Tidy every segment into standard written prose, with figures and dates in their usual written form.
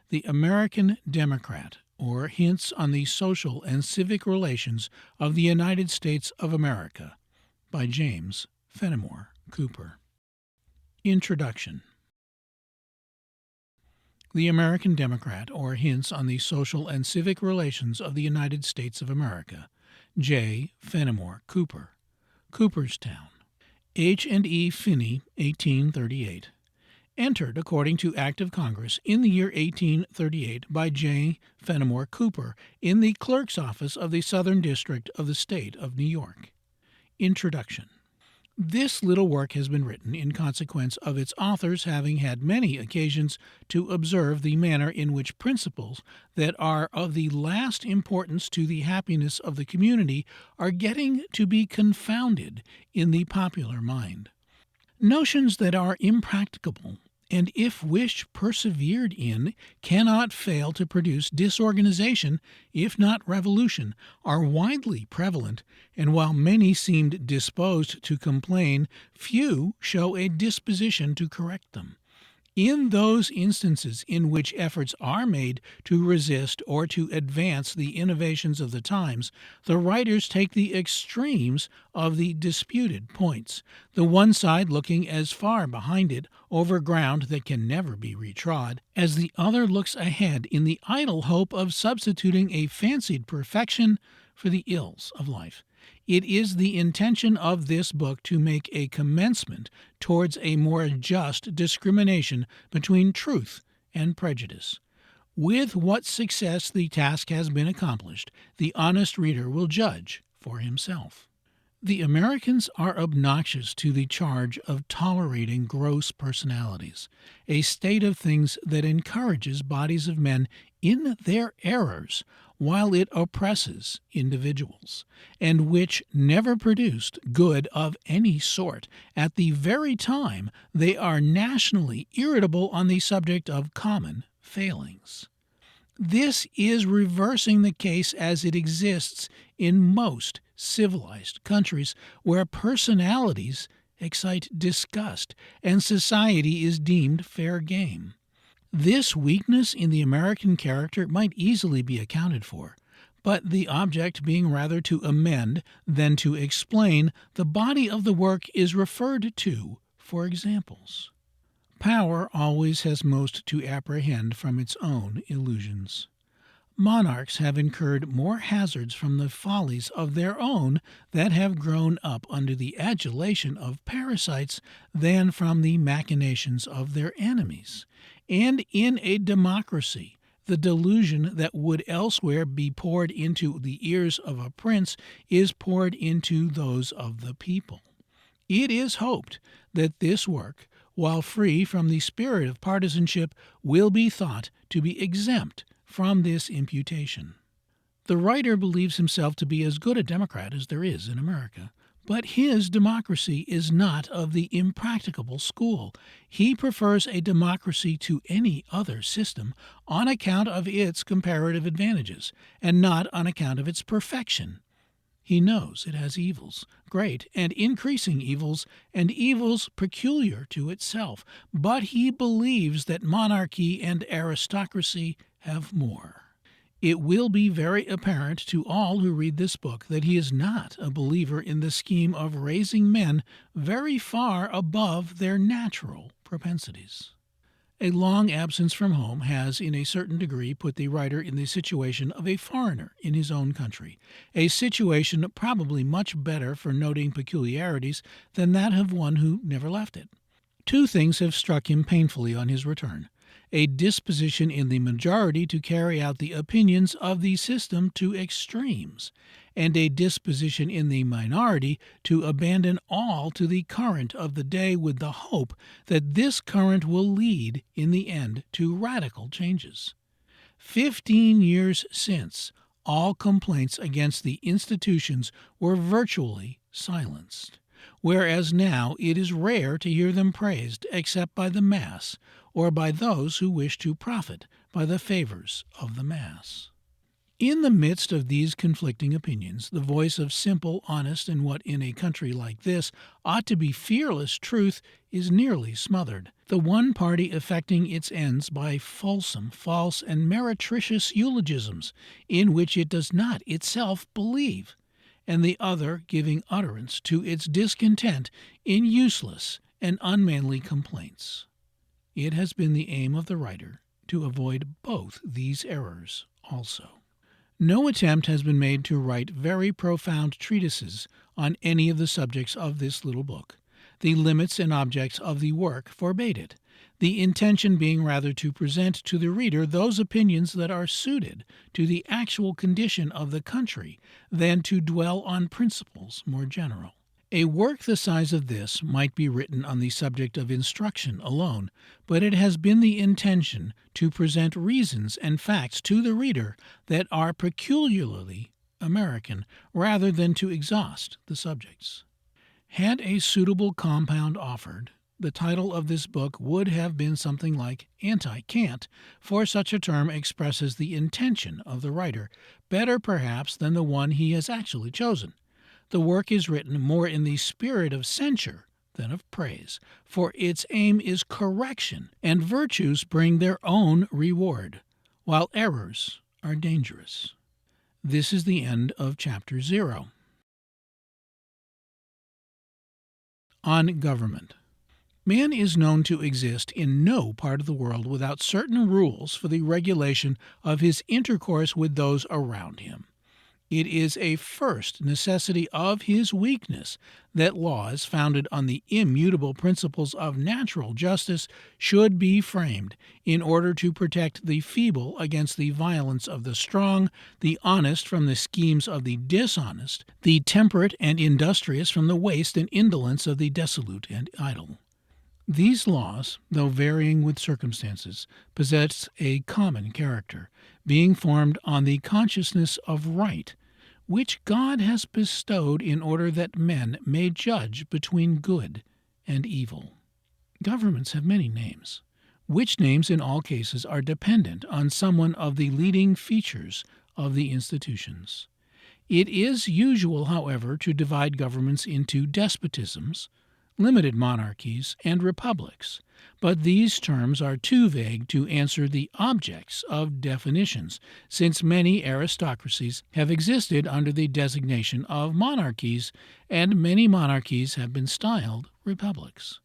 The American Democrat, or Hints on the Social and Civic Relations of the United States of America, by James Fenimore Cooper. Introduction. The American Democrat, or Hints on the Social and Civic Relations of the United States of America, J. Fenimore Cooper, Cooperstown, H&E Finney, 1838. Entered according to Act of Congress in the year 1838 by J. Fenimore Cooper in the Clerk's Office of the Southern District of the State of New York. Introduction. This little work has been written in consequence of its authors having had many occasions to observe the manner in which principles that are of the last importance to the happiness of the community are getting to be confounded in the popular mind. Notions that are impracticable, and if wished persevered in, cannot fail to produce disorganization, if not revolution, are widely prevalent, and while many seemed disposed to complain, few show a disposition to correct them. In those instances in which efforts are made to resist or to advance the innovations of the times, the writers take the extremes of the disputed points, the one side looking as far behind it over ground that can never be retrod, as the other looks ahead in the idle hope of substituting a fancied perfection for the ills of life. It is the intention of this book to make a commencement towards a more just discrimination between truth and prejudice. With what success the task has been accomplished, the honest reader will judge for himself. The Americans are obnoxious to the charge of tolerating gross personalities, a state of things that encourages bodies of men in their errors while it oppresses individuals, and which never produced good of any sort at the very time they are nationally irritable on the subject of common failings. This is reversing the case as it exists in most civilized countries where personalities excite disgust and society is deemed fair game. This weakness in the American character might easily be accounted for, but the object being rather to amend than to explain, the body of the work is referred to for examples. Power always has most to apprehend from its own illusions. Monarchs have incurred more hazards from the follies of their own that have grown up under the adulation of parasites than from the machinations of their enemies. And in a democracy, the delusion that would elsewhere be poured into the ears of a prince is poured into those of the people. It is hoped that this work, while free from the spirit of partisanship, will be thought to be exempt from this imputation. The writer believes himself to be as good a Democrat as there is in America, but his democracy is not of the impracticable school. He prefers a democracy to any other system on account of its comparative advantages, and not on account of its perfection. He knows it has evils, great and increasing evils, and evils peculiar to itself, but he believes that monarchy and aristocracy have more. It will be very apparent to all who read this book that he is not a believer in the scheme of raising men very far above their natural propensities. A long absence from home has in a certain degree put the writer in the situation of a foreigner in his own country, a situation probably much better for noting peculiarities than that of one who never left it. Two things have struck him painfully on his return: a disposition in the majority to carry out the opinions of the system to extremes, and a disposition in the minority to abandon all to the current of the day with the hope that this current will lead in the end to radical changes. 15 years since, all complaints against the institutions were virtually silenced, whereas now it is rare to hear them praised except by the mass, or by those who wish to profit by the favors of the mass. In the midst of these conflicting opinions, the voice of simple, honest, and what in a country like this ought to be fearless truth is nearly smothered, the one party effecting its ends by fulsome, false, and meretricious eulogisms in which it does not itself believe, and the other giving utterance to its discontent in useless and unmanly complaints. It has been the aim of the writer to avoid both these errors also. No attempt has been made to write very profound treatises on any of the subjects of this little book. The limits and objects of the work forbade it, the intention being rather to present to the reader those opinions that are suited to the actual condition of the country than to dwell on principles more general. A work the size of this might be written on the subject of instruction alone, but it has been the intention to present reasons and facts to the reader that are peculiarly American, rather than to exhaust the subjects. Had a suitable compound offered, the title of this book would have been something like Anti-Cant, for such a term expresses the intention of the writer, better perhaps than the one he has actually chosen. The work is written more in the spirit of censure than of praise, for its aim is correction, and virtues bring their own reward, while errors are dangerous. This is the end of Chapter 0. On Government. Man is known to exist in no part of the world without certain rules for the regulation of his intercourse with those around him. It is a first necessity of his weakness that laws founded on the immutable principles of natural justice should be framed in order to protect the feeble against the violence of the strong, the honest from the schemes of the dishonest, the temperate and industrious from the waste and indolence of the dissolute and idle. These laws, though varying with circumstances, possess a common character, being formed on the consciousness of right, which God has bestowed in order that men may judge between good and evil. Governments have many names, which names in all cases are dependent on some one of the leading features of the institutions. It is usual, however, to divide governments into despotisms, limited monarchies, and republics, but these terms are too vague to answer the objects of definitions, since many aristocracies have existed under the designation of monarchies, and many monarchies have been styled republics.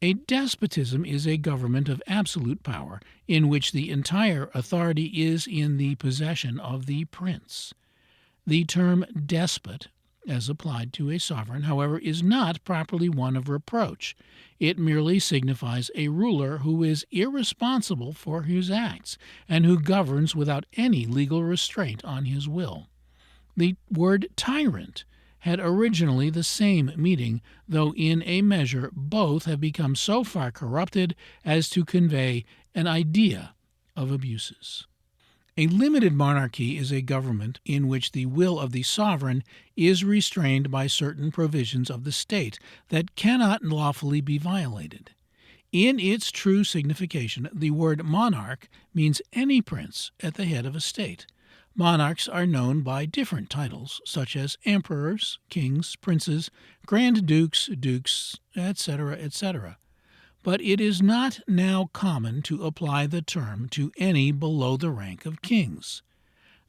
A despotism is a government of absolute power, in which the entire authority is in the possession of the prince. The term despot, as applied to a sovereign, however, is not properly one of reproach. It merely signifies a ruler who is irresponsible for his acts, and who governs without any legal restraint on his will. The word tyrant had originally the same meaning, though in a measure both have become so far corrupted as to convey an idea of abuses. A limited monarchy is a government in which the will of the sovereign is restrained by certain provisions of the state that cannot lawfully be violated. In its true signification, the word monarch means any prince at the head of a state. Monarchs are known by different titles, such as emperors, kings, princes, grand dukes, dukes, etc., etc. But it is not now common to apply the term to any below the rank of kings.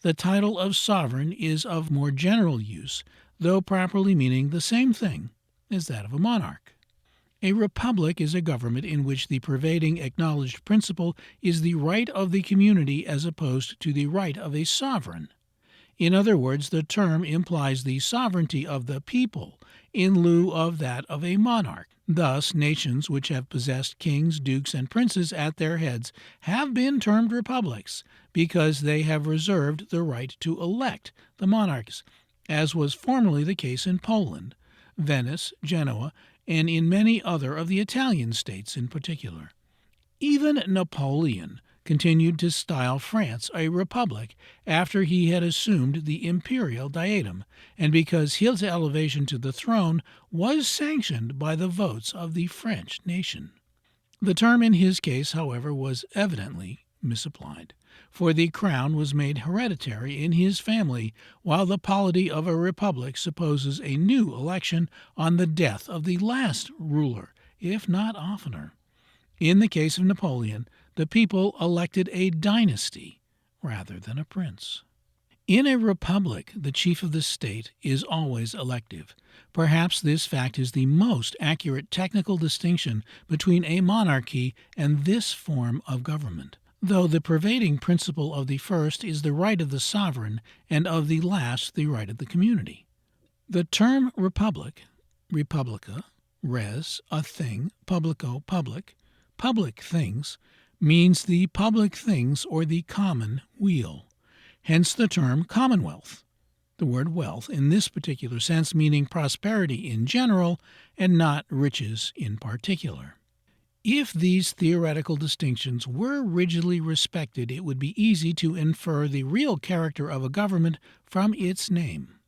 The title of sovereign is of more general use, though properly meaning the same thing as that of a monarch. A republic is a government in which the pervading acknowledged principle is the right of the community as opposed to the right of a sovereign. In other words, the term implies the sovereignty of the people in lieu of that of a monarch. Thus, nations which have possessed kings, dukes, and princes at their heads have been termed republics, because they have reserved the right to elect the monarchs, as was formerly the case in Poland, Venice, Genoa, and in many other of the Italian states in particular. Even Napoleon continued to style France a republic after he had assumed the imperial diadem, and because his elevation to the throne was sanctioned by the votes of the French nation. The term in his case, however, was evidently misapplied, for the crown was made hereditary in his family, while the polity of a republic supposes a new election on the death of the last ruler, if not oftener. In the case of Napoleon, the people elected a dynasty rather than a prince. In a republic, the chief of the state is always elective. Perhaps this fact is the most accurate technical distinction between a monarchy and this form of government, though the pervading principle of the first is the right of the sovereign and of the last the right of the community. The term republic, republica, res, a thing, publico, public, public things, means the public things or the common weal. Hence the term commonwealth, the word wealth in this particular sense meaning prosperity in general and not riches in particular. If these theoretical distinctions were rigidly respected, it would be easy to infer the real character of a government from its name.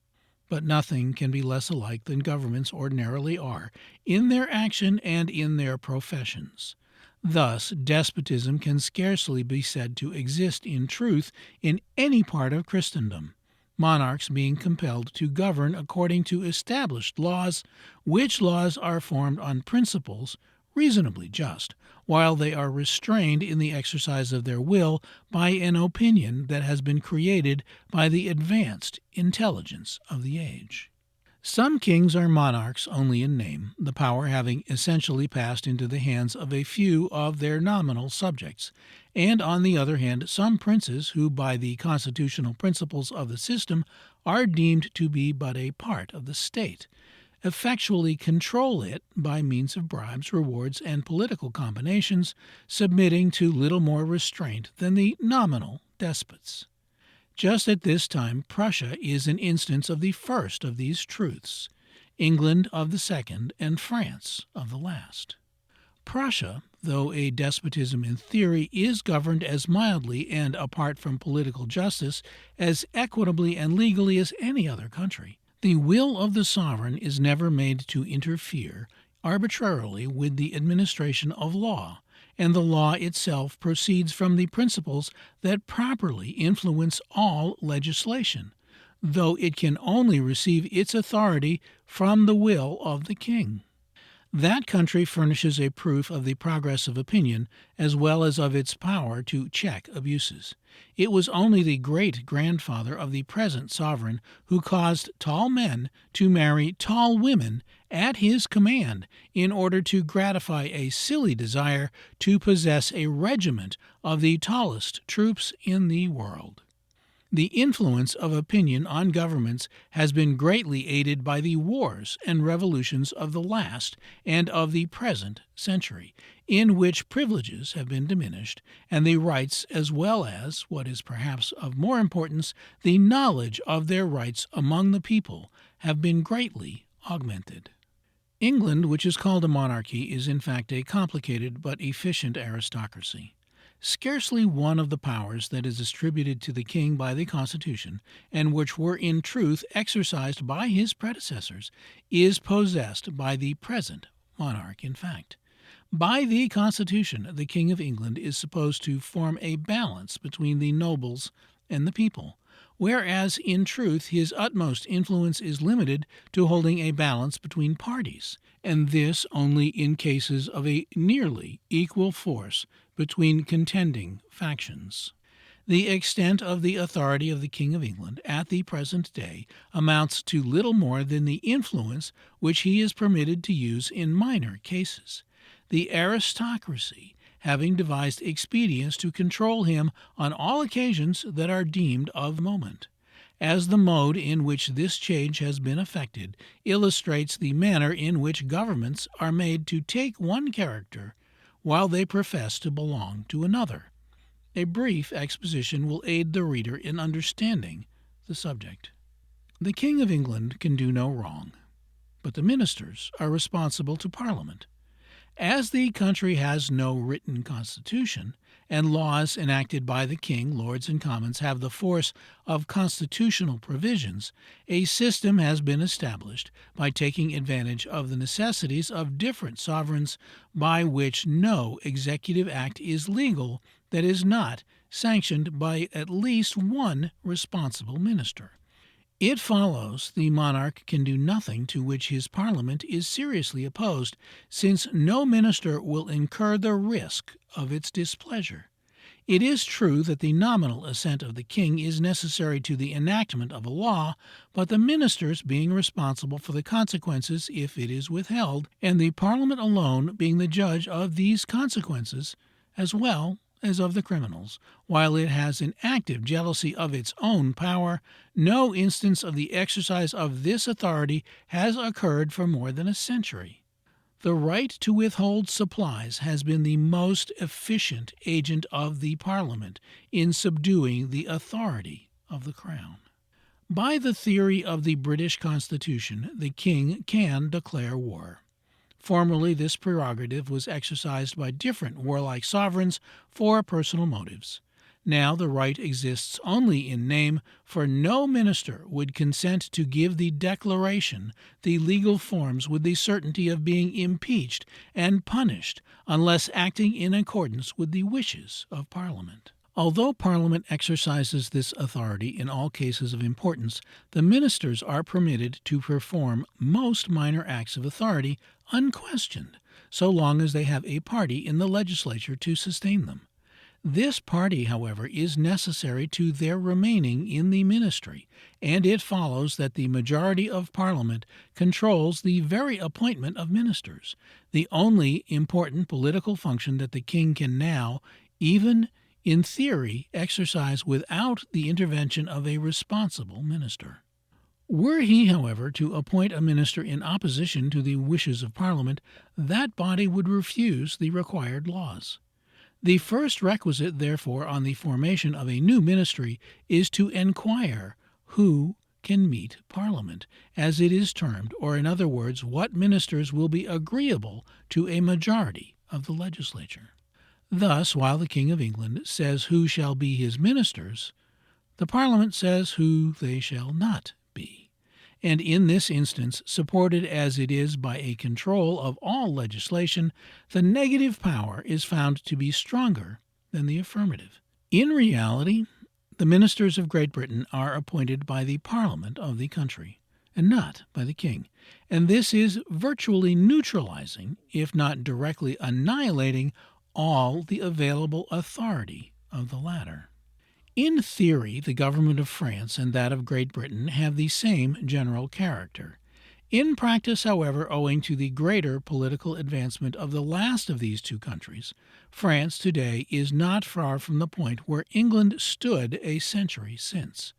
But nothing can be less alike than governments ordinarily are, in their action and in their professions. Thus, despotism can scarcely be said to exist in truth in any part of Christendom, monarchs being compelled to govern according to established laws, which laws are formed on principles reasonably just, while they are restrained in the exercise of their will by an opinion that has been created by the advanced intelligence of the age. Some kings are monarchs only in name, the power having essentially passed into the hands of a few of their nominal subjects, and on the other hand some princes who by the constitutional principles of the system are deemed to be but a part of the state, effectually control it by means of bribes, rewards, and political combinations, submitting to little more restraint than the nominal despots. Just at this time, Prussia is an instance of the first of these truths, England of the second, and France of the last. Prussia, though a despotism in theory, is governed as mildly and, apart from political justice, as equitably and legally as any other country. The will of the sovereign is never made to interfere arbitrarily with the administration of law, and the law itself proceeds from the principles that properly influence all legislation, though it can only receive its authority from the will of the king. That country furnishes a proof of the progress of opinion as well as of its power to check abuses. It was only the great-grandfather of the present sovereign who caused tall men to marry tall women at his command in order to gratify a silly desire to possess a regiment of the tallest troops in the world. The influence of opinion on governments has been greatly aided by the wars and revolutions of the last and of the present century, in which privileges have been diminished, and the rights as well as, what is perhaps of more importance, the knowledge of their rights among the people have been greatly augmented. England, which is called a monarchy, is in fact a complicated but efficient aristocracy. Scarcely one of the powers that is distributed to the king by the Constitution, and which were in truth exercised by his predecessors, is possessed by the present monarch in fact. By the Constitution, the King of England is supposed to form a balance between the nobles and the people, whereas in truth his utmost influence is limited to holding a balance between parties, and this only in cases of a nearly equal force between contending factions. The extent of the authority of the King of England at the present day amounts to little more than the influence which he is permitted to use in minor cases, the aristocracy having devised expedients to control him on all occasions that are deemed of moment. As the mode in which this change has been effected illustrates the manner in which governments are made to take one character while they profess to belong to another. A brief exposition will aid the reader in understanding the subject. The King of England can do no wrong, but the ministers are responsible to Parliament. As the country has no written constitution, and laws enacted by the King, Lords, and Commons have the force of constitutional provisions, a system has been established by taking advantage of the necessities of different sovereigns by which no executive act is legal that is not sanctioned by at least one responsible minister. It follows the monarch can do nothing to which his parliament is seriously opposed, since no minister will incur the risk of its displeasure. It is true that the nominal assent of the king is necessary to the enactment of a law, but the ministers being responsible for the consequences if it is withheld, and the Parliament alone being the judge of these consequences, as well as of the criminals, while it has an active jealousy of its own power, no instance of the exercise of this authority has occurred for more than a century. The right to withhold supplies has been the most efficient agent of the Parliament in subduing the authority of the Crown. By the theory of the British Constitution, the King can declare war. Formerly, this prerogative was exercised by different warlike sovereigns for personal motives. Now the right exists only in name, for no minister would consent to give the declaration the legal forms with the certainty of being impeached and punished unless acting in accordance with the wishes of Parliament. Although Parliament exercises this authority in all cases of importance, the ministers are permitted to perform most minor acts of authority unquestioned, so long as they have a party in the legislature to sustain them. This party, however, is necessary to their remaining in the ministry, and it follows that the majority of Parliament controls the very appointment of ministers, the only important political function that the king can now, even in theory, exercise without the intervention of a responsible minister. Were he, however, to appoint a minister in opposition to the wishes of Parliament, that body would refuse the required laws. The first requisite, therefore, on the formation of a new ministry is to enquire who can meet Parliament, as it is termed, or in other words, what ministers will be agreeable to a majority of the legislature. Thus, while the King of England says who shall be his ministers, the Parliament says who they shall not be. And in this instance, supported as it is by a control of all legislation, the negative power is found to be stronger than the affirmative. In reality, the ministers of Great Britain are appointed by the Parliament of the country, and not by the king, and this is virtually neutralizing, if not directly annihilating, all the available authority of the latter. In theory, the government of France and that of Great Britain have the same general character. In practice, however, owing to the greater political advancement of the last of these two countries, France today is not far from the point where England stood a century since.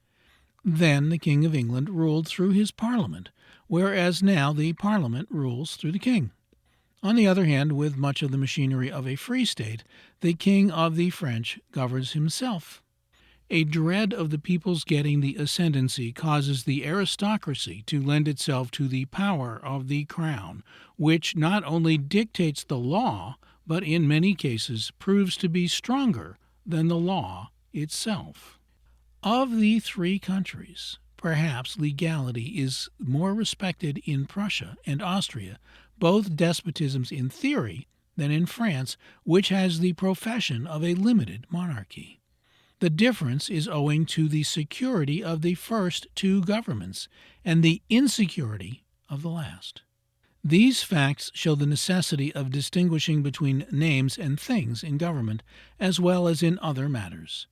Then the King of England ruled through his Parliament, whereas now the Parliament rules through the King. On the other hand, with much of the machinery of a free state, the King of the French governs himself. A dread of the people's getting the ascendancy causes the aristocracy to lend itself to the power of the crown, which not only dictates the law, but in many cases proves to be stronger than the law itself. Of the three countries, perhaps legality is more respected in Prussia and Austria, both despotisms in theory, than in France, which has the profession of a limited monarchy. The difference is owing to the security of the first two governments and the insecurity of the last. These facts show the necessity of distinguishing between names and things in government, as well as in other matters.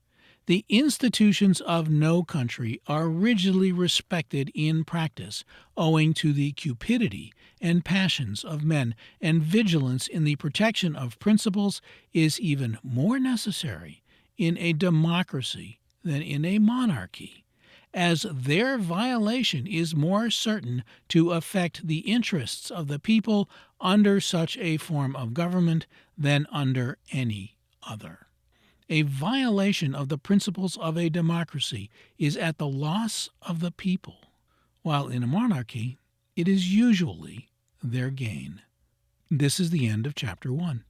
The institutions of no country are rigidly respected in practice, owing to the cupidity and passions of men, and vigilance in the protection of principles is even more necessary in a democracy than in a monarchy, as their violation is more certain to affect the interests of the people under such a form of government than under any other. A violation of the principles of a democracy is at the loss of the people, while in a monarchy it is usually their gain. This is the end of Chapter 1.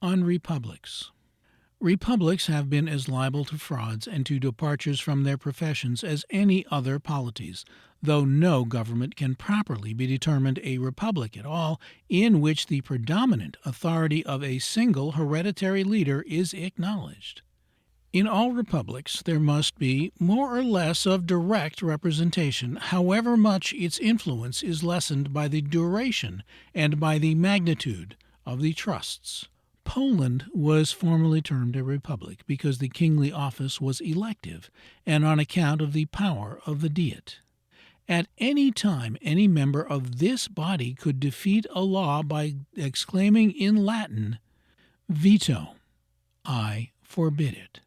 On republics. Republics have been as liable to frauds and to departures from their professions as any other polities, though no government can properly be determined a republic at all in which the predominant authority of a single hereditary leader is acknowledged. In all republics, there must be more or less of direct representation, however much its influence is lessened by the duration and by the magnitude of the trusts. Poland was formerly termed a republic because the kingly office was elective and on account of the power of the Diet. At any time, any member of this body could defeat a law by exclaiming in Latin, "Veto, I forbid it,"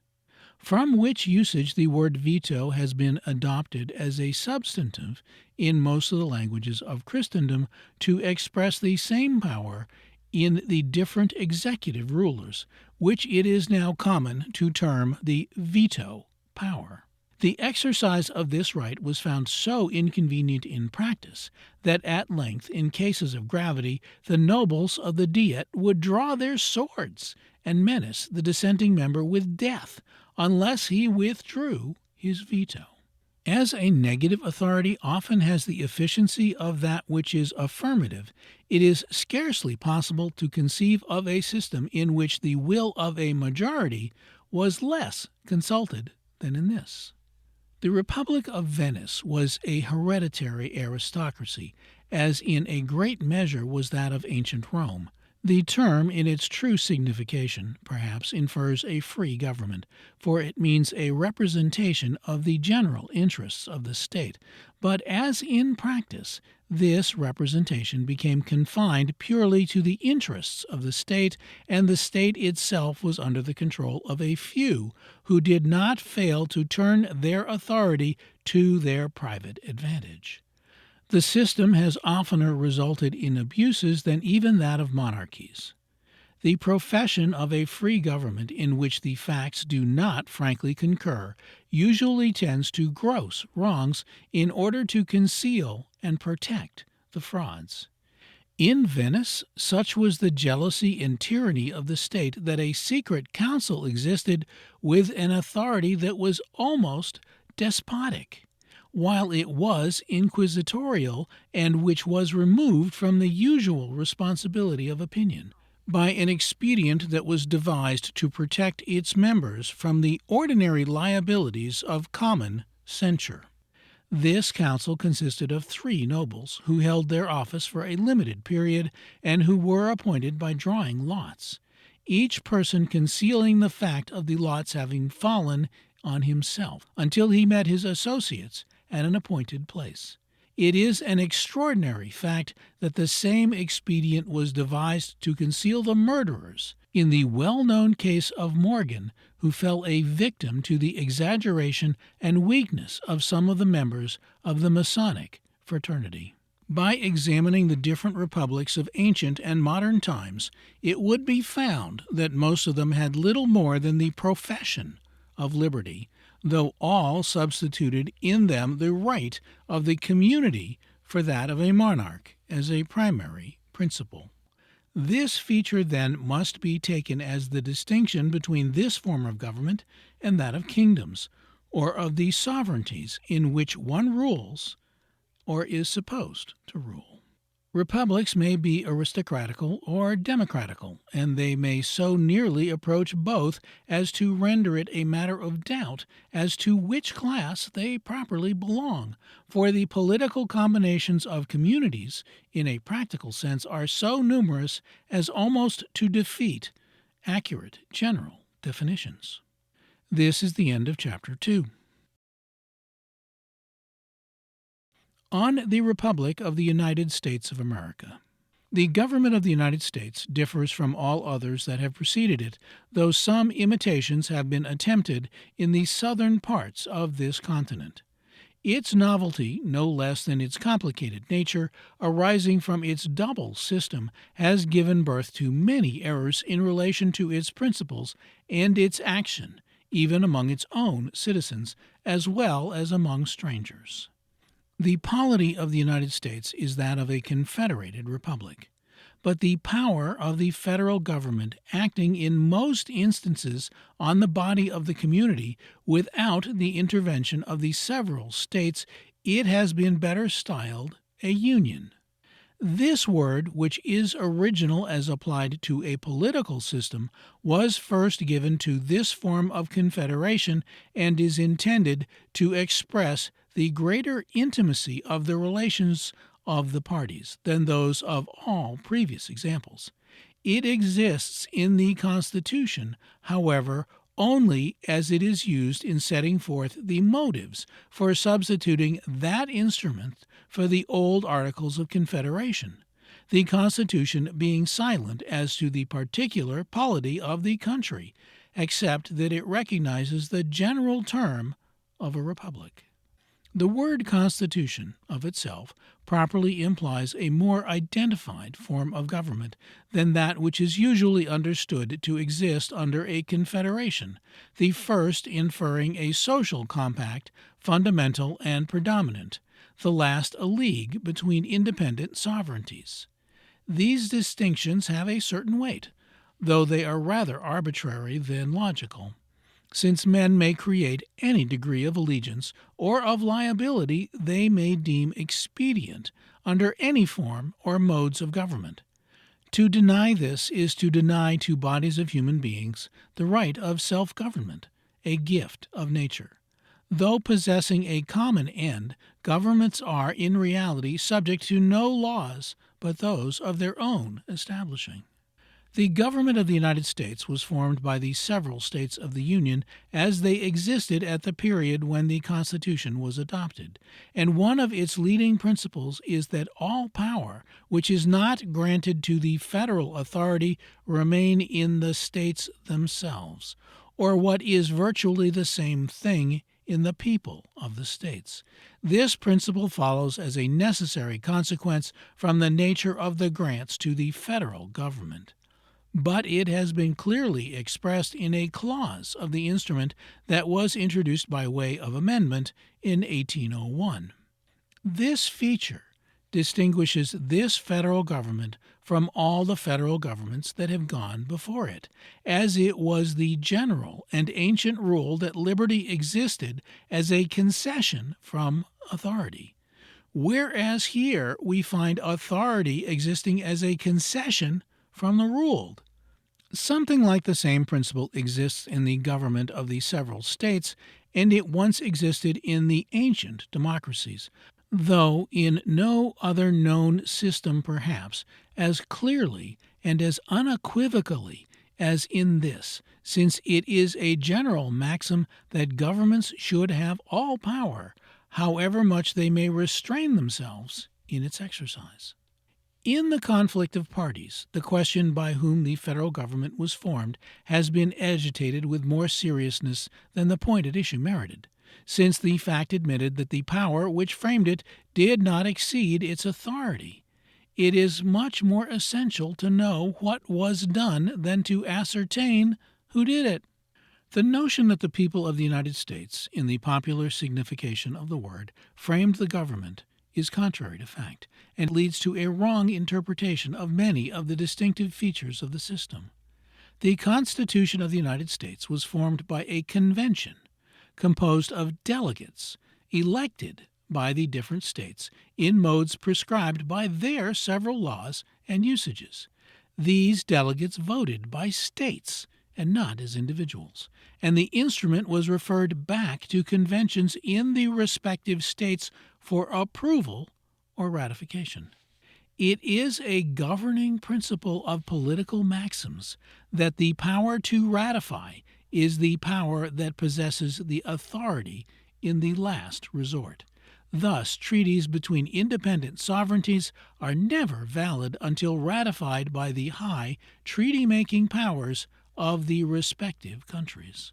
from which usage the word veto has been adopted as a substantive in most of the languages of Christendom to express the same power in the different executive rulers, which it is now common to term the veto power. The exercise of this right was found so inconvenient in practice that at length, in cases of gravity, the nobles of the Diet would draw their swords and menace the dissenting member with death unless he withdrew his veto. As a negative authority often has the efficiency of that which is affirmative, it is scarcely possible to conceive of a system in which the will of a majority was less consulted than in this. The Republic of Venice was a hereditary aristocracy, as in a great measure was that of ancient Rome. The term, in its true signification, perhaps infers a free government, for it means a representation of the general interests of the state. But as in practice, this representation became confined purely to the interests of the state, and the state itself was under the control of a few who did not fail to turn their authority to their private advantage. The system has oftener resulted in abuses than even that of monarchies. The profession of a free government in which the facts do not frankly concur usually tends to gross wrongs in order to conceal and protect the frauds. In Venice, such was the jealousy and tyranny of the state that a secret council existed with an authority that was almost despotic, while it was inquisitorial, and which was removed from the usual responsibility of opinion by an expedient that was devised to protect its members from the ordinary liabilities of common censure. This council consisted of 3 nobles, who held their office for a limited period, and who were appointed by drawing lots, each person concealing the fact of the lots having fallen on himself, until he met his associates at an appointed place. It is an extraordinary fact that the same expedient was devised to conceal the murderers in the well-known case of Morgan, who fell a victim to the exaggeration and weakness of some of the members of the Masonic fraternity. By examining the different republics of ancient and modern times, it would be found that most of them had little more than the profession of liberty, though all substituted in them the right of the community for that of a monarch as a primary principle. This feature, then, must be taken as the distinction between this form of government and that of kingdoms, or of the sovereignties in which one rules or is supposed to rule. Republics may be aristocratical or democratical, and they may so nearly approach both as to render it a matter of doubt as to which class they properly belong, for the political combinations of communities, in a practical sense, are so numerous as almost to defeat accurate general definitions. This is the end of Chapter 2. On the Republic of the United States of America. The government of the United States differs from all others that have preceded it, though some imitations have been attempted in the southern parts of this continent. Its novelty, no less than its complicated nature, arising from its double system, has given birth to many errors in relation to its principles and its action, even among its own citizens, as well as among strangers. The polity of the United States is that of a confederated republic, but the power of the federal government acting in most instances on the body of the community without the intervention of the several states, it has been better styled a union. This word, which is original as applied to a political system, was first given to this form of confederation and is intended to express the greater intimacy of the relations of the parties than those of all previous examples. It exists in the Constitution, however, only as it is used in setting forth the motives for substituting that instrument for the old Articles of Confederation, the Constitution being silent as to the particular polity of the country, except that it recognizes the general term of a republic. The word Constitution, of itself, properly implies a more identified form of government than that which is usually understood to exist under a confederation, the first inferring a social compact, fundamental and predominant, the last a league between independent sovereignties. These distinctions have a certain weight, though they are rather arbitrary than logical, since men may create any degree of allegiance or of liability they may deem expedient under any form or modes of government. To deny this is to deny to bodies of human beings the right of self-government, a gift of nature. Though possessing a common end, governments are in reality subject to no laws but those of their own establishing. The government of the United States was formed by the several states of the Union as they existed at the period when the Constitution was adopted, and one of its leading principles is that all power which is not granted to the federal authority remain in the states themselves, or what is virtually the same thing, in the people of the states. This principle follows as a necessary consequence from the nature of the grants to the federal government, but it has been clearly expressed in a clause of the instrument that was introduced by way of amendment in 1801. This feature distinguishes this federal government from all the federal governments that have gone before it, as it was the general and ancient rule that liberty existed as a concession from authority, whereas here we find authority existing as a concession from the ruled. Something like the same principle exists in the government of the several states, and it once existed in the ancient democracies, though in no other known system perhaps as clearly and as unequivocally as in this, since it is a general maxim that governments should have all power, however much they may restrain themselves in its exercise. In the conflict of parties, the question by whom the federal government was formed has been agitated with more seriousness than the point at issue merited, since the fact admitted that the power which framed it did not exceed its authority. It is much more essential to know what was done than to ascertain who did it. The notion that the people of the United States, in the popular signification of the word, framed the government is contrary to fact, and leads to a wrong interpretation of many of the distinctive features of the system. The Constitution of the United States was formed by a convention composed of delegates elected by the different states in modes prescribed by their several laws and usages. These delegates voted by states and not as individuals, and the instrument was referred back to conventions in the respective states for approval or ratification. It is a governing principle of political maxims that the power to ratify is the power that possesses the authority in the last resort. Thus, treaties between independent sovereignties are never valid until ratified by the high treaty-making powers of the respective countries.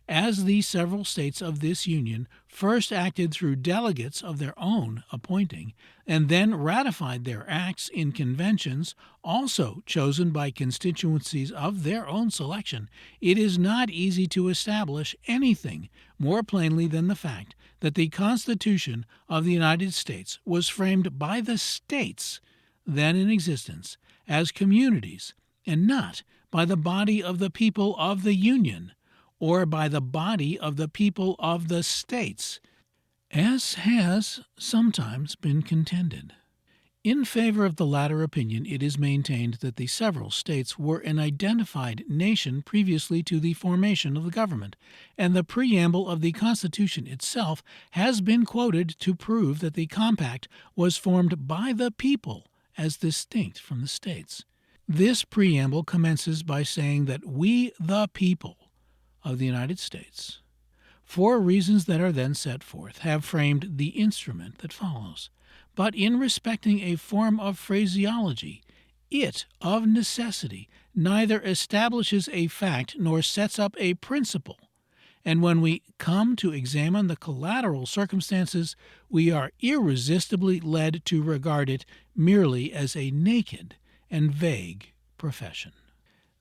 As the several states of this Union first acted through delegates of their own appointing, and then ratified their acts in conventions, also chosen by constituencies of their own selection, it is not easy to establish anything more plainly than the fact that the Constitution of the United States was framed by the states then in existence as communities, and not by the body of the people of the Union, or by the body of the people of the states, as has sometimes been contended. In favor of the latter opinion, it is maintained that the several states were an identified nation previously to the formation of the government, and the preamble of the Constitution itself has been quoted to prove that the compact was formed by the people as distinct from the states. This preamble commences by saying that we, the people of the United States, for reasons that are then set forth, have framed the instrument that follows. But in respecting a form of phraseology, it, of necessity, neither establishes a fact nor sets up a principle. And when we come to examine the collateral circumstances, we are irresistibly led to regard it merely as a naked and vague profession.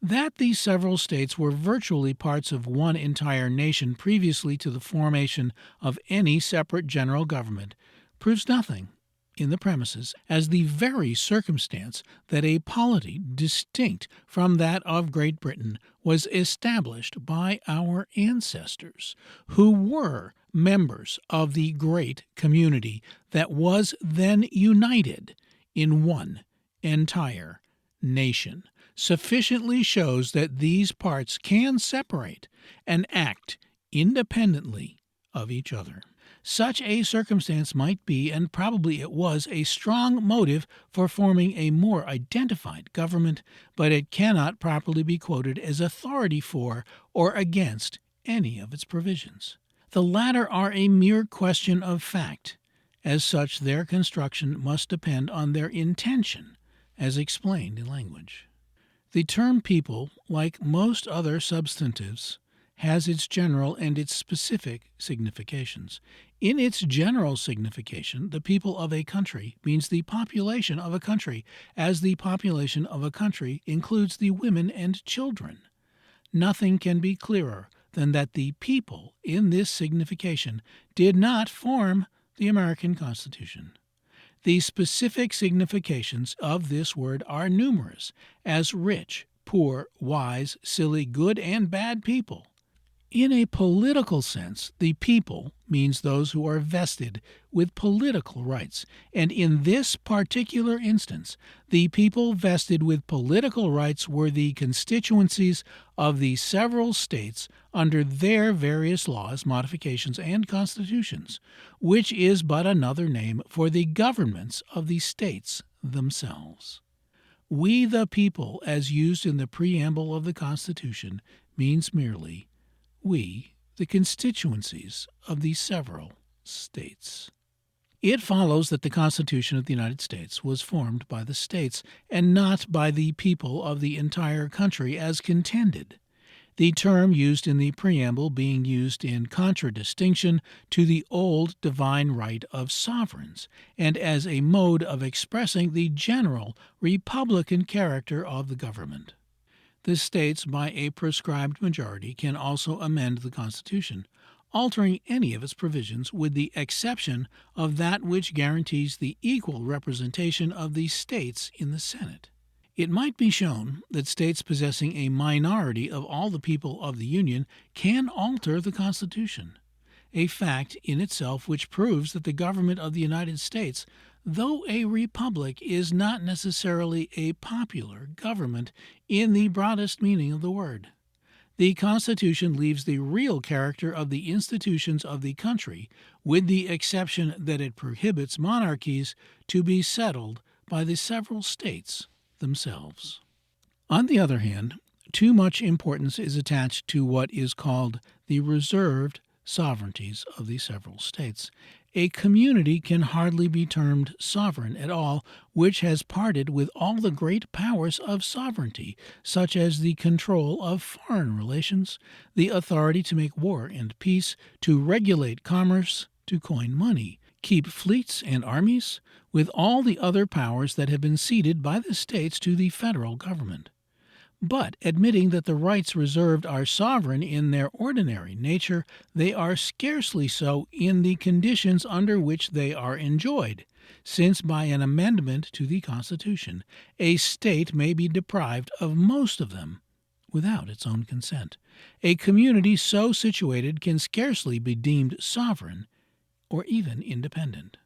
That these several states were virtually parts of one entire nation previously to the formation of any separate general government proves nothing in the premises, as the very circumstance that a polity distinct from that of Great Britain was established by our ancestors, who were members of the great community that was then united in one entire nation, sufficiently shows that these parts can separate and act independently of each other. Such a circumstance might be, and probably it was, a strong motive for forming a more identified government, but it cannot properly be quoted as authority for or against any of its provisions. The latter are a mere question of fact. As such, their construction must depend on their intention, as explained in language. The term people, like most other substantives, has its general and its specific significations. In its general signification, the people of a country means the population of a country, as the population of a country includes the women and children. Nothing can be clearer than that the people, in this signification, did not form the American Constitution. The specific significations of this word are numerous, as rich, poor, wise, silly, good, and bad people. In a political sense, the people means those who are vested with political rights, and in this particular instance, the people vested with political rights were the constituencies of the several states under their various laws, modifications, and constitutions, which is but another name for the governments of the states themselves. We the people, as used in the preamble of the Constitution, means merely we, the constituencies of the several states. It follows that the Constitution of the United States was formed by the states and not by the people of the entire country as contended, the term used in the preamble being used in contradistinction to the old divine right of sovereigns, and as a mode of expressing the general republican character of the government. The states, by a prescribed majority, can also amend the Constitution, altering any of its provisions with the exception of that which guarantees the equal representation of the states in the Senate. It might be shown that states possessing a minority of all the people of the Union can alter the Constitution, a fact in itself which proves that the government of the United States, though a republic, is not necessarily a popular government in the broadest meaning of the word. The Constitution leaves the real character of the institutions of the country, with the exception that it prohibits monarchies, to be settled by the several states themselves. On the other hand, too much importance is attached to what is called the reserved sovereignties of the several states. A community can hardly be termed sovereign at all which has parted with all the great powers of sovereignty, such as the control of foreign relations, the authority to make war and peace, to regulate commerce, to coin money, keep fleets and armies, with all the other powers that have been ceded by the states to the federal government. But, admitting that the rights reserved are sovereign in their ordinary nature, they are scarcely so in the conditions under which they are enjoyed, since by an amendment to the Constitution, a state may be deprived of most of them without its own consent. A community so situated can scarcely be deemed sovereign or even independent.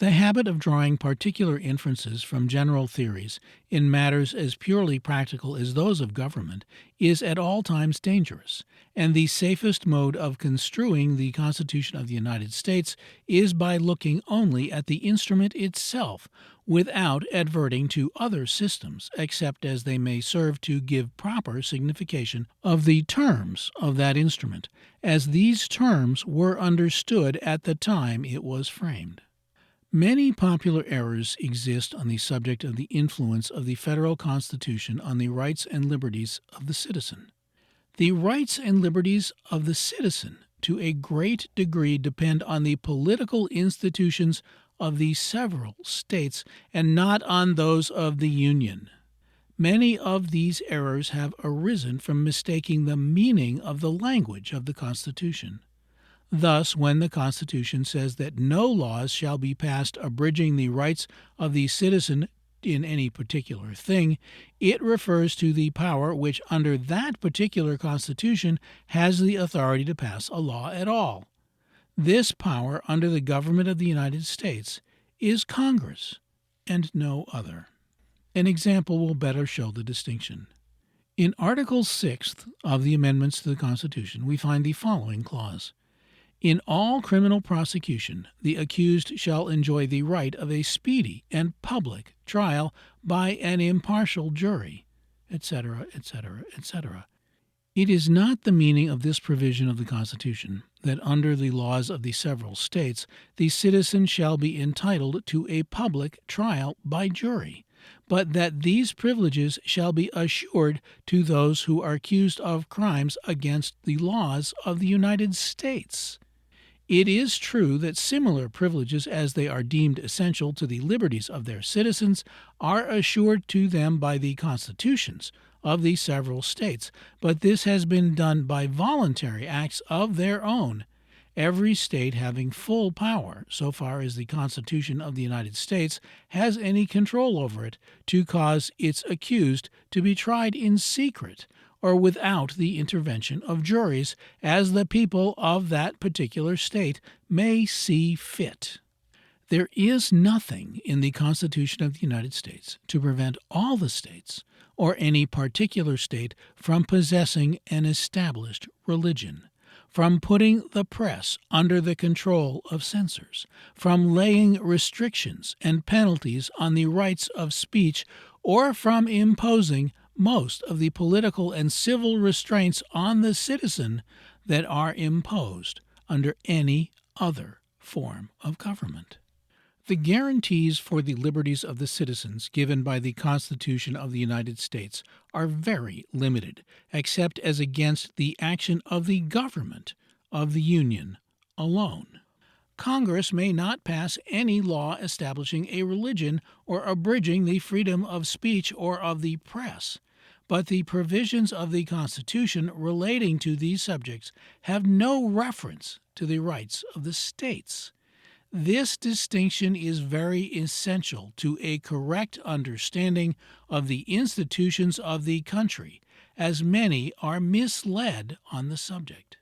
The habit of drawing particular inferences from general theories in matters as purely practical as those of government is at all times dangerous, and the safest mode of construing the Constitution of the United States is by looking only at the instrument itself, without adverting to other systems, except as they may serve to give proper signification of the terms of that instrument, as these terms were understood at the time it was framed. Many popular errors exist on the subject of the influence of the federal Constitution on the rights and liberties of the citizen. The rights and liberties of the citizen to a great degree depend on the political institutions of the several states and not on those of the Union. Many of these errors have arisen from mistaking the meaning of the language of the Constitution. Thus, when the Constitution says that no laws shall be passed abridging the rights of the citizen in any particular thing, it refers to the power which under that particular Constitution has the authority to pass a law at all. This power under the government of the United States is Congress, and no other. An example will better show the distinction. In Article 6 of the amendments to the Constitution, we find the following clause. In all criminal prosecution, the accused shall enjoy the right of a speedy and public trial by an impartial jury, etc., etc., etc. It is not the meaning of this provision of the Constitution that under the laws of the several states the citizen shall be entitled to a public trial by jury, but that these privileges shall be assured to those who are accused of crimes against the laws of the United States. It is true that similar privileges, as they are deemed essential to the liberties of their citizens, are assured to them by the constitutions of the several states, but this has been done by voluntary acts of their own, every state having full power, so far as the Constitution of the United States has any control over it, to cause its accused to be tried in secret or without the intervention of juries, as the people of that particular state may see fit. There is nothing in the Constitution of the United States to prevent all the states, or any particular state, from possessing an established religion, from putting the press under the control of censors, from laying restrictions and penalties on the rights of speech, or from imposing most of the political and civil restraints on the citizen that are imposed under any other form of government. The guarantees for the liberties of the citizens given by the Constitution of the United States are very limited, except as against the action of the government of the Union alone. Congress may not pass any law establishing a religion or abridging the freedom of speech or of the press, but the provisions of the Constitution relating to these subjects have no reference to the rights of the states. This distinction is very essential to a correct understanding of the institutions of the country, as many are misled on the subject.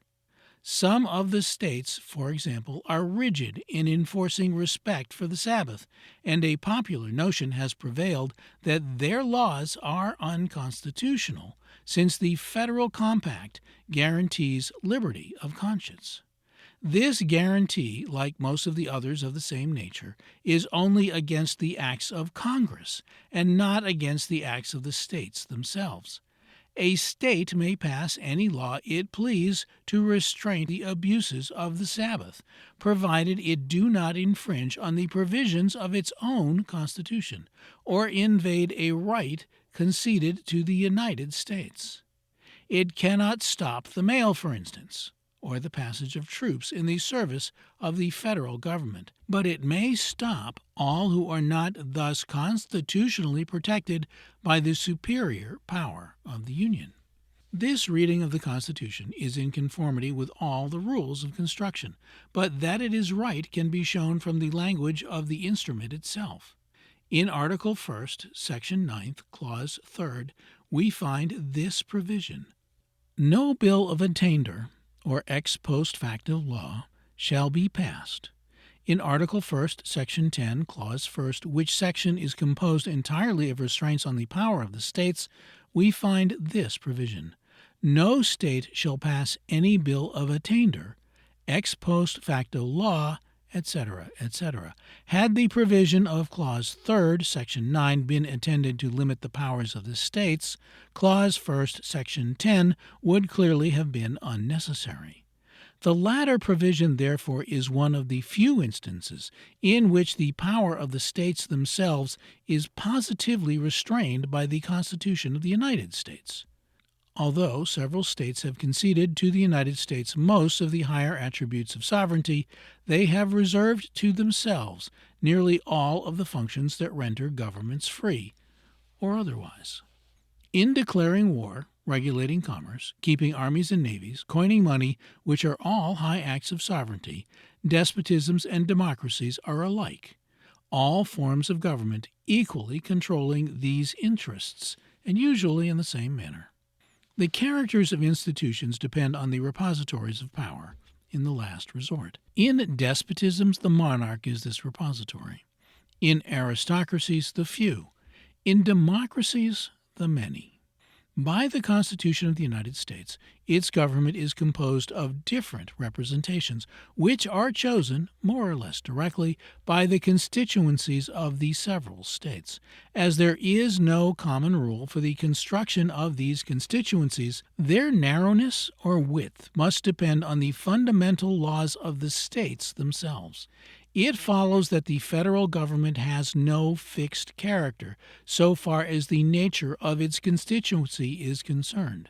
Some of the states, for example, are rigid in enforcing respect for the Sabbath, and a popular notion has prevailed that their laws are unconstitutional, since the federal compact guarantees liberty of conscience. This guarantee, like most of the others of the same nature, is only against the acts of Congress, and not against the acts of the states themselves. A state may pass any law it please to restrain the abuses of the Sabbath, provided it do not infringe on the provisions of its own Constitution, or invade a right conceded to the United States. It cannot stop the mail, for instance, or the passage of troops in the service of the federal government, but it may stop all who are not thus constitutionally protected by the superior power of the Union. This reading of the Constitution is in conformity with all the rules of construction, but that it is right can be shown from the language of the instrument itself. In Article 1st, Section 9th, Clause 3rd, we find this provision: "No bill of attainder or ex post facto law shall be passed, In Article 1st, Section 10, Clause 1st, which section is composed entirely of restraints on the power of the states, we find this provision. No state shall pass any bill of attainder, ex post facto law, etc., etc. Had the provision of Clause 3rd, Section 9 been intended to limit the powers of the states, Clause 1st, Section 10 would clearly have been unnecessary. The latter provision, therefore, is one of the few instances in which the power of the states themselves is positively restrained by the Constitution of the United States. Although several states have conceded to the United States most of the higher attributes of sovereignty, they have reserved to themselves nearly all of the functions that render governments free, or otherwise. In declaring war, regulating commerce, keeping armies and navies, coining money, which are all high acts of sovereignty, despotisms and democracies are alike, all forms of government equally controlling these interests, and usually in the same manner. The characters of institutions depend on the repositories of power, in the last resort. In despotisms, the monarch is this repository. In aristocracies, the few. In democracies, the many. By the Constitution of the United States, its government is composed of different representations, which are chosen, more or less directly, by the constituencies of the several states. As there is no common rule for the construction of these constituencies, their narrowness or width must depend on the fundamental laws of the states themselves. It follows that the federal government has no fixed character so far as the nature of its constituency is concerned,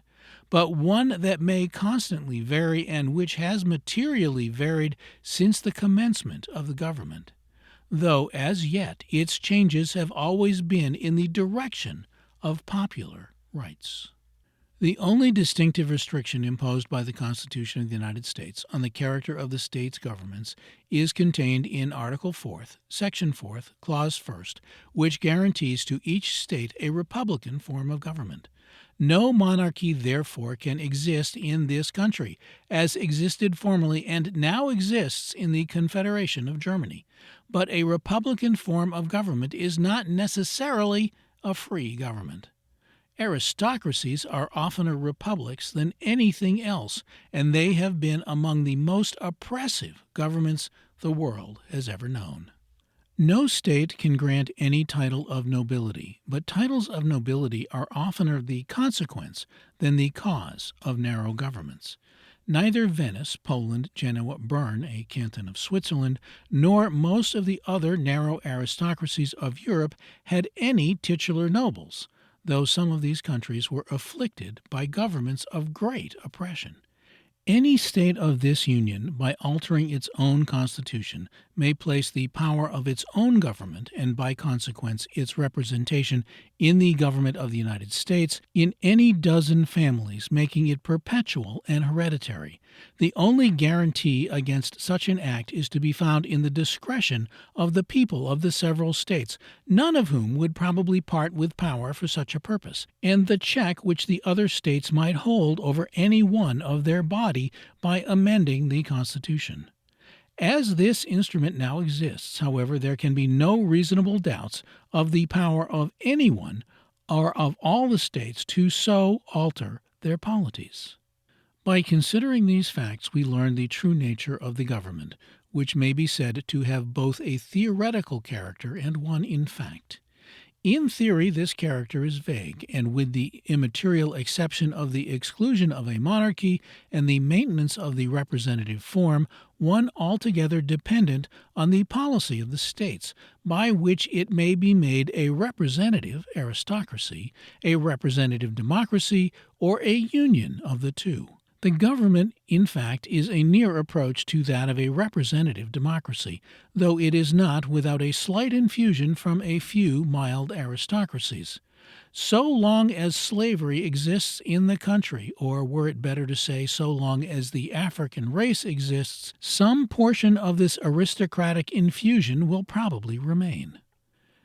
but one that may constantly vary and which has materially varied since the commencement of the government, though as yet its changes have always been in the direction of popular rights. The only distinctive restriction imposed by the Constitution of the United States on the character of the states' governments is contained in Article 4th, Section 4th, Clause 1st, which guarantees to each state a republican form of government. No monarchy, therefore, can exist in this country, as existed formerly and now exists in the Confederation of Germany. But a republican form of government is not necessarily a free government. Aristocracies are oftener republics than anything else, and they have been among the most oppressive governments the world has ever known. No state can grant any title of nobility, but titles of nobility are oftener the consequence than the cause of narrow governments. Neither Venice, Poland, Genoa, Bern, a canton of Switzerland, nor most of the other narrow aristocracies of Europe had any titular nobles, though some of these countries were afflicted by governments of great oppression. Any state of this union, by altering its own constitution, may place the power of its own government, and by consequence its representation in the government of the United States, in any dozen families, making it perpetual and hereditary. The only guarantee against such an act is to be found in the discretion of the people of the several states, none of whom would probably part with power for such a purpose, and the check which the other states might hold over any one of their body by amending the Constitution. As this instrument now exists, however, there can be no reasonable doubts of the power of anyone or of all the states to so alter their polities. By considering these facts, we learn the true nature of the government, which may be said to have both a theoretical character and one in fact. In theory, this character is vague, and with the immaterial exception of the exclusion of a monarchy and the maintenance of the representative form, one altogether dependent on the policy of the states, by which it may be made a representative aristocracy, a representative democracy, or a union of the two. The government, in fact, is a near approach to that of a representative democracy, though it is not without a slight infusion from a few mild aristocracies. So long as slavery exists in the country, or were it better to say so long as the African race exists, some portion of this aristocratic infusion will probably remain.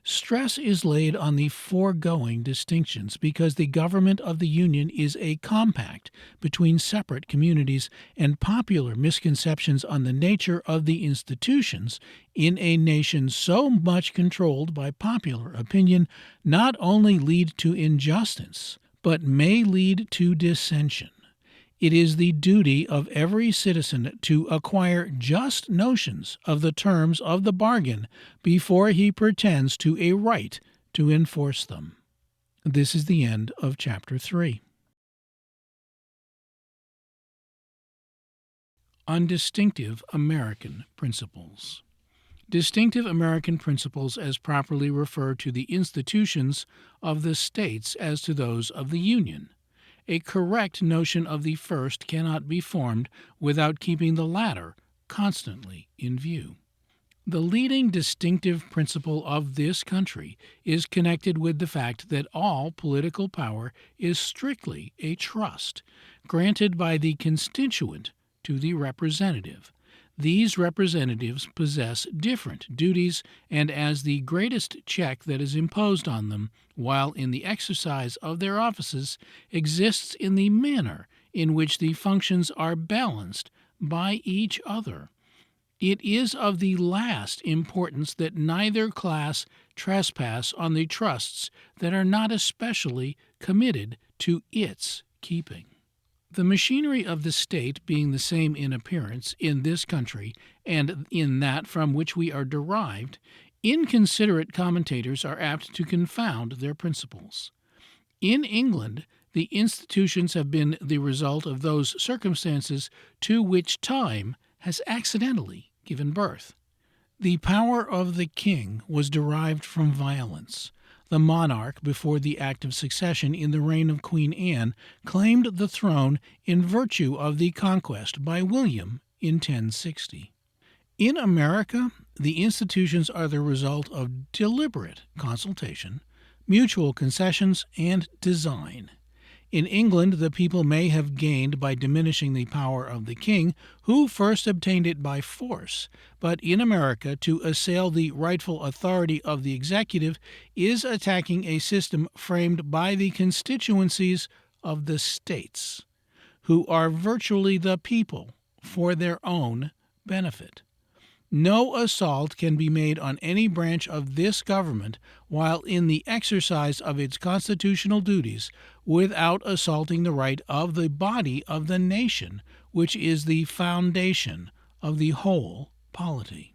Stress is laid on the foregoing distinctions because the government of the Union is a compact between separate communities, and popular misconceptions on the nature of the institutions in a nation so much controlled by popular opinion not only lead to injustice, but may lead to dissension. It is the duty of every citizen to acquire just notions of the terms of the bargain before he pretends to a right to enforce them. This is the end of Chapter 3. On distinctive American principles. Distinctive American principles as properly refer to the institutions of the states as to those of the Union. A correct notion of the first cannot be formed without keeping the latter constantly in view. The leading distinctive principle of this country is connected with the fact that all political power is strictly a trust, granted by the constituent to the representative. These representatives possess different duties, and as the greatest check that is imposed on them while in the exercise of their offices exists in the manner in which the functions are balanced by each other. It is of the last importance that neither class trespass on the trusts that are not especially committed to its keeping. The machinery of the state being the same in appearance in this country and in that from which we are derived, inconsiderate commentators are apt to confound their principles. In England, the institutions have been the result of those circumstances to which time has accidentally given birth. The power of the king was derived from violence. The monarch, before the Act of Succession in the reign of Queen Anne, claimed the throne in virtue of the conquest by William in 1060. In America, the institutions are the result of deliberate consultation, mutual concessions, and design. In England, the people may have gained by diminishing the power of the king, who first obtained it by force, but in America, to assail the rightful authority of the executive is attacking a system framed by the constituencies of the states, who are virtually the people for their own benefit. No assault can be made on any branch of this government while in the exercise of its constitutional duties without assaulting the right of the body of the nation, which is the foundation of the whole polity.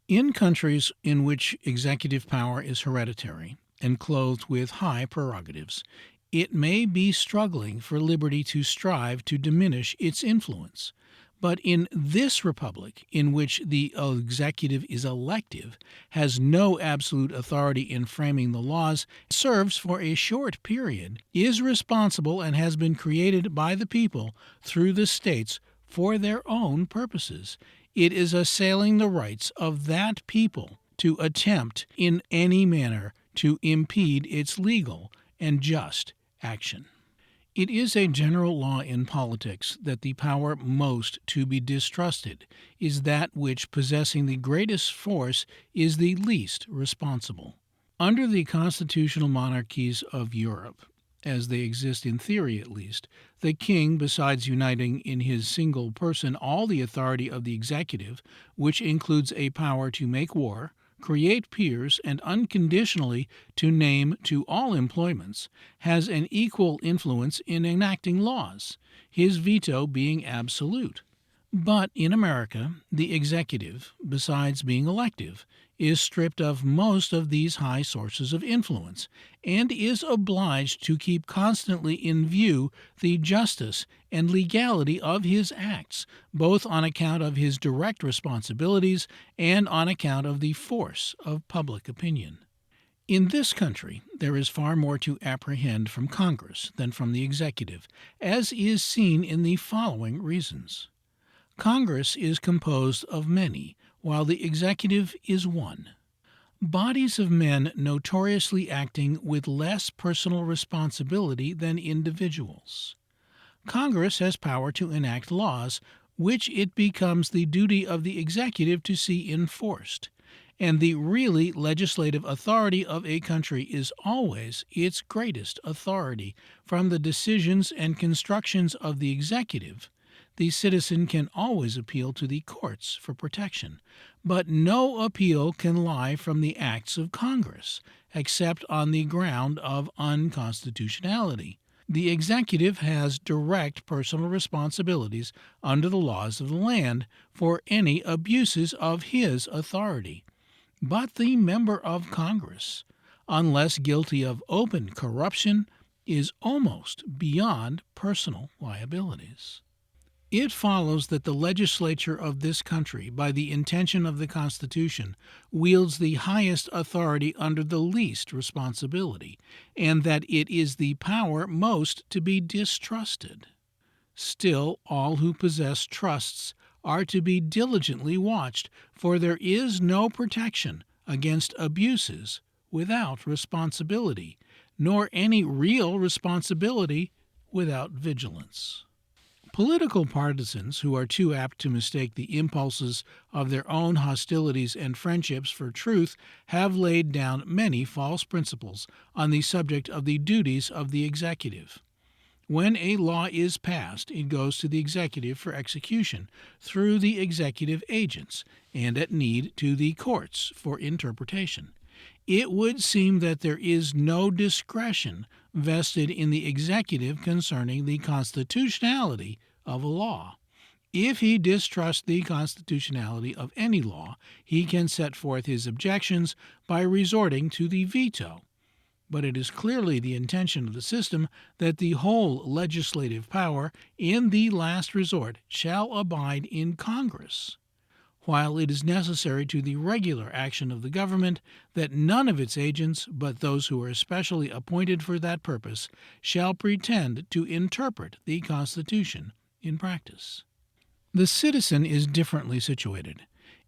In countries in which executive power is hereditary and clothed with high prerogatives, it may be struggling for liberty to strive to diminish its influence. But in this republic, in which the executive is elective, has no absolute authority in framing the laws, serves for a short period, is responsible, and has been created by the people through the states for their own purposes, it is assailing the rights of that people to attempt in any manner to impede its legal and just action. It is a general law in politics that the power most to be distrusted is that which, possessing the greatest force, is the least responsible. Under the constitutional monarchies of Europe, as they exist in theory at least, the king, besides uniting in his single person all the authority of the executive, which includes a power to make war, create peers, and unconditionally to name to all employments, has an equal influence in enacting laws, his veto being absolute. But in America, the executive, besides being elective, is stripped of most of these high sources of influence, and is obliged to keep constantly in view the justice and legality of his acts, both on account of his direct responsibilities and on account of the force of public opinion. In this country, there is far more to apprehend from Congress than from the executive, as is seen in the following reasons. Congress is composed of many, while the executive is one. Bodies of men notoriously acting with less personal responsibility than individuals. Congress has power to enact laws which it becomes the duty of the executive to see enforced, and the really legislative authority of a country is always its greatest authority. From the decisions and constructions of the executive, the citizen can always appeal to the courts for protection, but no appeal can lie from the acts of Congress, except on the ground of unconstitutionality. The executive has direct personal responsibilities under the laws of the land for any abuses of his authority. But the member of Congress, unless guilty of open corruption, is almost beyond personal liabilities. It follows that the legislature of this country, by the intention of the Constitution, wields the highest authority under the least responsibility, and that it is the power most to be distrusted. Still, all who possess trusts are to be diligently watched, for there is no protection against abuses without responsibility, nor any real responsibility without vigilance. Political partisans who are too apt to mistake the impulses of their own hostilities and friendships for truth have laid down many false principles on the subject of the duties of the executive. When a law is passed, it goes to the executive for execution through the executive agents, and at need to the courts for interpretation. It would seem that there is no discretion vested in the executive concerning the constitutionality of a law. If he distrusts the constitutionality of any law, he can set forth his objections by resorting to the veto. But it is clearly the intention of the system that the whole legislative power, in the last resort, shall abide in Congress, while it is necessary to the regular action of the government that none of its agents, but those who are especially appointed for that purpose, shall pretend to interpret the Constitution in practice. The citizen is differently situated.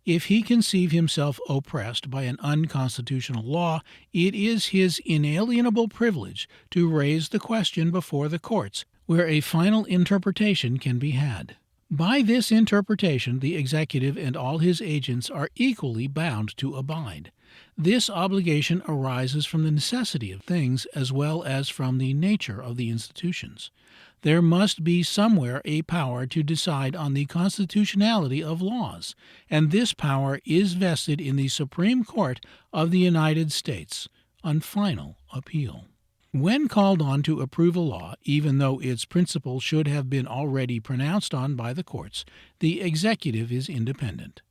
If he conceive himself oppressed by an unconstitutional law, it is his inalienable privilege to raise the question before the courts, where a final interpretation can be had. By this interpretation, the executive and all his agents are equally bound to abide. This obligation arises from the necessity of things as well as from the nature of the institutions. There must be somewhere a power to decide on the constitutionality of laws, and this power is vested in the Supreme Court of the United States on final appeal. When called on to approve a law, even though its principles should have been already pronounced on by the courts, the executive is independent.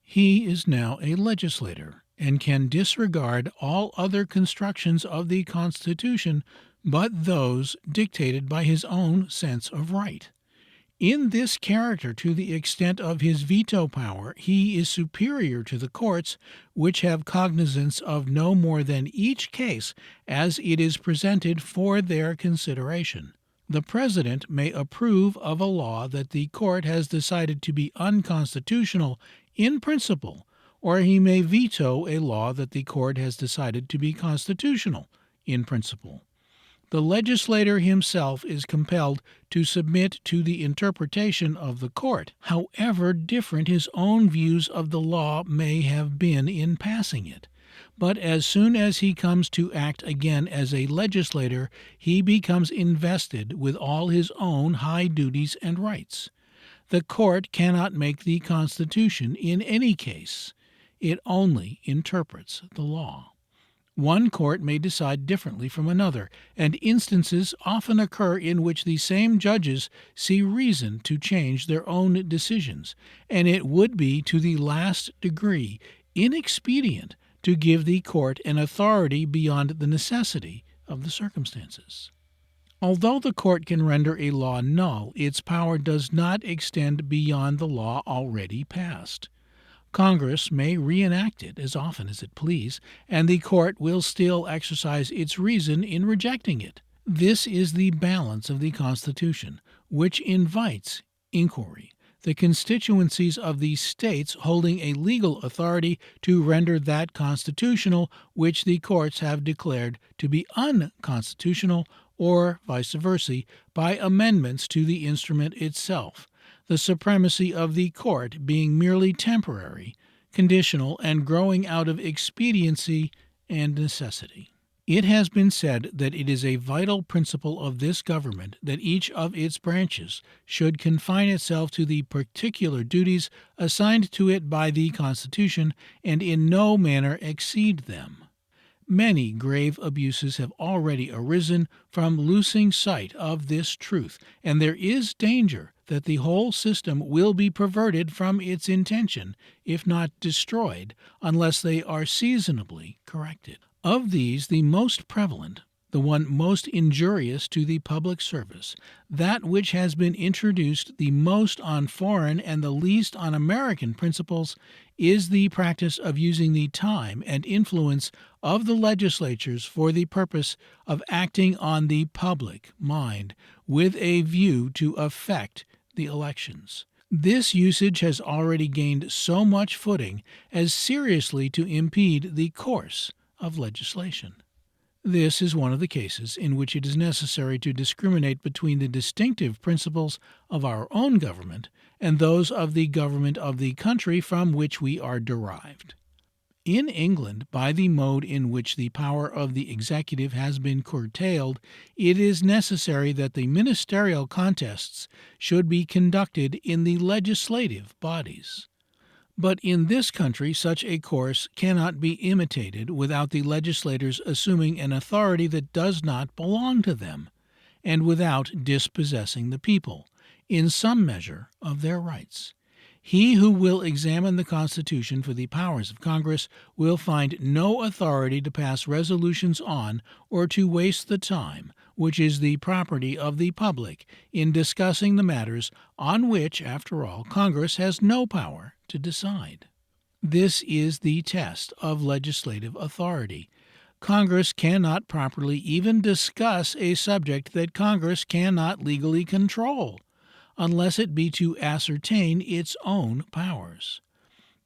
He is now a legislator and can disregard all other constructions of the Constitution but those dictated by his own sense of right. In this character, to the extent of his veto power, he is superior to the courts, which have cognizance of no more than each case as it is presented for their consideration. The President may approve of a law that the court has decided to be unconstitutional in principle, or he may veto a law that the court has decided to be constitutional in principle. The legislator himself is compelled to submit to the interpretation of the court, however different his own views of the law may have been in passing it. But as soon as he comes to act again as a legislator, he becomes invested with all his own high duties and rights. The court cannot make the Constitution in any case. It only interprets the law. One court may decide differently from another, and instances often occur in which the same judges see reason to change their own decisions, and it would be to the last degree inexpedient to give the court an authority beyond the necessity of the circumstances. Although the court can render a law null, its power does not extend beyond the law already passed. Congress may reenact it as often as it please, and the court will still exercise its reason in rejecting it. This is the balance of the Constitution, which invites inquiry. The constituencies of the states holding a legal authority to render that constitutional which the courts have declared to be unconstitutional, or vice versa, by amendments to the instrument itself. The supremacy of the court being merely temporary, conditional, and growing out of expediency and necessity. It has been said that it is a vital principle of this government that each of its branches should confine itself to the particular duties assigned to it by the Constitution and in no manner exceed them. Many grave abuses have already arisen from losing sight of this truth, and there is danger that the whole system will be perverted from its intention, if not destroyed, unless they are seasonably corrected. Of these, the most prevalent, the one most injurious to the public service, that which has been introduced the most on foreign and the least on American principles, is the practice of using the time and influence of the legislatures for the purpose of acting on the public mind with a view to affect the elections. This usage has already gained so much footing as seriously to impede the course of legislation. This is one of the cases in which it is necessary to discriminate between the distinctive principles of our own government and those of the government of the country from which we are derived. In England, by the mode in which the power of the executive has been curtailed, it is necessary that the ministerial contests should be conducted in the legislative bodies. But in this country such a course cannot be imitated without the legislators assuming an authority that does not belong to them, and without dispossessing the people, in some measure, of their rights. He who will examine the Constitution for the powers of Congress will find no authority to pass resolutions on or to waste the time, which is the property of the public, in discussing the matters on which, after all, Congress has no power to decide. This is the test of legislative authority. Congress cannot properly even discuss a subject that Congress cannot legally control, unless it be to ascertain its own powers.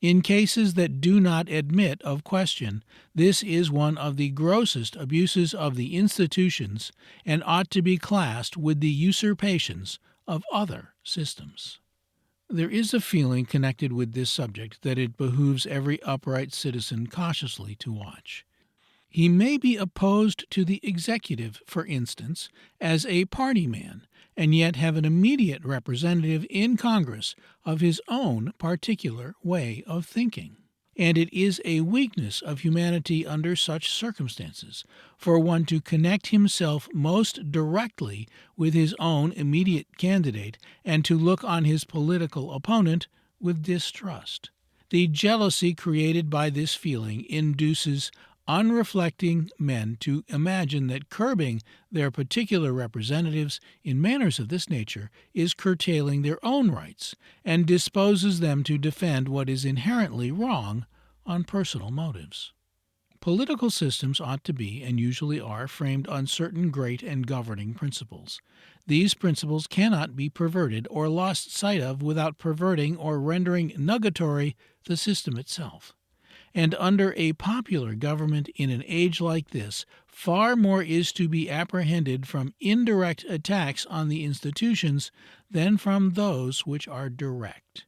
In cases that do not admit of question, this is one of the grossest abuses of the institutions and ought to be classed with the usurpations of other systems. There is a feeling connected with this subject that it behooves every upright citizen cautiously to watch. He may be opposed to the executive, for instance, as a party man, and yet have an immediate representative in Congress of his own particular way of thinking. And it is a weakness of humanity under such circumstances for one to connect himself most directly with his own immediate candidate and to look on his political opponent with distrust. The jealousy created by this feeling induces unreflecting men to imagine that curbing their particular representatives in manners of this nature is curtailing their own rights, and disposes them to defend what is inherently wrong on personal motives. Political systems ought to be, and usually are, framed on certain great and governing principles. These principles cannot be perverted or lost sight of without perverting or rendering nugatory the system itself. And under a popular government in an age like this, far more is to be apprehended from indirect attacks on the institutions than from those which are direct.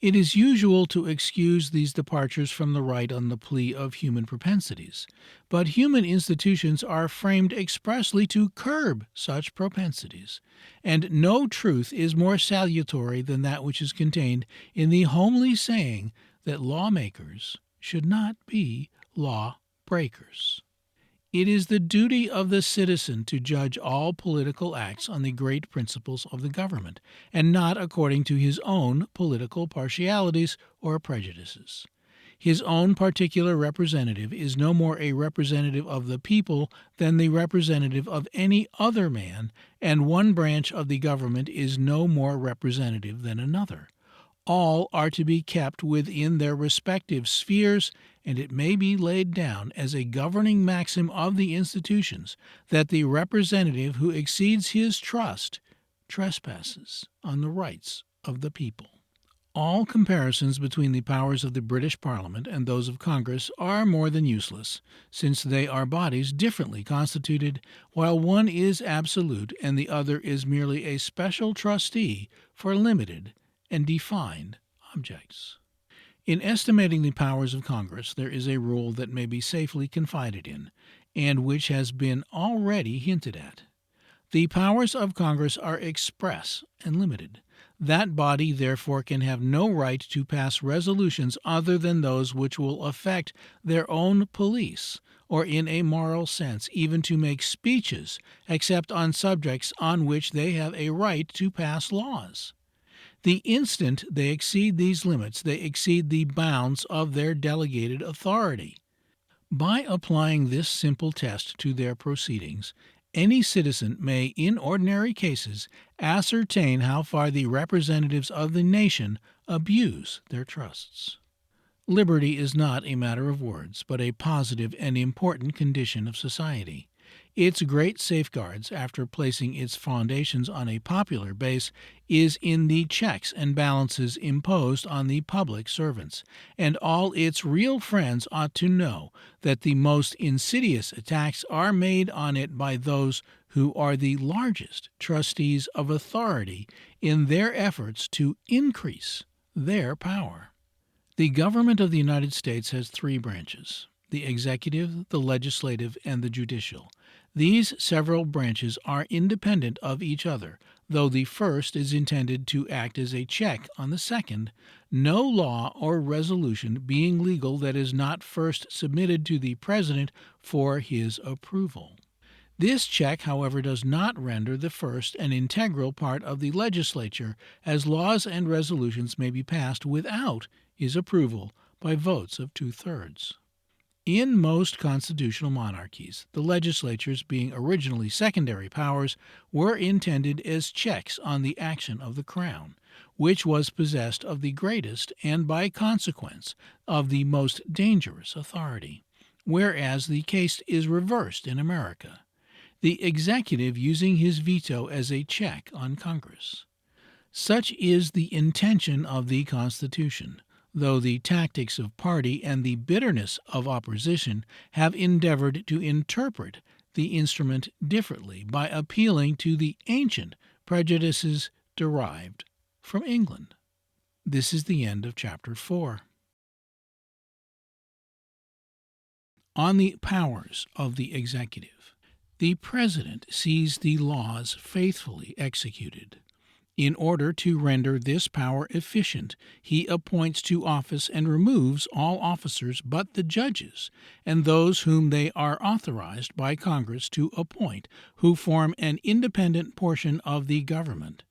It is usual to excuse these departures from the right on the plea of human propensities, but human institutions are framed expressly to curb such propensities, and no truth is more salutary than that which is contained in the homely saying that lawmakers should not be law breakers. It is the duty of the citizen to judge all political acts on the great principles of the government, and not according to his own political partialities or prejudices. His own particular representative is no more a representative of the people than the representative of any other man, and one branch of the government is no more representative than another. All are to be kept within their respective spheres, and it may be laid down as a governing maxim of the institutions that the representative who exceeds his trust trespasses on the rights of the people. All comparisons between the powers of the British Parliament and those of Congress are more than useless, since they are bodies differently constituted, while one is absolute and the other is merely a special trustee for limited and defined objects. In estimating the powers of Congress, there is a rule that may be safely confided in, and which has been already hinted at. The powers of Congress are express and limited. That body, therefore, can have no right to pass resolutions other than those which will affect their own police, or in a moral sense, even to make speeches, except on subjects on which they have a right to pass laws. The instant they exceed these limits, they exceed the bounds of their delegated authority. By applying this simple test to their proceedings, any citizen may, in ordinary cases, ascertain how far the representatives of the nation abuse their trusts. Liberty is not a matter of words, but a positive and important condition of society. Its great safeguards, after placing its foundations on a popular base, is in the checks and balances imposed on the public servants, and all its real friends ought to know that the most insidious attacks are made on it by those who are the largest trustees of authority in their efforts to increase their power. The government of the United States has three branches: the executive, the legislative, and the judicial. These several branches are independent of each other, though the first is intended to act as a check on the second, no law or resolution being legal that is not first submitted to the President for his approval. This check, however, does not render the first an integral part of the legislature, as laws and resolutions may be passed without his approval by votes of 2/3. In most constitutional monarchies, the legislatures, being originally secondary powers, were intended as checks on the action of the Crown, which was possessed of the greatest and, by consequence, of the most dangerous authority, whereas the case is reversed in America, the executive using his veto as a check on Congress. Such is the intention of the Constitution, though the tactics of party and the bitterness of opposition have endeavored to interpret the instrument differently by appealing to the ancient prejudices derived from England. This is the end of Chapter 4. On the powers of the executive. The President sees the laws faithfully executed. In order to render this power efficient, he appoints to office and removes all officers but the judges, and those whom they are authorized by Congress to appoint, who form an independent portion of the government.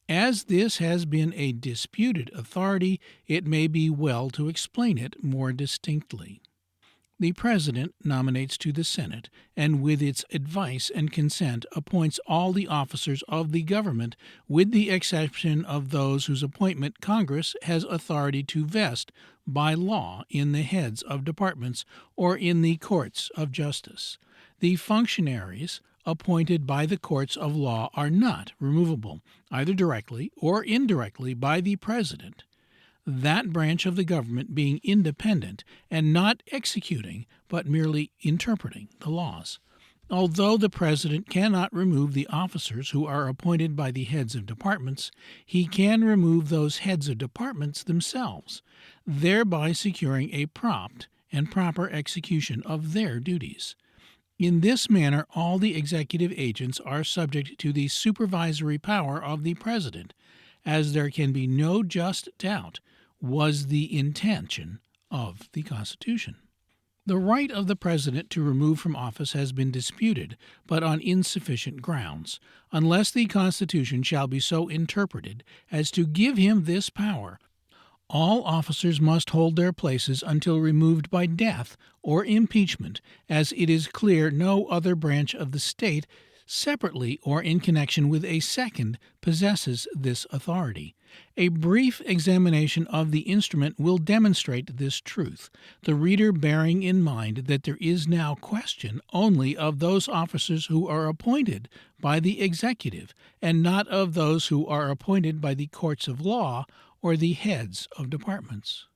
As this has been a disputed authority, it may be well to explain it more distinctly. The President nominates to the Senate, and with its advice and consent appoints all the officers of the government, with the exception of those whose appointment Congress has authority to vest by law in the heads of departments or in the courts of justice. The functionaries appointed by the courts of law are not removable, either directly or indirectly, by the President, that branch of the government being independent and not executing but merely interpreting the laws. Although the President cannot remove the officers who are appointed by the heads of departments, he can remove those heads of departments themselves, thereby securing a prompt and proper execution of their duties. In this manner, all the executive agents are subject to the supervisory power of the President, as there can be no just doubt was the intention of the Constitution. The right of the President to remove from office has been disputed, but on insufficient grounds, unless the Constitution shall be so interpreted as to give him this power. All officers must hold their places until removed by death or impeachment, as it is clear no other branch of the state, separately or in connection with a second, possesses this authority. A brief examination of the instrument will demonstrate this truth, the reader bearing in mind that there is now question only of those officers who are appointed by the executive, and not of those who are appointed by the courts of law or the heads of departments.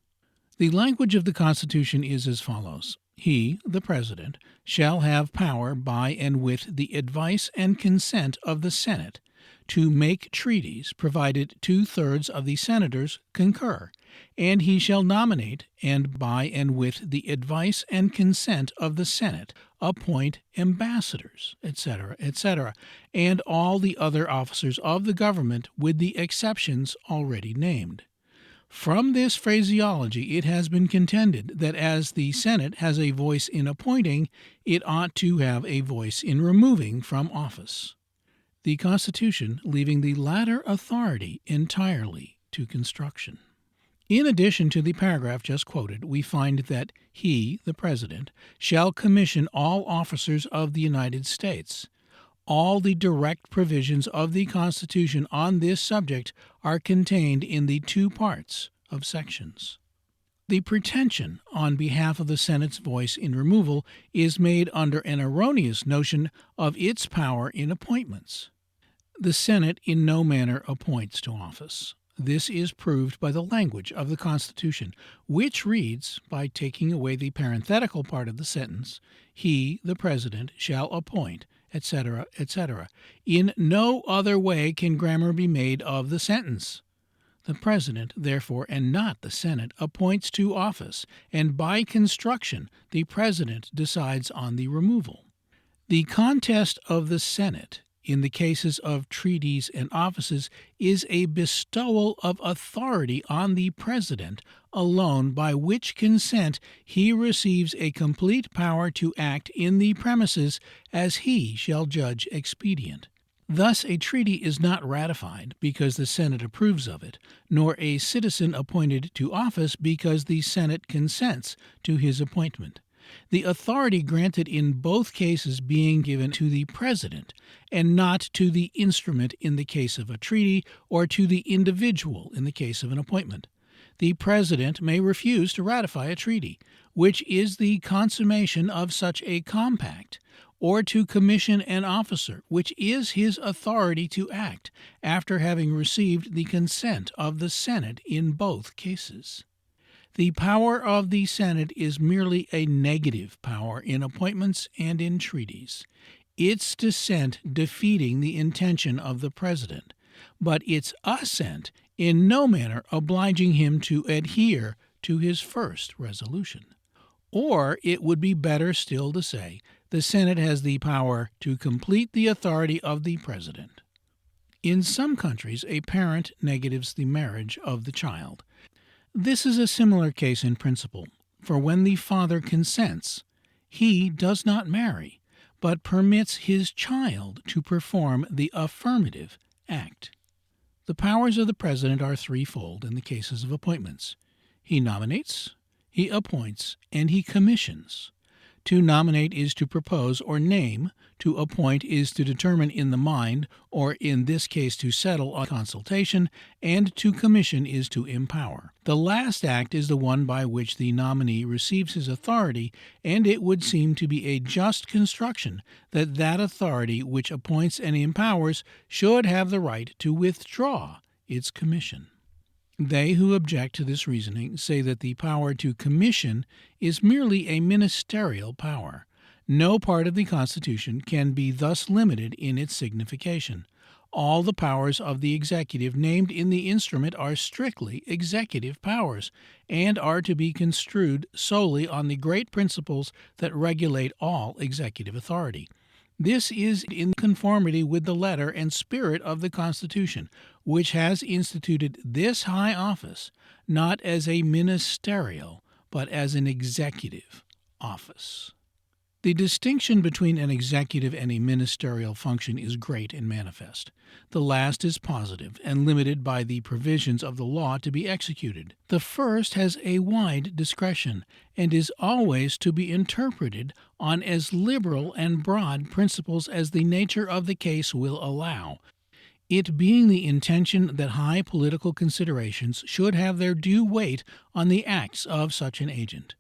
The language of the Constitution is as follows: He, the President, shall have power by and with the advice and consent of the Senate to make treaties, provided 2/3 of the senators concur, and he shall nominate, and by and with the advice and consent of the Senate, appoint ambassadors, etc., etc., and all the other officers of the government with the exceptions already named. From this phraseology it has been contended that as the Senate has a voice in appointing, it ought to have a voice in removing from office, the Constitution leaving the latter authority entirely to construction. In addition to the paragraph just quoted, we find that he, the President, shall commission all officers of the United States. All the direct provisions of the Constitution on this subject are contained in the 2 parts of sections. The pretension on behalf of the Senate's voice in removal is made under an erroneous notion of its power in appointments. The Senate in no manner appoints to office. This is proved by the language of the Constitution, which reads, by taking away the parenthetical part of the sentence, he, the President, shall appoint, etc., etc. In no other way can grammar be made of the sentence. The President, therefore, and not the Senate, appoints to office, and by construction the President decides on the removal. The contest of the Senate in the cases of treaties and offices is a bestowal of authority on the President alone, by which consent he receives a complete power to act in the premises as he shall judge expedient. Thus a treaty is not ratified because the Senate approves of it, nor a citizen appointed to office because the Senate consents to his appointment. The authority granted in both cases being given to the President, and not to the instrument in the case of a treaty, or to the individual in the case of an appointment. The President may refuse to ratify a treaty, which is the consummation of such a compact, or to commission an officer, which is his authority to act, after having received the consent of the Senate in both cases. The power of the Senate is merely a negative power in appointments and in treaties, its dissent defeating the intention of the President, but its assent in no manner obliging him to adhere to his first resolution. Or it would be better still to say, the Senate has the power to complete the authority of the President. In some countries, a parent negatives the marriage of the child. This is a similar case in principle, for when the father consents, he does not marry, but permits his child to perform the affirmative act. The powers of the President are threefold in the cases of appointments. He nominates, he appoints, and he commissions. To nominate is to propose or name, to appoint is to determine in the mind, or in this case to settle on consultation, and to commission is to empower. The last act is the one by which the nominee receives his authority, and it would seem to be a just construction that that authority which appoints and empowers should have the right to withdraw its commission. They who object to this reasoning say that the power to commission is merely a ministerial power. No part of the Constitution can be thus limited in its signification. All the powers of the executive named in the instrument are strictly executive powers, and are to be construed solely on the great principles that regulate all executive authority. This is in conformity with the letter and spirit of the Constitution, which has instituted this high office not as a ministerial, but as an executive office. The distinction between an executive and a ministerial function is great and manifest. The last is positive and limited by the provisions of the law to be executed. The first has a wide discretion, and is always to be interpreted on as liberal and broad principles as the nature of the case will allow, it being the intention that high political considerations should have their due weight on the acts of such an agent.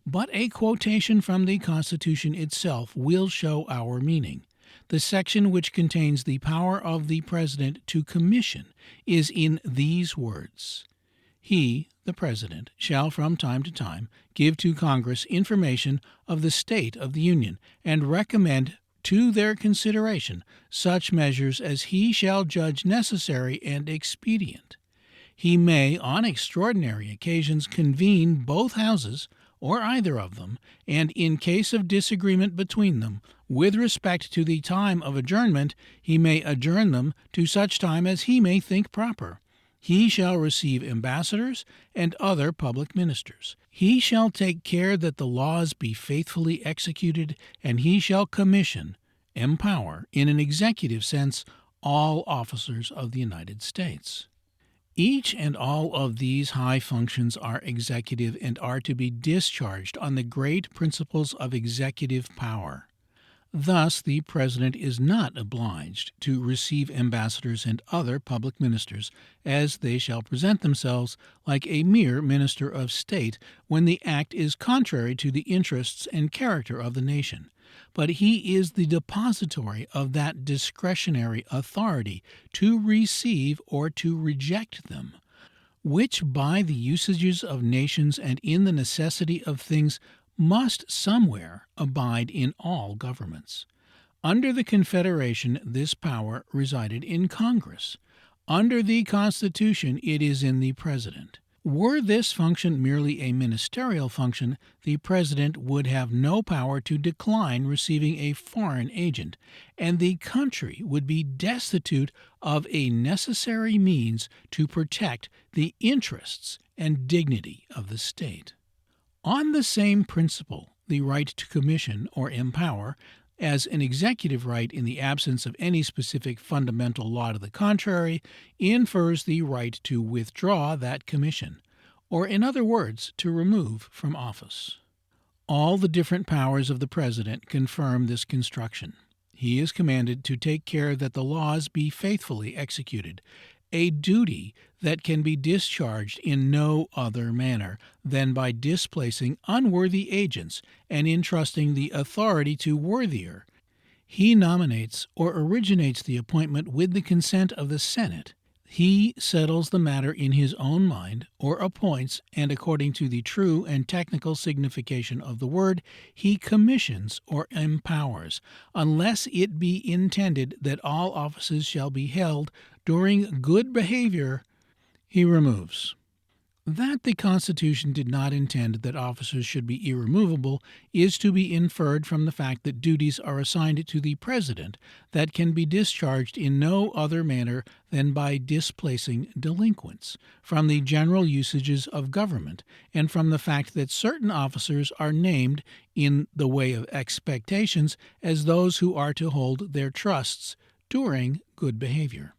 But a quotation from the Constitution itself will show our meaning. The section which contains the power of the President to commission is in these words: He, the President, shall from time to time give to Congress information of the state of the Union, and recommend to their consideration such measures as he shall judge necessary and expedient. He may, on extraordinary occasions, convene both houses, or either of them, and in case of disagreement between them, with respect to the time of adjournment, he may adjourn them to such time as he may think proper. He shall receive ambassadors and other public ministers. He shall take care that the laws be faithfully executed, and he shall commission, empower, in an executive sense, all officers of the United States. Each and all of these high functions are executive and are to be discharged on the great principles of executive power. Thus, the President is not obliged to receive ambassadors and other public ministers, as they shall present themselves like a mere minister of state when the act is contrary to the interests and character of the nation. But he is the depository of that discretionary authority to receive or to reject them, which by the usages of nations and in the necessity of things must somewhere abide in all governments. Under the Confederation, this power resided in Congress. Under the Constitution, it is in the President. Were this function merely a ministerial function, the President would have no power to decline receiving a foreign agent, and the country would be destitute of a necessary means to protect the interests and dignity of the state. On the same principle, the right to commission or empower, as an executive right in the absence of any specific fundamental law to the contrary, infers the right to withdraw that commission, or in other words, to remove from office. All the different powers of the President confirm this construction. He is commanded to take care that the laws be faithfully executed, a duty that can be discharged in no other manner than by displacing unworthy agents and entrusting the authority to worthier. He nominates or originates the appointment with the consent of the Senate. He settles the matter in his own mind, or appoints, and according to the true and technical signification of the word, he commissions or empowers, unless it be intended that all offices shall be held during good behavior, he removes. That the Constitution did not intend that officers should be irremovable is to be inferred from the fact that duties are assigned to the President that can be discharged in no other manner than by displacing delinquents, from the general usages of government, and from the fact that certain officers are named in the way of expectations as those who are to hold their trusts during good behavior.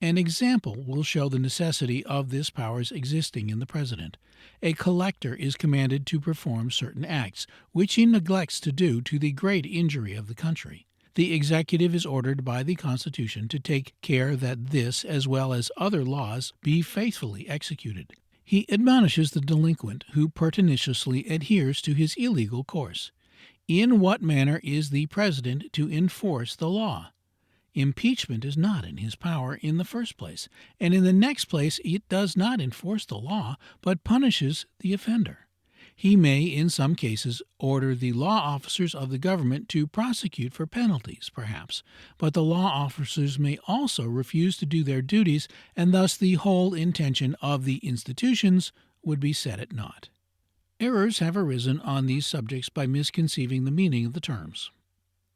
An example will show the necessity of this power's existing in the President. A collector is commanded to perform certain acts, which he neglects to do to the great injury of the country. The executive is ordered by the Constitution to take care that this, as well as other laws, be faithfully executed. He admonishes the delinquent who pertinaciously adheres to his illegal course. In what manner is the President to enforce the law? Impeachment is not in his power in the first place, and in the next place it does not enforce the law, but punishes the offender. He may, in some cases, order the law officers of the government to prosecute for penalties, perhaps, but the law officers may also refuse to do their duties, and thus the whole intention of the institutions would be set at naught. Errors have arisen on these subjects by misconceiving the meaning of the terms.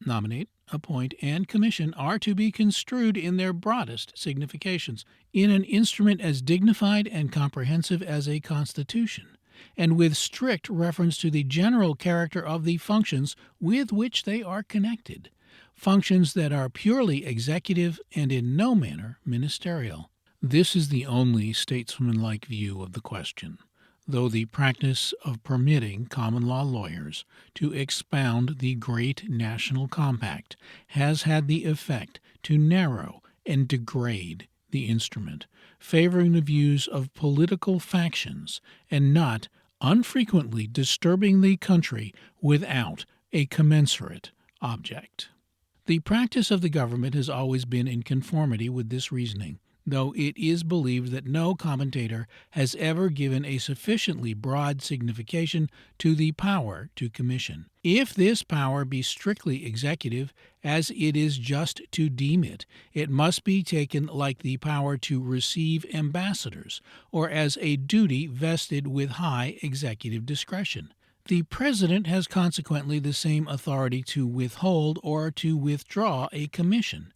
Nominate, appoint, and commission are to be construed in their broadest significations, in an instrument as dignified and comprehensive as a constitution, and with strict reference to the general character of the functions with which they are connected, functions that are purely executive and in no manner ministerial. This is the only statesmanlike view of the question, though the practice of permitting common law lawyers to expound the great national compact has had the effect to narrow and degrade the instrument, favoring the views of political factions and not unfrequently disturbing the country without a commensurate object. The practice of the government has always been in conformity with this reasoning. though it is believed that no commentator has ever given a sufficiently broad signification to the power to commission. If this power be strictly executive, as it is just to deem it, it must be taken like the power to receive ambassadors, or as a duty vested with high executive discretion. The President has consequently the same authority to withhold or to withdraw a commission.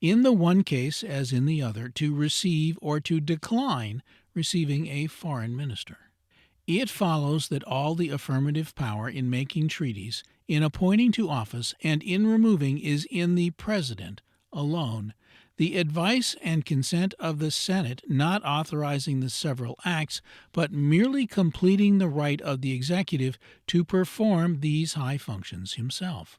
In the one case as in the other, to receive or to decline receiving a foreign minister. It follows that all the affirmative power in making treaties, in appointing to office, and in removing is in the President alone. The advice and consent of the Senate not authorizing the several acts, but merely completing the right of the executive to perform these high functions himself.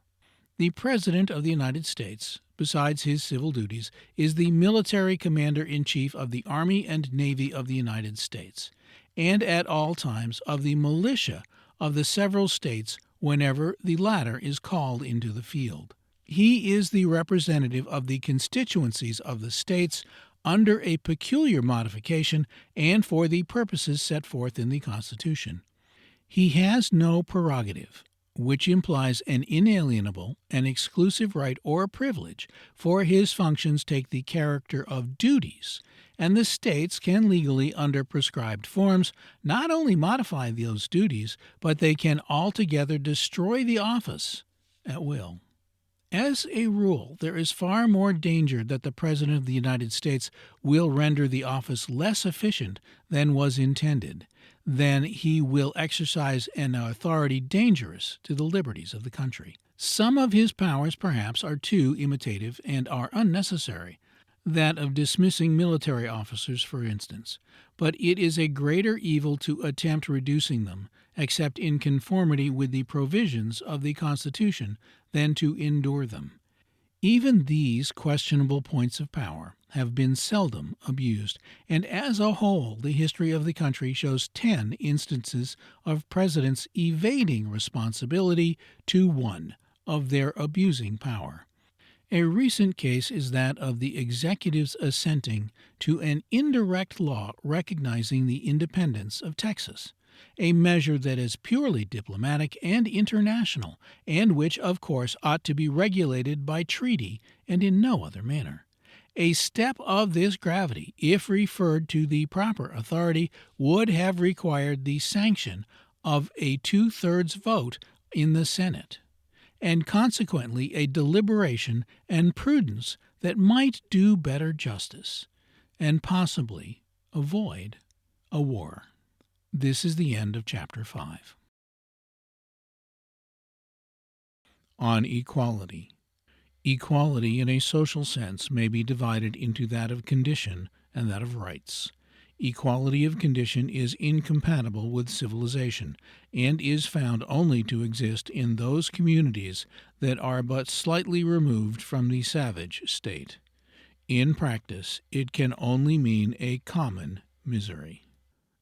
The President of the United States, besides his civil duties, is the military commander-in-chief of the Army and Navy of the United States, and at all times of the militia of the several states whenever the latter is called into the field. He is the representative of the constituencies of the states under a peculiar modification and for the purposes set forth in the Constitution. He has no prerogative, which implies an inalienable and exclusive right or privilege, for his functions take the character of duties, and the states can legally, under prescribed forms, not only modify those duties, but they can altogether destroy the office at will. As a rule, there is far more danger that the President of the United States will render the office less efficient than was intended, than he will exercise an authority dangerous to the liberties of the country. Some of his powers, perhaps, are too imitative and are unnecessary, that of dismissing military officers, for instance, but it is a greater evil to attempt reducing them, except in conformity with the provisions of the Constitution, than to endure them. Even these questionable points of power have been seldom abused, and as a whole the history of the country shows 10 instances of presidents evading responsibility to one of their abusing power. A recent case is that of the executives assenting to an indirect law recognizing the independence of Texas, a measure that is purely diplomatic and international, and which, of course, ought to be regulated by treaty and in no other manner. A step of this gravity, if referred to the proper authority, would have required the sanction of a 2/3 vote in the Senate, and consequently a deliberation and prudence that might do better justice, and possibly avoid a war. This is the end of Chapter 5. On equality. Equality in a social sense may be divided into that of condition and that of rights. Equality of condition is incompatible with civilization, and is found only to exist in those communities that are but slightly removed from the savage state. In practice, it can only mean a common misery.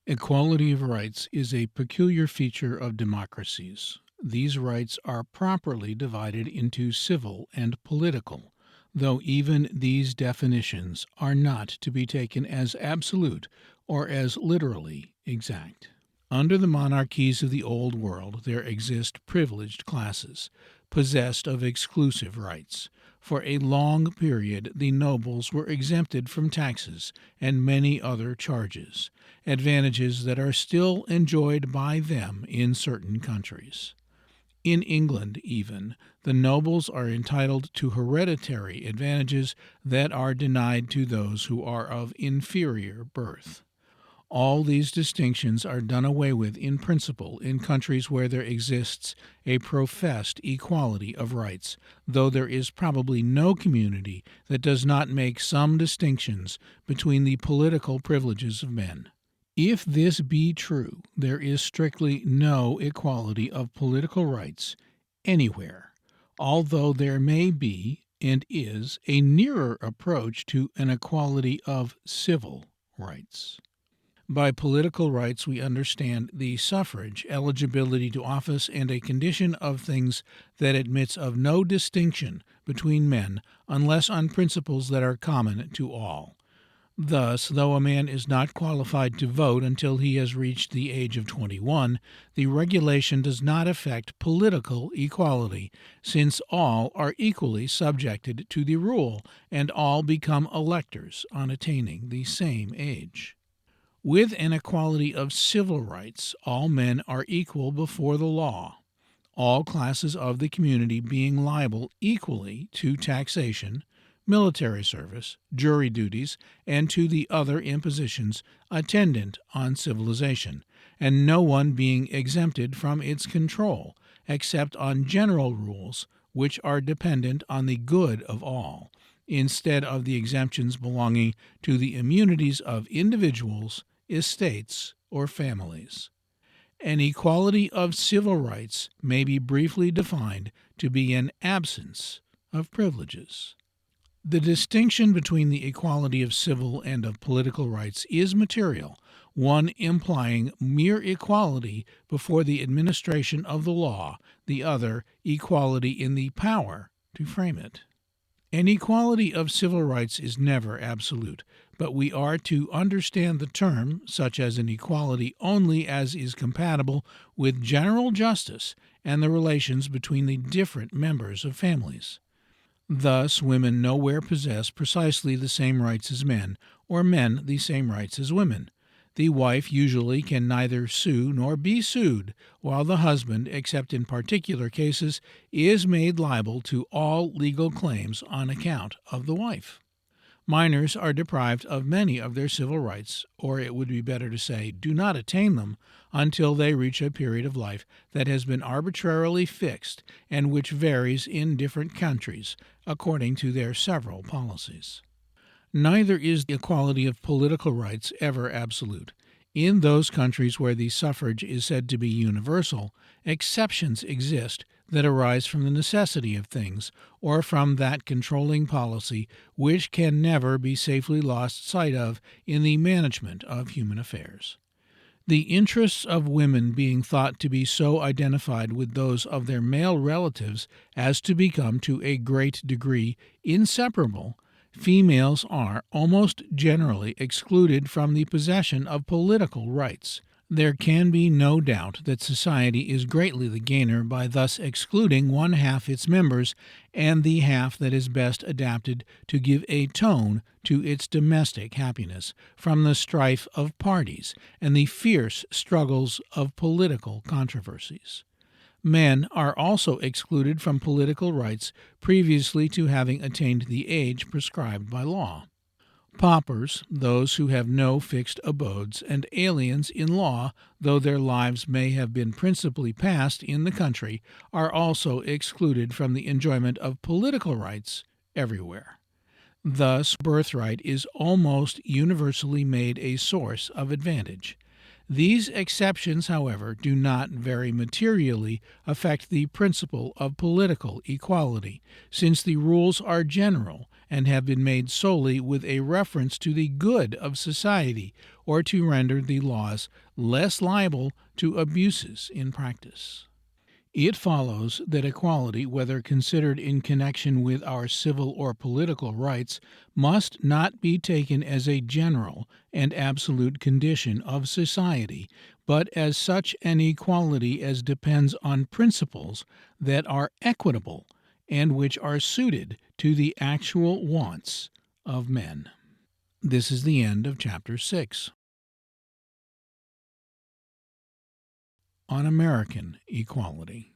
Equality of rights is a peculiar feature of democracies. These rights are properly divided into civil and political, though even these definitions are not to be taken as absolute or as literally exact. Under the monarchies of the Old World there exist privileged classes, possessed of exclusive rights. For a long period the nobles were exempted from taxes and many other charges, advantages that are still enjoyed by them in certain countries. In England, even, the nobles are entitled to hereditary advantages that are denied to those who are of inferior birth. All these distinctions are done away with in principle in countries where there exists a professed equality of rights, though there is probably no community that does not make some distinctions between the political privileges of men. If this be true, there is strictly no equality of political rights anywhere, although there may be, and is, a nearer approach to an equality of civil rights. By political rights we understand the suffrage, eligibility to office, and a condition of things that admits of no distinction between men unless on principles that are common to all. Thus, though a man is not qualified to vote until he has reached the age of 21, the regulation does not affect political equality, since all are equally subjected to the rule, and all become electors on attaining the same age. With an equality of civil rights, all men are equal before the law, all classes of the community being liable equally to taxation, military service, jury duties, and to the other impositions attendant on civilization, and no one being exempted from its control, except on general rules which are dependent on the good of all, instead of the exemptions belonging to the immunities of individuals, estates, or families. An equality of civil rights may be briefly defined to be an absence of privileges. The distinction between the equality of civil and of political rights is material, one implying mere equality before the administration of the law, the other equality in the power to frame it. An equality of civil rights is never absolute, but we are to understand the term, such as an equality, only as is compatible with general justice and the relations between the different members of families. Thus, women nowhere possess precisely the same rights as men, or men the same rights as women. The wife usually can neither sue nor be sued, while the husband, except in particular cases, is made liable to all legal claims on account of the wife. Minors are deprived of many of their civil rights, or it would be better to say, do not attain them until they reach a period of life that has been arbitrarily fixed and which varies in different countries according to their several policies. Neither is the equality of political rights ever absolute. In those countries where the suffrage is said to be universal, exceptions exist that arise from the necessity of things, or from that controlling policy which can never be safely lost sight of in the management of human affairs. The interests of women being thought to be so identified with those of their male relatives as to become to a great degree inseparable, females are almost generally excluded from the possession of political rights. There can be no doubt that society is greatly the gainer by thus excluding one half its members, and the half that is best adapted to give a tone to its domestic happiness, from the strife of parties and the fierce struggles of political controversies. Men are also excluded from political rights previously to having attained the age prescribed by law. Paupers, those who have no fixed abodes, and aliens in law, though their lives may have been principally passed in the country, are also excluded from the enjoyment of political rights everywhere. Thus, birthright is almost universally made a source of advantage. These exceptions, however, do not very materially affect the principle of political equality, since the rules are general and have been made solely with a reference to the good of society, or to render the laws less liable to abuses in practice. It follows that equality, whether considered in connection with our civil or political rights, must not be taken as a general and absolute condition of society, but as such an equality as depends on principles that are equitable and which are suited to the actual wants of men. This is the end of Chapter 6. On American equality.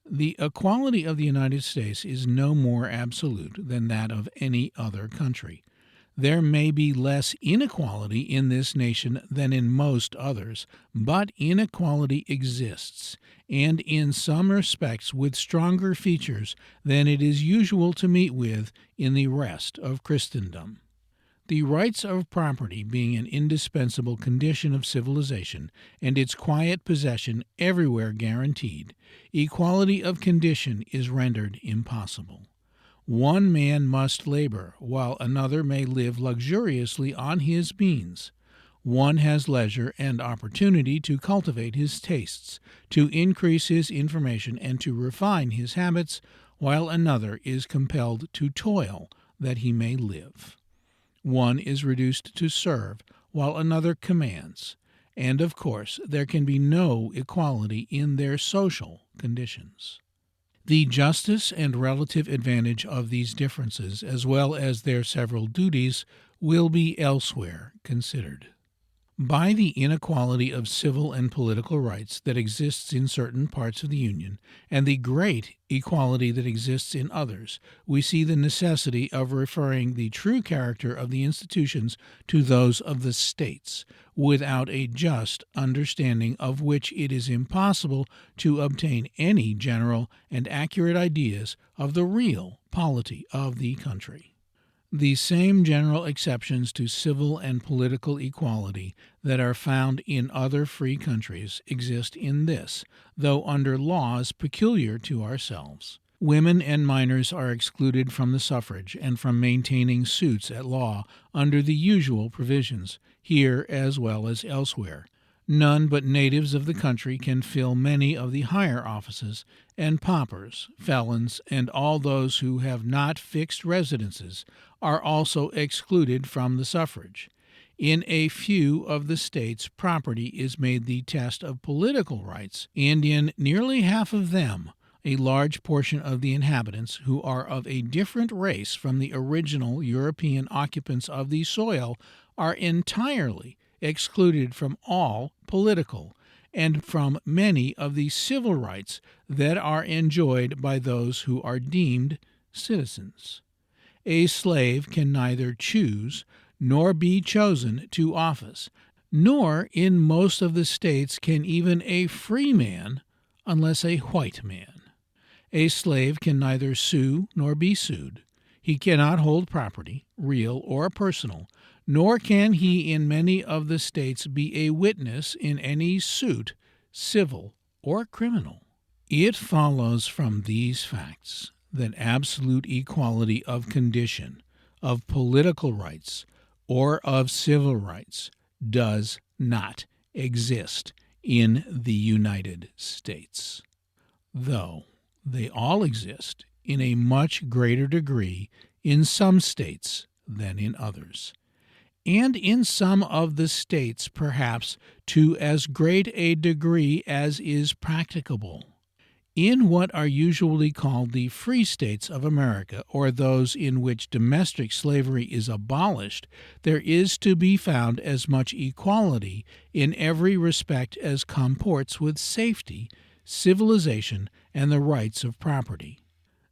The equality of the United States is no more absolute than that of any other country. There may be less inequality in this nation than in most others, but inequality exists, and in some respects with stronger features than it is usual to meet with in the rest of Christendom. The rights of property being an indispensable condition of civilization, and its quiet possession everywhere guaranteed, equality of condition is rendered impossible. One man must labor, while another may live luxuriously on his means. One has leisure and opportunity to cultivate his tastes, to increase his information, and to refine his habits, while another is compelled to toil that he may live. One is reduced to serve, while another commands. And, of course, there can be no equality in their social conditions. The justice and relative advantage of these differences, as well as their several duties, will be elsewhere considered. By the inequality of civil and political rights that exists in certain parts of the Union, and the great equality that exists in others, we see the necessity of referring the true character of the institutions to those of the states, without a just understanding of which it is impossible to obtain any general and accurate ideas of the real polity of the country. The same general exceptions to civil and political equality that are found in other free countries exist in this, though under laws peculiar to ourselves. Women and minors are excluded from the suffrage and from maintaining suits at law under the usual provisions, here as well as elsewhere. None but natives of the country can fill many of the higher offices, and paupers, felons, and all those who have not fixed residences are also excluded from the suffrage. In a few of the states, property is made the test of political rights, and in nearly half of them, a large portion of the inhabitants who are of a different race from the original European occupants of the soil are entirely excluded from all political and from many of the civil rights that are enjoyed by those who are deemed citizens. A slave can neither choose nor be chosen to office, nor in most of the states can even a free man unless a white man. A slave can neither sue nor be sued. He cannot hold property, real or personal, nor can he in many of the states be a witness in any suit, civil or criminal. It follows from these facts that absolute equality of condition, of political rights, or of civil rights does not exist in the United States, though they all exist in a much greater degree in some states than in others, and in some of the states perhaps to as great a degree as is practicable. In what are usually called the free states of America, or those in which domestic slavery is abolished, there is to be found as much equality in every respect as comports with safety, civilization, and the rights of property.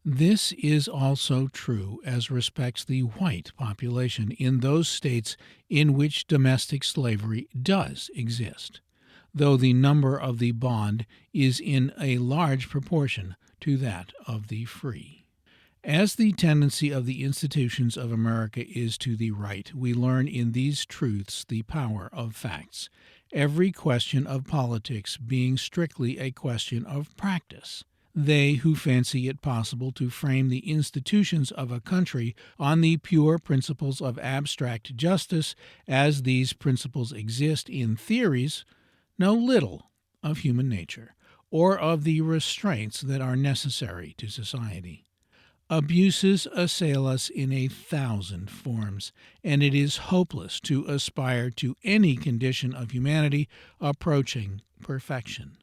This is also true as respects the white population in those states in which domestic slavery does exist, though the number of the bond is in a large proportion to that of the free. As the tendency of the institutions of America is to the right, we learn in these truths the power of facts, every question of politics being strictly a question of practice. They who fancy it possible to frame the institutions of a country on the pure principles of abstract justice, as these principles exist in theories, know little of human nature, or of the restraints that are necessary to society. Abuses assail us in 1,000 forms, and it is hopeless to aspire to any condition of humanity approaching perfection.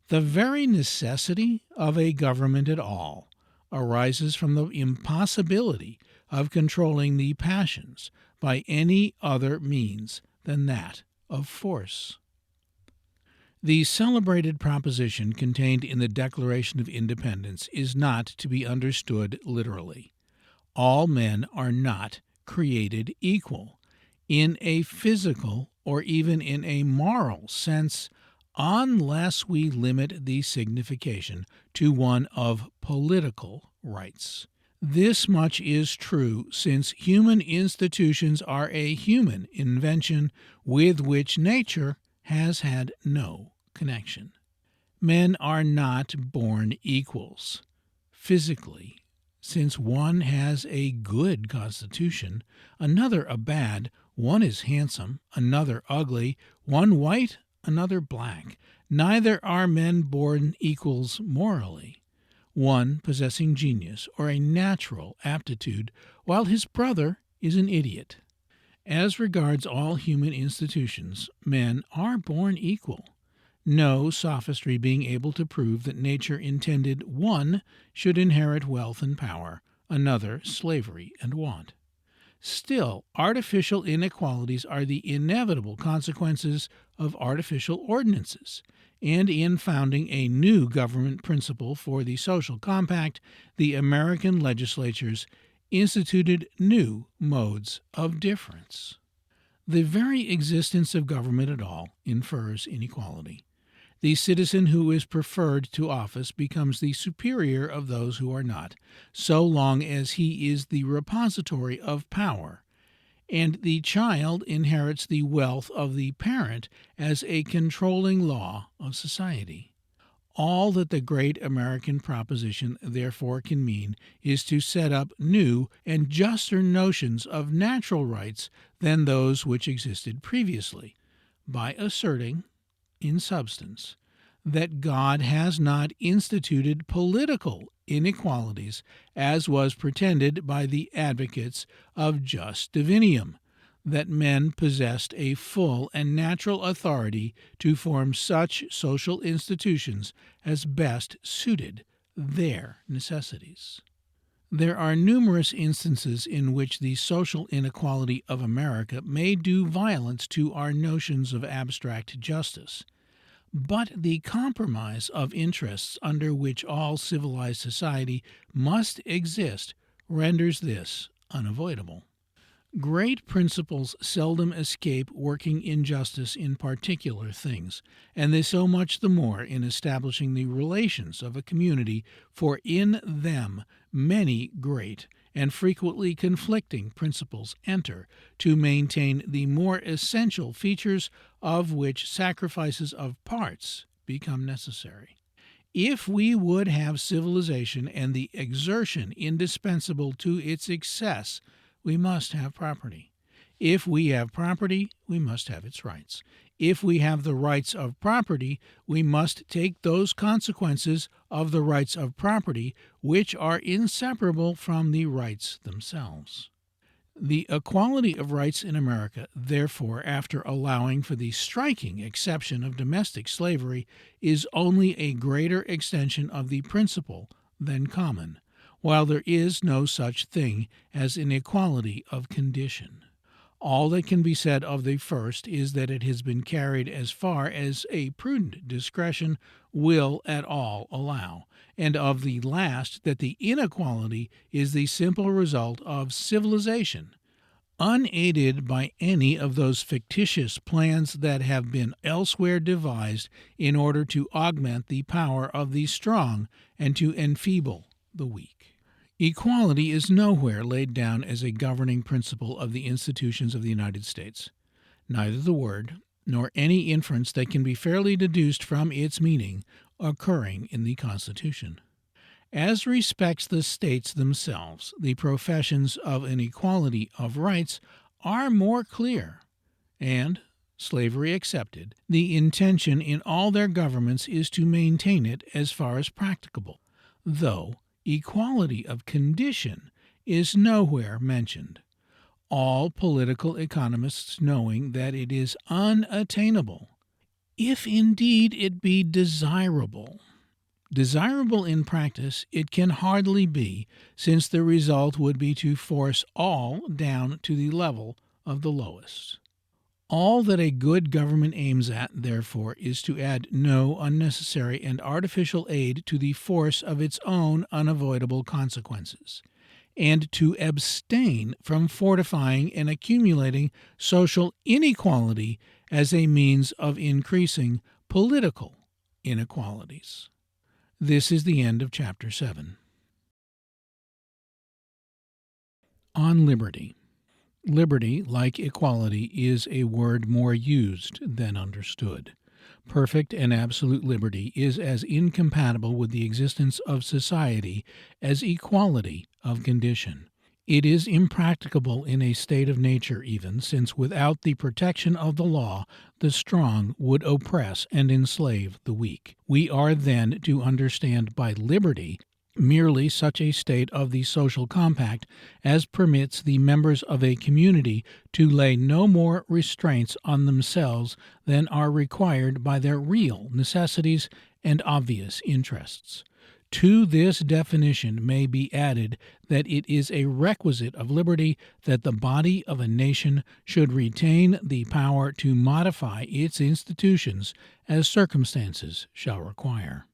The very necessity of a government at all arises from the impossibility of controlling the passions by any other means than that of force. The celebrated proposition contained in the Declaration of Independence is not to be understood literally. All men are not created equal, in a physical or even in a moral sense, unless we limit the signification to one of political rights. This much is true, since human institutions are a human invention with which nature has had no connection. Men are not born equals, physically, since one has a good constitution, another a bad, one is handsome, another ugly, one white, another black. Neither are men born equals morally, one possessing genius or a natural aptitude, while his brother is an idiot. As regards all human institutions, men are born equal, no sophistry being able to prove that nature intended one should inherit wealth and power, another slavery and want. Still, artificial inequalities are the inevitable consequences of artificial ordinances, and in founding a new government principle for the social compact, the American legislatures instituted new modes of difference. The very existence of government at all infers inequality. The citizen who is preferred to office becomes the superior of those who are not, so long as he is the repository of power, and the child inherits the wealth of the parent as a controlling law of society. All that the great American proposition therefore can mean is to set up new and juster notions of natural rights than those which existed previously, by asserting, in substance, that God has not instituted political inequalities as was pretended by the advocates of jus divinium, that men possessed a full and natural authority to form such social institutions as best suited their necessities. There are numerous instances in which the social inequality of America may do violence to our notions of abstract justice. But the compromise of interests under which all civilized society must exist renders this unavoidable. Great principles seldom escape working injustice in particular things, and this so much the more in establishing the relations of a community, for in them many great and frequently conflicting principles enter to maintain the more essential features of which sacrifices of parts become necessary. If we would have civilization and the exertion indispensable to its success, we must have property. If we have property, we must have its rights. If we have the rights of property, we must take those consequences of the rights of property which are inseparable from the rights themselves. The equality of rights in America, therefore, after allowing for the striking exception of domestic slavery, is only a greater extension of the principle than common, while there is no such thing as an equality of condition. All that can be said of the first is that it has been carried as far as a prudent discretion will at all allow, and of the last that the inequality is the simple result of civilization, unaided by any of those fictitious plans that have been elsewhere devised in order to augment the power of the strong and to enfeeble the weak. Equality is nowhere laid down as a governing principle of the institutions of the United States. Neither the word, nor any inference that can be fairly deduced from its meaning, occurring in the Constitution. As respects the states themselves, the professions of an equality of rights are more clear, and, slavery excepted, the intention in all their governments is to maintain it as far as practicable, though equality of condition is nowhere mentioned, all political economists knowing that it is unattainable, if indeed it be desirable. Desirable in practice it can hardly be, since the result would be to force all down to the level of the lowest. All that a good government aims at, therefore, is to add no unnecessary and artificial aid to the force of its own unavoidable consequences, and to abstain from fortifying and accumulating social inequality as a means of increasing political inequalities. This is the end of Chapter 7. On liberty. Liberty, like equality, is a word more used than understood. Perfect and absolute liberty is as incompatible with the existence of society as equality of condition. It is impracticable in a state of nature even, since without the protection of the law, the strong would oppress and enslave the weak. We are then to understand by liberty merely such a state of the social compact as permits the members of a community to lay no more restraints on themselves than are required by their real necessities and obvious interests. To this definition may be added that it is a requisite of liberty that the body of a nation should retain the power to modify its institutions as circumstances shall require.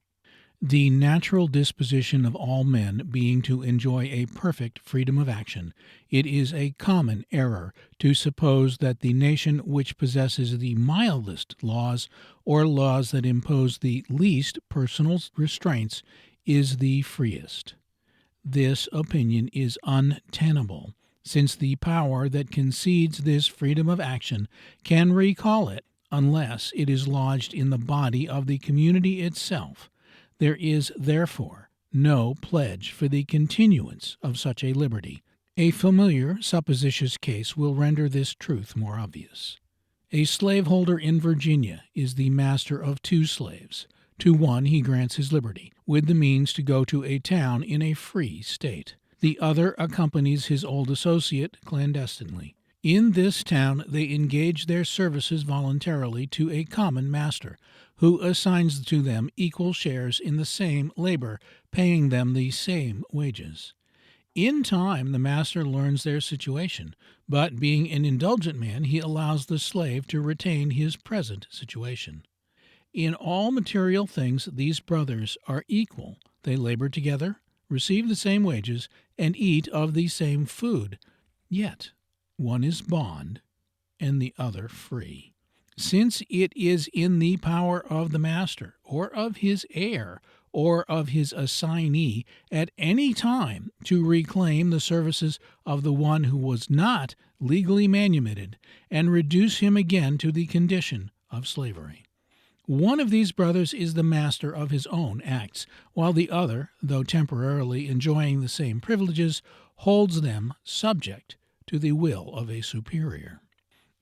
The natural disposition of all men being to enjoy a perfect freedom of action, it is a common error to suppose that the nation which possesses the mildest laws, or laws that impose the least personal restraints, is the freest. This opinion is untenable, since the power that concedes this freedom of action can recall it unless it is lodged in the body of the community itself. There is, therefore, no pledge for the continuance of such a liberty. A familiar supposititious case will render this truth more obvious. A slaveholder in Virginia is the master of 2 slaves. To one he grants his liberty, with the means to go to a town in a free state. The other accompanies his old associate clandestinely. In this town they engage their services voluntarily to a common master, who assigns to them equal shares in the same labor, paying them the same wages. In time the master learns their situation, but being an indulgent man, he allows the slave to retain his present situation. In all material things these brothers are equal. They labor together, receive the same wages, and eat of the same food. Yet one is bond, and the other free. Since it is in the power of the master, or of his heir, or of his assignee, at any time to reclaim the services of the one who was not legally manumitted, and reduce him again to the condition of slavery. One of these brothers is the master of his own acts, while the other, though temporarily enjoying the same privileges, holds them subject to the will of a superior.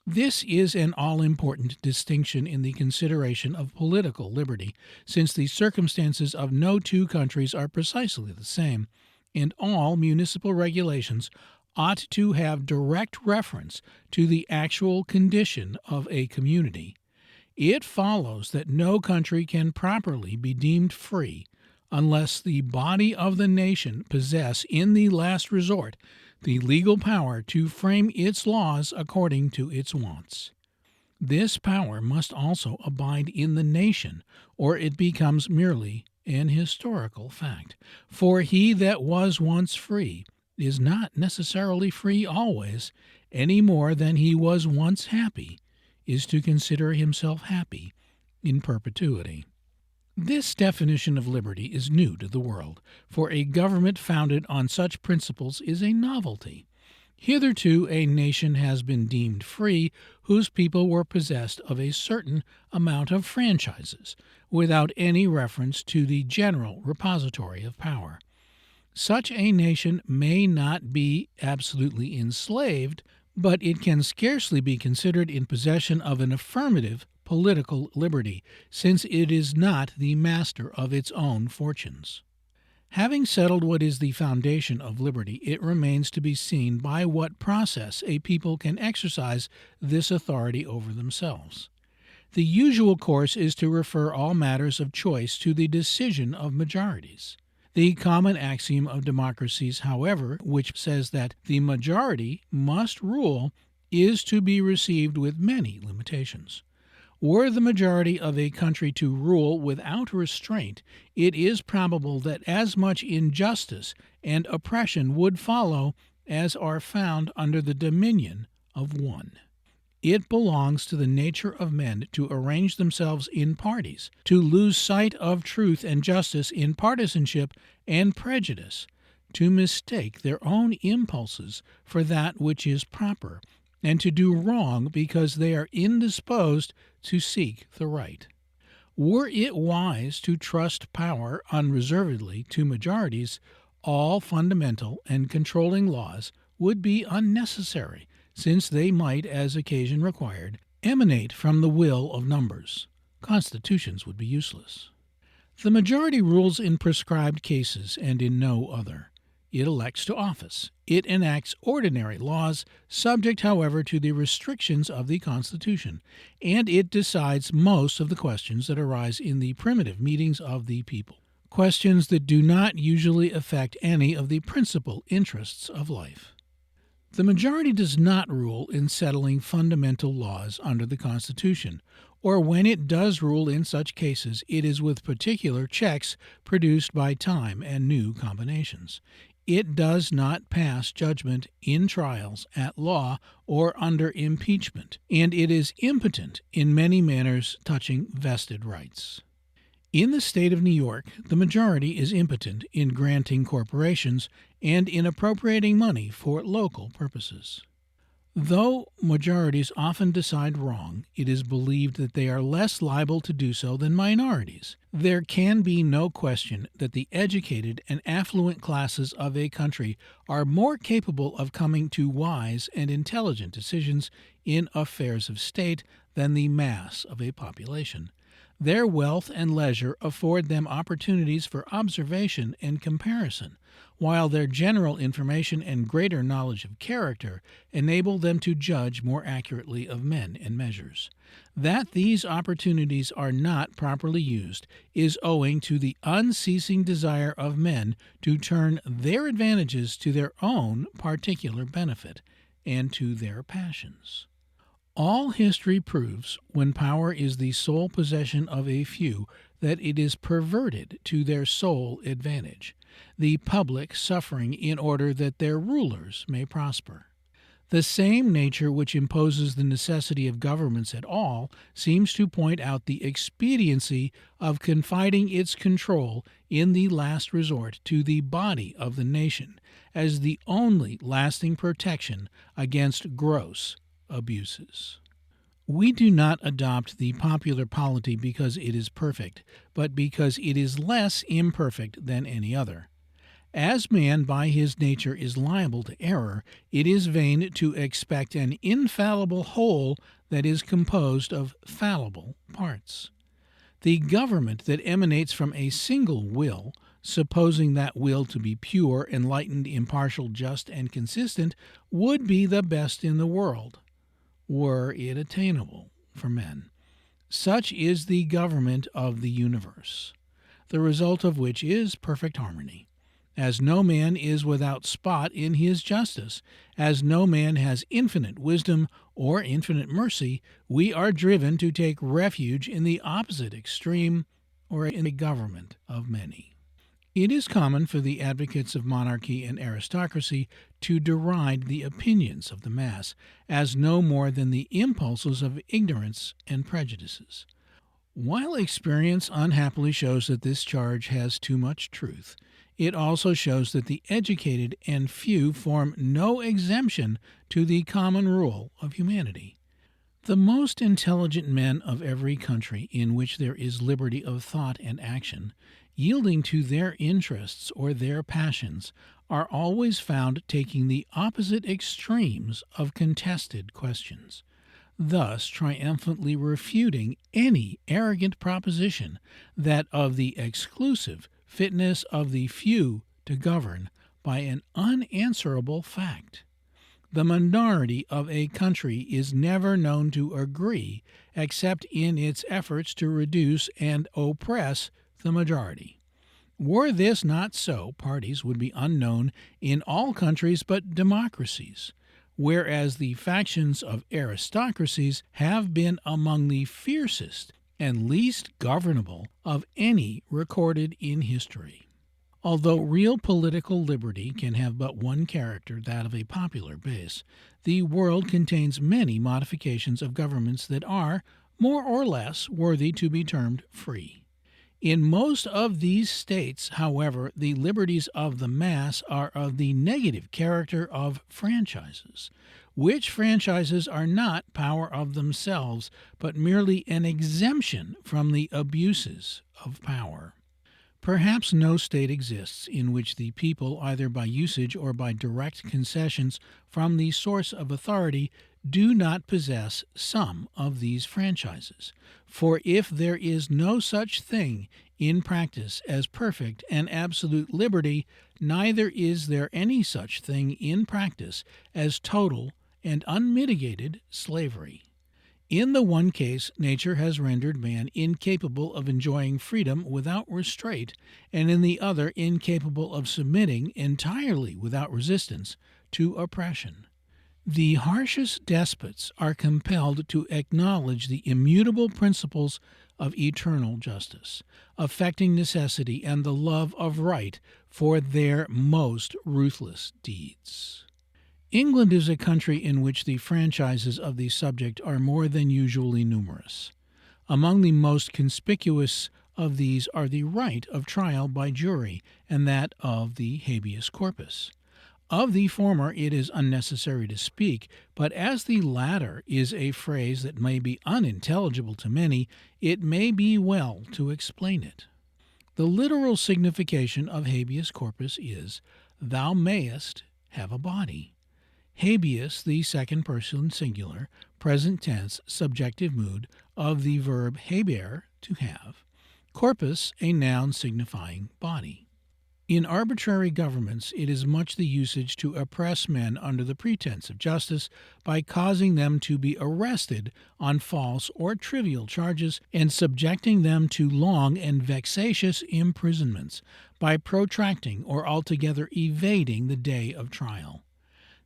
This is an all-important distinction in the consideration of political liberty, since the circumstances of no 2 countries are precisely the same, and all municipal regulations ought to have direct reference to the actual condition of a community. It follows that no country can properly be deemed free unless the body of the nation possess, in the last resort, the legal power to frame its laws according to its wants. This power must also abide in the nation, or it becomes merely an historical fact. For he that was once free is not necessarily free always, any more than he was once happy is to consider himself happy in perpetuity. This definition of liberty is new to the world, for a government founded on such principles is a novelty. Hitherto a nation has been deemed free whose people were possessed of a certain amount of franchises, without any reference to the general repository of power. Such a nation may not be absolutely enslaved, but it can scarcely be considered in possession of an affirmative political liberty, since it is not the master of its own fortunes. Having settled what is the foundation of liberty, it remains to be seen by what process a people can exercise this authority over themselves. The usual course is to refer all matters of choice to the decision of majorities. The common axiom of democracies, however, which says that the majority must rule, is to be received with many limitations. Were the majority of a country to rule without restraint, it is probable that as much injustice and oppression would follow as are found under the dominion of one. It belongs to the nature of men to arrange themselves in parties, to lose sight of truth and justice in partisanship and prejudice, to mistake their own impulses for that which is proper, and to do wrong because they are indisposed to seek the right. Were it wise to trust power unreservedly to majorities, all fundamental and controlling laws would be unnecessary, since they might, as occasion required, emanate from the will of numbers. Constitutions would be useless. The majority rules in prescribed cases and in no other. It elects to office. It enacts ordinary laws, subject, however, to the restrictions of the Constitution, and it decides most of the questions that arise in the primitive meetings of the people, questions that do not usually affect any of the principal interests of life. The majority does not rule in settling fundamental laws under the Constitution, or when it does rule in such cases, it is with particular checks produced by time and new combinations. It does not pass judgment in trials, at law, or under impeachment, and it is impotent in many matters touching vested rights. In the state of New York, the majority is impotent in granting corporations and in appropriating money for local purposes. Though majorities often decide wrong, it is believed that they are less liable to do so than minorities. There can be no question that the educated and affluent classes of a country are more capable of coming to wise and intelligent decisions in affairs of state than the mass of a population. Their wealth and leisure afford them opportunities for observation and comparison, while their general information and greater knowledge of character enable them to judge more accurately of men and measures. That these opportunities are not properly used is owing to the unceasing desire of men to turn their advantages to their own particular benefit and to their passions. All history proves, when power is the sole possession of a few, that it is perverted to their sole advantage, the public suffering in order that their rulers may prosper. The same nature which imposes the necessity of governments at all seems to point out the expediency of confiding its control in the last resort to the body of the nation as the only lasting protection against gross abuses. We do not adopt the popular polity because it is perfect, but because it is less imperfect than any other. As man by his nature is liable to error, it is vain to expect an infallible whole that is composed of fallible parts. The government that emanates from a single will, supposing that will to be pure, enlightened, impartial, just, and consistent, would be the best in the world, were it attainable for men. Such is the government of the universe, the result of which is perfect harmony. As no man is without spot in his justice, as no man has infinite wisdom or infinite mercy, we are driven to take refuge in the opposite extreme, or in a government of many. It is common for the advocates of monarchy and aristocracy to deride the opinions of the mass as no more than the impulses of ignorance and prejudices. While experience unhappily shows that this charge has too much truth, it also shows that the educated and few form no exemption to the common rule of humanity. The most intelligent men of every country in which there is liberty of thought and action, yielding to their interests or their passions, are always found taking the opposite extremes of contested questions, thus triumphantly refuting any arrogant proposition that of the exclusive fitness of the few to govern by an unanswerable fact. The minority of a country is never known to agree except in its efforts to reduce and oppress the majority. Were this not so, parties would be unknown in all countries but democracies, whereas the factions of aristocracies have been among the fiercest and least governable of any recorded in history. Although real political liberty can have but one character, that of a popular base, the world contains many modifications of governments that are, more or less, worthy to be termed free. In most of these states, however, the liberties of the mass are of the negative character of franchises, which franchises are not power of themselves, but merely an exemption from the abuses of power. Perhaps no state exists in which the people, either by usage or by direct concessions from the source of authority, do not possess some of these franchises. For if there is no such thing in practice as perfect and absolute liberty, neither is there any such thing in practice as total and unmitigated slavery. In the one case, nature has rendered man incapable of enjoying freedom without restraint, and in the other incapable of submitting entirely without resistance to oppression. The harshest despots are compelled to acknowledge the immutable principles of eternal justice, affecting necessity and the love of right for their most ruthless deeds. England is a country in which the franchises of the subject are more than usually numerous. Among the most conspicuous of these are the right of trial by jury and that of the habeas corpus. Of the former it is unnecessary to speak, but as the latter is a phrase that may be unintelligible to many, it may be well to explain it. The literal signification of habeas corpus is, "Thou mayest have a body." Habeas, the second person singular, present tense, subjective mood of the verb habear, to have. Corpus, a noun signifying body. In arbitrary governments it is much the usage to oppress men under the pretense of justice by causing them to be arrested on false or trivial charges and subjecting them to long and vexatious imprisonments by protracting or altogether evading the day of trial.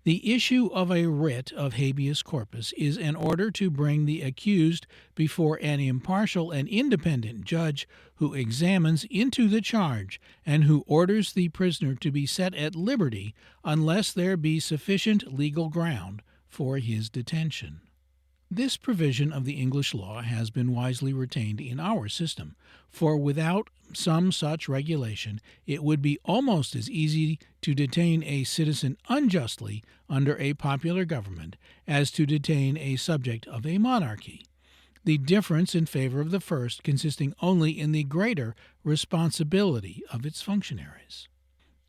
The issue of a writ of habeas corpus is an order to bring the accused before an impartial and independent judge who examines into the charge and who orders the prisoner to be set at liberty unless there be sufficient legal ground for his detention. This provision of the English law has been wisely retained in our system, for without some such regulation it would be almost as easy to detain a citizen unjustly under a popular government as to detain a subject of a monarchy, the difference in favor of the first consisting only in the greater responsibility of its functionaries.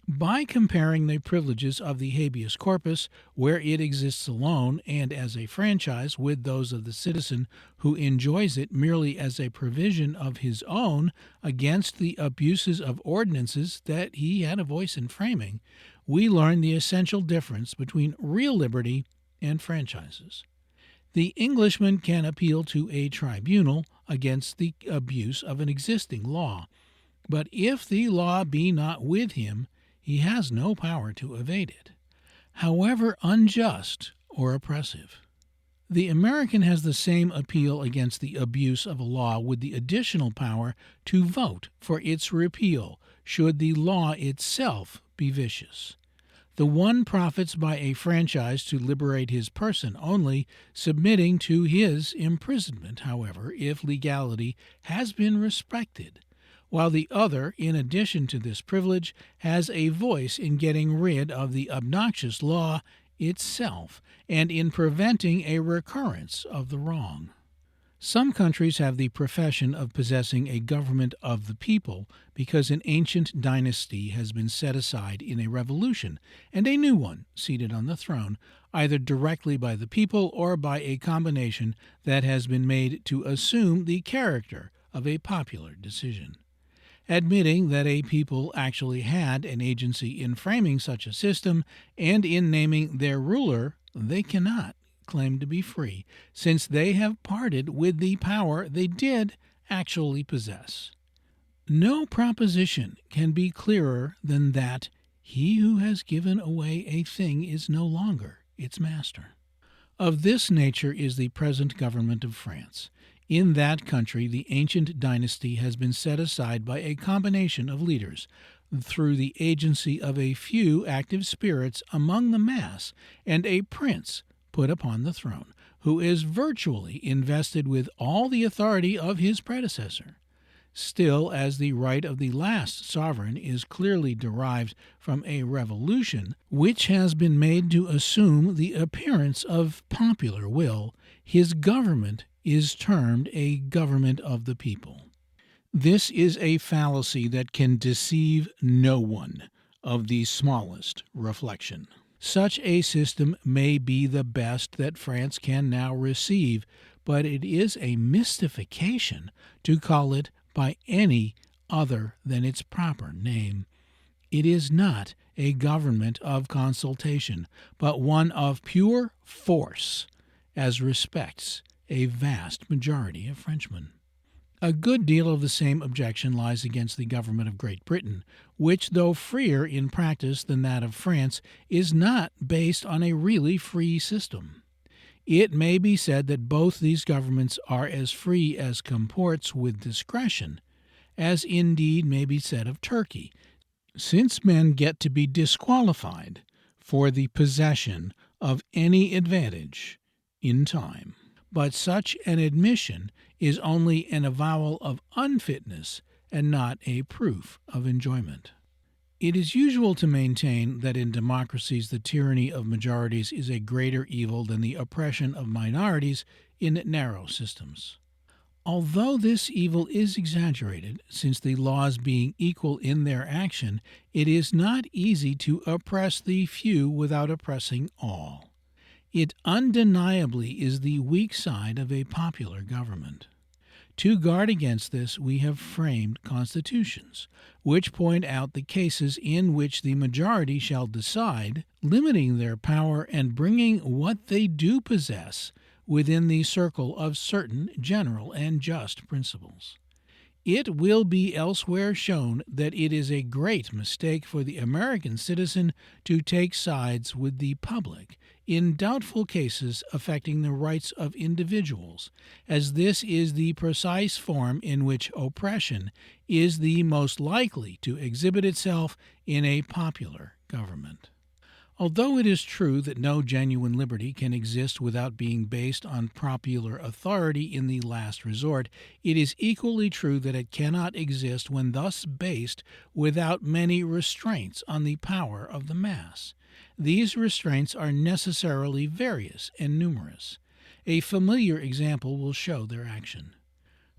By comparing the privileges of the habeas corpus, where it exists alone and as a franchise, with those of the citizen who enjoys it merely as a provision of his own against the abuses of ordinances that he had a voice in framing, we learn the essential difference between real liberty and franchises. The Englishman can appeal to a tribunal against the abuse of an existing law, but if the law be not with him, he has no power to evade it, however unjust or oppressive. The American has the same appeal against the abuse of a law with the additional power to vote for its repeal should the law itself be vicious. The one profits by a franchise to liberate his person only, submitting to his imprisonment, however, if legality has been respected, while the other, in addition to this privilege, has a voice in getting rid of the obnoxious law itself and in preventing a recurrence of the wrong. Some countries have the profession of possessing a government of the people because an ancient dynasty has been set aside in a revolution and a new one seated on the throne, either directly by the people or by a combination that has been made to assume the character of a popular decision. Admitting that a people actually had an agency in framing such a system and in naming their ruler, they cannot claim to be free, since they have parted with the power they did actually possess. No proposition can be clearer than that he who has given away a thing is no longer its master. Of this nature is the present government of France. In that country, the ancient dynasty has been set aside by a combination of leaders, through the agency of a few active spirits among the mass, and a prince put upon the throne, who is virtually invested with all the authority of his predecessor. Still, as the right of the last sovereign is clearly derived from a revolution which has been made to assume the appearance of popular will, his government is termed a government of the people. This is a fallacy that can deceive no one of the smallest reflection. Such a system may be the best that France can now receive, but it is a mystification to call it by any other than its proper name. It is not a government of consultation, but one of pure force, as respects a vast majority of Frenchmen. A good deal of the same objection lies against the government of Great Britain, which, though freer in practice than that of France, is not based on a really free system. It may be said that both these governments are as free as comports with discretion, as indeed may be said of Turkey, since men get to be disqualified for the possession of any advantage in time. But such an admission is only an avowal of unfitness and not a proof of enjoyment. It is usual to maintain that in democracies the tyranny of majorities is a greater evil than the oppression of minorities in narrow systems. Although this evil is exaggerated, since the laws being equal in their action, it is not easy to oppress the few without oppressing all. It undeniably is the weak side of a popular government. To guard against this, we have framed constitutions, which point out the cases in which the majority shall decide, limiting their power and bringing what they do possess within the circle of certain general and just principles. It will be elsewhere shown that it is a great mistake for the American citizen to take sides with the public in doubtful cases affecting the rights of individuals, as this is the precise form in which oppression is the most likely to exhibit itself in a popular government. Although it is true that no genuine liberty can exist without being based on popular authority in the last resort, it is equally true that it cannot exist when thus based without many restraints on the power of the mass. These restraints are necessarily various and numerous. A familiar example will show their action.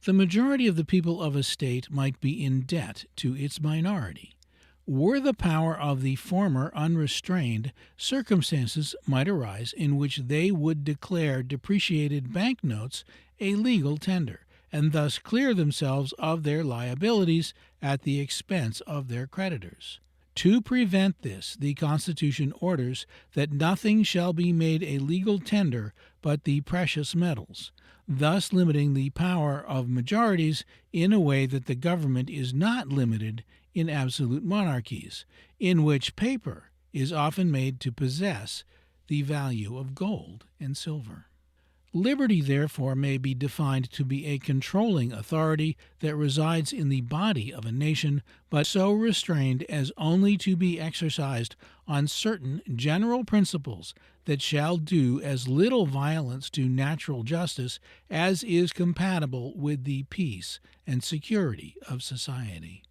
The majority of the people of a state might be in debt to its minority. Were the power of the former unrestrained, circumstances might arise in which they would declare depreciated banknotes a legal tender, and thus clear themselves of their liabilities at the expense of their creditors. To prevent this, the Constitution orders that nothing shall be made a legal tender but the precious metals, thus limiting the power of majorities in a way that the government is not limited in absolute monarchies, in which paper is often made to possess the value of gold and silver. Liberty, therefore, may be defined to be a controlling authority that resides in the body of a nation, but so restrained as only to be exercised on certain general principles that shall do as little violence to natural justice as is compatible with the peace and security of society.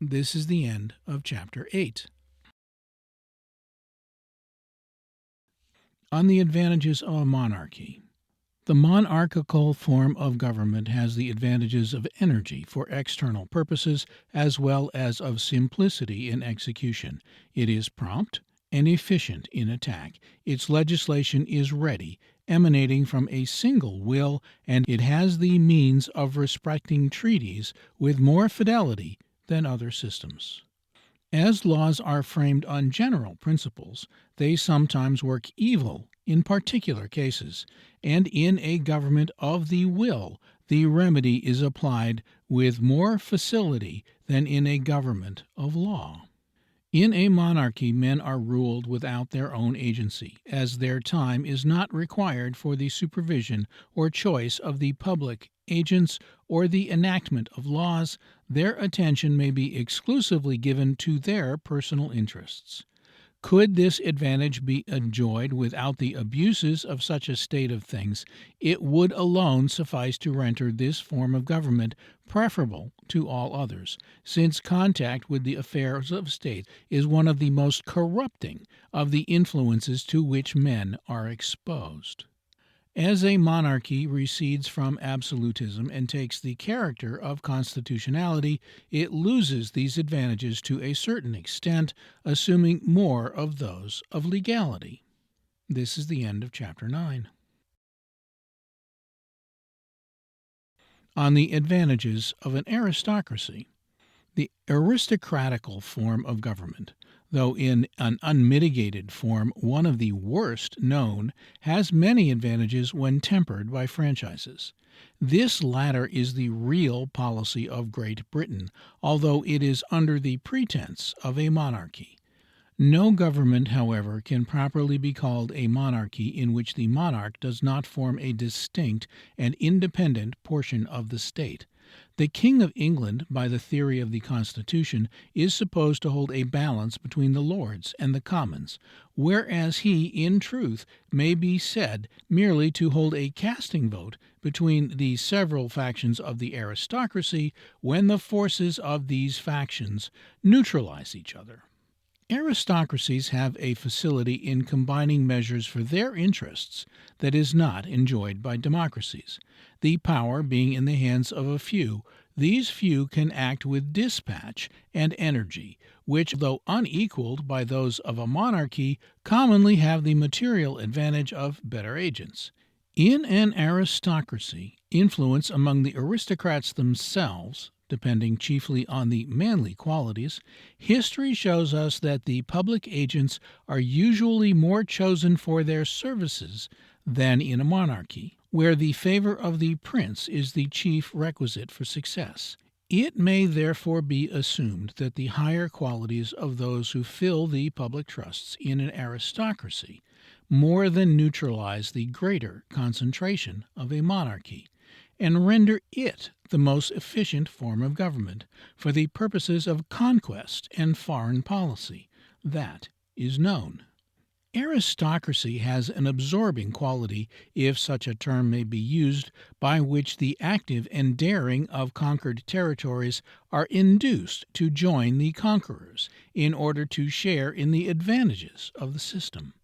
This is the end of Chapter 8. On the advantages of a monarchy. The monarchical form of government has the advantages of energy for external purposes as well as of simplicity in execution. It is prompt and efficient in attack. Its legislation is ready, emanating from a single will, and it has the means of respecting treaties with more fidelity than other systems. As laws are framed on general principles, they sometimes work evil in particular cases, and in a government of the will, the remedy is applied with more facility than in a government of law. In a monarchy, men are ruled without their own agency, as their time is not required for the supervision or choice of the public agents or the enactment of laws. Their attention may be exclusively given to their personal interests. Could this advantage be enjoyed without the abuses of such a state of things, it would alone suffice to render this form of government preferable to all others, since contact with the affairs of state is one of the most corrupting of the influences to which men are exposed. As a monarchy recedes from absolutism and takes the character of constitutionality, it loses these advantages to a certain extent, assuming more of those of legality. This is the end of Chapter 9. On the advantages of an aristocracy. The aristocratical form of government, though in an unmitigated form one of the worst known, has many advantages when tempered by franchises. This latter is the real policy of Great Britain, although it is under the pretense of a monarchy. No government, however, can properly be called a monarchy in which the monarch does not form a distinct and independent portion of the state. The King of England, by the theory of the Constitution, is supposed to hold a balance between the Lords and the Commons, whereas he, in truth, may be said merely to hold a casting vote between the several factions of the aristocracy when the forces of these factions neutralize each other. Aristocracies have a facility in combining measures for their interests that is not enjoyed by democracies. The power being in the hands of a few, these few can act with dispatch and energy, which, though unequaled by those of a monarchy, commonly have the material advantage of better agents. In an aristocracy, influence among the aristocrats themselves, depending chiefly on the manly qualities, history shows us that the public agents are usually more chosen for their services than in a monarchy, where the favor of the prince is the chief requisite for success. It may therefore be assumed that the higher qualities of those who fill the public trusts in an aristocracy more than neutralize the greater concentration of a monarchy, and render it the most efficient form of government for the purposes of conquest and foreign policy. That is known. Aristocracy has an absorbing quality, if such a term may be used, by which the active and daring of conquered territories are induced to join the conquerors in order to share in the advantages of the system.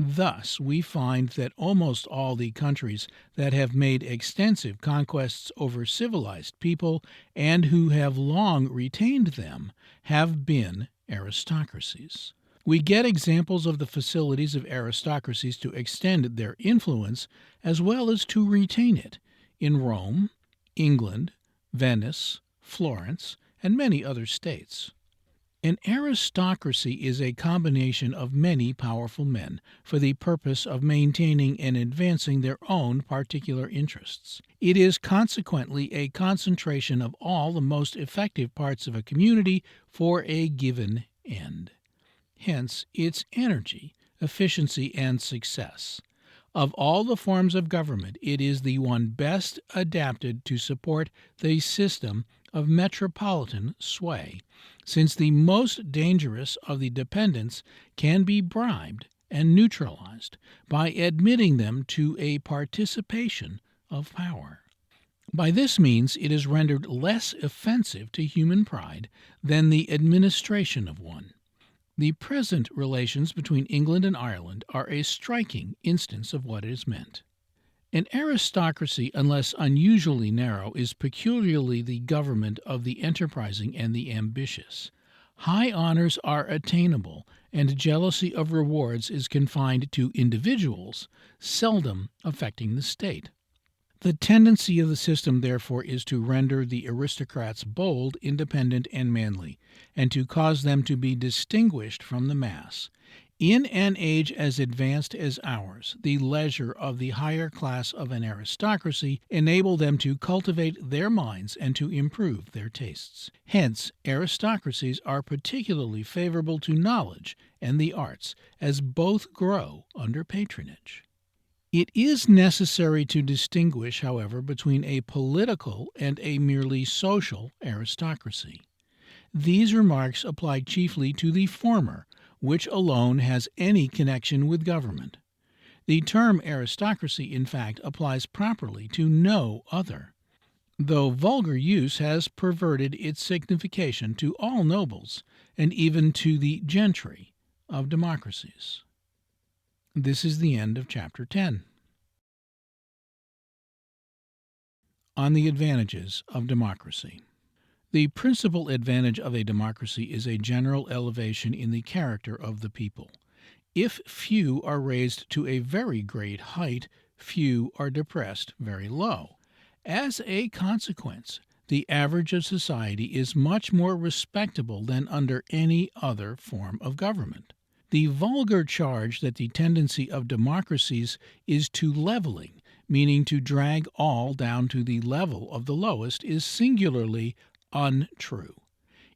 Thus, we find that almost all the countries that have made extensive conquests over civilized people and who have long retained them have been aristocracies. We get examples of the facilities of aristocracies to extend their influence as well as to retain it in Rome, England, Venice, Florence, and many other states. An aristocracy is a combination of many powerful men for the purpose of maintaining and advancing their own particular interests. It is consequently a concentration of all the most effective parts of a community for a given end. Hence its energy, efficiency, and success. Of all the forms of government, it is the one best adapted to support the system of metropolitan sway, since the most dangerous of the dependents can be bribed and neutralized by admitting them to a participation of power. By this means it is rendered less offensive to human pride than the administration of one. The present relations between England and Ireland are a striking instance of what is meant. An aristocracy, unless unusually narrow, is peculiarly the government of the enterprising and the ambitious. High honors are attainable, and jealousy of rewards is confined to individuals, seldom affecting the state. The tendency of the system, therefore, is to render the aristocrats bold, independent, and manly, and to cause them to be distinguished from the mass. In an age as advanced as ours, the leisure of the higher class of an aristocracy enable them to cultivate their minds and to improve their tastes. Hence, aristocracies are particularly favorable to knowledge and the arts, as both grow under patronage. It is necessary to distinguish, however, between a political and a merely social aristocracy. These remarks apply chiefly to the former, which alone has any connection with government. The term aristocracy, in fact, applies properly to no other, though vulgar use has perverted its signification to all nobles, and even to the gentry of democracies. This is the end of Chapter 10. on the advantages of democracy. The principal advantage of a democracy is a general elevation in the character of the people. If few are raised to a very great height, few are depressed very low. As a consequence, the average of society is much more respectable than under any other form of government. The vulgar charge that the tendency of democracies is to leveling, meaning to drag all down to the level of the lowest, is singularly untrue.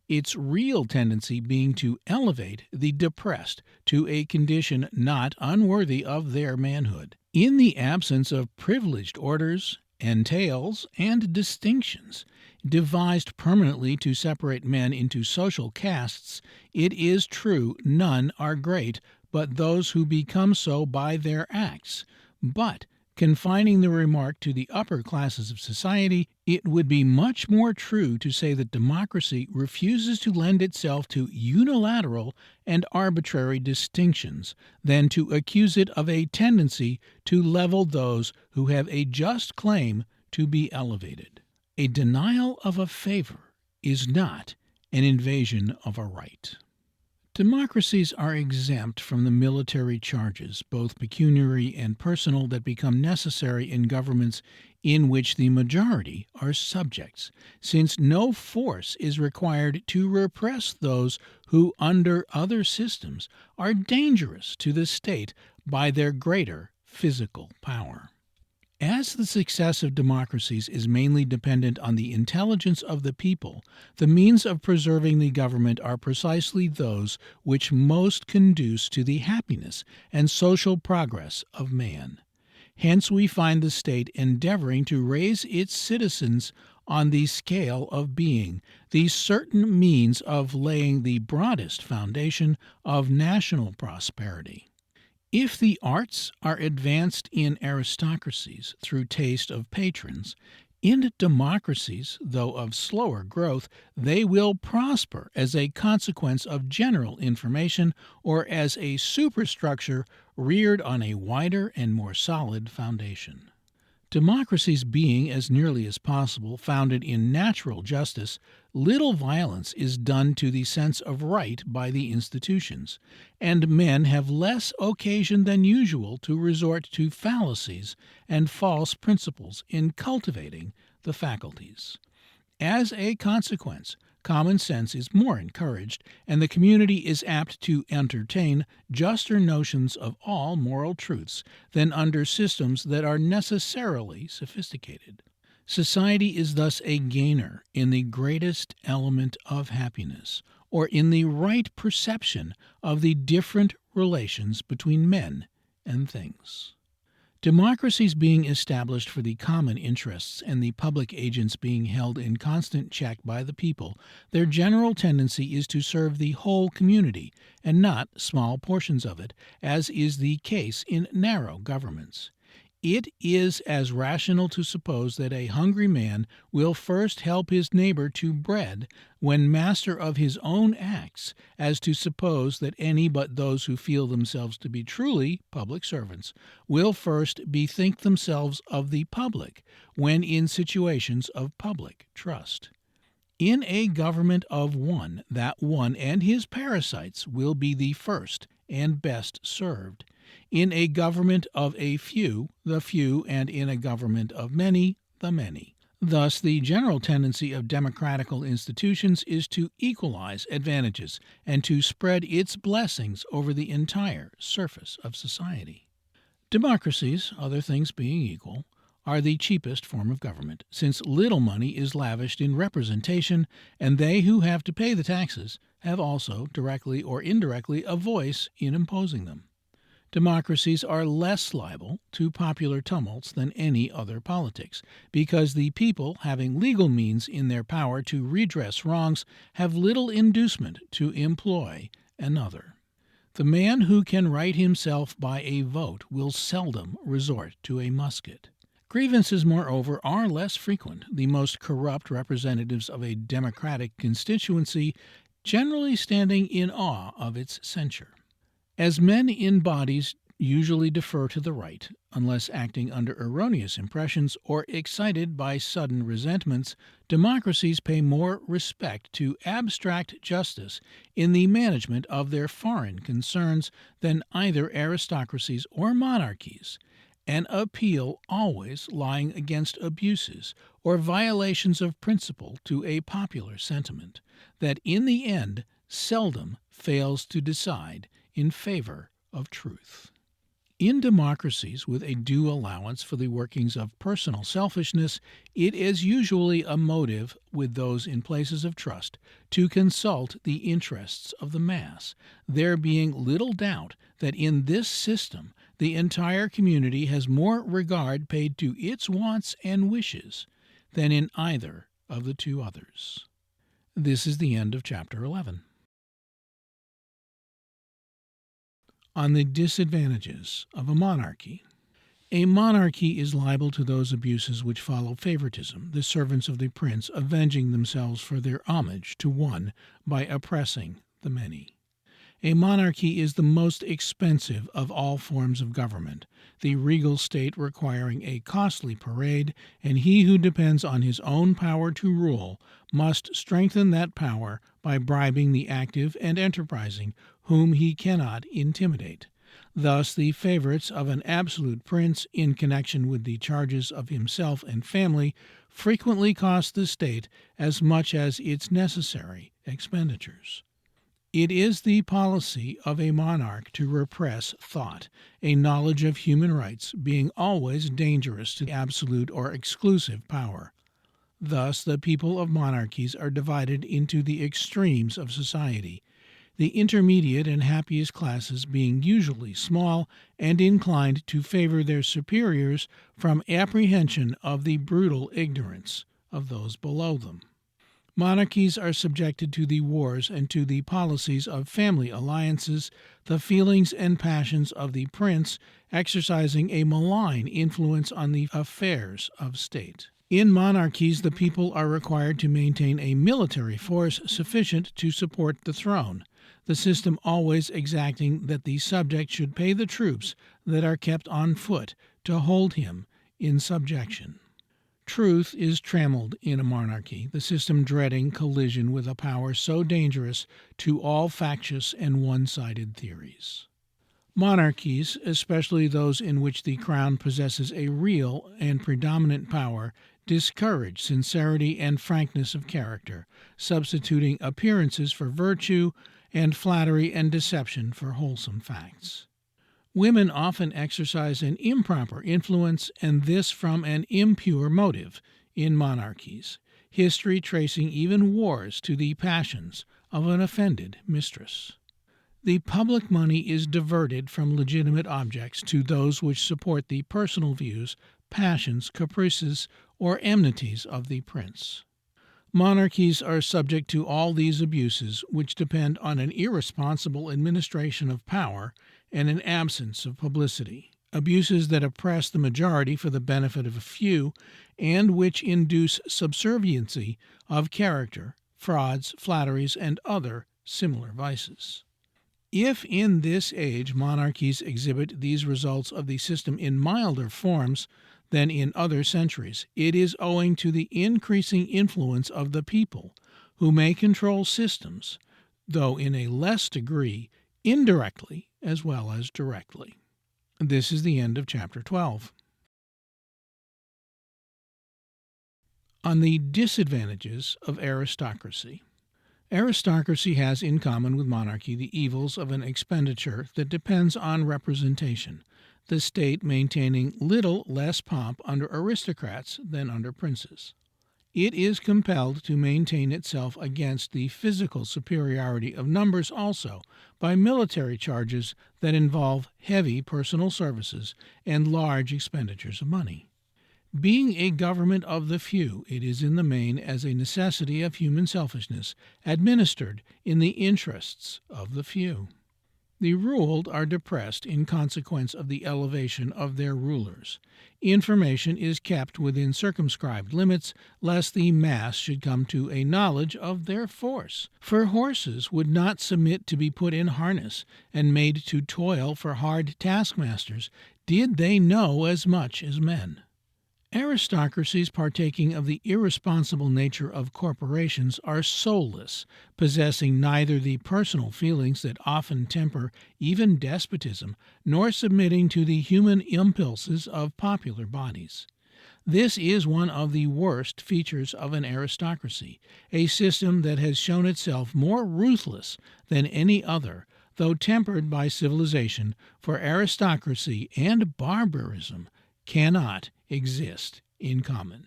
Its real tendency being to elevate the depressed to a condition not unworthy of their manhood. In the absence of privileged orders, entails, and distinctions, devised permanently to separate men into social castes, it is true none are great but those who become so by their acts. But, confining the remark to the upper classes of society, it would be much more true to say that democracy refuses to lend itself to unilateral and arbitrary distinctions than to accuse it of a tendency to level those who have a just claim to be elevated. A denial of a favor is not an invasion of a right. Democracies are exempt from the military charges, both pecuniary and personal, that become necessary in governments in which the majority are subjects, since no force is required to repress those who, under other systems, are dangerous to the state by their greater physical power. As the success of democracies is mainly dependent on the intelligence of the people, the means of preserving the government are precisely those which most conduce to the happiness and social progress of man. Hence we find the state endeavoring to raise its citizens on the scale of being, the certain means of laying the broadest foundation of national prosperity. If the arts are advanced in aristocracies through taste of patrons, in democracies, though of slower growth, they will prosper as a consequence of general information or as a superstructure reared on a wider and more solid foundation. Democracies being, as nearly as possible, founded in natural justice, little violence is done to the sense of right by the institutions, and men have less occasion than usual to resort to fallacies and false principles in cultivating the faculties. As a consequence, common sense is more encouraged, and the community is apt to entertain juster notions of all moral truths than under systems that are necessarily sophisticated. Society is thus a gainer in the greatest element of happiness, or in the right perception of the different relations between men and things. Democracies being established for the common interests and the public agents being held in constant check by the people, their general tendency is to serve the whole community, and not small portions of it, as is the case in narrow governments. It is as rational to suppose that a hungry man will first help his neighbor to bread when master of his own acts, as to suppose that any but those who feel themselves to be truly public servants will first bethink themselves of the public when in situations of public trust. In a government of one, that one and his parasites will be the first and best served. In a government of a few, the few, and in a government of many, the many. Thus, the general tendency of democratical institutions is to equalize advantages and to spread its blessings over the entire surface of society. Democracies, other things being equal, are the cheapest form of government, since little money is lavished in representation, and they who have to pay the taxes have also, directly or indirectly, a voice in imposing them. Democracies are less liable to popular tumults than any other politics, because the people, having legal means in their power to redress wrongs, have little inducement to employ another. The man who can right himself by a vote will seldom resort to a musket. Grievances, moreover, are less frequent, the most corrupt representatives of a democratic constituency generally standing in awe of its censure. As men in bodies usually defer to the right, unless acting under erroneous impressions or excited by sudden resentments. Democracies pay more respect to abstract justice in the management of their foreign concerns than either aristocracies or monarchies, an appeal always lying against abuses or violations of principle to a popular sentiment that in the end seldom fails to decide in favor of truth. In democracies with a due allowance for the workings of personal selfishness, it is usually a motive with those in places of trust to consult the interests of the mass, there being little doubt that in this system the entire community has more regard paid to its wants and wishes than in either of the two others. This is the end of Chapter 11. On the disadvantages of a monarchy. A monarchy is liable to those abuses which follow favoritism, the servants of the prince avenging themselves for their homage to one by oppressing the many. A monarchy is the most expensive of all forms of government, the regal state requiring a costly parade, and he who depends on his own power to rule must strengthen that power by bribing the active and enterprising whom he cannot intimidate. Thus the favorites of an absolute prince in connection with the charges of himself and family frequently cost the state as much as its necessary expenditures. It is the policy of a monarch to repress thought, a knowledge of human rights being always dangerous to absolute or exclusive power. Thus the people of monarchies are divided into the extremes of society, the intermediate and happiest classes being usually small and inclined to favor their superiors from apprehension of the brutal ignorance of those below them. Monarchies are subjected to the wars and to the policies of family alliances, the feelings and passions of the prince exercising a malign influence on the affairs of state. In monarchies, the people are required to maintain a military force sufficient to support the throne, the system always exacting that the subject should pay the troops that are kept on foot to hold him in subjection. Truth is trammeled in a monarchy, the system dreading collision with a power so dangerous to all factious and one-sided theories. Monarchies, especially those in which the crown possesses a real and predominant power, discourage sincerity and frankness of character, substituting appearances for virtue and flattery and deception for wholesome facts. Women often exercise an improper influence, and this from an impure motive, in monarchies, history tracing even wars to the passions of an offended mistress. The public money is diverted from legitimate objects to those which support the personal views, passions, caprices, or enmities of the prince. Monarchies are subject to all these abuses, which depend on an irresponsible administration of power and an absence of publicity, abuses that oppress the majority for the benefit of a few, and which induce subserviency of character, frauds, flatteries, and other similar vices. If in this age monarchies exhibit these results of the system in milder forms than in other centuries, it is owing to the increasing influence of the people, who may control systems, though in a less degree, indirectly as well as directly. This is the end of Chapter 12. On the disadvantages of aristocracy. Aristocracy has in common with monarchy the evils of an expenditure that depends on representation, the state maintaining little less pomp under aristocrats than under princes. It is compelled to maintain itself against the physical superiority of numbers also by military charges that involve heavy personal services and large expenditures of money. Being a government of the few, it is in the main as a necessity of human selfishness, administered in the interests of the few. The ruled are depressed in consequence of the elevation of their rulers. Information is kept within circumscribed limits, lest the mass should come to a knowledge of their force. For horses would not submit to be put in harness and made to toil for hard taskmasters, did they know as much as men. Aristocracies partaking of the irresponsible nature of corporations are soulless, possessing neither the personal feelings that often temper even despotism, nor submitting to the human impulses of popular bodies. This is one of the worst features of an aristocracy, a system that has shown itself more ruthless than any other, though tempered by civilization, for aristocracy and barbarism cannot exist in common.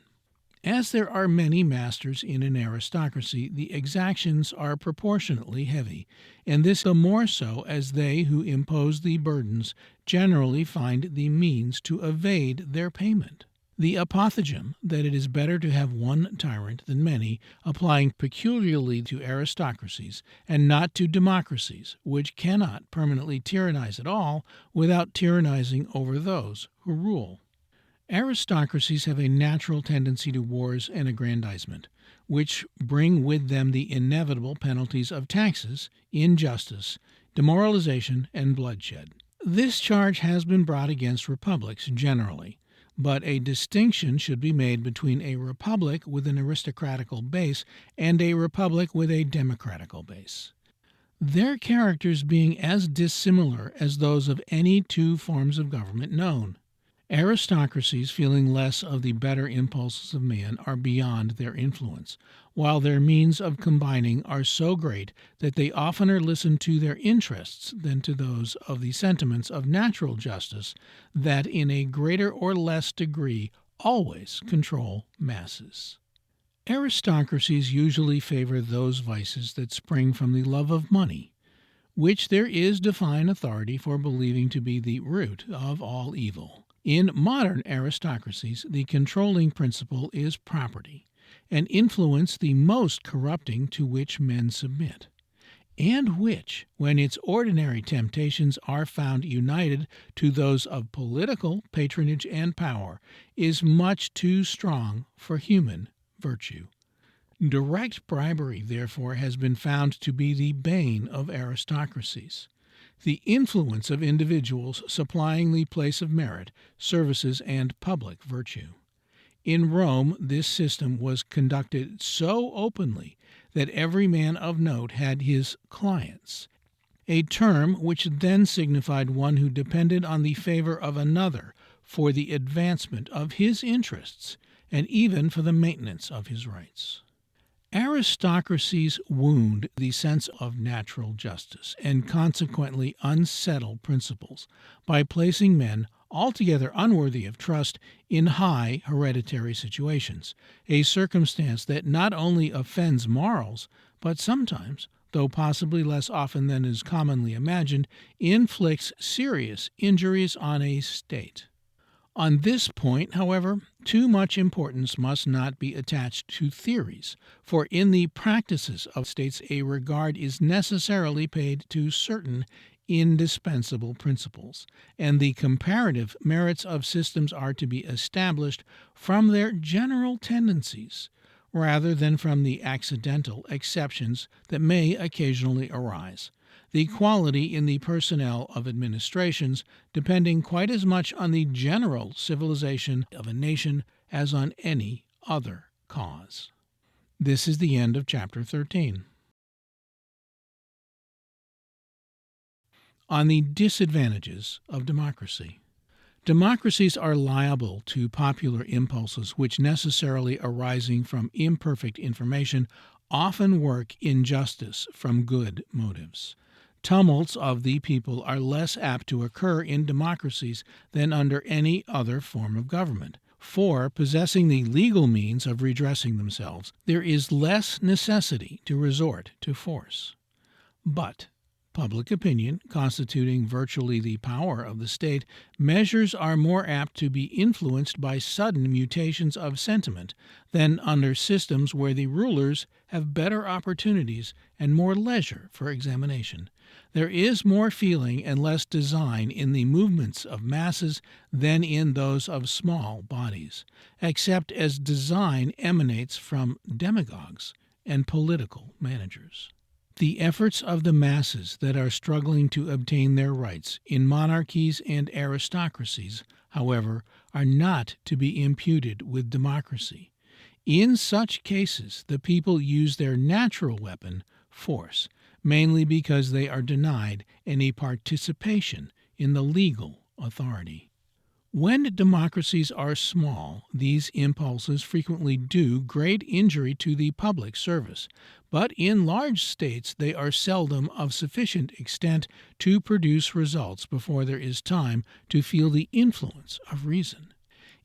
As there are many masters in an aristocracy, the exactions are proportionately heavy, and this the more so as they who impose the burdens generally find the means to evade their payment. The apothegm that it is better to have one tyrant than many, applying peculiarly to aristocracies and not to democracies, which cannot permanently tyrannize at all without tyrannizing over those who rule. Aristocracies have a natural tendency to wars and aggrandizement, which bring with them the inevitable penalties of taxes, injustice, demoralization, and bloodshed. This charge has been brought against republics generally, but a distinction should be made between a republic with an aristocratical base and a republic with a democratical base, their characters being as dissimilar as those of any two forms of government known. Aristocracies, feeling less of the better impulses of man, are beyond their influence, while their means of combining are so great that they oftener listen to their interests than to those of the sentiments of natural justice that in a greater or less degree always control masses. Aristocracies usually favor those vices that spring from the love of money, which there is divine authority for believing to be the root of all evil. In modern aristocracies, the controlling principle is property, an influence the most corrupting to which men submit, and which, when its ordinary temptations are found united to those of political patronage and power, is much too strong for human virtue. Direct bribery, therefore, has been found to be the bane of aristocracies. The influence of individuals supplying the place of merit, services, and public virtue. In Rome, this system was conducted so openly that every man of note had his clients, a term which then signified one who depended on the favor of another for the advancement of his interests and even for the maintenance of his rights. Aristocracies wound the sense of natural justice and consequently unsettle principles by placing men altogether unworthy of trust in high hereditary situations, a circumstance that not only offends morals, but sometimes, though possibly less often than is commonly imagined, inflicts serious injuries on a state. On this point, however, too much importance must not be attached to theories, for in the practices of states a regard is necessarily paid to certain indispensable principles, and the comparative merits of systems are to be established from their general tendencies, rather than from the accidental exceptions that may occasionally arise. The quality in the personnel of administrations depending quite as much on the general civilization of a nation as on any other cause. This is the end of Chapter 13. On the disadvantages of democracy. Democracies are liable to popular impulses which, necessarily arising from imperfect information, often work injustice from good motives. Tumults of the people are less apt to occur in democracies than under any other form of government, for, possessing the legal means of redressing themselves, there is less necessity to resort to force. But Public opinion, constituting virtually the power of the state, measures are more apt to be influenced by sudden mutations of sentiment than under systems where the rulers have better opportunities and more leisure for examination. There is more feeling and less design in the movements of masses than in those of small bodies, except as design emanates from demagogues and political managers. The efforts of the masses that are struggling to obtain their rights in monarchies and aristocracies, however, are not to be imputed with democracy. In such cases, the people use their natural weapon, force, mainly because they are denied any participation in the legal authority. When democracies are small, these impulses frequently do great injury to the public service, but in large states they are seldom of sufficient extent to produce results before there is time to feel the influence of reason.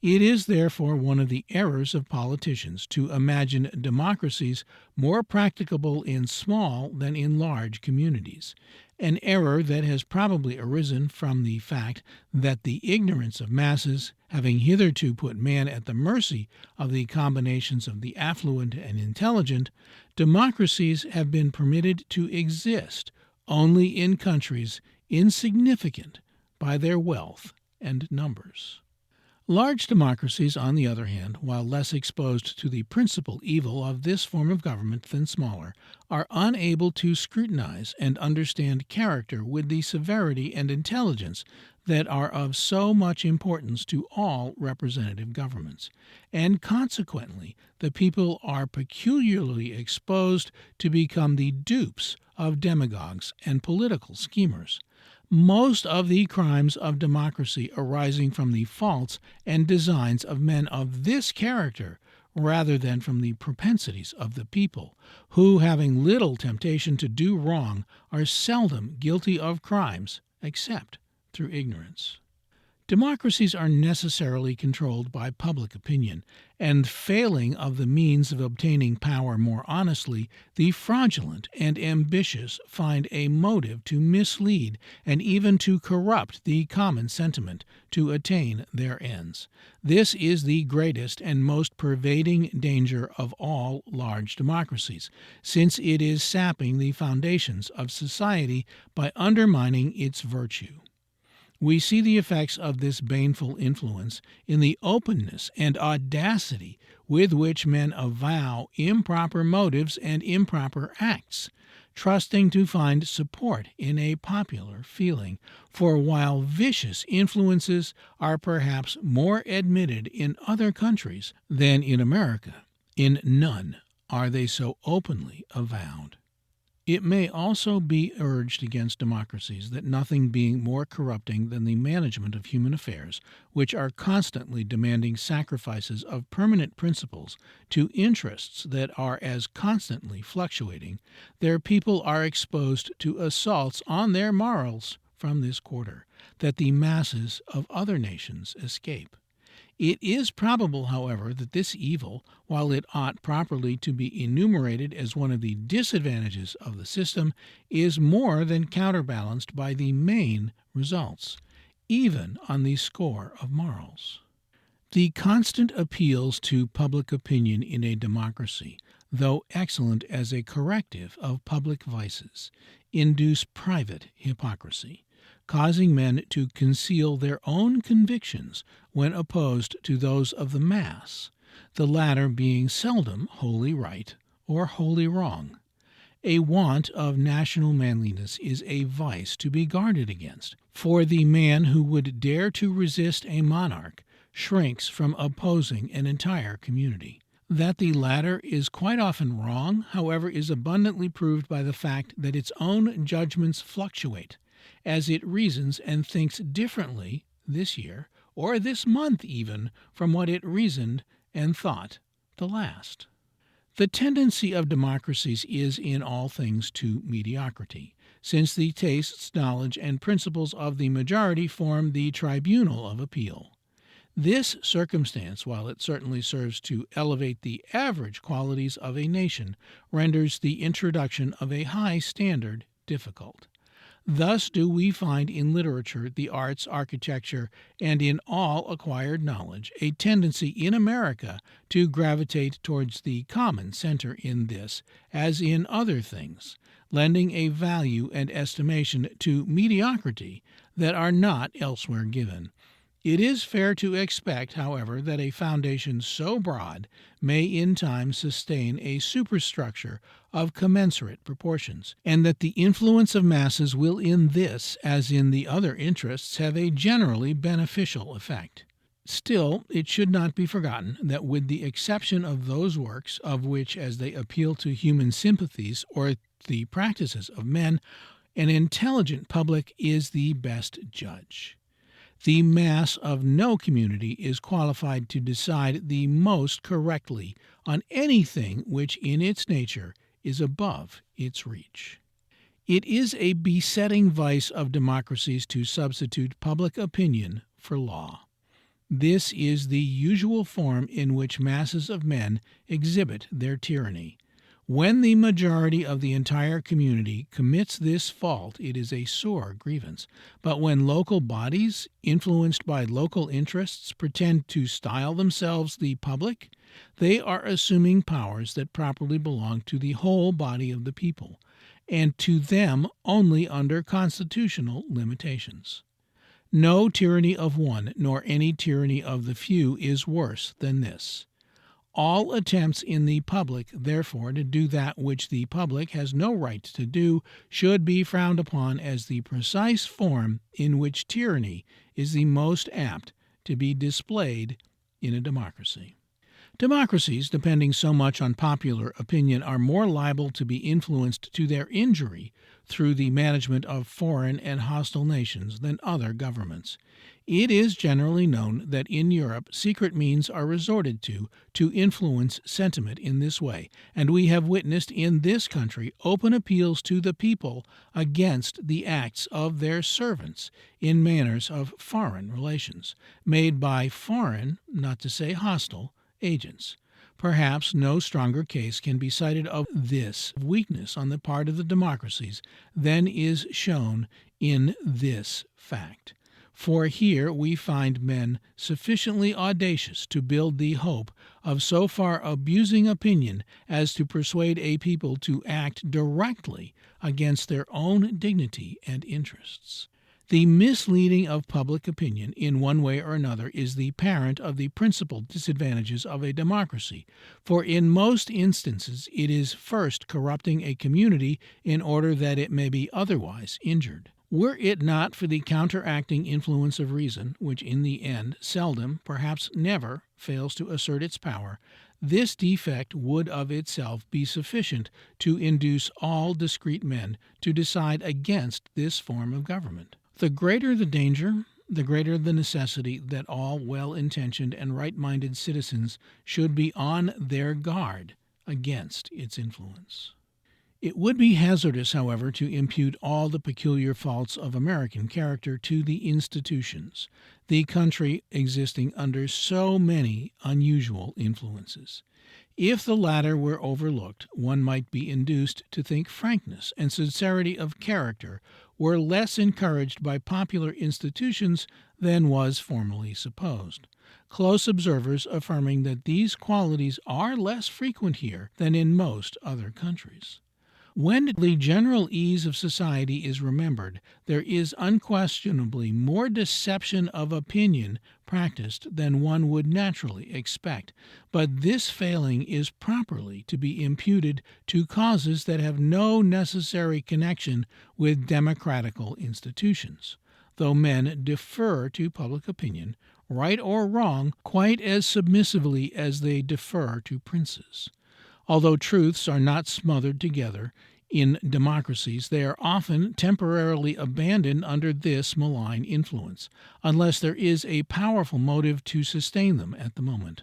It is therefore one of the errors of politicians to imagine democracies more practicable in small than in large communities, an error that has probably arisen from the fact that the ignorance of masses, having hitherto put man at the mercy of the combinations of the affluent and intelligent, democracies have been permitted to exist only in countries insignificant by their wealth and numbers. Large democracies, on the other hand, while less exposed to the principal evil of this form of government than smaller, are unable to scrutinize and understand character with the severity and intelligence that are of so much importance to all representative governments, and consequently the people are peculiarly exposed to become the dupes of demagogues and political schemers. Most of the crimes of democracy arising from the faults and designs of men of this character rather than from the propensities of the people, who, having little temptation to do wrong, are seldom guilty of crimes except through ignorance. Democracies are necessarily controlled by public opinion, and failing of the means of obtaining power more honestly, the fraudulent and ambitious find a motive to mislead and even to corrupt the common sentiment to attain their ends. This is the greatest and most pervading danger of all large democracies, since it is sapping the foundations of society by undermining its virtue. We see the effects of this baneful influence in the openness and audacity with which men avow improper motives and improper acts, trusting to find support in a popular feeling. For while vicious influences are perhaps more admitted in other countries than in America, in none are they so openly avowed. It may also be urged against democracies that nothing being more corrupting than the management of human affairs, which are constantly demanding sacrifices of permanent principles to interests that are as constantly fluctuating, their people are exposed to assaults on their morals from this quarter, that the masses of other nations escape. It is probable, however, that this evil, while it ought properly to be enumerated as one of the disadvantages of the system, is more than counterbalanced by the main results, even on the score of morals. The constant appeals to public opinion in a democracy, though excellent as a corrective of public vices, induce private hypocrisy, causing men to conceal their own convictions when opposed to those of the mass, the latter being seldom wholly right or wholly wrong. A want of national manliness is a vice to be guarded against, for the man who would dare to resist a monarch shrinks from opposing an entire community. That the latter is quite often wrong, however, is abundantly proved by the fact that its own judgments fluctuate, as it reasons and thinks differently this year, or this month even, from what it reasoned and thought the last. The tendency of democracies is in all things to mediocrity, since the tastes, knowledge, and principles of the majority form the tribunal of appeal. This circumstance, while it certainly serves to elevate the average qualities of a nation, renders the introduction of a high standard difficult. Thus do we find in literature, the arts, architecture, and in all acquired knowledge a tendency in America to gravitate towards the common center in this, as in other things, lending a value and estimation to mediocrity that are not elsewhere given. It is fair to expect, however, that a foundation so broad may in time sustain a superstructure of commensurate proportions, and that the influence of masses will in this, as in the other interests, have a generally beneficial effect. Still, it should not be forgotten that with the exception of those works of which, as they appeal to human sympathies or the practices of men, an intelligent public is the best judge. The mass of no community is qualified to decide the most correctly on anything which in its nature is above its reach. It is a besetting vice of democracies to substitute public opinion for law. This is the usual form in which masses of men exhibit their tyranny. When the majority of the entire community commits this fault, it is a sore grievance. But when local bodies, influenced by local interests, pretend to style themselves the public, they are assuming powers that properly belong to the whole body of the people, and to them only under constitutional limitations. No tyranny of one, nor any tyranny of the few, is worse than this. All attempts in the public, therefore, to do that which the public has no right to do should be frowned upon as the precise form in which tyranny is the most apt to be displayed in a democracy. Democracies, depending so much on popular opinion, are more liable to be influenced to their injury through the management of foreign and hostile nations than other governments. It is generally known that in Europe secret means are resorted to influence sentiment in this way, and we have witnessed in this country open appeals to the people against the acts of their servants in matters of foreign relations, made by foreign, not to say hostile, agents. Perhaps no stronger case can be cited of this weakness on the part of the democracies than is shown in this fact. For here we find men sufficiently audacious to build the hope of so far abusing opinion as to persuade a people to act directly against their own dignity and interests. The misleading of public opinion in one way or another is the parent of the principal disadvantages of a democracy, for in most instances it is first corrupting a community in order that it may be otherwise injured. Were it not for the counteracting influence of reason, which in the end seldom, perhaps never, fails to assert its power, this defect would of itself be sufficient to induce all discreet men to decide against this form of government. The greater the danger, the greater the necessity that all well-intentioned and right-minded citizens should be on their guard against its influence. It would be hazardous, however, to impute all the peculiar faults of American character to the institutions, the country existing under so many unusual influences. If the latter were overlooked, one might be induced to think frankness and sincerity of character were less encouraged by popular institutions than was formerly supposed, close observers affirming that these qualities are less frequent here than in most other countries. When the general ease of society is remembered, there is unquestionably more deception of opinion practiced than one would naturally expect, but this failing is properly to be imputed to causes that have no necessary connection with democratical institutions, though men defer to public opinion, right or wrong, quite as submissively as they defer to princes. Although truths are not smothered together in democracies, they are often temporarily abandoned under this malign influence, unless there is a powerful motive to sustain them at the moment.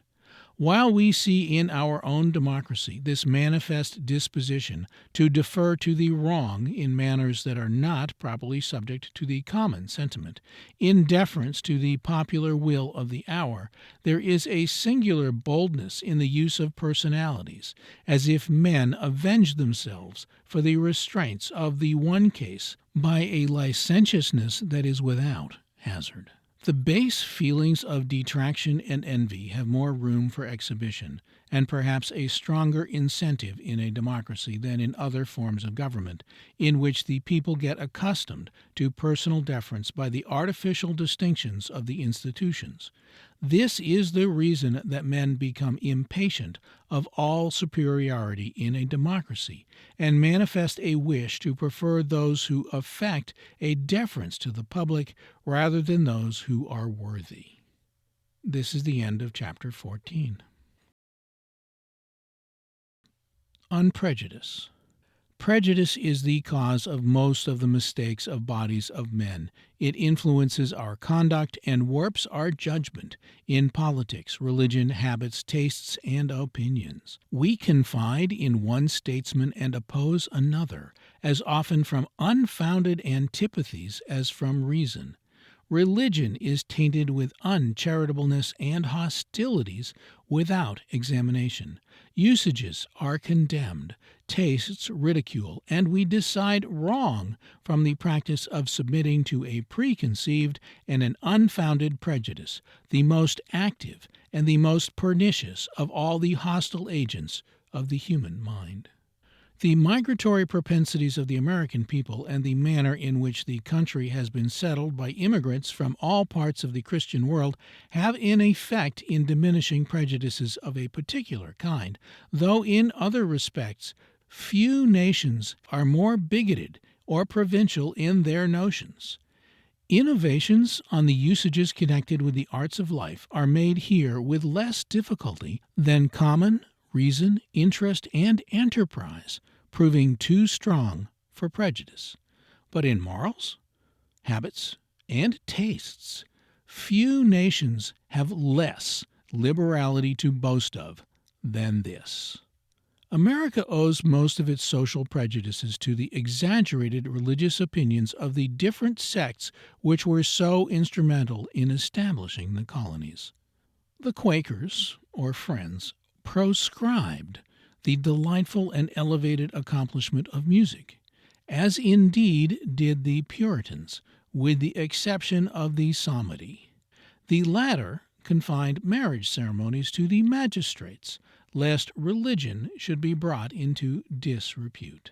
While we see in our own democracy this manifest disposition to defer to the wrong in manners that are not properly subject to the common sentiment, in deference to the popular will of the hour, there is a singular boldness in the use of personalities, as if men avenge themselves for the restraints of the one case by a licentiousness that is without hazard. The base feelings of detraction and envy have more room for exhibition, and perhaps a stronger incentive in a democracy than in other forms of government, in which the people get accustomed to personal deference by the artificial distinctions of the institutions. This is the reason that men become impatient of all superiority in a democracy, and manifest a wish to prefer those who affect a deference to the public rather than those who are worthy. This is the end of chapter 14. On prejudice. Prejudice is the cause of most of the mistakes of bodies of men. It influences our conduct and warps our judgment in politics, religion, habits, tastes, and opinions. We confide in one statesman and oppose another, as often from unfounded antipathies as from reason. Religion is tainted with uncharitableness and hostilities without examination. Usages are condemned, tastes ridicule, and we decide wrong from the practice of submitting to a preconceived and an unfounded prejudice, the most active and the most pernicious of all the hostile agents of the human mind. The migratory propensities of the American people and the manner in which the country has been settled by immigrants from all parts of the Christian world have an effect in diminishing prejudices of a particular kind, though in other respects few nations are more bigoted or provincial in their notions. Innovations on the usages connected with the arts of life are made here with less difficulty than common reason, interest, and enterprise, proving too strong for prejudice. But in morals, habits, and tastes, few nations have less liberality to boast of than this. America owes most of its social prejudices to the exaggerated religious opinions of the different sects which were so instrumental in establishing the colonies. The Quakers, or Friends, proscribed the delightful and elevated accomplishment of music, as indeed did the Puritans, with the exception of the psalmody. The latter confined marriage ceremonies to the magistrates, lest religion should be brought into disrepute.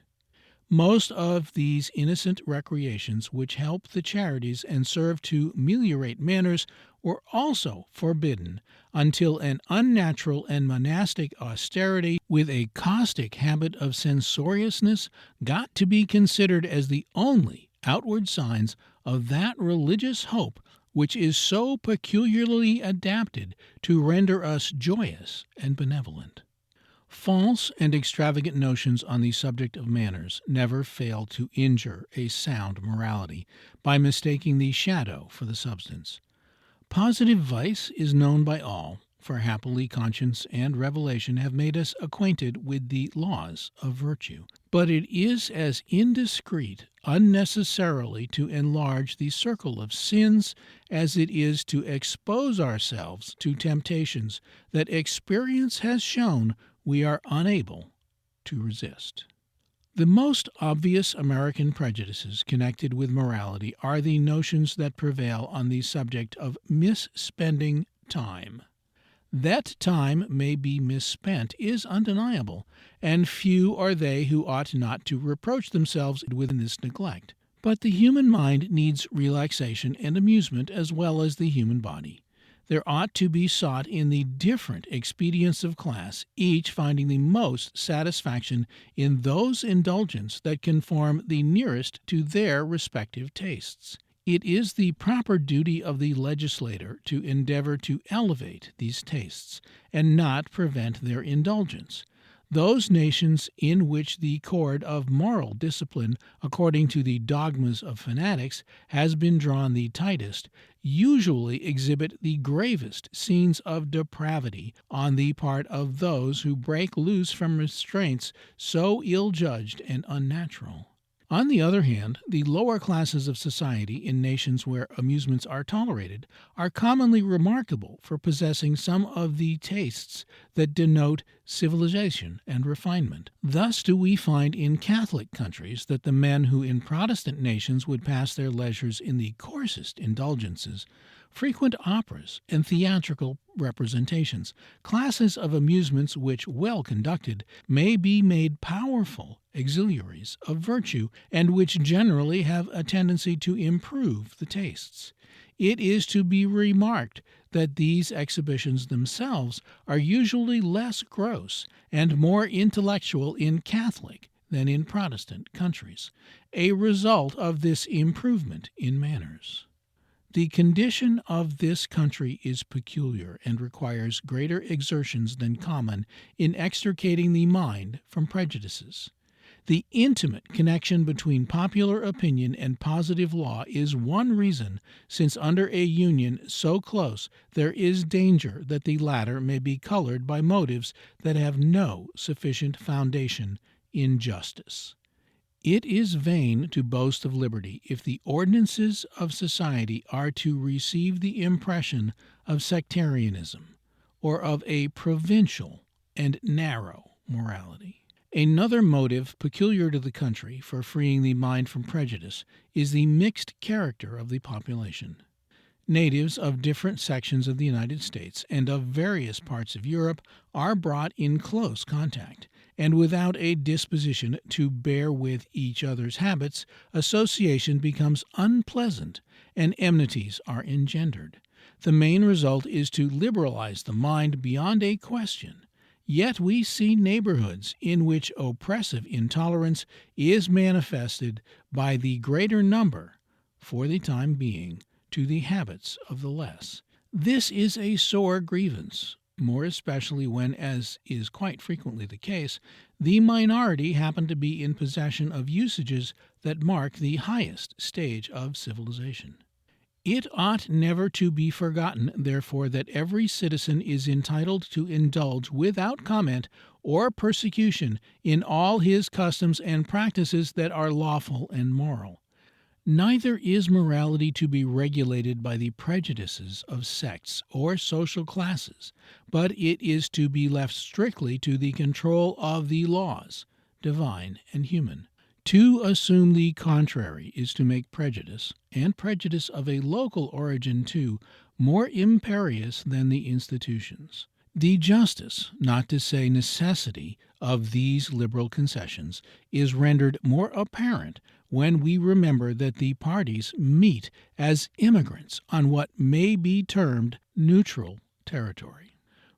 Most of these innocent recreations which help the charities and serve to meliorate manners were also forbidden until an unnatural and monastic austerity with a caustic habit of censoriousness got to be considered as the only outward signs of that religious hope which is so peculiarly adapted to render us joyous and benevolent. False and extravagant notions on the subject of manners never fail to injure a sound morality by mistaking the shadow for the substance. Positive vice is known by all, for happily conscience and revelation have made us acquainted with the laws of virtue. But it is as indiscreet unnecessarily to enlarge the circle of sins as it is to expose ourselves to temptations that experience has shown we are unable to resist. The most obvious American prejudices connected with morality are the notions that prevail on the subject of misspending time. That time may be misspent is undeniable, and few are they who ought not to reproach themselves with this neglect. But the human mind needs relaxation and amusement as well as the human body. There ought to be sought in the different expedients of class, each finding the most satisfaction in those indulgences that conform the nearest to their respective tastes. It is the proper duty of the legislator to endeavor to elevate these tastes, and not prevent their indulgence. Those nations in which the cord of moral discipline, according to the dogmas of fanatics, has been drawn the tightest, usually exhibit the gravest scenes of depravity on the part of those who break loose from restraints so ill-judged and unnatural. On the other hand, the lower classes of society in nations where amusements are tolerated are commonly remarkable for possessing some of the tastes that denote civilization and refinement. Thus do we find in Catholic countries that the men who in Protestant nations would pass their leisures in the coarsest indulgences frequent operas and theatrical representations, classes of amusements which, well conducted, may be made powerful auxiliaries of virtue, and which generally have a tendency to improve the tastes. It is to be remarked that these exhibitions themselves are usually less gross and more intellectual in Catholic than in Protestant countries, a result of this improvement in manners. The condition of this country is peculiar and requires greater exertions than common in extricating the mind from prejudices. The intimate connection between popular opinion and positive law is one reason, since under a union so close there is danger that the latter may be colored by motives that have no sufficient foundation in justice. It is vain to boast of liberty if the ordinances of society are to receive the impression of sectarianism or of a provincial and narrow morality. Another motive peculiar to the country for freeing the mind from prejudice is the mixed character of the population. Natives of different sections of the United States and of various parts of Europe are brought in close contact, and without a disposition to bear with each other's habits, association becomes unpleasant and enmities are engendered. The main result is to liberalize the mind beyond a question. Yet we see neighborhoods in which oppressive intolerance is manifested by the greater number, for the time being, to the habits of the less. This is a sore grievance, more especially when, as is quite frequently the case, the minority happen to be in possession of usages that mark the highest stage of civilization. It ought never to be forgotten, therefore, that every citizen is entitled to indulge without comment or persecution in all his customs and practices that are lawful and moral. Neither is morality to be regulated by the prejudices of sects or social classes, but it is to be left strictly to the control of the laws, divine and human. To assume the contrary is to make prejudice, and prejudice of a local origin too, more imperious than the institutions. The justice, not to say necessity, of these liberal concessions is rendered more apparent when we remember that the parties meet as immigrants on what may be termed neutral territory.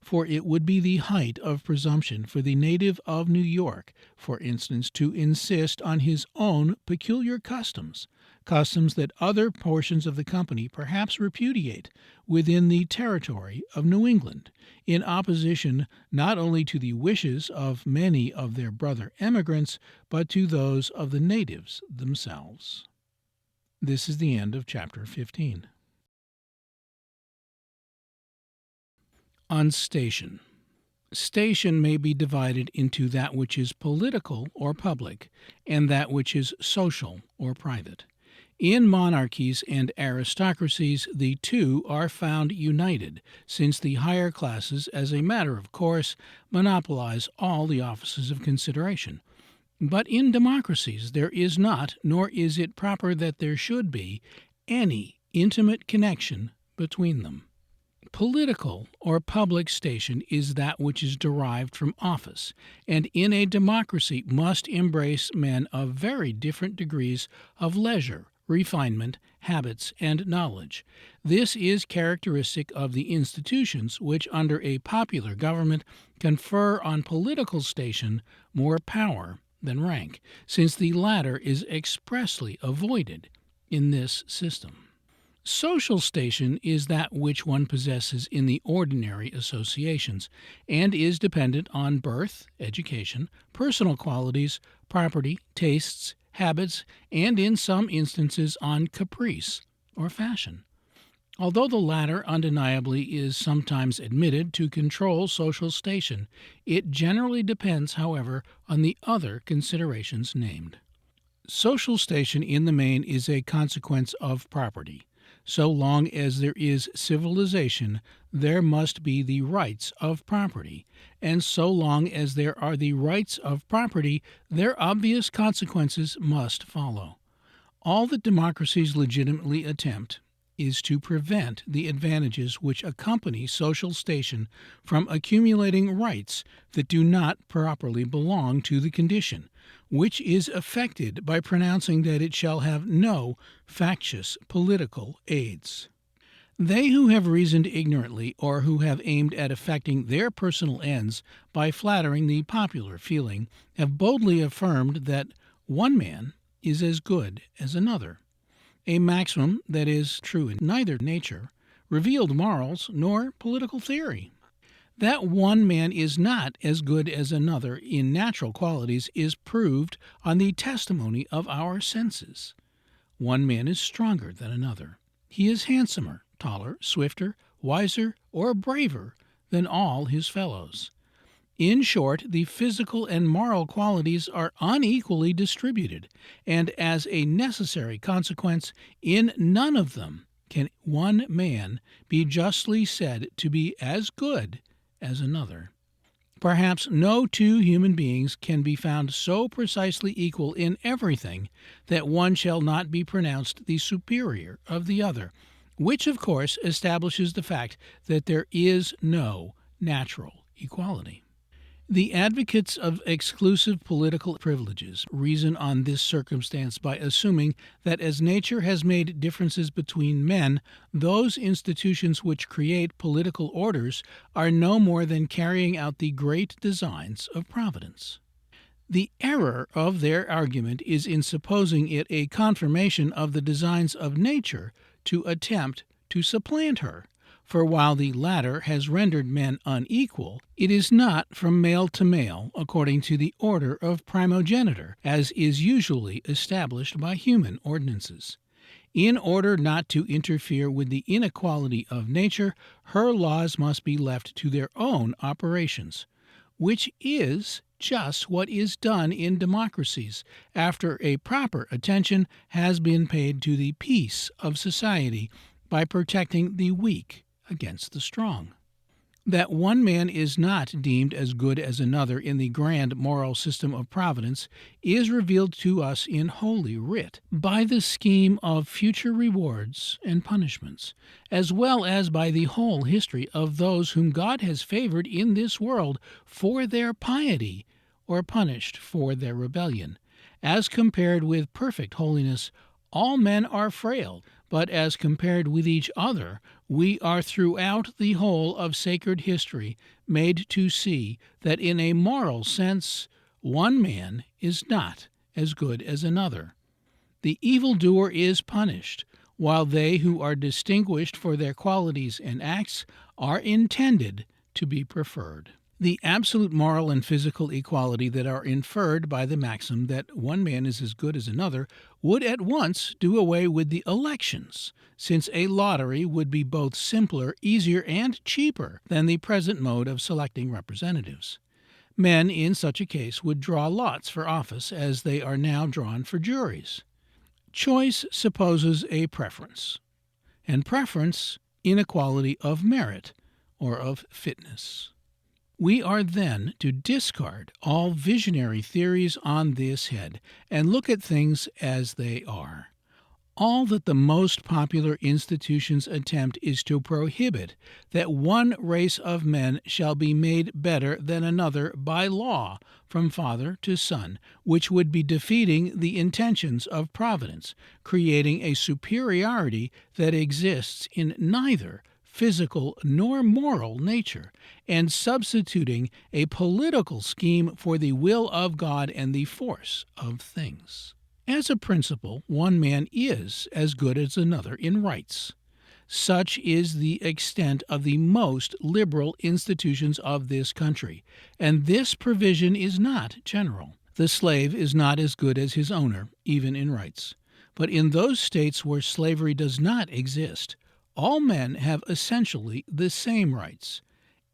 For it would be the height of presumption for the native of New York, for instance, to insist on his own peculiar customs that other portions of the company perhaps repudiate within the territory of New England, in opposition not only to the wishes of many of their brother emigrants, but to those of the natives themselves. This is the end of Chapter 15. On station. Station may be divided into that which is political or public, and that which is social or private. In monarchies and aristocracies the two are found united, since the higher classes, as a matter of course, monopolize all the offices of consideration. But in democracies there is not, nor is it proper that there should be, any intimate connection between them. Political or public station is that which is derived from office, and in a democracy must embrace men of very different degrees of leisure, refinement, habits, and knowledge. This is characteristic of the institutions which, under a popular government, confer on political station more power than rank, since the latter is expressly avoided in this system. Social station is that which one possesses in the ordinary associations, and is dependent on birth, education, personal qualities, property, tastes, habits, and in some instances on caprice or fashion. Although the latter undeniably is sometimes admitted to control social station, it generally depends, however, on the other considerations named. Social station in the main is a consequence of property. So long as there is civilization, there must be the rights of property, and so long as there are the rights of property, their obvious consequences must follow. All that democracies legitimately attempt is to prevent the advantages which accompany social station from accumulating rights that do not properly belong to the condition, which is effected by pronouncing that it shall have no factious political aids. They who have reasoned ignorantly, or who have aimed at effecting their personal ends by flattering the popular feeling, have boldly affirmed that one man is as good as another, a maxim that is true in neither nature, revealed morals, nor political theory. That one man is not as good as another in natural qualities is proved on the testimony of our senses. One man is stronger than another. He is handsomer, taller, swifter, wiser, or braver than all his fellows. In short, the physical and moral qualities are unequally distributed, and as a necessary consequence, in none of them can one man be justly said to be as good as another. Perhaps no two human beings can be found so precisely equal in everything that one shall not be pronounced the superior of the other, which of course establishes the fact that there is no natural equality. The advocates of exclusive political privileges reason on this circumstance by assuming that as nature has made differences between men, those institutions which create political orders are no more than carrying out the great designs of Providence. The error of their argument is in supposing it a confirmation of the designs of nature to attempt to supplant her. For while the latter has rendered men unequal, it is not from male to male, according to the order of primogeniture, as is usually established by human ordinances. In order not to interfere with the inequality of nature, her laws must be left to their own operations, which is just what is done in democracies, after a proper attention has been paid to the peace of society by protecting the weak against the strong. That one man is not deemed as good as another in the grand moral system of Providence is revealed to us in Holy Writ by the scheme of future rewards and punishments, as well as by the whole history of those whom God has favored in this world for their piety, or punished for their rebellion. As compared with perfect holiness, all men are frail, but as compared with each other, we are throughout the whole of sacred history made to see that in a moral sense one man is not as good as another. The evildoer is punished, while they who are distinguished for their qualities and acts are intended to be preferred. The absolute moral and physical equality that are inferred by the maxim that one man is as good as another would at once do away with the elections, since a lottery would be both simpler, easier, and cheaper than the present mode of selecting representatives. Men in such a case would draw lots for office as they are now drawn for juries. Choice supposes a preference, and preference inequality of merit or of fitness. We are then to discard all visionary theories on this head and look at things as they are. All that the most popular institutions attempt is to prohibit that one race of men shall be made better than another by law from father to son, which would be defeating the intentions of Providence, creating a superiority that exists in neither physical nor moral nature, and substituting a political scheme for the will of God and the force of things. As a principle, one man is as good as another in rights. Such is the extent of the most liberal institutions of this country, and this provision is not general. The slave is not as good as his owner, even in rights. But in those states where slavery does not exist, all men have essentially the same rights.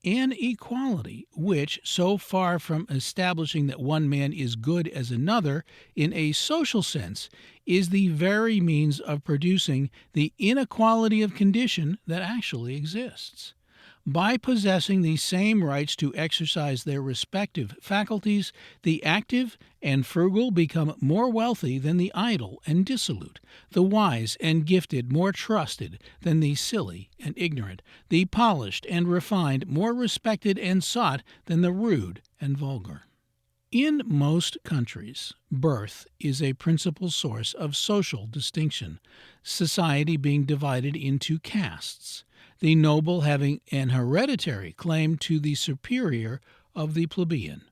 An equality which, so far from establishing that one man is good as another in a social sense, is the very means of producing the inequality of condition that actually exists. By possessing the same rights to exercise their respective faculties, the active and frugal become more wealthy than the idle and dissolute, the wise and gifted more trusted than the silly and ignorant, the polished and refined more respected and sought than the rude and vulgar. In most countries, birth is a principal source of social distinction, society being divided into castes, the noble having an hereditary claim to the superior of the plebeian.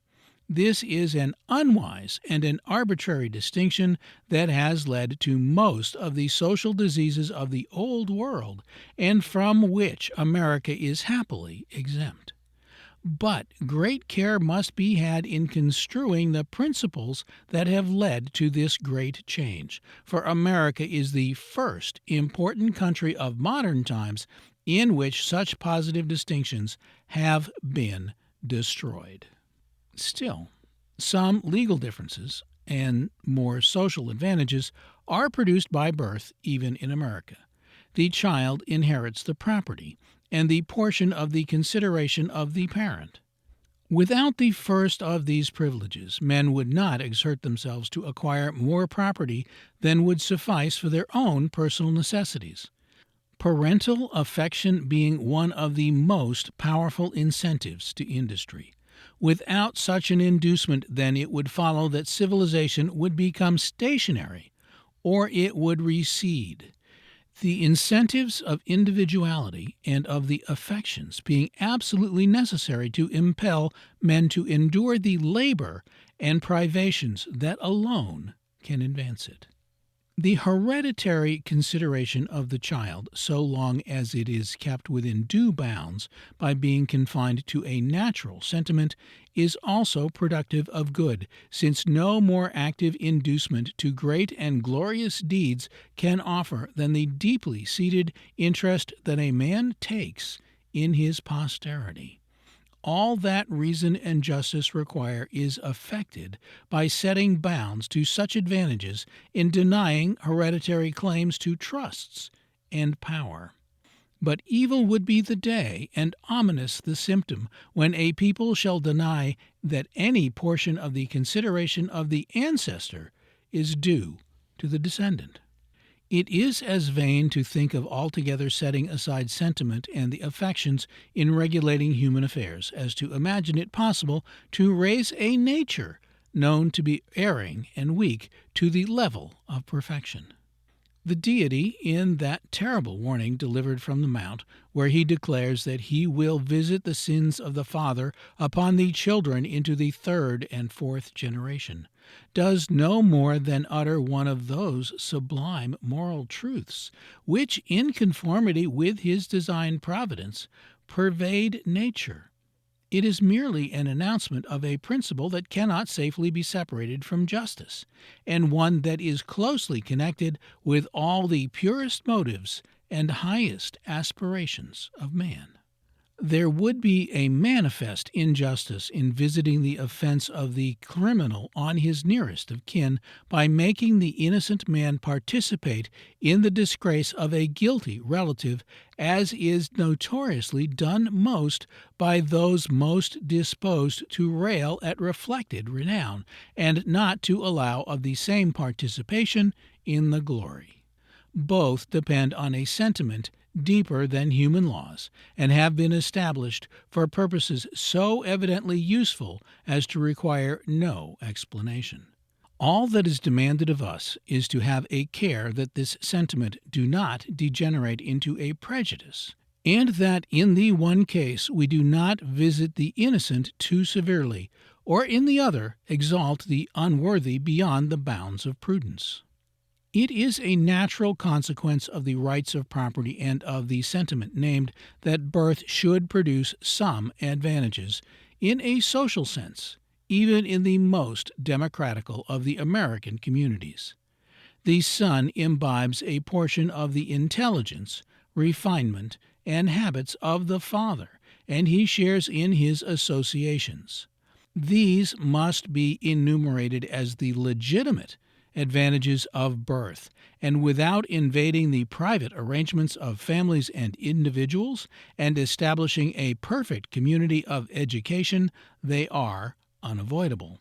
This is an unwise and an arbitrary distinction that has led to most of the social diseases of the Old World, and from which America is happily exempt. But great care must be had in construing the principles that have led to this great change, for America is the first important country of modern times in which such positive distinctions have been destroyed. Still, some legal differences and more social advantages are produced by birth even in America. The child inherits the property and the portion of the consideration of the parent. Without the first of these privileges, men would not exert themselves to acquire more property than would suffice for their own personal necessities. Parental affection being one of the most powerful incentives to industry. Without such an inducement, then it would follow that civilization would become stationary, or it would recede. The incentives of individuality and of the affections being absolutely necessary to impel men to endure the labor and privations that alone can advance it. The hereditary consideration of the child, so long as it is kept within due bounds by being confined to a natural sentiment, is also productive of good, since no more active inducement to great and glorious deeds can offer than the deeply seated interest that a man takes in his posterity. All that reason and justice require is effected by setting bounds to such advantages in denying hereditary claims to trusts and power. But evil would be the day, and ominous the symptom, when a people shall deny that any portion of the consideration of the ancestor is due to the descendant. It is as vain to think of altogether setting aside sentiment and the affections in regulating human affairs as to imagine it possible to raise a nature known to be erring and weak to the level of perfection. The deity, in that terrible warning delivered from the mount, where he declares that he will visit the sins of the father upon the children into the third and fourth generation, does no more than utter one of those sublime moral truths which, in conformity with his design providence, pervade nature. It is merely an announcement of a principle that cannot safely be separated from justice, and one that is closely connected with all the purest motives and highest aspirations of man. There would be a manifest injustice in visiting the offense of the criminal on his nearest of kin by making the innocent man participate in the disgrace of a guilty relative, as is notoriously done most by those most disposed to rail at reflected renown, and not to allow of the same participation in the glory. Both depend on a sentiment deeper than human laws, and have been established for purposes so evidently useful as to require no explanation. All that is demanded of us is to have a care that this sentiment do not degenerate into a prejudice, and that in the one case we do not visit the innocent too severely, or in the other exalt the unworthy beyond the bounds of prudence. It is a natural consequence of the rights of property and of the sentiment named that birth should produce some advantages in a social sense, even in the most democratical of the American communities. The son imbibes a portion of the intelligence, refinement, and habits of the father, and he shares in his associations. These must be enumerated as the legitimate advantages of birth, and without invading the private arrangements of families and individuals and establishing a perfect community of education, they are unavoidable.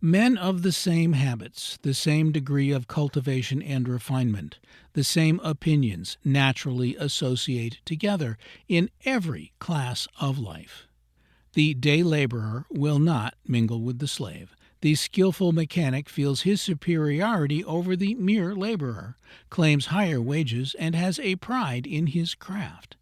Men of the same habits, the same degree of cultivation and refinement, the same opinions naturally associate together in every class of life. The day laborer will not mingle with the slave. The skillful mechanic feels his superiority over the mere laborer, claims higher wages, and has a pride in his craft.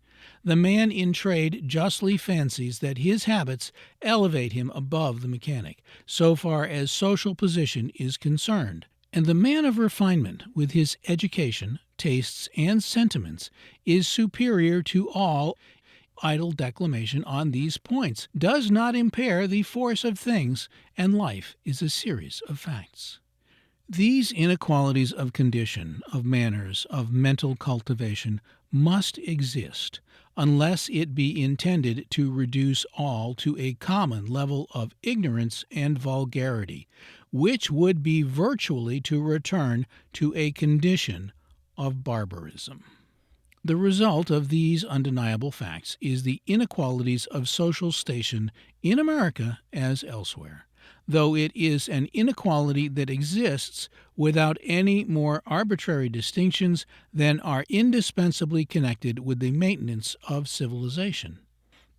The man in trade justly fancies that his habits elevate him above the mechanic, so far as social position is concerned. And the man of refinement, with his education, tastes, and sentiments, is superior to all. Idle declamation on these points does not impair the force of things, and life is a series of facts. These inequalities of condition, of manners, of mental cultivation must exist, unless it be intended to reduce all to a common level of ignorance and vulgarity, which would be virtually to return to a condition of barbarism. The result of these undeniable facts is the inequalities of social station in America as elsewhere, though it is an inequality that exists without any more arbitrary distinctions than are indispensably connected with the maintenance of civilization.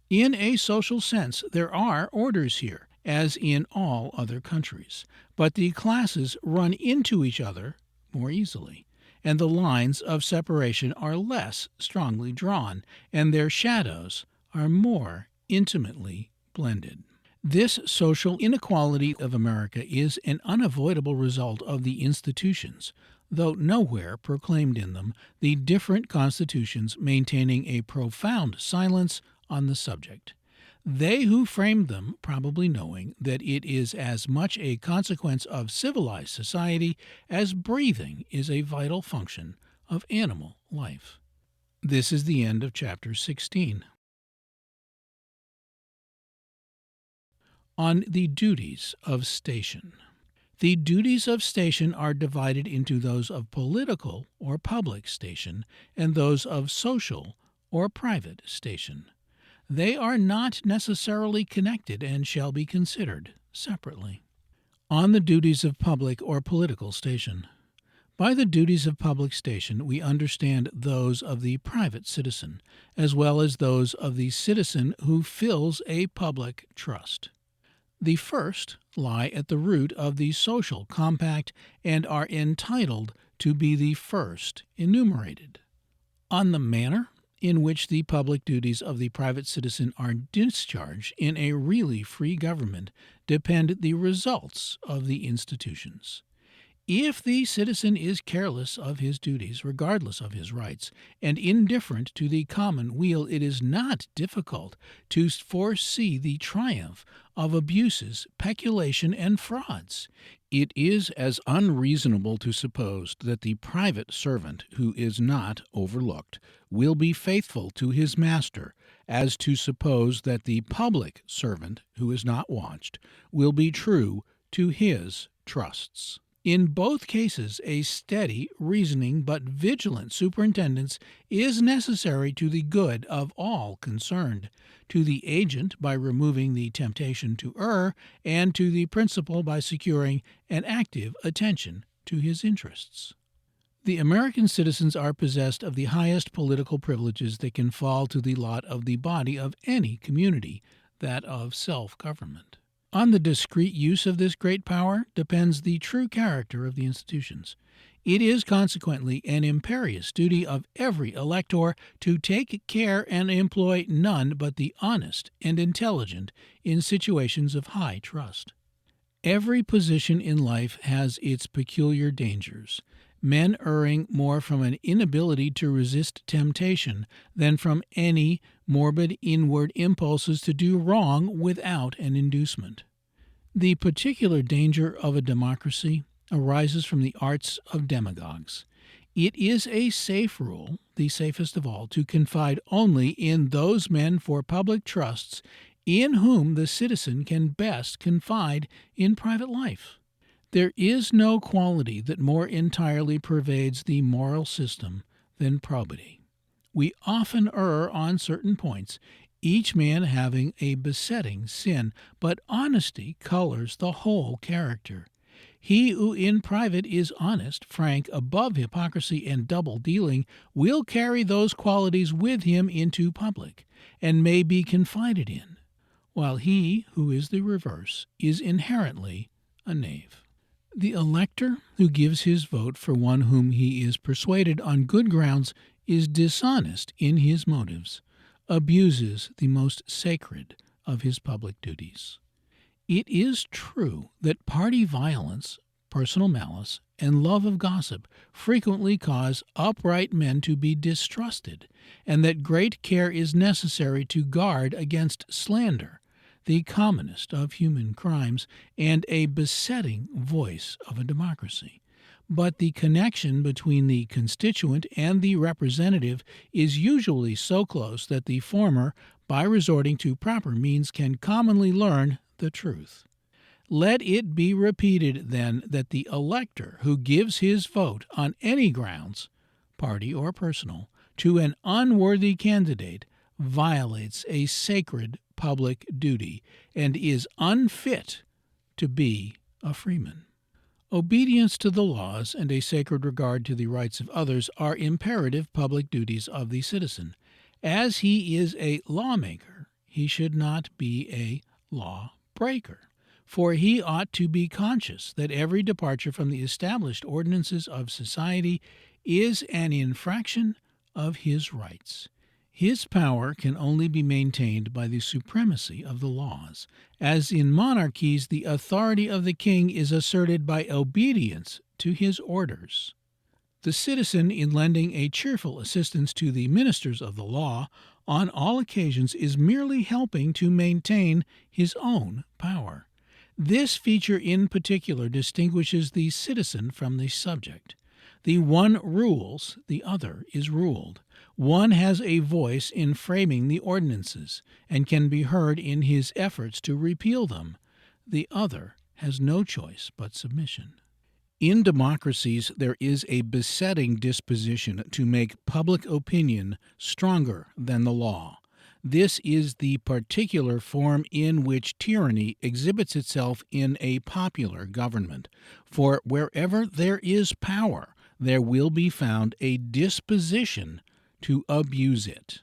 In a social sense, there are orders here, as in all other countries, but the classes run into each other more easily, and the lines of separation are less strongly drawn, and their shadows are more intimately blended. This social inequality of America is an unavoidable result of the institutions, though nowhere proclaimed in them, the different constitutions maintaining a profound silence on the subject. They who framed them probably knowing that it is as much a consequence of civilized society as breathing is a vital function of animal life. This is the end of chapter 16. On the duties of station. The duties of station are divided into those of political or public station and those of social or private station. They are not necessarily connected and shall be considered separately. On the duties of public or political station. By the duties of public station we understand those of the private citizen, as well as those of the citizen who fills a public trust. The first lie at the root of the social compact and are entitled to be the first enumerated. On the manner in which the public duties of the private citizen are discharged in a really free government depend the results of the institutions. If the citizen is careless of his duties, regardless of his rights, and indifferent to the common weal, it is not difficult to foresee the triumph of abuses, peculation, and frauds. It is as unreasonable to suppose that the private servant who is not overlooked will be faithful to his master as to suppose that the public servant who is not watched will be true to his trusts. In both cases, a steady, reasoning, but vigilant superintendence is necessary to the good of all concerned, to the agent by removing the temptation to err, and to the principal by securing an active attention to his interests. The American citizens are possessed of the highest political privileges that can fall to the lot of the body of any community, that of self-government. On the discreet use of this great power depends the true character of the institutions. It is consequently an imperious duty of every elector to take care and employ none but the honest and intelligent in situations of high trust. Every position in life has its peculiar dangers. men erring more from an inability to resist temptation than from any morbid inward impulses to do wrong without an inducement. The particular danger of a democracy arises from the arts of demagogues. It is a safe rule, the safest of all, to confide only in those men for public trusts in whom the citizen can best confide in private life. There is no quality that more entirely pervades the moral system than probity. We often err on certain points, each man having a besetting sin, but honesty colors the whole character. He who in private is honest, frank, above hypocrisy and double-dealing, will carry those qualities with him into public, and may be confided in, while he who is the reverse is inherently a knave. The elector who gives his vote for one whom he is persuaded on good grounds is dishonest in his motives, abuses the most sacred of his public duties. It is true that party violence, personal malice, and love of gossip frequently cause upright men to be distrusted, and that great care is necessary to guard against slander, the commonest of human crimes, and a besetting voice of a democracy. But the connection between the constituent and the representative is usually so close that the former, by resorting to proper means, can commonly learn the truth. Let it be repeated, then, that the elector who gives his vote on any grounds, party or personal, to an unworthy candidate violates a sacred public duty and is unfit to be a freeman. Obedience to the laws and a sacred regard to the rights of others are imperative public duties of the citizen. As he is a lawmaker, he should not be a lawbreaker, for he ought to be conscious that every departure from the established ordinances of society is an infraction of his rights. His power can only be maintained by the supremacy of the laws. As in monarchies, the authority of the king is asserted by obedience to his orders. The citizen, in lending a cheerful assistance to the ministers of the law, on all occasions is merely helping to maintain his own power. This feature in particular distinguishes the citizen from the subject. The one rules, the other is ruled. One has a voice in framing the ordinances, and can be heard in his efforts to repeal them. The other has no choice but submission. In democracies, there is a besetting disposition to make public opinion stronger than the law. This is the particular form in which tyranny exhibits itself in a popular government. For wherever there is power, there will be found a disposition to abuse it.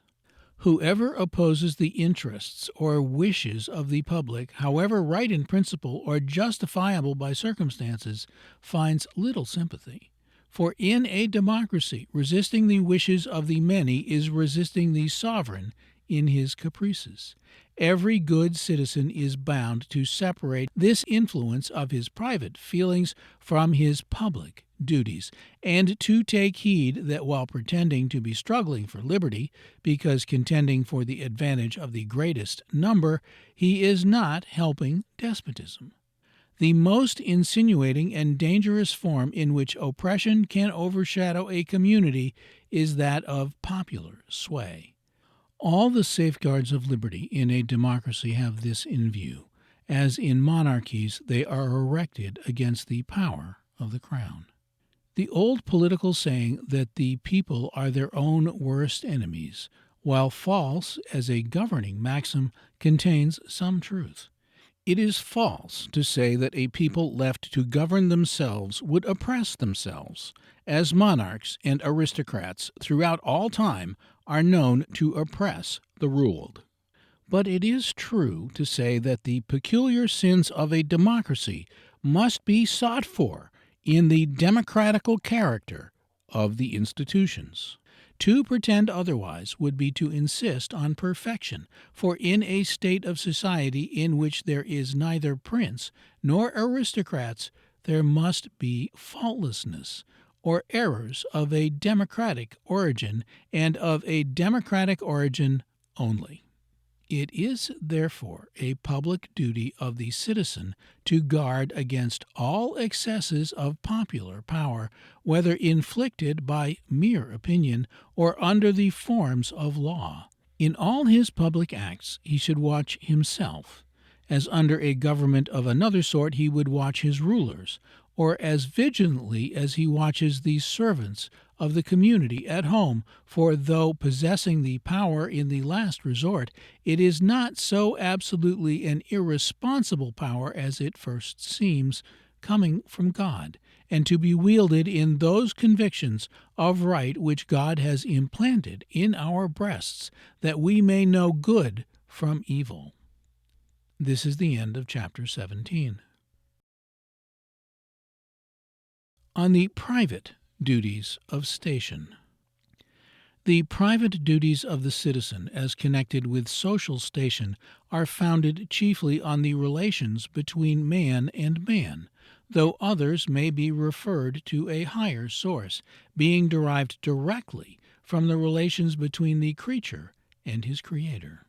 Whoever opposes the interests or wishes of the public, however right in principle or justifiable by circumstances, finds little sympathy. For in a democracy, resisting the wishes of the many is resisting the sovereign in his caprices. Every good citizen is bound to separate this influence of his private feelings from his public duties, and to take heed that while pretending to be struggling for liberty, because contending for the advantage of the greatest number, he is not helping despotism. The most insinuating and dangerous form in which oppression can overshadow a community is that of popular sway. All the safeguards of liberty in a democracy have this in view. As in monarchies, they are erected against the power of the crown. The old political saying that the people are their own worst enemies, while false as a governing maxim, contains some truth. It is false to say that a people left to govern themselves would oppress themselves, as monarchs and aristocrats throughout all time are known to oppress the ruled. But it is true to say that the peculiar sins of a democracy must be sought for in the democratical character of the institutions. To pretend otherwise would be to insist on perfection, for in a state of society in which there is neither prince nor aristocrats, there must be faultlessness, or errors of a democratic origin, and of a democratic origin only. It is, therefore, a public duty of the citizen to guard against all excesses of popular power, whether inflicted by mere opinion or under the forms of law. In all his public acts he should watch himself, as under a government of another sort he would watch his rulers, or as vigilantly as he watches the servants of the community at home, for though possessing the power in the last resort, it is not so absolutely an irresponsible power as it first seems, coming from God, and to be wielded in those convictions of right which God has implanted in our breasts, that we may know good from evil. This is the end of chapter 17. On the private duties of station. The private duties of the citizen as connected with social station are founded chiefly on the relations between man and man, though others may be referred to a higher source, being derived directly from the relations between the creature and his Creator.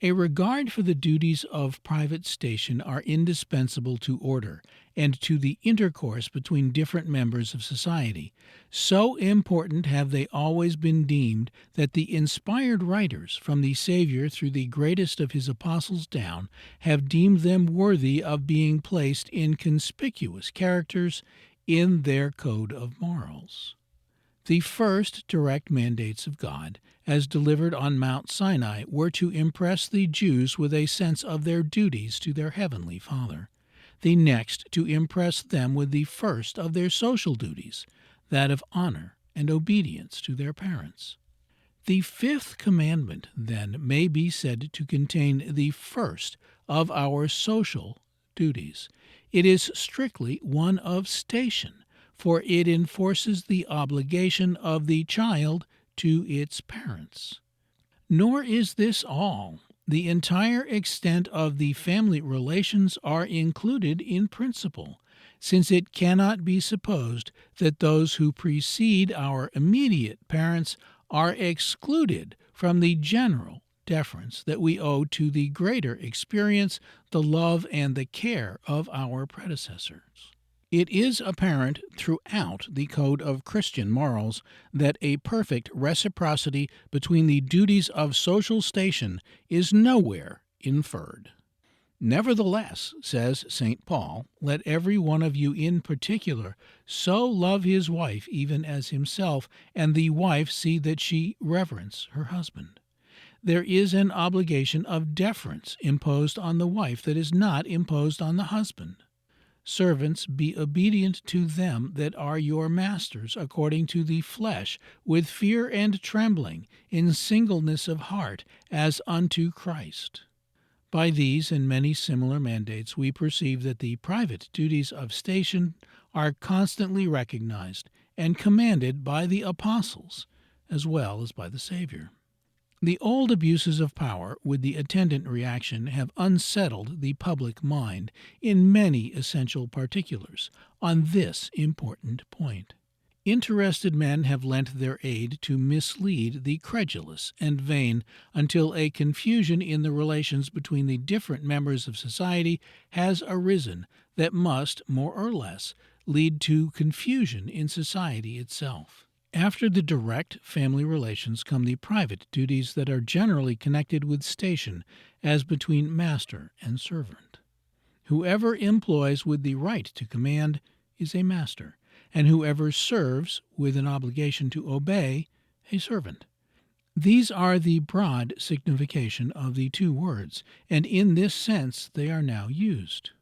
A regard for the duties of private station are indispensable to order and to the intercourse between different members of society. So important have they always been deemed that the inspired writers, from the Savior through the greatest of his apostles down, have deemed them worthy of being placed in conspicuous characters in their code of morals. The first direct mandates of God, as delivered on Mount Sinai, were to impress the Jews with a sense of their duties to their heavenly Father. The next to impress them with the first of their social duties, that of honor and obedience to their parents. The fifth commandment, then, may be said to contain the first of our social duties. It is strictly one of station, for it enforces the obligation of the child to its parents. Nor is this all. The entire extent of the family relations are included in principle, since it cannot be supposed that those who precede our immediate parents are excluded from the general deference that we owe to the greater experience, the love, and the care of our predecessors. It is apparent throughout the code of Christian morals that a perfect reciprocity between the duties of social station is nowhere inferred. Nevertheless, says St. Paul, let every one of you in particular so love his wife even as himself, and the wife see that she reverence her husband. There is an obligation of deference imposed on the wife that is not imposed on the husband. Servants, be obedient to them that are your masters according to the flesh, with fear and trembling, in singleness of heart, as unto Christ. By these and many similar mandates we perceive that the private duties of station are constantly recognized and commanded by the apostles, as well as by the Savior. The old abuses of power, with the attendant reaction, have unsettled the public mind in many essential particulars on this important point. Interested men have lent their aid to mislead the credulous and vain until a confusion in the relations between the different members of society has arisen that must, more or less, lead to confusion in society itself. After the direct family relations come the private duties that are generally connected with station, as between master and servant. Whoever employs with the right to command is a master, and whoever serves with an obligation to obey, a servant. These are the broad signification of the two words, and in this sense they are now used.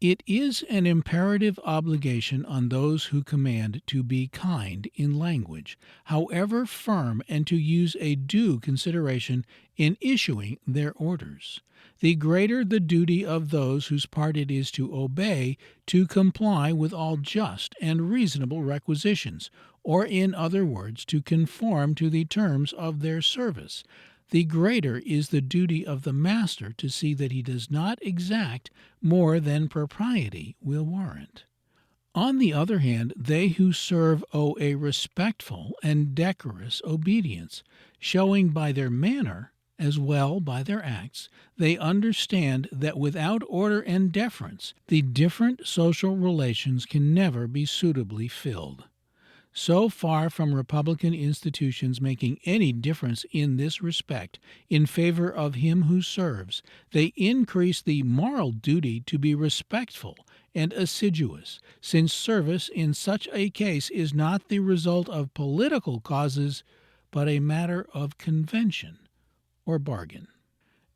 It is an imperative obligation on those who command to be kind in language, however firm, and to use a due consideration in issuing their orders. The greater the duty of those whose part it is to obey, to comply with all just and reasonable requisitions, or in other words, to conform to the terms of their service, the greater is the duty of the master to see that he does not exact more than propriety will warrant. On the other hand, they who serve owe a respectful and decorous obedience, showing by their manner, as well by their acts, they understand that without order and deference, the different social relations can never be suitably filled. So far from republican institutions making any difference in this respect in favor of him who serves, they increase the moral duty to be respectful and assiduous, since service in such a case is not the result of political causes, but a matter of convention or bargain.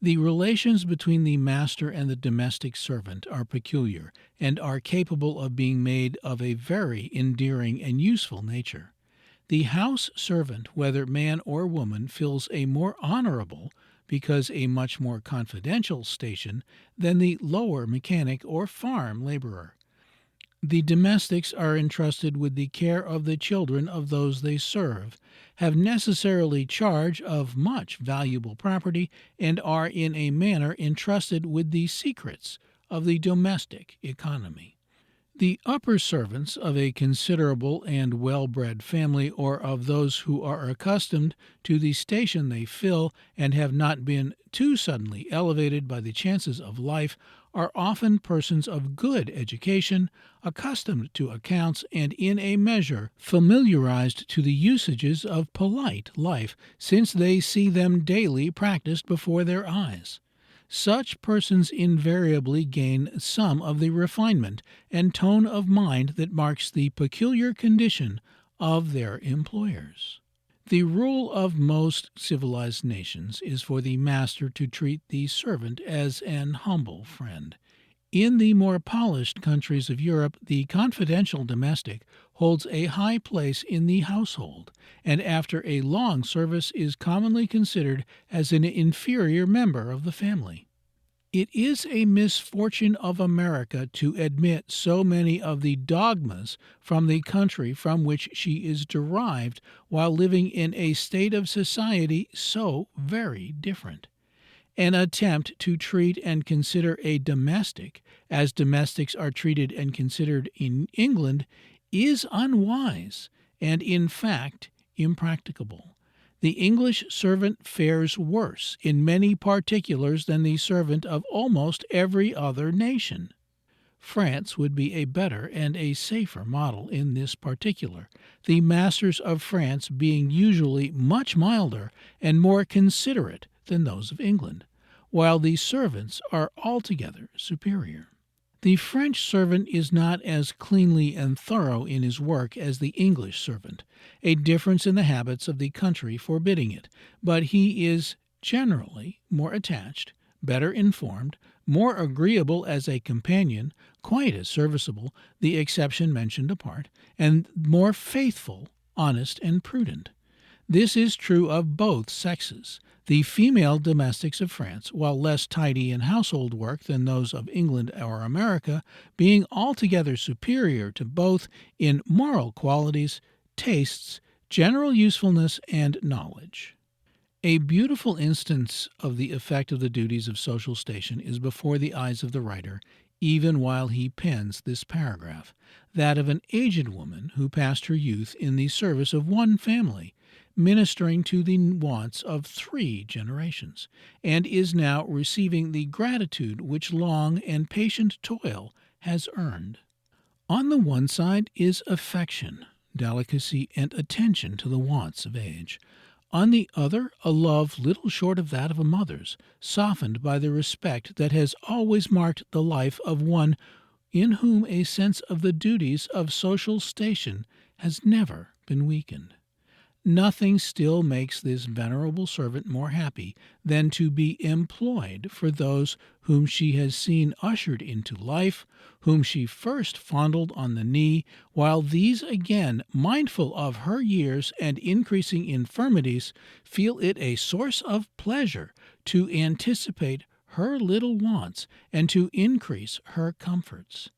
The relations between the master and the domestic servant are peculiar, and are capable of being made of a very endearing and useful nature. The house servant, whether man or woman, fills a more honorable, because a much more confidential station than the lower mechanic or farm laborer. The domestics are entrusted with the care of the children of those they serve, have necessarily charge of much valuable property, and are in a manner entrusted with the secrets of the domestic economy. The upper servants of a considerable and well-bred family, or of those who are accustomed to the station they fill and have not been too suddenly elevated by the chances of life, are often persons of good education, accustomed to accounts, and in a measure familiarized to the usages of polite life, since they see them daily practiced before their eyes. Such persons invariably gain some of the refinement and tone of mind that marks the peculiar condition of their employers. The rule of most civilized nations is for the master to treat the servant as an humble friend. In the more polished countries of Europe, the confidential domestic holds a high place in the household, and after a long service is commonly considered as an inferior member of the family. It is a misfortune of America to admit so many of the dogmas from the country from which she is derived, while living in a state of society so very different. An attempt to treat and consider a domestic as domestics are treated and considered in England is unwise and, in fact, impracticable. The English servant fares worse in many particulars than the servant of almost every other nation. France would be a better and a safer model in this particular, the masters of France being usually much milder and more considerate than those of England, while the servants are altogether superior. The French servant is not as cleanly and thorough in his work as the English servant, a difference in the habits of the country forbidding it, but he is generally more attached, better informed, more agreeable as a companion, quite as serviceable, the exception mentioned apart, and more faithful, honest, and prudent. This is true of both sexes. The female domestics of France, while less tidy in household work than those of England or America, being altogether superior to both in moral qualities, tastes, general usefulness, and knowledge. A beautiful instance of the effect of the duties of social station is before the eyes of the writer, even while he pens this paragraph, that of an aged woman who passed her youth in the service of one family, ministering to the wants of 3 generations, and is now receiving the gratitude which long and patient toil has earned. On the one side is affection, delicacy, and attention to the wants of age. On the other, a love little short of that of a mother's, softened by the respect that has always marked the life of one in whom a sense of the duties of social station has never been weakened. Nothing still makes this venerable servant more happy than to be employed for those whom she has seen ushered into life, whom she first fondled on the knee, while these again, mindful of her years and increasing infirmities, feel it a source of pleasure to anticipate her little wants and to increase her comforts.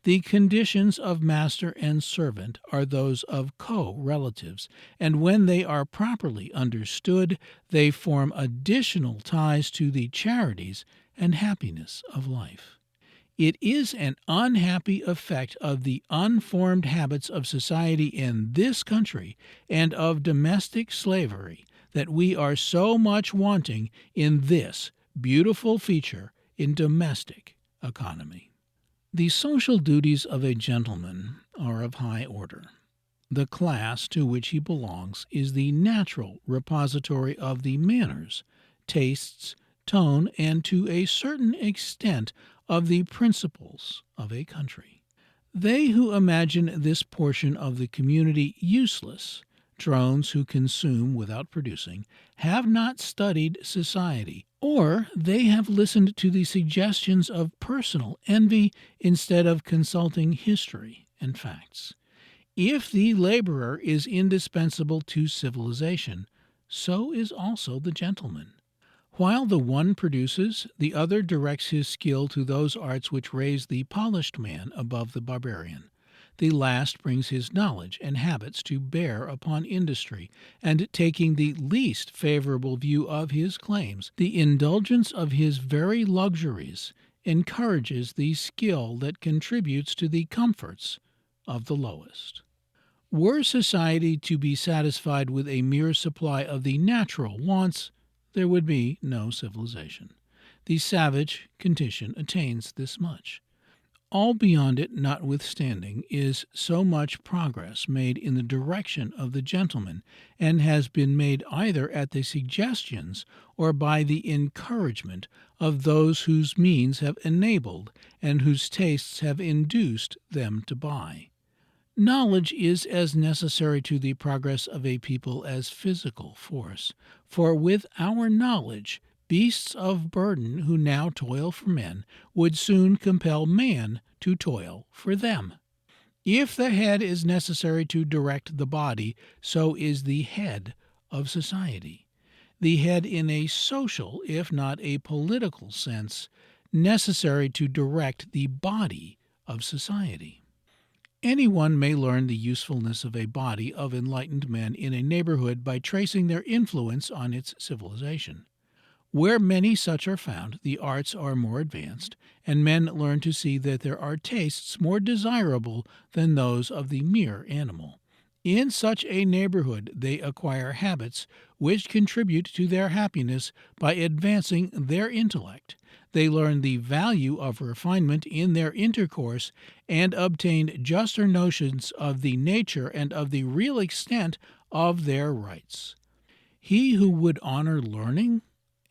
The conditions of master and servant are those of co-relatives, and when they are properly understood, they form additional ties to the charities and happiness of life. It is an unhappy effect of the unformed habits of society in this country and of domestic slavery that we are so much wanting in this beautiful feature in domestic economy. The social duties of a gentleman are of high order. The class to which he belongs is the natural repository of the manners, tastes, tone, and to a certain extent of the principles of a country. They who imagine this portion of the community useless, drones who consume without producing, have not studied society, or they have listened to the suggestions of personal envy instead of consulting history and facts. If the laborer is indispensable to civilization, so is also the gentleman. While the one produces, the other directs his skill to those arts which raise the polished man above the barbarian. The last brings his knowledge and habits to bear upon industry, and taking the least favorable view of his claims, the indulgence of his very luxuries encourages the skill that contributes to the comforts of the lowest. Were society to be satisfied with a mere supply of the natural wants, there would be no civilization. The savage condition attains this much. All beyond it notwithstanding is so much progress made in the direction of the gentleman, and has been made either at the suggestions or by the encouragement of those whose means have enabled and whose tastes have induced them to buy. Knowledge is as necessary to the progress of a people as physical force, for with our knowledge, beasts of burden who now toil for men would soon compel man to toil for them. If the head is necessary to direct the body, so is the head of society. The head in a social, if not a political sense, necessary to direct the body of society. Anyone may learn the usefulness of a body of enlightened men in a neighborhood by tracing their influence on its civilization. Where many such are found, the arts are more advanced, and men learn to see that there are tastes more desirable than those of the mere animal. In such a neighborhood they acquire habits which contribute to their happiness by advancing their intellect. They learn the value of refinement in their intercourse, and obtain juster notions of the nature and of the real extent of their rights. He who would honor learning,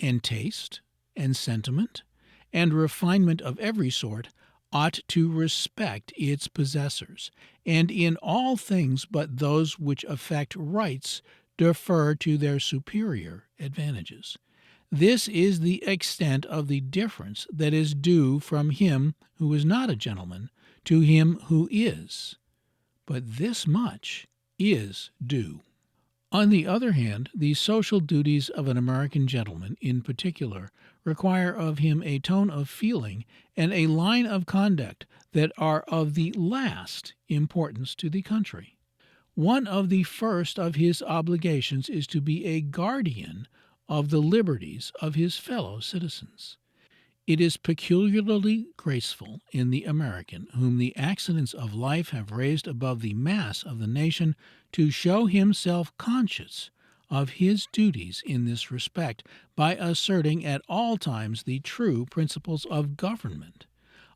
and taste, and sentiment, and refinement of every sort, ought to respect its possessors, and in all things but those which affect rights defer to their superior advantages. This is the extent of the difference that is due from him who is not a gentleman to him who is. But this much is due. On the other hand, the social duties of an American gentleman, in particular, require of him a tone of feeling and a line of conduct that are of the last importance to the country. One of the first of his obligations is to be a guardian of the liberties of his fellow citizens. It is peculiarly graceful in the American, whom the accidents of life have raised above the mass of the nation, to show himself conscious of his duties in this respect by asserting at all times the true principles of government,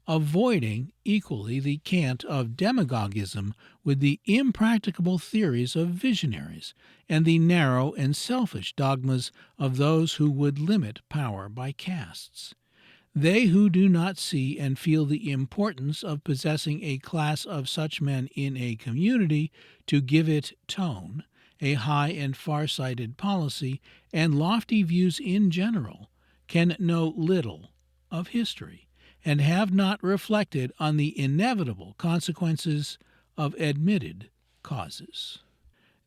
avoiding equally the cant of demagogism with the impracticable theories of visionaries, and the narrow and selfish dogmas of those who would limit power by castes. They who do not see and feel the importance of possessing a class of such men in a community to give it tone, a high and far-sighted policy, and lofty views in general, can know little of history, and have not reflected on the inevitable consequences of admitted causes.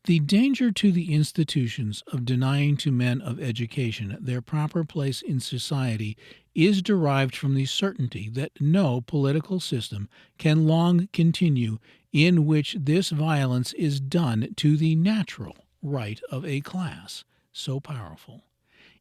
The danger to the institutions of denying to men of education their proper place in society is derived from the certainty that no political system can long continue in which this violence is done to the natural right of a class so powerful.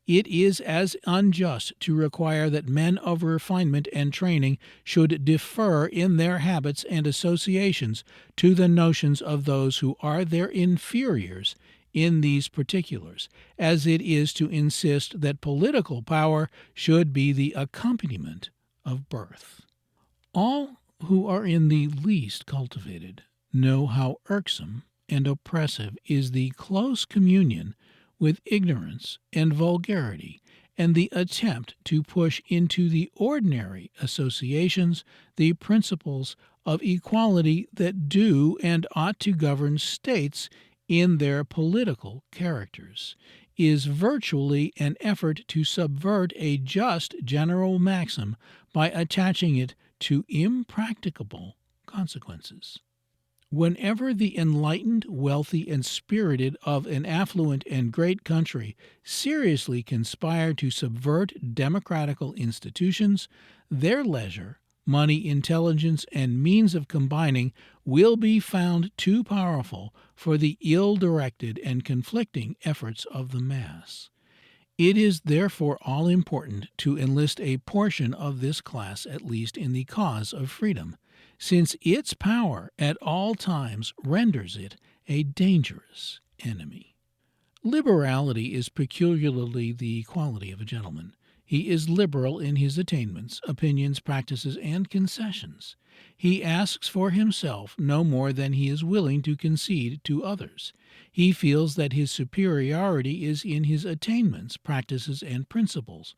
It is as unjust to require that men of refinement and training should defer in their habits and associations to the notions of those who are their inferiors in these particulars, as it is to insist that political power should be the accompaniment of birth. All who are in the least cultivated know how irksome and oppressive is the close communion with ignorance and vulgarity, and the attempt to push into the ordinary associations the principles of equality that do and ought to govern states in their political characters, is virtually an effort to subvert a just general maxim by attaching it to impracticable consequences. Whenever the enlightened, wealthy, and spirited of an affluent and great country seriously conspire to subvert democratical institutions, their leisure, money, intelligence, and means of combining will be found too powerful for the ill-directed and conflicting efforts of the mass. It is therefore all important to enlist a portion of this class at least in the cause of freedom, since its power at all times renders it a dangerous enemy. Liberality is peculiarly the quality of a gentleman. He is liberal in his attainments, opinions, practices, and concessions. He asks for himself no more than he is willing to concede to others. He feels that his superiority is in his attainments, practices, and principles,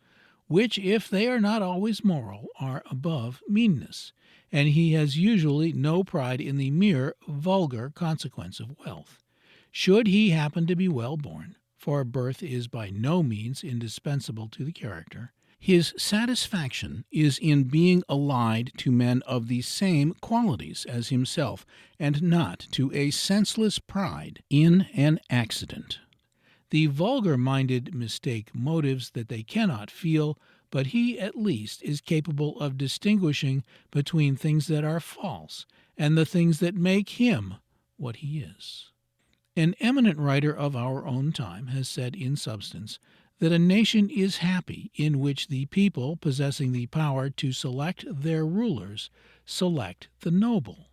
which, if they are not always moral, are above meanness, and he has usually no pride in the mere vulgar consequence of wealth. Should he happen to be well born, for birth is by no means indispensable to the character, his satisfaction is in being allied to men of the same qualities as himself, and not to a senseless pride in an accident. The vulgar-minded mistake motives that they cannot feel, but he at least is capable of distinguishing between things that are false and the things that make him what he is. An eminent writer of our own time has said in substance that a nation is happy in which the people possessing the power to select their rulers select the noble.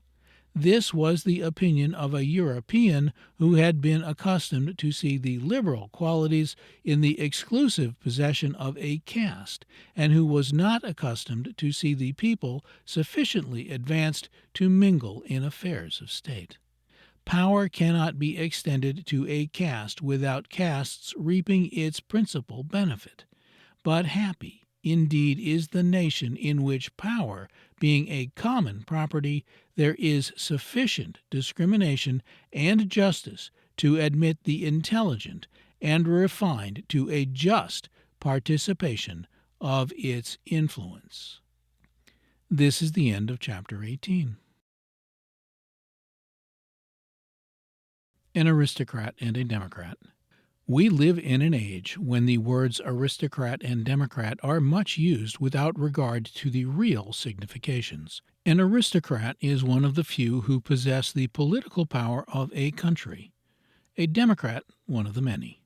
This was the opinion of a European who had been accustomed to see the liberal qualities in the exclusive possession of a caste, and who was not accustomed to see the people sufficiently advanced to mingle in affairs of state. Power cannot be extended to a caste without castes reaping its principal benefit. But happy, indeed, is the nation in which power, being a common property, there is sufficient discrimination and justice to admit the intelligent and refined to a just participation of its influence. This is the end of chapter 18. An aristocrat and a democrat. We live in an age when the words aristocrat and democrat are much used without regard to the real significations. An aristocrat is one of the few who possess the political power of a country. A democrat, one of the many.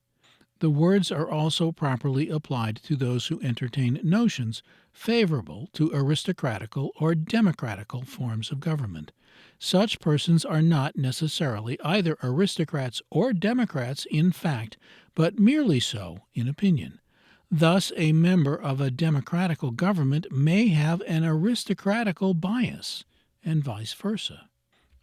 The words are also properly applied to those who entertain notions favorable to aristocratical or democratical forms of government. Such persons are not necessarily either aristocrats or democrats in fact, but merely so in opinion. Thus, a member of a democratical government may have an aristocratical bias, and vice versa.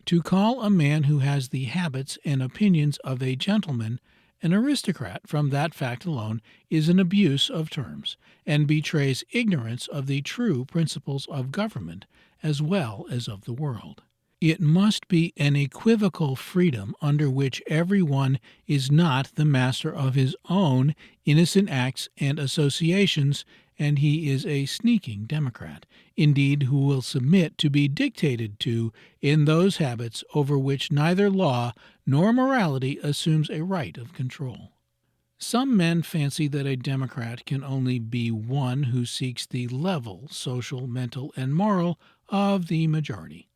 To call a man who has the habits and opinions of a gentleman an aristocrat from that fact alone is an abuse of terms, and betrays ignorance of the true principles of government as well as of the world. It must be an equivocal freedom under which every one is not the master of his own innocent acts and associations, and he is a sneaking democrat, indeed, who will submit to be dictated to in those habits over which neither law nor morality assumes a right of control. Some men fancy that a democrat can only be one who seeks the level, social, mental, and moral of the majority,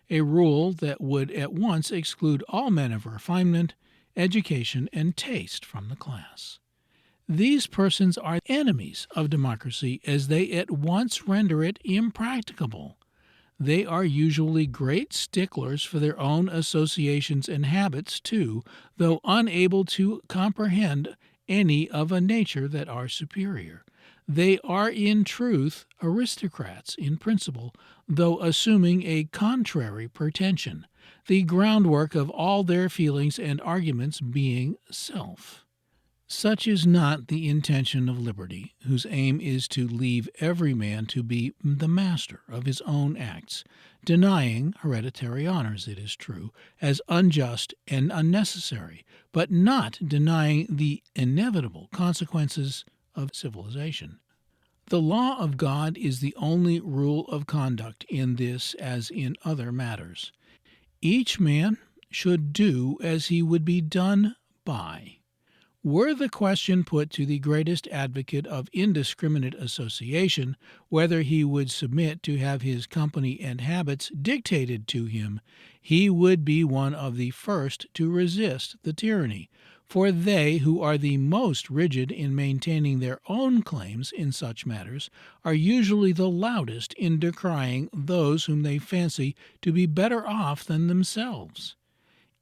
a rule that would at once exclude all men of refinement, education, and taste from the class. These persons are enemies of democracy, as they at once render it impracticable. They are usually great sticklers for their own associations and habits, too, though unable to comprehend any of a nature that are superior. They are in truth aristocrats in principle, though assuming a contrary pretension, the groundwork of all their feelings and arguments being self. Such is not the intention of liberty, whose aim is to leave every man to be the master of his own acts, denying hereditary honors, it is true, as unjust and unnecessary, but not denying the inevitable consequences of civilization. The law of God is the only rule of conduct in this as in other matters. Each man should do as he would be done by. Were the question put to the greatest advocate of indiscriminate association, whether he would submit to have his company and habits dictated to him, he would be one of the first to resist the tyranny, for they who are the most rigid in maintaining their own claims in such matters are usually the loudest in decrying those whom they fancy to be better off than themselves.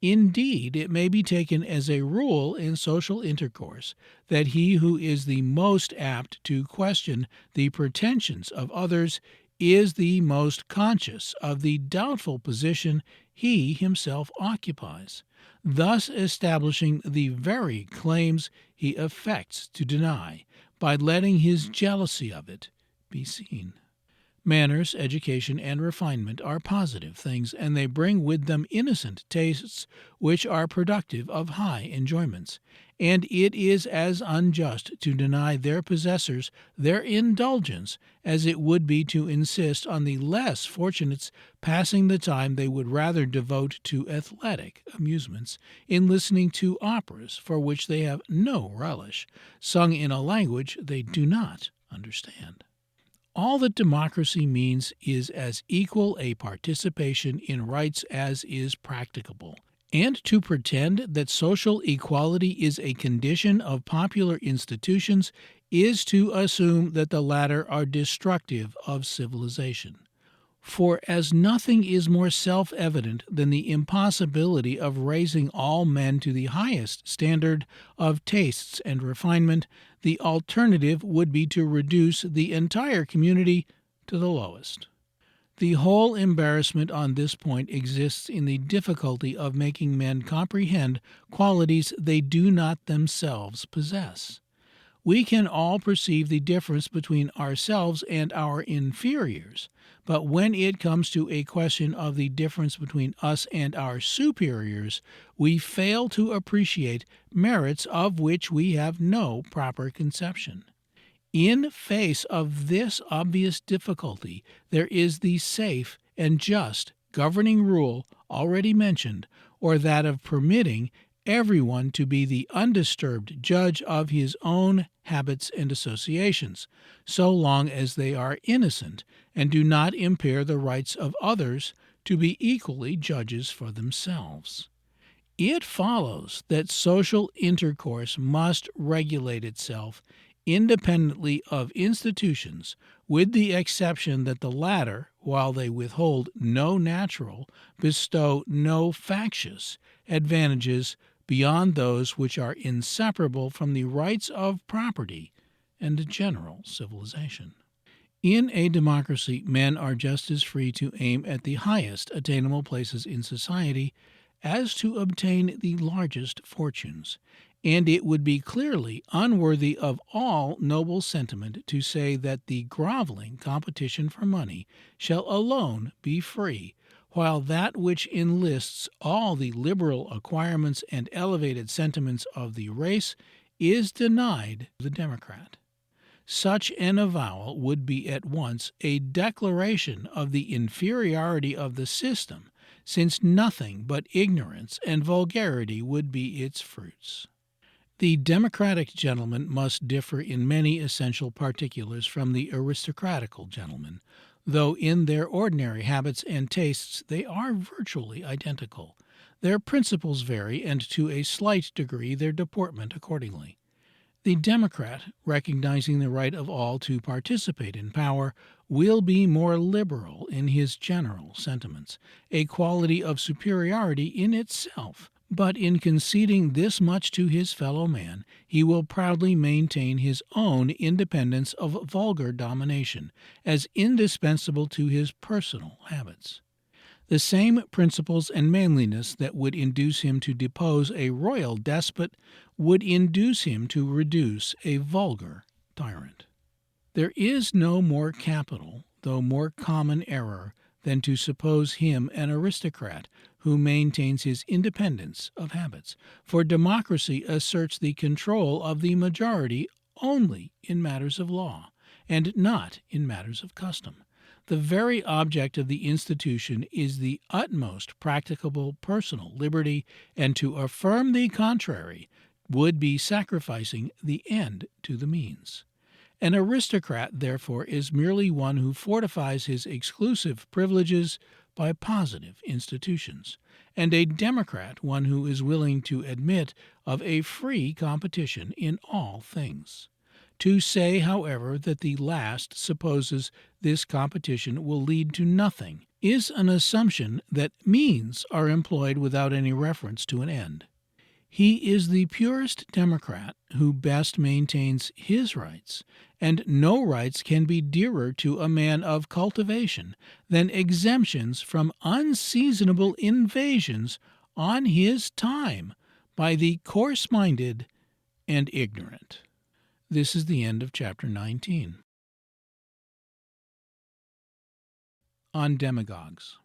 Indeed, it may be taken as a rule in social intercourse that he who is the most apt to question the pretensions of others is the most conscious of the doubtful position he himself occupies, thus establishing the very claims he affects to deny by letting his jealousy of it be seen. Manners, education, and refinement are positive things, and they bring with them innocent tastes which are productive of high enjoyments, and it is as unjust to deny their possessors their indulgence as it would be to insist on the less fortunates passing the time they would rather devote to athletic amusements in listening to operas for which they have no relish, sung in a language they do not understand. All that democracy means is as equal a participation in rights as is practicable, and to pretend that social equality is a condition of popular institutions is to assume that the latter are destructive of civilization. For as nothing is more self-evident than the impossibility of raising all men to the highest standard of tastes and refinement, the alternative would be to reduce the entire community to the lowest. The whole embarrassment on this point exists in the difficulty of making men comprehend qualities they do not themselves possess. We can all perceive the difference between ourselves and our inferiors, but when it comes to a question of the difference between us and our superiors, we fail to appreciate merits of which we have no proper conception. In face of this obvious difficulty, there is the safe and just governing rule already mentioned, or that of permitting everyone to be the undisturbed judge of his own habits and associations, so long as they are innocent and do not impair the rights of others to be equally judges for themselves. It follows that social intercourse must regulate itself independently of institutions, with the exception that the latter, while they withhold no natural, bestow no factious advantages beyond those which are inseparable from the rights of property and general civilization. In a democracy, men are just as free to aim at the highest attainable places in society as to obtain the largest fortunes, and it would be clearly unworthy of all noble sentiment to say that the groveling competition for money shall alone be free, while that which enlists all the liberal acquirements and elevated sentiments of the race is denied the democrat. Such an avowal would be at once a declaration of the inferiority of the system, since nothing but ignorance and vulgarity would be its fruits. The democratic gentleman must differ in many essential particulars from the aristocratical gentleman, though in their ordinary habits and tastes they are virtually identical. Their principles vary, and to a slight degree their deportment accordingly. The Democrat, recognizing the right of all to participate in power, will be more liberal in his general sentiments, a quality of superiority in itself. But in conceding this much to his fellow man, he will proudly maintain his own independence of vulgar domination, as indispensable to his personal habits. The same principles and manliness that would induce him to depose a royal despot would induce him to reduce a vulgar tyrant. There is no more capital, though more common error, than to suppose him an aristocrat who maintains his independence of habits, for democracy asserts the control of the majority only in matters of law, and not in matters of custom. The very object of the institution is the utmost practicable personal liberty, and to affirm the contrary would be sacrificing the end to the means. An aristocrat, therefore, is merely one who fortifies his exclusive privileges by positive institutions, and a democrat one who is willing to admit of a free competition in all things. To say, however, that the last supposes this competition will lead to nothing is an assumption that means are employed without any reference to an end. He is the purest democrat who best maintains his rights, and no rights can be dearer to a man of cultivation than exemptions from unseasonable invasions on his time by the coarse-minded and ignorant. This is the end of chapter 19. On demagogues.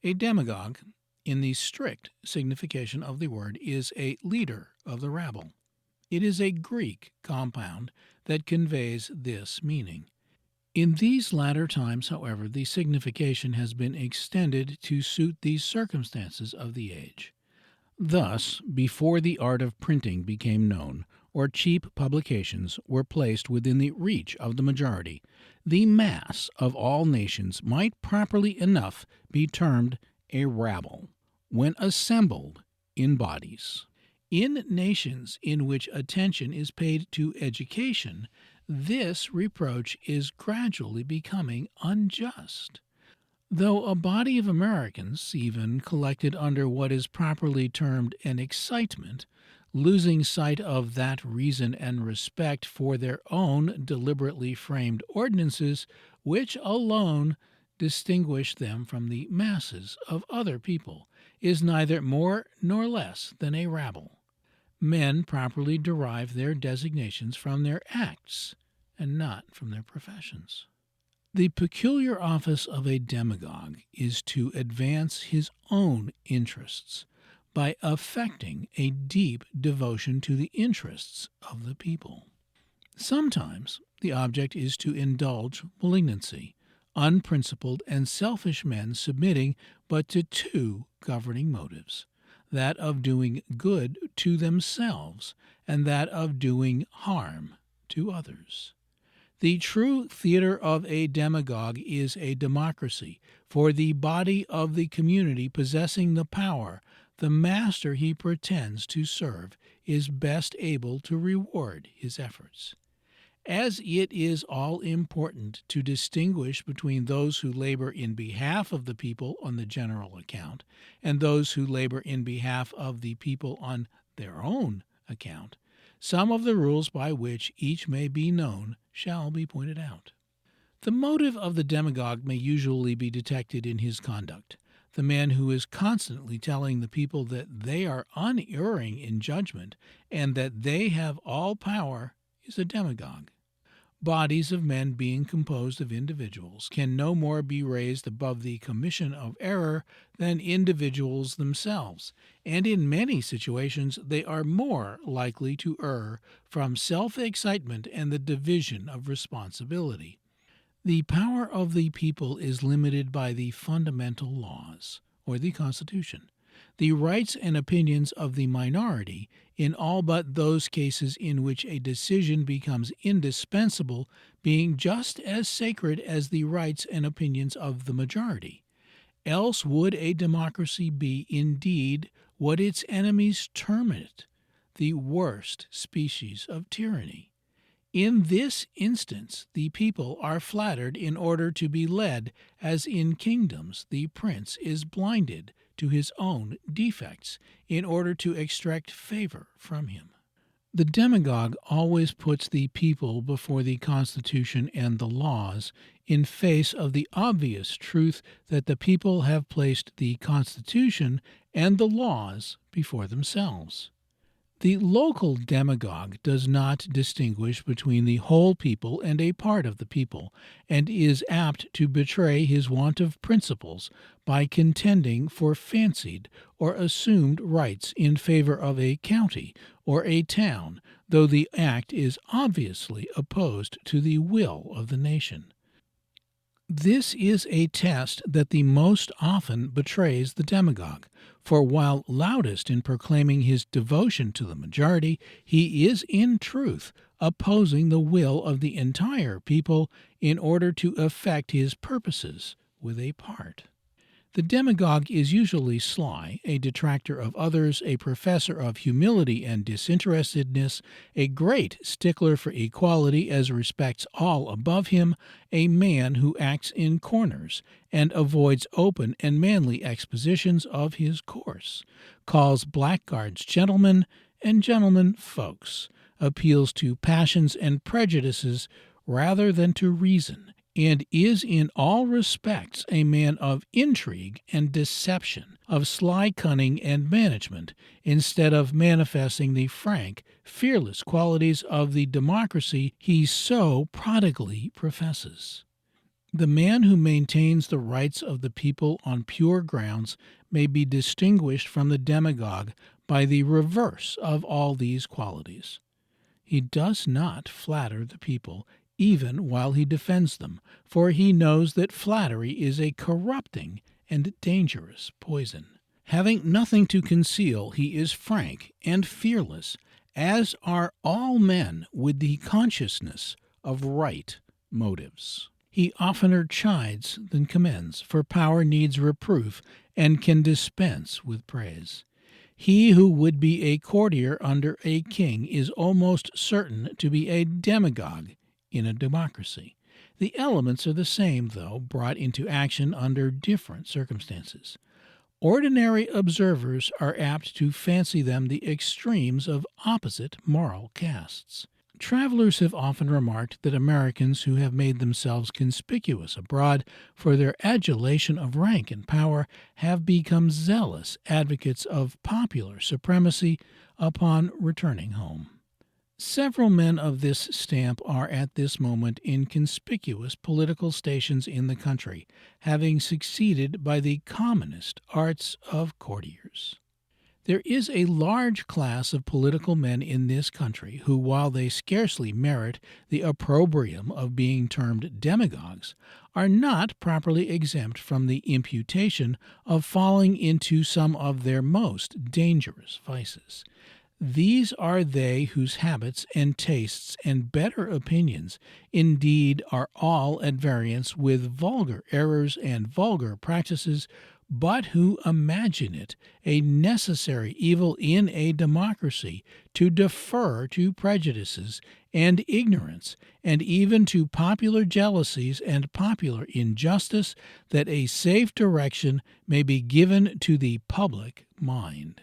A demagogue, in the strict signification of the word, is a leader of the rabble. It is a Greek compound that conveys this meaning. In these latter times, however, the signification has been extended to suit the circumstances of the age. Thus, before the art of printing became known, or cheap publications were placed within the reach of the majority, the mass of all nations might properly enough be termed a rabble, when assembled in bodies. In nations in which attention is paid to education, this reproach is gradually becoming unjust. Though a body of Americans, even collected under what is properly termed an excitement, losing sight of that reason and respect for their own deliberately framed ordinances, which alone distinguish them from the masses of other people, is neither more nor less than a rabble. Men properly derive their designations from their acts, and not from their professions. The peculiar office of a demagogue is to advance his own interests by affecting a deep devotion to the interests of the people. Sometimes the object is to indulge malignancy, unprincipled and selfish men submitting but to two governing motives, that of doing good to themselves and that of doing harm to others. The true theater of a demagogue is a democracy, for the body of the community possessing the power, the master he pretends to serve is best able to reward his efforts. As it is all important to distinguish between those who labor in behalf of the people on the general account and those who labor in behalf of the people on their own account, some of the rules by which each may be known shall be pointed out. The motive of the demagogue may usually be detected in his conduct. The man who is constantly telling the people that they are unerring in judgment and that they have all power is a demagogue. Bodies of men being composed of individuals can no more be raised above the commission of error than individuals themselves, and in many situations they are more likely to err from self-excitement and the division of responsibility. The power of the people is limited by the fundamental laws, or the Constitution. The rights and opinions of the minority, in all but those cases in which a decision becomes indispensable, being just as sacred as the rights and opinions of the majority. Else would a democracy be indeed what its enemies term it, the worst species of tyranny. In this instance, the people are flattered in order to be led, as in kingdoms the prince is blinded to his own defects in order to extract favor from him. The demagogue always puts the people before the Constitution and the laws, in face of the obvious truth that the people have placed the Constitution and the laws before themselves. The local demagogue does not distinguish between the whole people and a part of the people, and is apt to betray his want of principles by contending for fancied or assumed rights in favor of a county or a town, though the act is obviously opposed to the will of the nation. This is a test that the most often betrays the demagogue, for while loudest in proclaiming his devotion to the majority, he is in truth opposing the will of the entire people in order to effect his purposes with a part. The demagogue is usually sly, a detractor of others, a professor of humility and disinterestedness, a great stickler for equality as respects all above him, a man who acts in corners, and avoids open and manly expositions of his course, calls blackguards gentlemen, and gentlemen folks, appeals to passions and prejudices rather than to reason, and is in all respects a man of intrigue and deception, of sly cunning and management, instead of manifesting the frank, fearless qualities of the democracy he so prodigally professes. The man who maintains the rights of the people on pure grounds may be distinguished from the demagogue by the reverse of all these qualities. He does not flatter the people even while he defends them, for he knows that flattery is a corrupting and dangerous poison. Having nothing to conceal, he is frank and fearless, as are all men with the consciousness of right motives. He oftener chides than commends, for power needs reproof and can dispense with praise. He who would be a courtier under a king is almost certain to be a demagogue in a democracy. The elements are the same, though brought into action under different circumstances. Ordinary observers are apt to fancy them the extremes of opposite moral castes. Travelers have often remarked that Americans who have made themselves conspicuous abroad for their adulation of rank and power have become zealous advocates of popular supremacy upon returning home. Several men of this stamp are at this moment in conspicuous political stations in the country, having succeeded by the commonest arts of courtiers. There is a large class of political men in this country who, while they scarcely merit the opprobrium of being termed demagogues, are not properly exempt from the imputation of falling into some of their most dangerous vices. These are they whose habits and tastes and better opinions indeed are all at variance with vulgar errors and vulgar practices, but who imagine it a necessary evil in a democracy to defer to prejudices and ignorance, and even to popular jealousies and popular injustice, that a safe direction may be given to the public mind.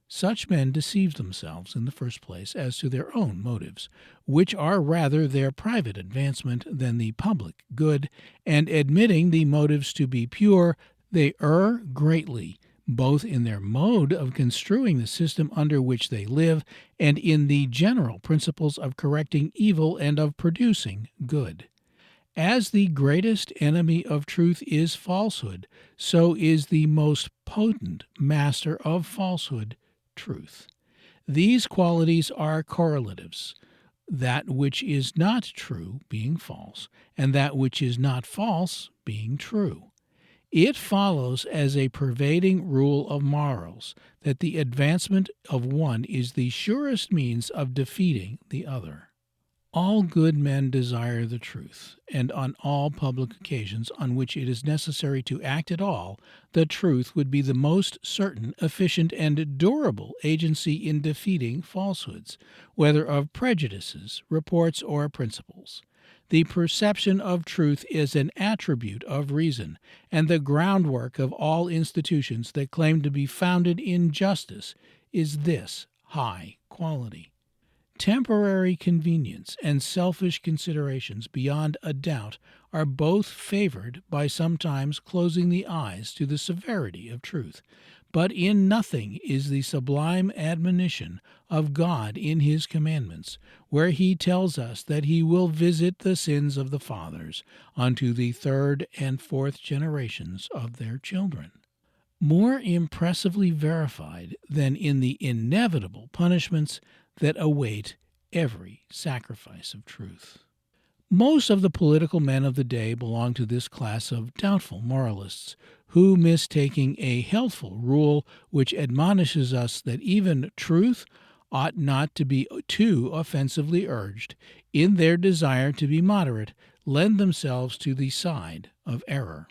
Such men deceive themselves in the first place as to their own motives, which are rather their private advancement than the public good, and admitting the motives to be pure, they err greatly, both in their mode of construing the system under which they live, and in the general principles of correcting evil and of producing good. As the greatest enemy of truth is falsehood, so is the most potent master of falsehood truth. These qualities are correlatives, that which is not true being false, and that which is not false being true. It follows as a pervading rule of morals that the advancement of one is the surest means of defeating the other. All good men desire the truth, and on all public occasions on which it is necessary to act at all, the truth would be the most certain, efficient, and durable agency in defeating falsehoods, whether of prejudices, reports, or principles. The perception of truth is an attribute of reason, and the groundwork of all institutions that claim to be founded in justice is this high quality. Temporary convenience and selfish considerations, beyond a doubt, are both favored by sometimes closing the eyes to the severity of truth. But in nothing is the sublime admonition of God in his commandments, where he tells us that he will visit the sins of the fathers unto the third and fourth generations of their children, more impressively verified than in the inevitable punishments that await every sacrifice of truth. Most of the political men of the day belong to this class of doubtful moralists, who, mistaking a healthful rule which admonishes us that even truth ought not to be too offensively urged, in their desire to be moderate, lend themselves to the side of error.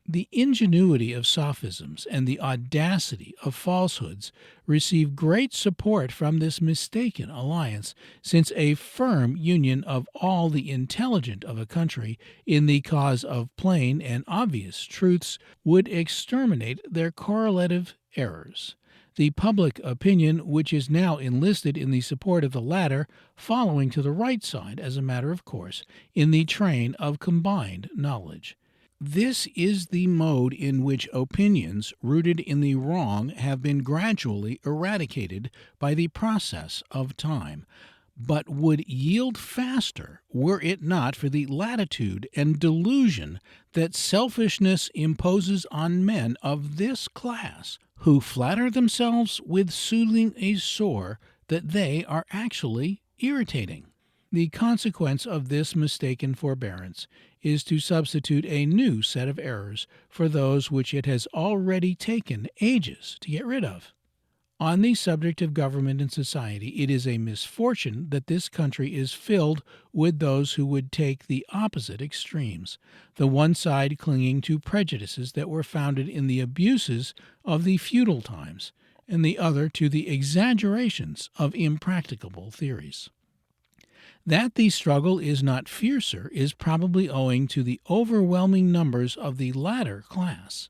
The ingenuity of sophisms and the audacity of falsehoods receive great support from this mistaken alliance, since a firm union of all the intelligent of a country in the cause of plain and obvious truths would exterminate their correlative errors. The public opinion which is now enlisted in the support of the latter following to the right side as a matter of course in the train of combined knowledge. This is the mode in which opinions rooted in the wrong have been gradually eradicated by the process of time, but would yield faster were it not for the latitude and delusion that selfishness imposes on men of this class, who flatter themselves with soothing a sore that they are actually irritating. The consequence of this mistaken forbearance is to substitute a new set of errors for those which it has already taken ages to get rid of. On the subject of government and society, it is a misfortune that this country is filled with those who would take the opposite extremes, the one side clinging to prejudices that were founded in the abuses of the feudal times, and the other to the exaggerations of impracticable theories. That the struggle is not fiercer is probably owing to the overwhelming numbers of the latter class.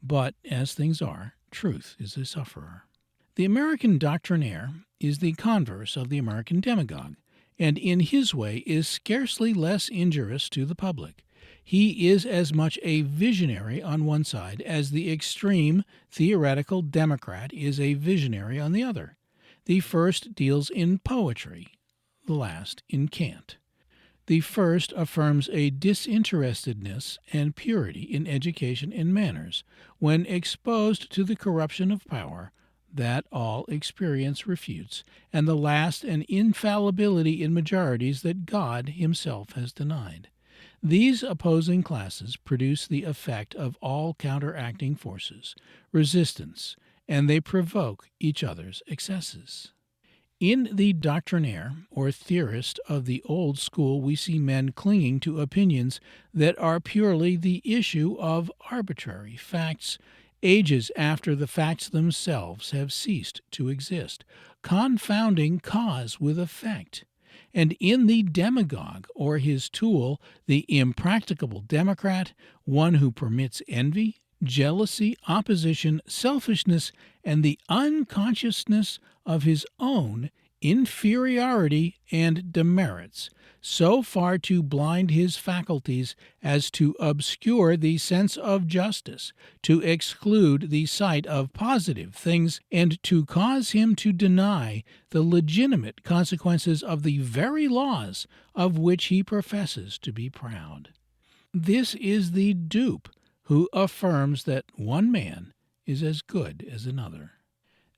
But, as things are, truth is a sufferer. The American doctrinaire is the converse of the American demagogue, and in his way is scarcely less injurious to the public. He is as much a visionary on one side as the extreme theoretical democrat is a visionary on the other. The first deals in poetry, the last in cant. The first affirms a disinterestedness and purity in education and manners, when exposed to the corruption of power, that all experience refutes, and the last an infallibility in majorities that God himself has denied. These opposing classes produce the effect of all counteracting forces, resistance, and they provoke each other's excesses. In the doctrinaire, or theorist of the old school, we see men clinging to opinions that are purely the issue of arbitrary facts, ages after the facts themselves have ceased to exist, confounding cause with effect. And in the demagogue, or his tool, the impracticable democrat, one who permits envy, jealousy, opposition, selfishness, and the unconsciousness of his own inferiority and demerits, so far to blind his faculties as to obscure the sense of justice, to exclude the sight of positive things, and to cause him to deny the legitimate consequences of the very laws of which he professes to be proud. This is the dupe who affirms that one man is as good as another.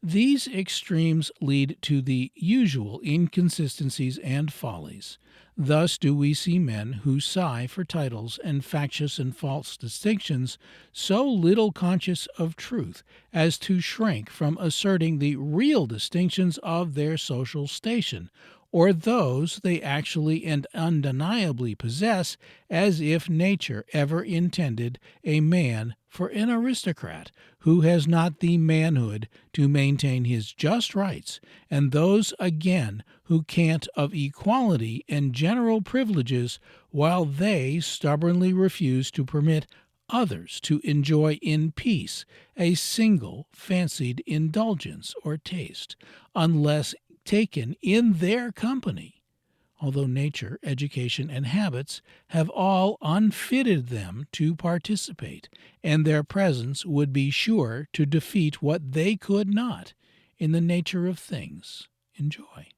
These extremes lead to the usual inconsistencies and follies. Thus do we see men who sigh for titles and factious and false distinctions, so little conscious of truth as to shrink from asserting the real distinctions of their social station, or those they actually and undeniably possess, as if nature ever intended a man for an aristocrat who has not the manhood to maintain his just rights, and those again who cant of equality and general privileges, while they stubbornly refuse to permit others to enjoy in peace a single fancied indulgence or taste, unless taken in their company, although nature, education, and habits have all unfitted them to participate, and their presence would be sure to defeat what they could not, in the nature of things, enjoy.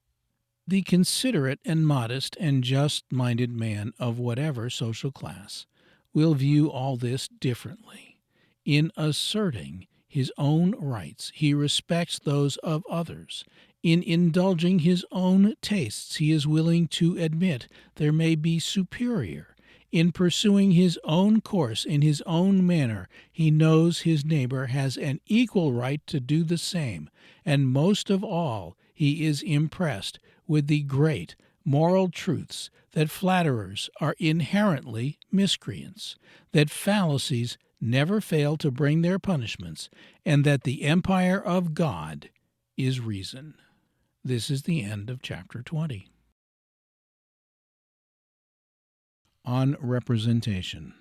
The considerate and modest and just-minded man of whatever social class will view all this differently. In asserting his own rights, he respects those of others. In indulging his own tastes, he is willing to admit there may be superior. In pursuing his own course in his own manner, he knows his neighbor has an equal right to do the same, and most of all, he is impressed with the great moral truths that flatterers are inherently miscreants, that fallacies never fail to bring their punishments, and that the empire of God is reason. This is the end of chapter 20. On representation.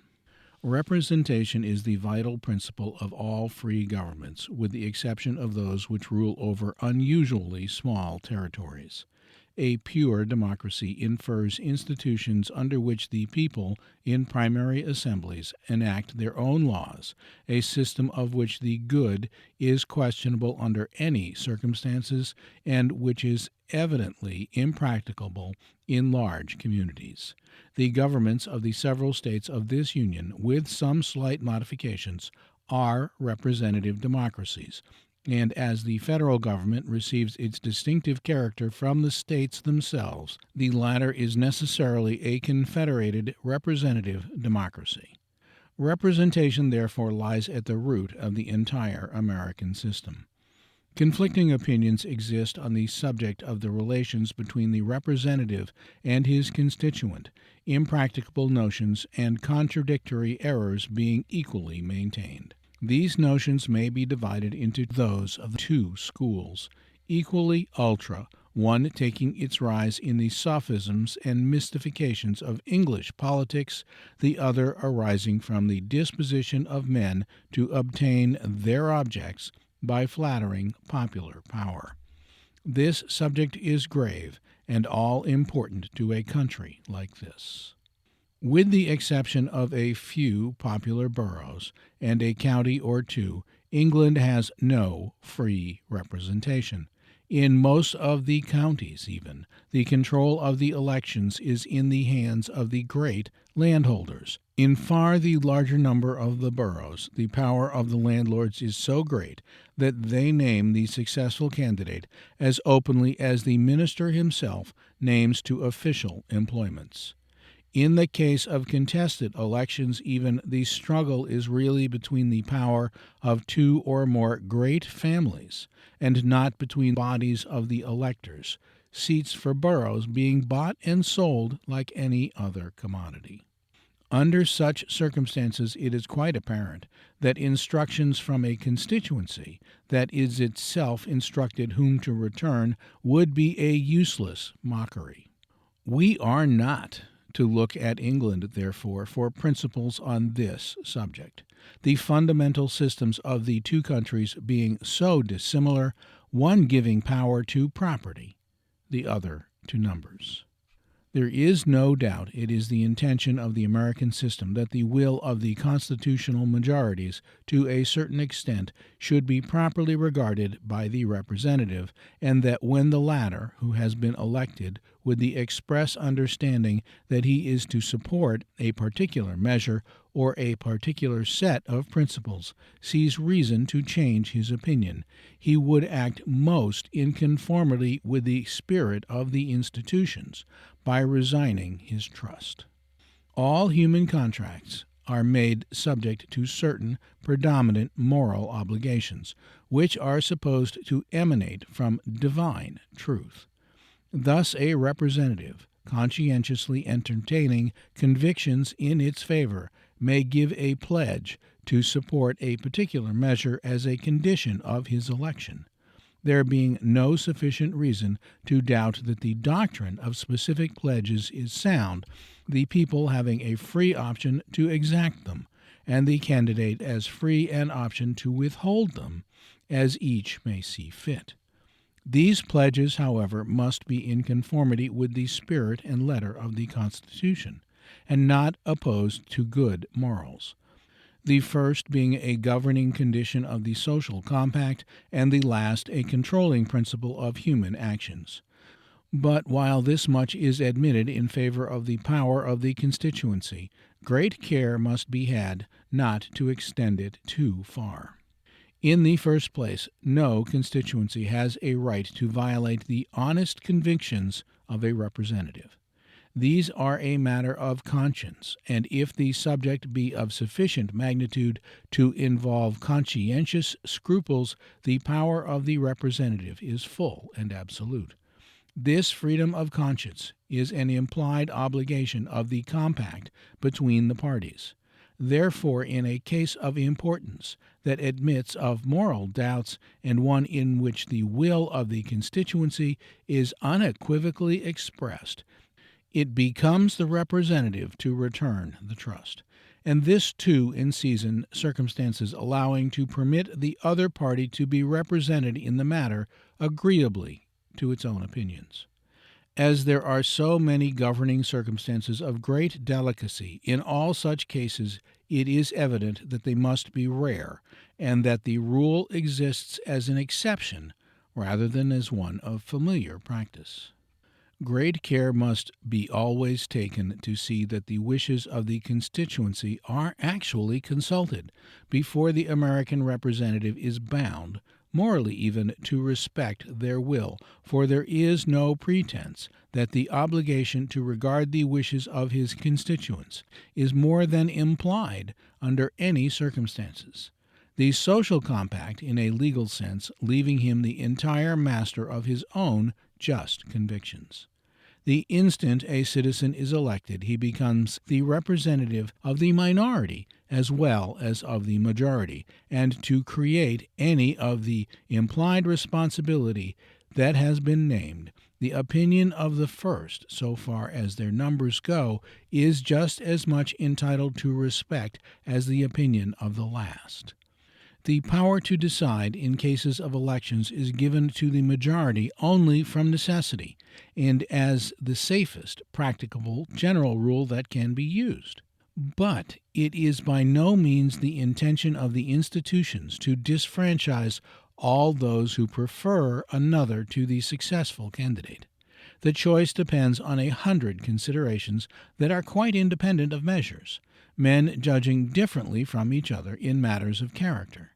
Representation is the vital principle of all free governments, with the exception of those which rule over unusually small territories. A pure democracy infers institutions under which the people, in primary assemblies, enact their own laws, a system of which the good is questionable under any circumstances, and which is evidently impracticable in large communities. The governments of the several states of this Union, with some slight modifications, are representative democracies, and as the federal government receives its distinctive character from the states themselves, the latter is necessarily a confederated representative democracy. Representation, therefore, lies at the root of the entire American system. Conflicting opinions exist on the subject of the relations between the representative and his constituent, impracticable notions and contradictory errors being equally maintained. These notions may be divided into those of two schools, equally ultra, one taking its rise in the sophisms and mystifications of English politics, the other arising from the disposition of men to obtain their objects by flattering popular power. This subject is grave and all important to a country like this. With the exception of a few popular boroughs and a county or two, England has no free representation. In most of the counties, even, the control of the elections is in the hands of the great landholders. In far the larger number of the boroughs, the power of the landlords is so great that they name the successful candidate as openly as the minister himself names to official employments. In the case of contested elections, even, the struggle is really between the power of two or more great families, and not between bodies of the electors, seats for boroughs being bought and sold like any other commodity. Under such circumstances, it is quite apparent that instructions from a constituency that is itself instructed whom to return would be a useless mockery. We are not to look at England, therefore, for principles on this subject, the fundamental systems of the two countries being so dissimilar, one giving power to property, the other to numbers. There is no doubt it is the intention of the American system that the will of the constitutional majorities, to a certain extent, should be properly regarded by the representative, and that when the latter, who has been elected with the express understanding that he is to support a particular measure or a particular set of principles, sees reason to change his opinion, he would act most in conformity with the spirit of the institutions, by resigning his trust. All human contracts are made subject to certain predominant moral obligations, which are supposed to emanate from divine truth. Thus a representative, conscientiously entertaining convictions in its favor, may give a pledge to support a particular measure as a condition of his election, there being no sufficient reason to doubt that the doctrine of specific pledges is sound, the people having a free option to exact them, and the candidate as free an option to withhold them, as each may see fit. These pledges, however, must be in conformity with the spirit and letter of the Constitution, and not opposed to good morals, the first being a governing condition of the social compact, and the last a controlling principle of human actions. But while this much is admitted in favor of the power of the constituency, great care must be had not to extend it too far. In the first place, no constituency has a right to violate the honest convictions of a representative. These are a matter of conscience, and if the subject be of sufficient magnitude to involve conscientious scruples, the power of the representative is full and absolute. This freedom of conscience is an implied obligation of the compact between the parties. Therefore, in a case of importance that admits of moral doubts, and one in which the will of the constituency is unequivocally expressed, it becomes the representative to return the trust, and this too in season, circumstances allowing to permit the other party to be represented in the matter agreeably to its own opinions. As there are so many governing circumstances of great delicacy in all such cases, it is evident that they must be rare, and that the rule exists as an exception rather than as one of familiar practice. Great care must be always taken to see that the wishes of the constituency are actually consulted before the American representative is bound, morally even, to respect their will, for there is no pretense that the obligation to regard the wishes of his constituents is more than implied under any circumstances. The social compact, in a legal sense, leaving him the entire master of his own just convictions. The instant a citizen is elected, he becomes the representative of the minority as well as of the majority, and to create any of the implied responsibility that has been named, the opinion of the first, so far as their numbers go, is just as much entitled to respect as the opinion of the last. The power to decide in cases of elections is given to the majority only from necessity, and as the safest, practicable, general rule that can be used. But it is by no means the intention of the institutions to disfranchise all those who prefer another to the successful candidate. The choice depends on 100 considerations that are quite independent of measures, men judging differently from each other in matters of character.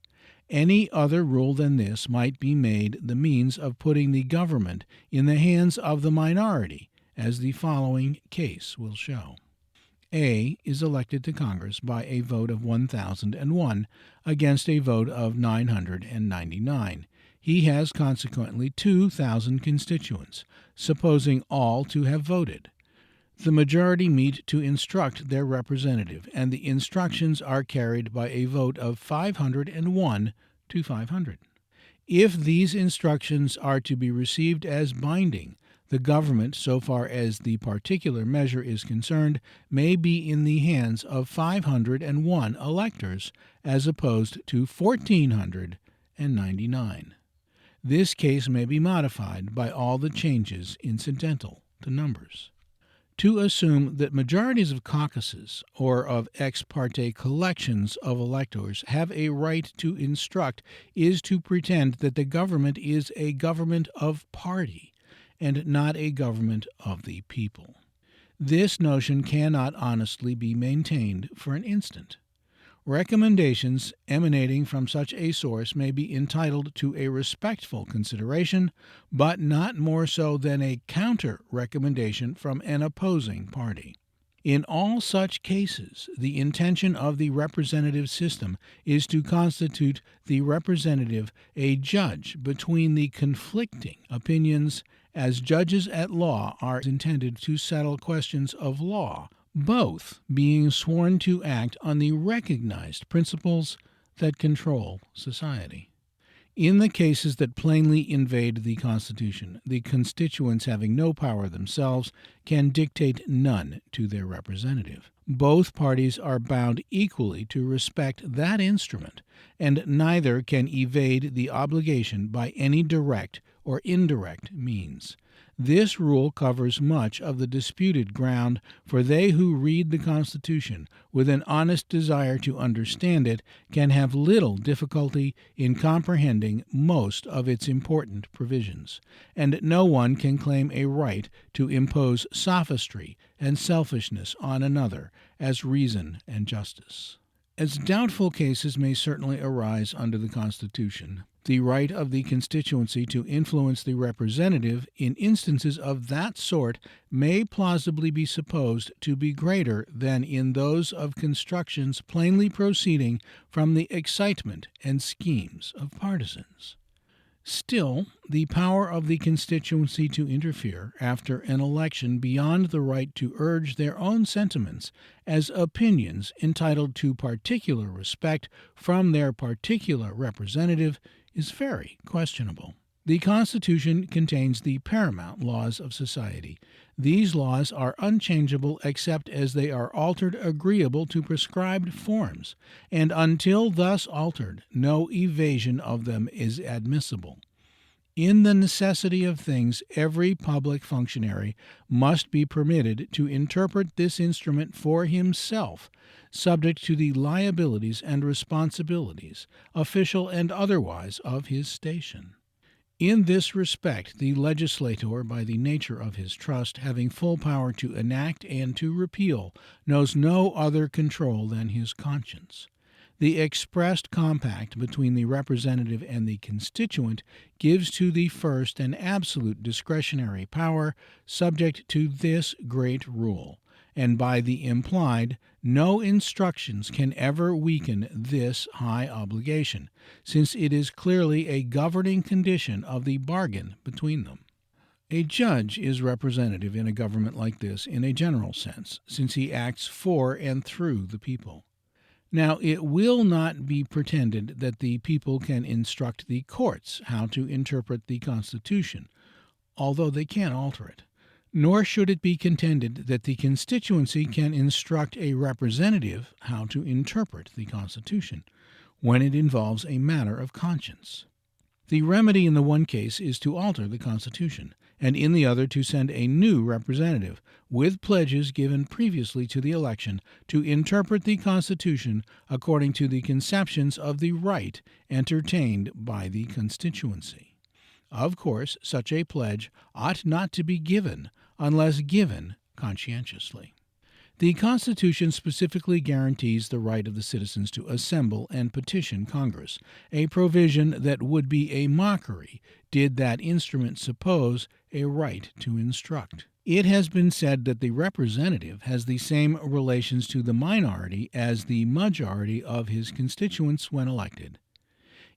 Any other rule than this might be made the means of putting the government in the hands of the minority, as the following case will show. A is elected to Congress by a vote of 1,001 against a vote of 999. He has consequently 2,000 constituents, supposing all to have voted. The majority meet to instruct their representative, and the instructions are carried by a vote of 501 to 500. If these instructions are to be received as binding, the government, so far as the particular measure is concerned, may be in the hands of 501 electors, as opposed to 1,499. This case may be modified by all the changes incidental to numbers. To assume that majorities of caucuses or of ex parte collections of electors have a right to instruct is to pretend that the government is a government of party and not a government of the people. This notion cannot honestly be maintained for an instant. Recommendations emanating from such a source may be entitled to a respectful consideration, but not more so than a counter-recommendation from an opposing party. In all such cases, the intention of the representative system is to constitute the representative a judge between the conflicting opinions as judges at law are intended to settle questions of law, both being sworn to act on the recognized principles that control society. In the cases that plainly invade the Constitution, the constituents having no power themselves can dictate none to their representative. Both parties are bound equally to respect that instrument, and neither can evade the obligation by any direct or indirect means. This rule covers much of the disputed ground, for they who read the Constitution with an honest desire to understand it can have little difficulty in comprehending most of its important provisions, and no one can claim a right to impose sophistry and selfishness on another as reason and justice. As doubtful cases may certainly arise under the Constitution, the right of the constituency to influence the representative in instances of that sort may plausibly be supposed to be greater than in those of constructions plainly proceeding from the excitement and schemes of partisans. Still, the power of the constituency to interfere after an election beyond the right to urge their own sentiments as opinions entitled to particular respect from their particular representative is very questionable. The Constitution contains the paramount laws of society. These laws are unchangeable except as they are altered agreeable to prescribed forms, and until thus altered, no evasion of them is admissible. In the necessity of things, every public functionary must be permitted to interpret this instrument for himself, subject to the liabilities and responsibilities, official and otherwise, of his station. In this respect, the legislator, by the nature of his trust, having full power to enact and to repeal, knows no other control than his conscience. The expressed compact between the representative and the constituent gives to the first an absolute discretionary power, subject to this great rule, and by the implied, no instructions can ever weaken this high obligation, since it is clearly a governing condition of the bargain between them. A judge is representative in a government like this in a general sense, since he acts for and through the people. Now, it will not be pretended that the people can instruct the courts how to interpret the Constitution, although they can alter it. Nor should it be contended that the constituency can instruct a representative how to interpret the Constitution, when it involves a matter of conscience. The remedy in the one case is to alter the Constitution, and in the other to send a new representative, with pledges given previously to the election, to interpret the Constitution according to the conceptions of the right entertained by the constituency. Of course, such a pledge ought not to be given unless given conscientiously. The Constitution specifically guarantees the right of the citizens to assemble and petition Congress, a provision that would be a mockery did that instrument suppose a right to instruct. It has been said that the representative has the same relations to the minority as the majority of his constituents when elected.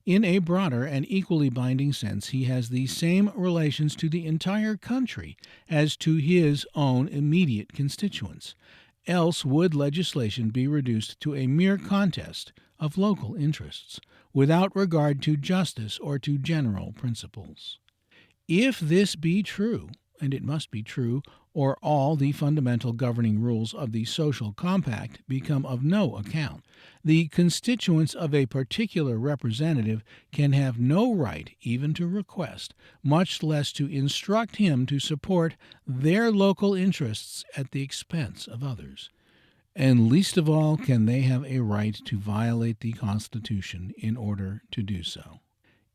In a broader and equally binding sense, he has the same relations to the entire country as to his own immediate constituents. Else would legislation be reduced to a mere contest of local interests, without regard to justice or to general principles. If this be true, and it must be true, or all the fundamental governing rules of the social compact become of no account, the constituents of a particular representative can have no right even to request, much less to instruct him to support their local interests at the expense of others. And least of all can they have a right to violate the Constitution in order to do so.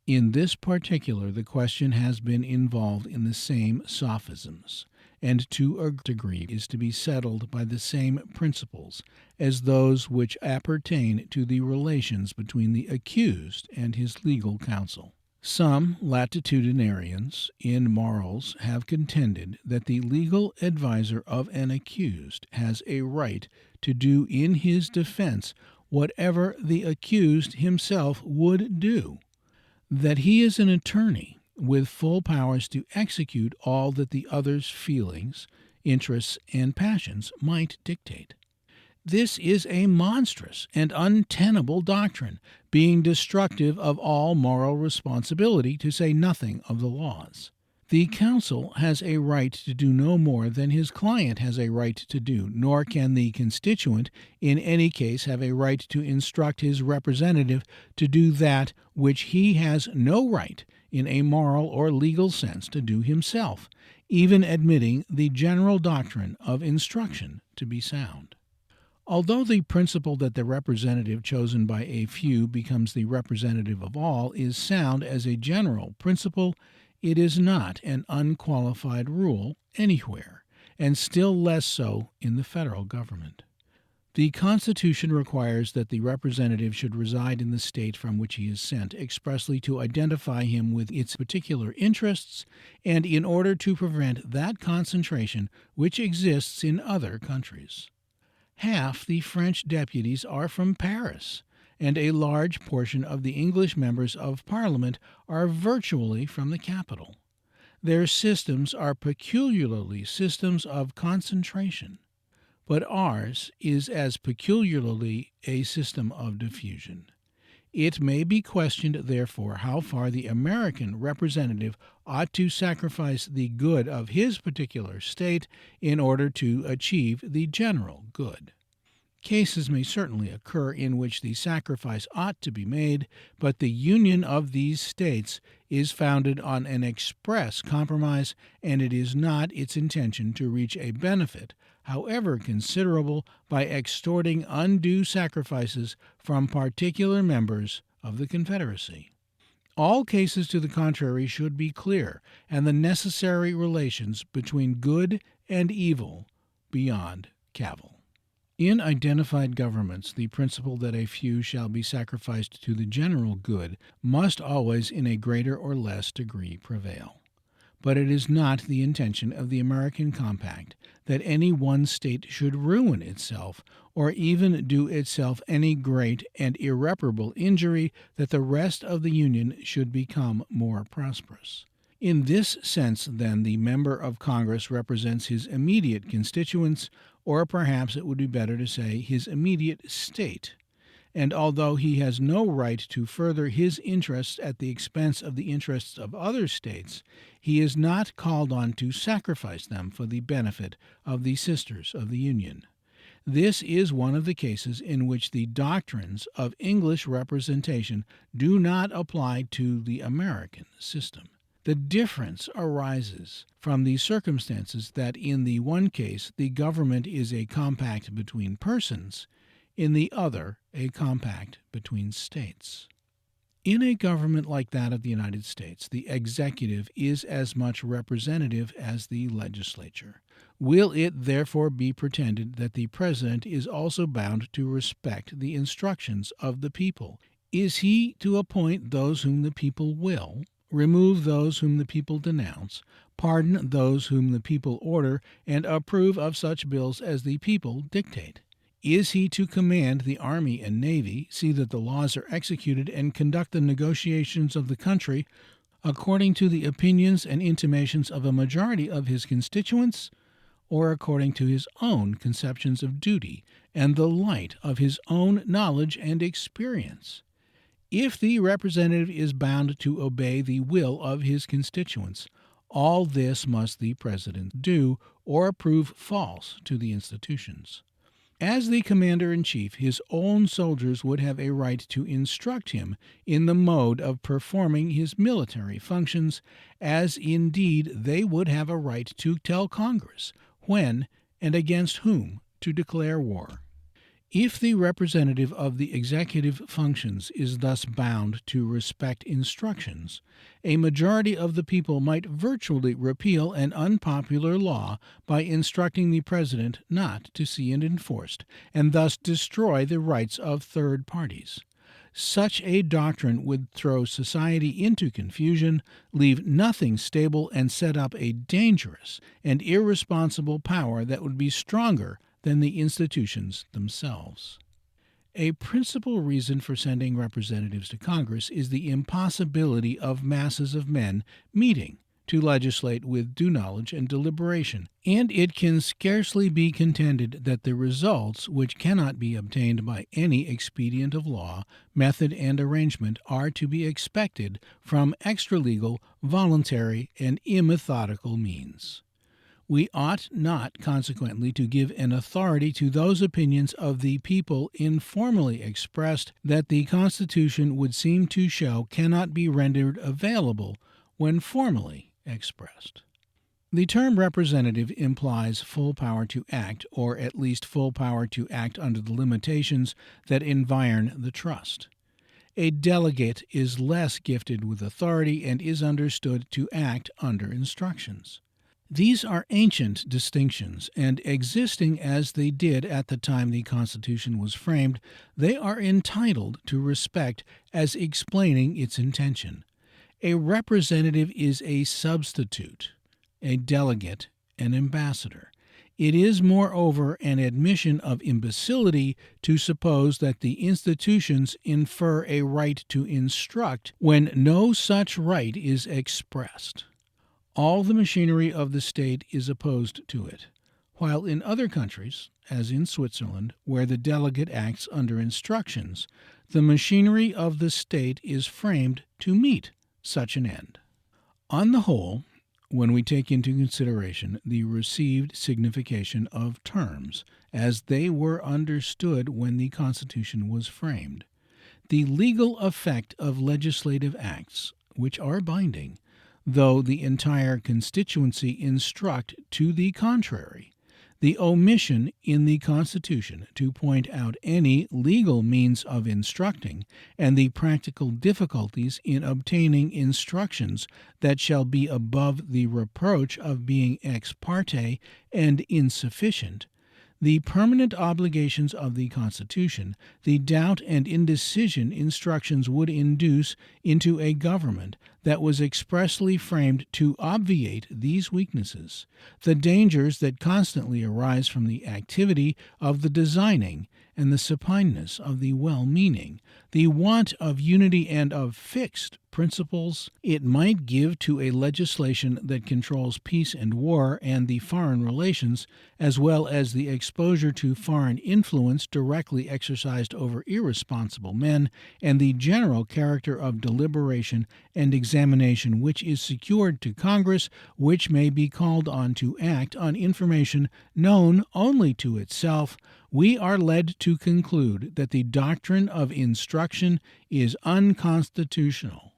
In this particular, the question has been involved in the same sophisms, and to a degree is to be settled by the same principles as those which appertain to the relations between the accused and his legal counsel. Some latitudinarians in morals have contended that the legal adviser of an accused has a right to do in his defense whatever the accused himself would do. That he is an attorney with full powers to execute all that the other's feelings, interests, and passions might dictate. This is a monstrous and untenable doctrine, being destructive of all moral responsibility, to say nothing of the laws. The counsel has a right to do no more than his client has a right to do, nor can the constituent in any case have a right to instruct his representative to do that which he has no right in a moral or legal sense to do himself, even admitting the general doctrine of instruction to be sound. Although the principle that the representative chosen by a few becomes the representative of all is sound as a general principle, it is not an unqualified rule anywhere, and still less so in the federal government. The Constitution requires that the representative should reside in the state from which he is sent, expressly to identify him with its particular interests, and in order to prevent that concentration which exists in other countries. Half the French deputies are from Paris, and a large portion of the English members of Parliament are virtually from the capital. Their systems are peculiarly systems of concentration, but ours is as peculiarly a system of diffusion. It may be questioned, therefore, how far the American representative ought to sacrifice the good of his particular state in order to achieve the general good. Cases may certainly occur in which the sacrifice ought to be made, but the union of these states is founded on an express compromise, and it is not its intention to reach a benefit, however considerable, by extorting undue sacrifices from particular members of the Confederacy. All cases to the contrary should be clear, and the necessary relations between good and evil beyond cavil. In identified governments, the principle that a few shall be sacrificed to the general good must always in a greater or less degree prevail. But it is not the intention of the American Compact that any one state should ruin itself, or even do itself any great and irreparable injury that the rest of the Union should become more prosperous. In this sense, then, the member of Congress represents his immediate constituents, or perhaps it would be better to say his immediate state, and although he has no right to further his interests at the expense of the interests of other states, he is not called on to sacrifice them for the benefit of the sisters of the Union. This is one of the cases in which the doctrines of English representation do not apply to the American system. The difference arises from the circumstances that in the one case the government is a compact between persons, in the other a compact between states. In a government like that of the United States, the executive is as much representative as the legislature. Will it therefore be pretended that the president is also bound to respect the instructions of the people? Is he to appoint those whom the people will, remove those whom the people denounce, pardon those whom the people order, and approve of such bills as the people dictate? Is he to command the army and navy, see that the laws are executed, and conduct the negotiations of the country according to the opinions and intimations of a majority of his constituents, or according to his own conceptions of duty and the light of his own knowledge and experience? If the representative is bound to obey the will of his constituents, all this must the president do, or prove false to the institutions. As the commander-in-chief, his own soldiers would have a right to instruct him in the mode of performing his military functions, as indeed they would have a right to tell Congress when and against whom to declare war. If the representative of the executive functions is thus bound to respect instructions, a majority of the people might virtually repeal an unpopular law by instructing the president not to see it enforced, and thus destroy the rights of third parties. Such a doctrine would throw society into confusion, leave nothing stable, and set up a dangerous and irresponsible power that would be stronger than the institutions themselves. A principal reason for sending representatives to Congress is the impossibility of masses of men meeting to legislate with due knowledge and deliberation, and it can scarcely be contended that the results, which cannot be obtained by any expedient of law, method, and arrangement, are to be expected from extralegal, voluntary, and immethodical means. We ought not, consequently, to give an authority to those opinions of the people informally expressed that the Constitution would seem to show cannot be rendered available when formally expressed. The term representative implies full power to act, or at least full power to act under the limitations that environ the trust. A delegate is less gifted with authority and is understood to act under instructions. These are ancient distinctions, and existing as they did at the time the Constitution was framed, they are entitled to respect as explaining its intention. A representative is a substitute, a delegate, an ambassador. It is, moreover, an admission of imbecility to suppose that the institutions infer a right to instruct when no such right is expressed. All the machinery of the state is opposed to it, while in other countries, as in Switzerland, where the delegate acts under instructions, the machinery of the state is framed to meet such an end. On the whole, when we take into consideration the received signification of terms as they were understood when the Constitution was framed, the legal effect of legislative acts, which are binding, though the entire constituency instruct to the contrary, the omission in the Constitution to point out any legal means of instructing, and the practical difficulties in obtaining instructions that shall be above the reproach of being ex parte and insufficient, the permanent obligations of the Constitution, the doubt and indecision instructions would induce into a government that was expressly framed to obviate these weaknesses, the dangers that constantly arise from the activity of the designing and the supineness of the well-meaning, the want of unity and of fixed principles it might give to a legislation that controls peace and war and the foreign relations, as well as the exposure to foreign influence directly exercised over irresponsible men, and the general character of deliberation and examination which is secured to Congress, which may be called on to act on information known only to itself. We are led to conclude that the doctrine of instruction is unconstitutional,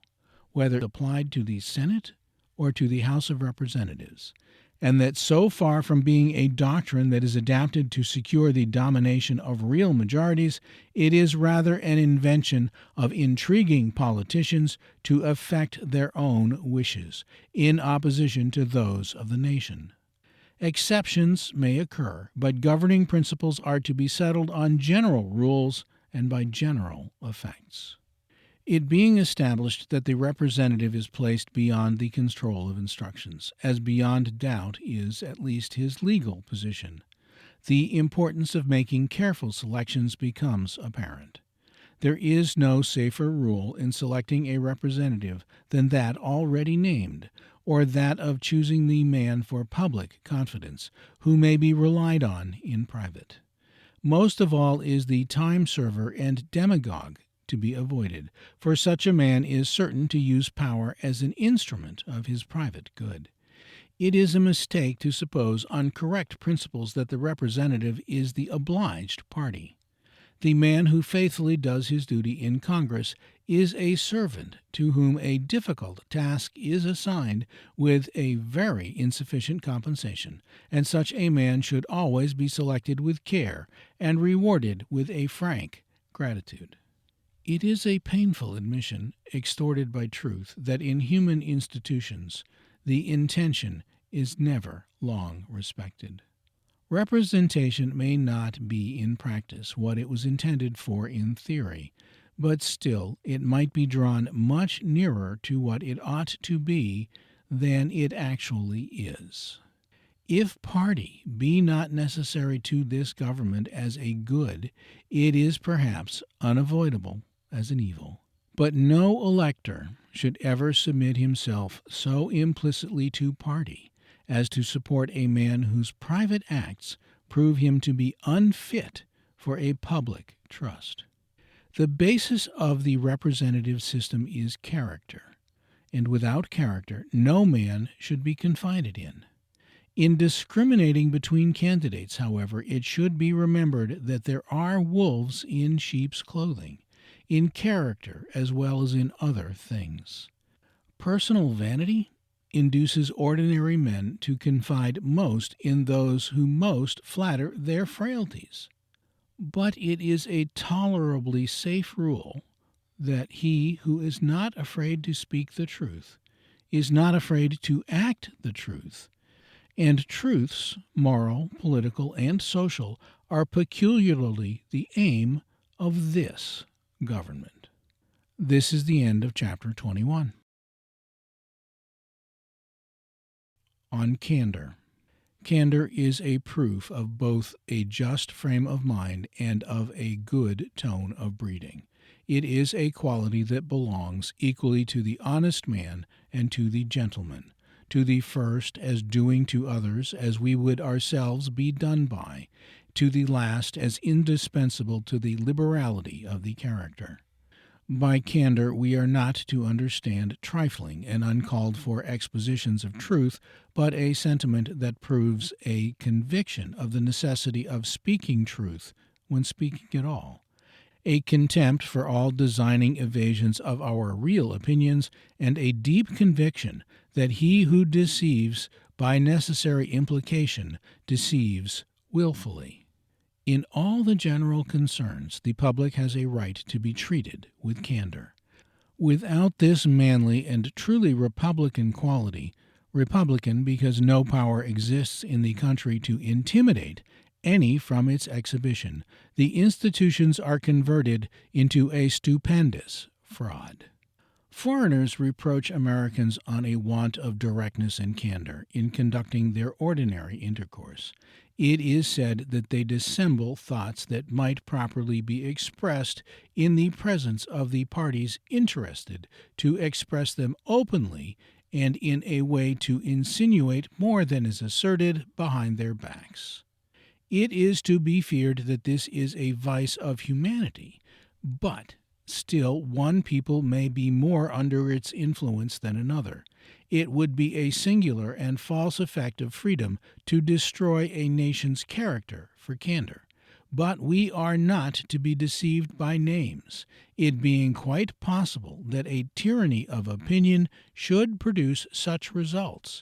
whether applied to the Senate or to the House of Representatives, and that so far from being a doctrine that is adapted to secure the domination of real majorities, it is rather an invention of intriguing politicians to effect their own wishes, in opposition to those of the nation. Exceptions may occur, but governing principles are to be settled on general rules and by general effects. It being established that the representative is placed beyond the control of instructions, as beyond doubt is at least his legal position, the importance of making careful selections becomes apparent. There is no safer rule in selecting a representative than that already named, or that of choosing the man for public confidence, who may be relied on in private. Most of all is the time-server and demagogue to be avoided, for such a man is certain to use power as an instrument of his private good. It is a mistake to suppose on correct principles that the representative is the obliged party. The man who faithfully does his duty in Congress is a servant to whom a difficult task is assigned with a very insufficient compensation, and such a man should always be selected with care and rewarded with a frank gratitude. It is a painful admission, extorted by truth, that in human institutions the intention is never long respected. Representation may not be in practice what it was intended for in theory, but still it might be drawn much nearer to what it ought to be than it actually is. If party be not necessary to this government as a good, it is perhaps unavoidable as an evil. But no elector should ever submit himself so implicitly to party as to support a man whose private acts prove him to be unfit for a public trust. The basis of the representative system is character, and without character no man should be confided in. In discriminating between candidates, however, it should be remembered that there are wolves in sheep's clothing, in character as well as in other things. Personal vanity induces ordinary men to confide most in those who most flatter their frailties. But it is a tolerably safe rule that he who is not afraid to speak the truth is not afraid to act the truth, and truths, moral, political, and social, are peculiarly the aim of this government. This is the end of chapter 21. On candor. Candor is a proof of both a just frame of mind and of a good tone of breeding. It is a quality that belongs equally to the honest man and to the gentleman, to the first as doing to others as we would ourselves be done by, to the last as indispensable to the liberality of the character. By candor we are not to understand trifling and uncalled for expositions of truth, but a sentiment that proves a conviction of the necessity of speaking truth when speaking at all, a contempt for all designing evasions of our real opinions, and a deep conviction that he who deceives by necessary implication deceives willfully. In all the general concerns, the public has a right to be treated with candor. Without this manly and truly republican quality, republican because no power exists in the country to intimidate any from its exhibition, the institutions are converted into a stupendous fraud. Foreigners reproach Americans on a want of directness and candor in conducting their ordinary intercourse. It is said that they dissemble thoughts that might properly be expressed in the presence of the parties interested, to express them openly and in a way to insinuate more than is asserted behind their backs. It is to be feared that this is a vice of humanity, but still one people may be more under its influence than another. It would be a singular and false effect of freedom to destroy a nation's character for candor. But we are not to be deceived by names, it being quite possible that a tyranny of opinion should produce such results,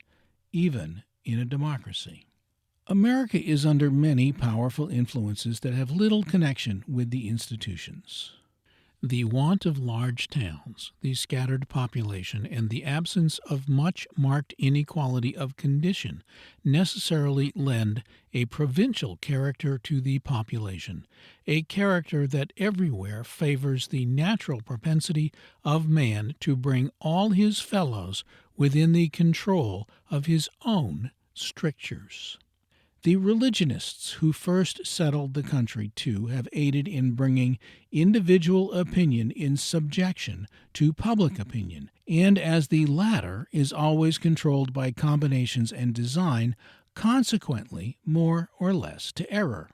even in a democracy. America is under many powerful influences that have little connection with the institutions. The want of large towns, the scattered population, and the absence of much marked inequality of condition necessarily lend a provincial character to the population, a character that everywhere favors the natural propensity of man to bring all his fellows within the control of his own strictures. The religionists who first settled the country, too, have aided in bringing individual opinion in subjection to public opinion, and as the latter is always controlled by combinations and design, consequently more or less to error.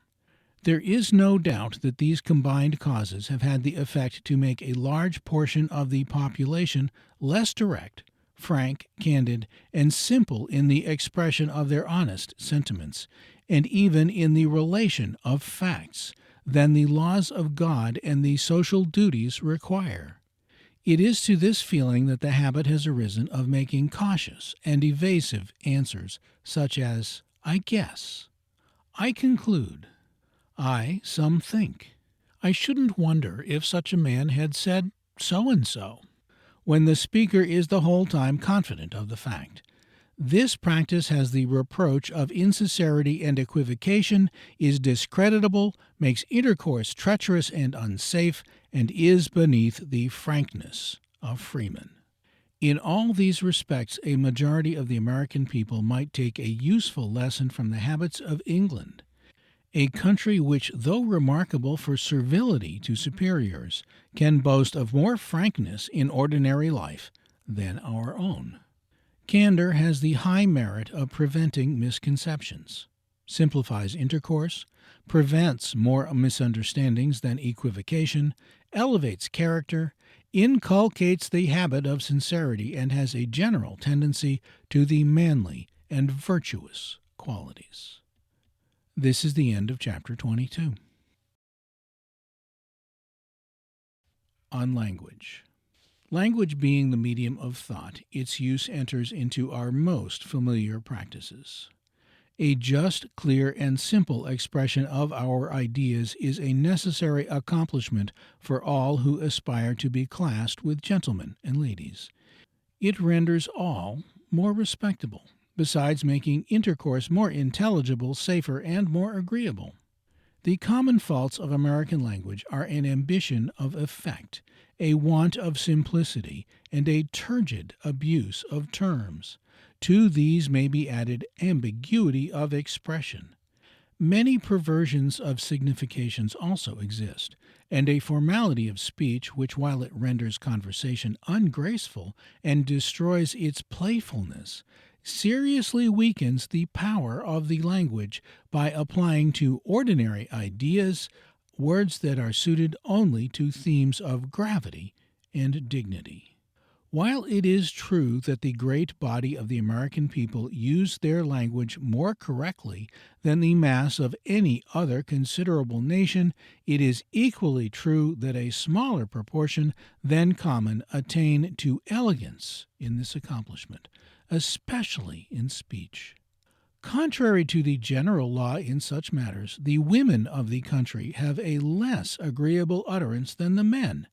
There is no doubt that these combined causes have had the effect to make a large portion of the population less direct, frank, candid, and simple in the expression of their honest sentiments, and even in the relation of facts, than the laws of God and the social duties require. It is to this feeling that the habit has arisen of making cautious and evasive answers, such as, "I guess," "I conclude," "some think." I shouldn't wonder if such a man had said so-and-so, when the speaker is the whole time confident of the fact. This practice has the reproach of insincerity and equivocation, is discreditable, makes intercourse treacherous and unsafe, and is beneath the frankness of freemen. In all these respects, a majority of the American people might take a useful lesson from the habits of England, a country which, though remarkable for servility to superiors, can boast of more frankness in ordinary life than our own. Candor has the high merit of preventing misconceptions, simplifies intercourse, prevents more misunderstandings than equivocation, elevates character, inculcates the habit of sincerity, and has a general tendency to the manly and virtuous qualities. This is the end of Chapter 22. On language. Language being the medium of thought, its use enters into our most familiar practices. A just, clear, and simple expression of our ideas is a necessary accomplishment for all who aspire to be classed with gentlemen and ladies. It renders all more respectable, besides making intercourse more intelligible, safer, and more agreeable. The common faults of American language are an ambition of effect, a want of simplicity, and a turgid abuse of terms. To these may be added ambiguity of expression. Many perversions of significations also exist, and a formality of speech which, while it renders conversation ungraceful and destroys its playfulness, seriously weakens the power of the language by applying to ordinary ideas words that are suited only to themes of gravity and dignity. While it is true that the great body of the American people use their language more correctly than the mass of any other considerable nation, it is equally true that a smaller proportion than common attain to elegance in this accomplishment, especially in speech. Contrary to the general law in such matters, the women of the country have a less agreeable utterance than the men,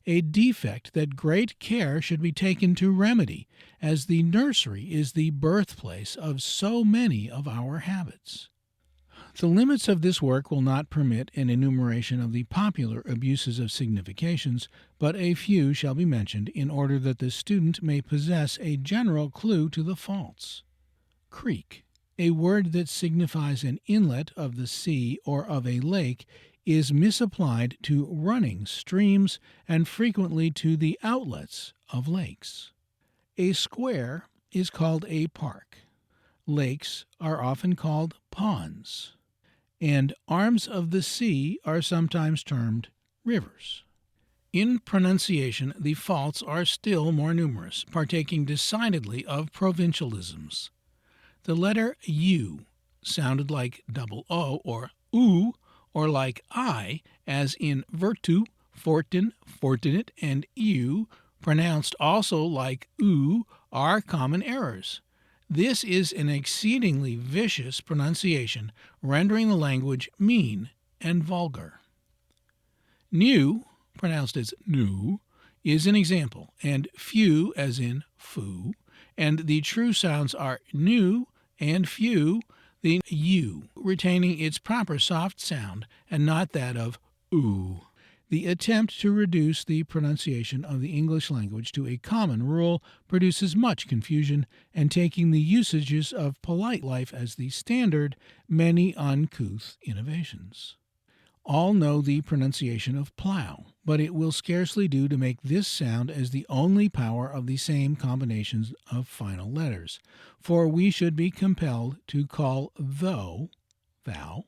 a defect that great care should be taken to remedy, as the nursery is the birthplace of so many of our habits. The limits of this work will not permit an enumeration of the popular abuses of significations, but a few shall be mentioned in order that the student may possess a general clue to the faults. Creek, a word that signifies an inlet of the sea or of a lake, is misapplied to running streams and frequently to the outlets of lakes. A square is called a park. Lakes are often called ponds, and arms of the sea are sometimes termed rivers. In pronunciation, the faults are still more numerous, partaking decidedly of provincialisms. The letter U sounded like double O or oo, or like I, as in virtu, fortin, fortunate, and eu, pronounced also like oo, are common errors. This is an exceedingly vicious pronunciation, rendering the language mean and vulgar. New, pronounced as new, is an example, and few as in foo, and the true sounds are new and few, the U retaining its proper soft sound and not that of oo. The attempt to reduce the pronunciation of the English language to a common rule produces much confusion, and taking the usages of polite life as the standard, many uncouth innovations. All know the pronunciation of plow, but it will scarcely do to make this sound as the only power of the same combinations of final letters, for we should be compelled to call though, thou,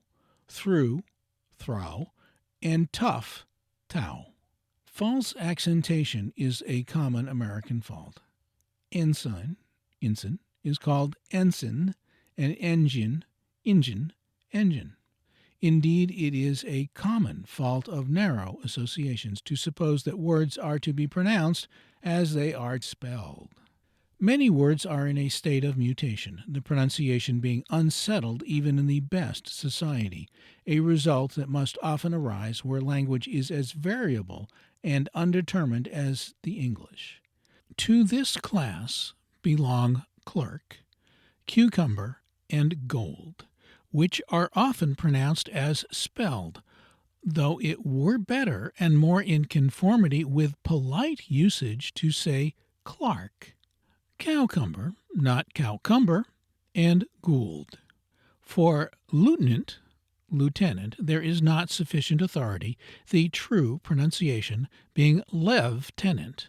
through, throw, and tough, tow. False accentation is a common American fault. Ensign, ensign, is called ensign, and engine, engine, engine. Indeed, it is a common fault of narrow associations to suppose that words are to be pronounced as they are spelled. Many words are in a state of mutation, the pronunciation being unsettled even in the best society, a result that must often arise where language is as variable and undetermined as the English. To this class belong clerk, cucumber, and gold, which are often pronounced as spelled, though it were better and more in conformity with polite usage to say Clark. Cowcumber, not cowcumber, and Gould. For lieutenant, there is not sufficient authority, the true pronunciation being lieutenant.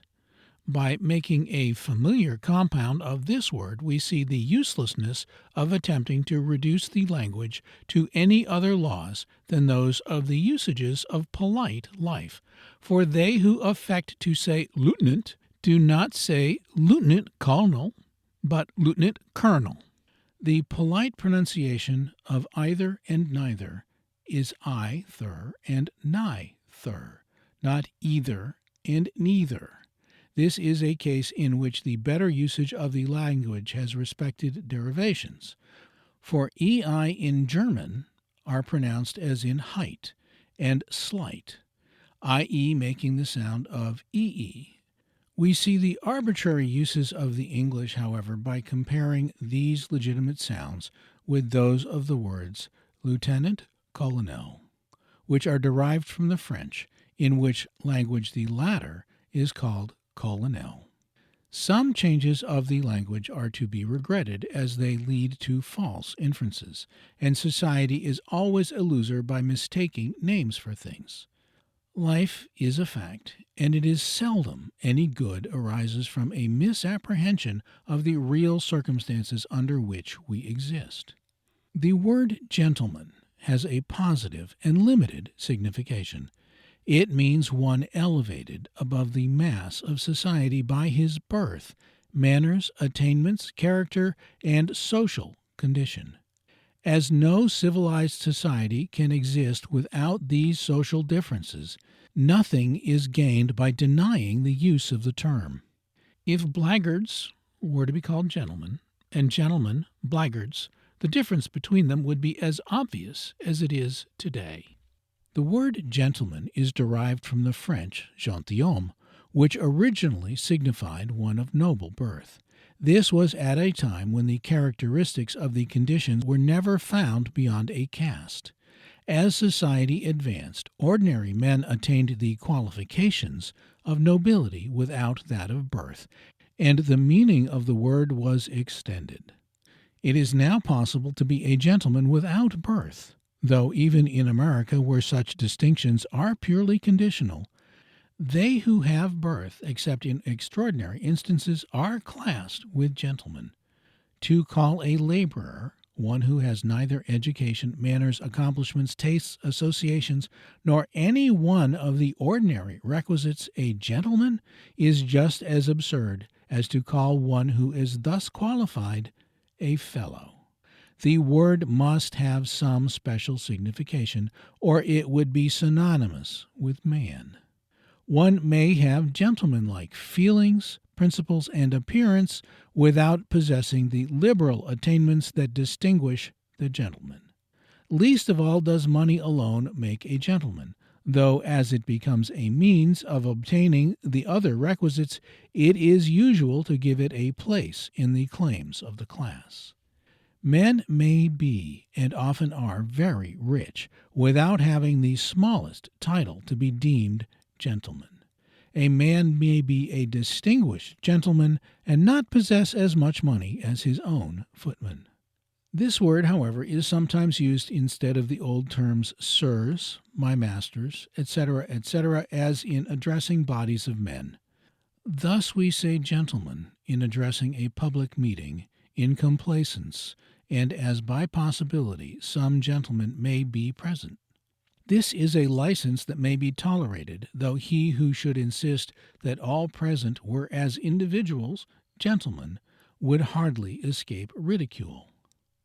By making a familiar compound of this word, we see the uselessness of attempting to reduce the language to any other laws than those of the usages of polite life. For they who affect to say lieutenant do not say lieutenant colonel, but lieutenant colonel. The polite pronunciation of either and neither is either and neither, not either and neither. This is a case in which the better usage of the language has respected derivations. For ei in German are pronounced as in height and slight, i.e. making the sound of ee. We see the arbitrary uses of the English, however, by comparing these legitimate sounds with those of the words lieutenant, colonel, which are derived from the French, in which language the latter is called colonel. Some changes of the language are to be regretted, as they lead to false inferences, and society is always a loser by mistaking names for things. Life is a fact, and it is seldom any good arises from a misapprehension of the real circumstances under which we exist. The word gentleman has a positive and limited signification. It means one elevated above the mass of society by his birth, manners, attainments, character, and social condition. As no civilized society can exist without these social differences, nothing is gained by denying the use of the term. If blackguards were to be called gentlemen, and gentlemen blackguards, the difference between them would be as obvious as it is today. The word gentleman is derived from the French gentilhomme, which originally signified one of noble birth. This was at a time when the characteristics of the conditions were never found beyond a caste. As society advanced, ordinary men attained the qualifications of nobility without that of birth, and the meaning of the word was extended. It is now possible to be a gentleman without birth, though even in America, where such distinctions are purely conditional, they who have birth, except in extraordinary instances, are classed with gentlemen. To call a laborer one who has neither education, manners, accomplishments, tastes, associations, nor any one of the ordinary requisites a gentleman is just as absurd as to call one who is thus qualified a fellow. The word must have some special signification, or it would be synonymous with man. One may have gentlemanlike feelings, principles, and appearance without possessing the liberal attainments that distinguish the gentleman. Least of all does money alone make a gentleman, though as it becomes a means of obtaining the other requisites, it is usual to give it a place in the claims of the class. Men may be, and often are, very rich, without having the smallest title to be deemed gentleman. A man may be a distinguished gentleman and not possess as much money as his own footman. This word, however, is sometimes used instead of the old terms sirs, my masters, etc., etc., as in addressing bodies of men. Thus we say gentleman in addressing a public meeting, in complaisance, and as by possibility some gentlemen may be present. This is a license that may be tolerated, though he who should insist that all present were as individuals, gentlemen, would hardly escape ridicule.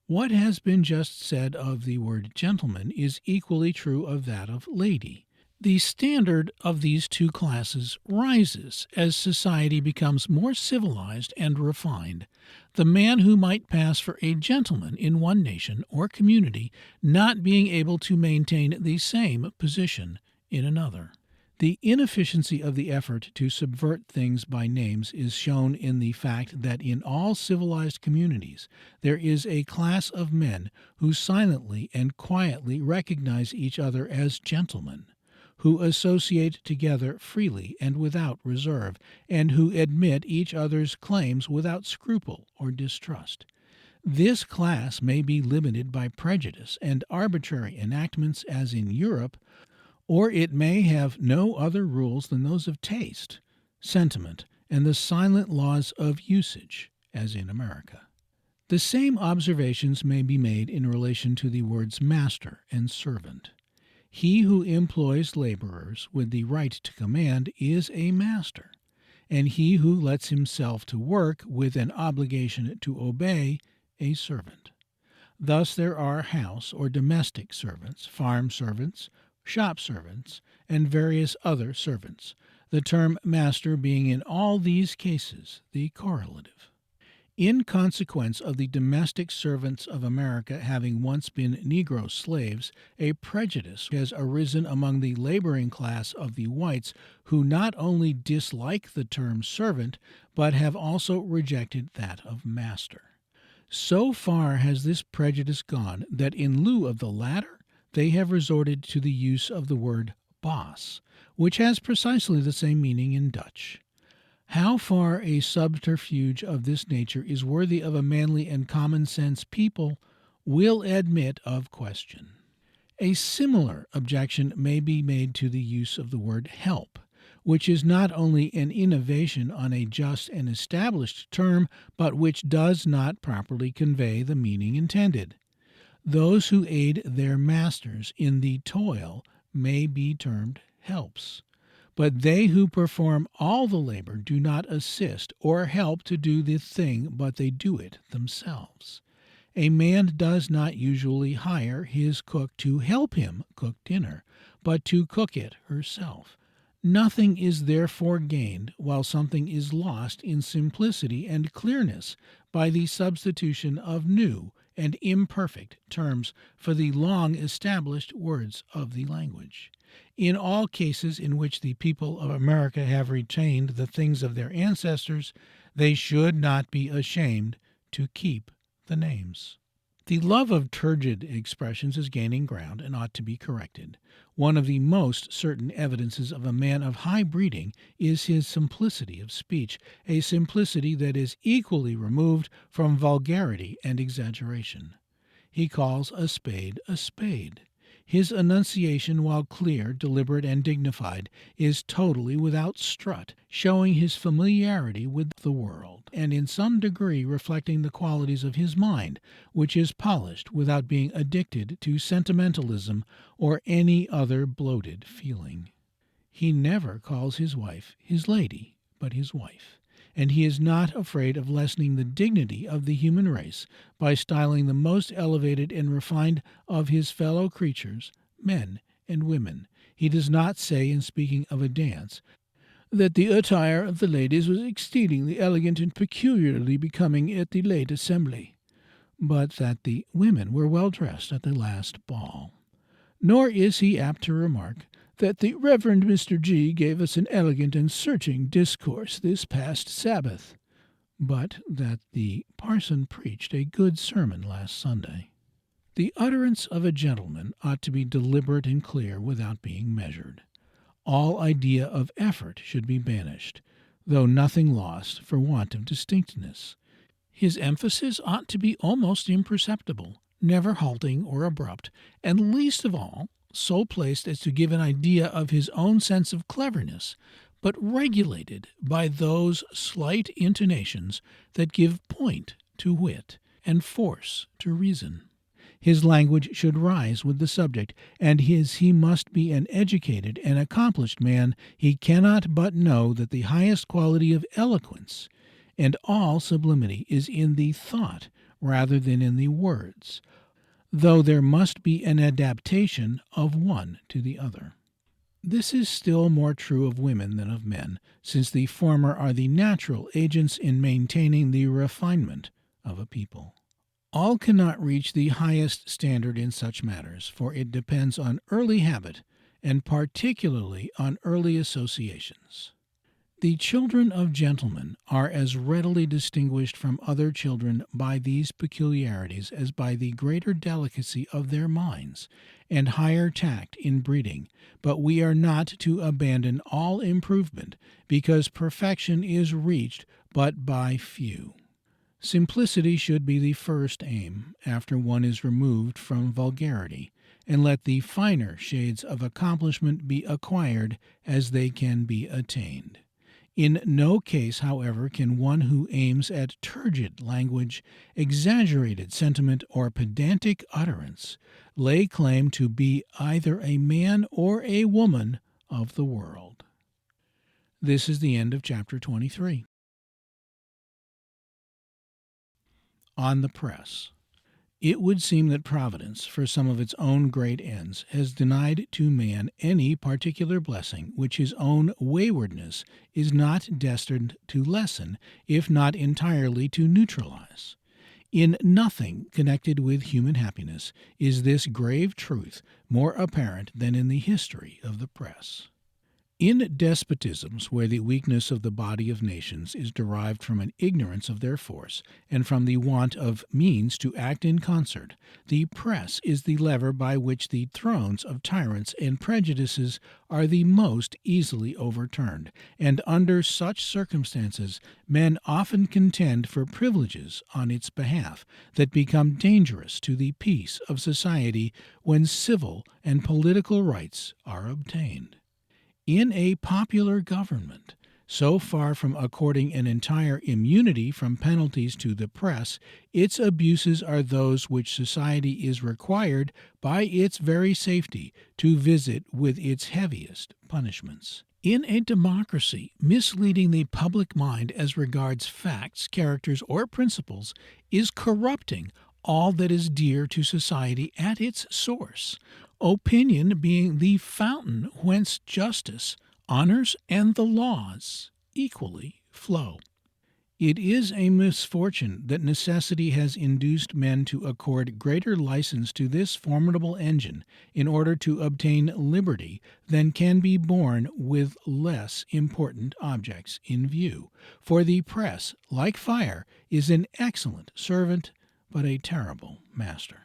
What has been just said of the word gentleman is equally true of that of lady. The standard of these two classes rises as society becomes more civilized and refined. The man who might pass for a gentleman in one nation or community not being able to maintain the same position in another. The inefficiency of the effort to subvert things by names is shown in the fact that in all civilized communities there is a class of men who silently and quietly recognize each other as gentlemen, who associate together freely and without reserve, and who admit each other's claims without scruple or distrust. This class may be limited by prejudice and arbitrary enactments as in Europe, or it may have no other rules than those of taste, sentiment, and the silent laws of usage as in America. The same observations may be made in relation to the words master and servant. He who employs laborers with the right to command is a master, and he who lets himself to work with an obligation to obey a servant. Thus there are house or domestic servants, farm servants, shop servants, and various other servants, the term master being in all these cases the correlative. In consequence of the domestic servants of America having once been Negro slaves, a prejudice has arisen among the laboring class of the whites, who not only dislike the term servant, but have also rejected that of master. So far has this prejudice gone that in lieu of the latter, they have resorted to the use of the word boss, which has precisely the same meaning in Dutch. How far a subterfuge of this nature is worthy of a manly and common-sense people will admit of question. A similar objection may be made to the use of the word help, which is not only an innovation on a just and established term, but which does not properly convey the meaning intended. Those who aid their masters in the toil may be termed helps, but they who perform all the labor do not assist or help to do the thing, but they do it themselves. A man does not usually hire his cook to help him cook dinner, but to cook it herself. Nothing is therefore gained, while something is lost in simplicity and clearness by the substitution of new and imperfect terms for the long-established words of the language. In all cases in which the people of America have retained the things of their ancestors, they should not be ashamed to keep the names. The love of turgid expressions is gaining ground and ought to be corrected. One of the most certain evidences of a man of high breeding is his simplicity of speech, a simplicity that is equally removed from vulgarity and exaggeration. He calls a spade a spade. His enunciation, while clear, deliberate, and dignified, is totally without strut, showing his familiarity with the world, and in some degree reflecting the qualities of his mind, which is polished without being addicted to sentimentalism or any other bloated feeling. He never calls his wife his lady, but his wife, and he is not afraid of lessening the dignity of the human race by styling the most elevated and refined of his fellow creatures, men and women. He does not say, in speaking of a dance, that the attire of the ladies was exceedingly elegant and peculiarly becoming at the late assembly, but that the women were well dressed at the last ball. Nor is he apt to remark that the Reverend Mr. G. gave us an elegant and searching discourse this past Sabbath, but that the parson preached a good sermon last Sunday. The utterance of a gentleman ought to be deliberate and clear without being measured. All idea of effort should be banished, though nothing lost for want of distinctness. His emphasis ought to be almost imperceptible, never halting or abrupt, and least of all, so placed as to give an idea of his own sense of cleverness, but regulated by those slight intonations that give point to wit and force to reason. His language should rise with the subject, and he must be an educated and accomplished man. He cannot but know that the highest quality of eloquence and all sublimity is in the thought rather than in the words, though there must be an adaptation of one to the other. This is still more true of women than of men, since the former are the natural agents in maintaining the refinement of a people. All cannot reach the highest standard in such matters, for it depends on early habit, and particularly on early associations. The children of gentlemen are as readily distinguished from other children by these peculiarities as by the greater delicacy of their minds and higher tact in breeding, but we are not to abandon all improvement, because perfection is reached but by few. Simplicity should be the first aim, after one is removed from vulgarity, and let the finer shades of accomplishment be acquired as they can be attained. In no case, however, can one who aims at turgid language, exaggerated sentiment, or pedantic utterance lay claim to be either a man or a woman of the world. This is the end of chapter 23. On the press. It would seem that Providence, for some of its own great ends, has denied to man any particular blessing which his own waywardness is not destined to lessen, if not entirely to neutralize. In nothing connected with human happiness is this grave truth more apparent than in the history of the press. In despotisms where the weakness of the body of nations is derived from an ignorance of their force and from the want of means to act in concert, the press is the lever by which the thrones of tyrants and prejudices are the most easily overturned, and under such circumstances men often contend for privileges on its behalf that become dangerous to the peace of society when civil and political rights are obtained. In a popular government, so far from according an entire immunity from penalties to the press, its abuses are those which society is required by its very safety to visit with its heaviest punishments. In a democracy, misleading the public mind as regards facts, characters, or principles is corrupting all that is dear to society at its source, opinion being the fountain whence justice, honors, and the laws equally flow. It is a misfortune that necessity has induced men to accord greater license to this formidable engine in order to obtain liberty than can be borne with less important objects in view, for the press, like fire, is an excellent servant but a terrible master.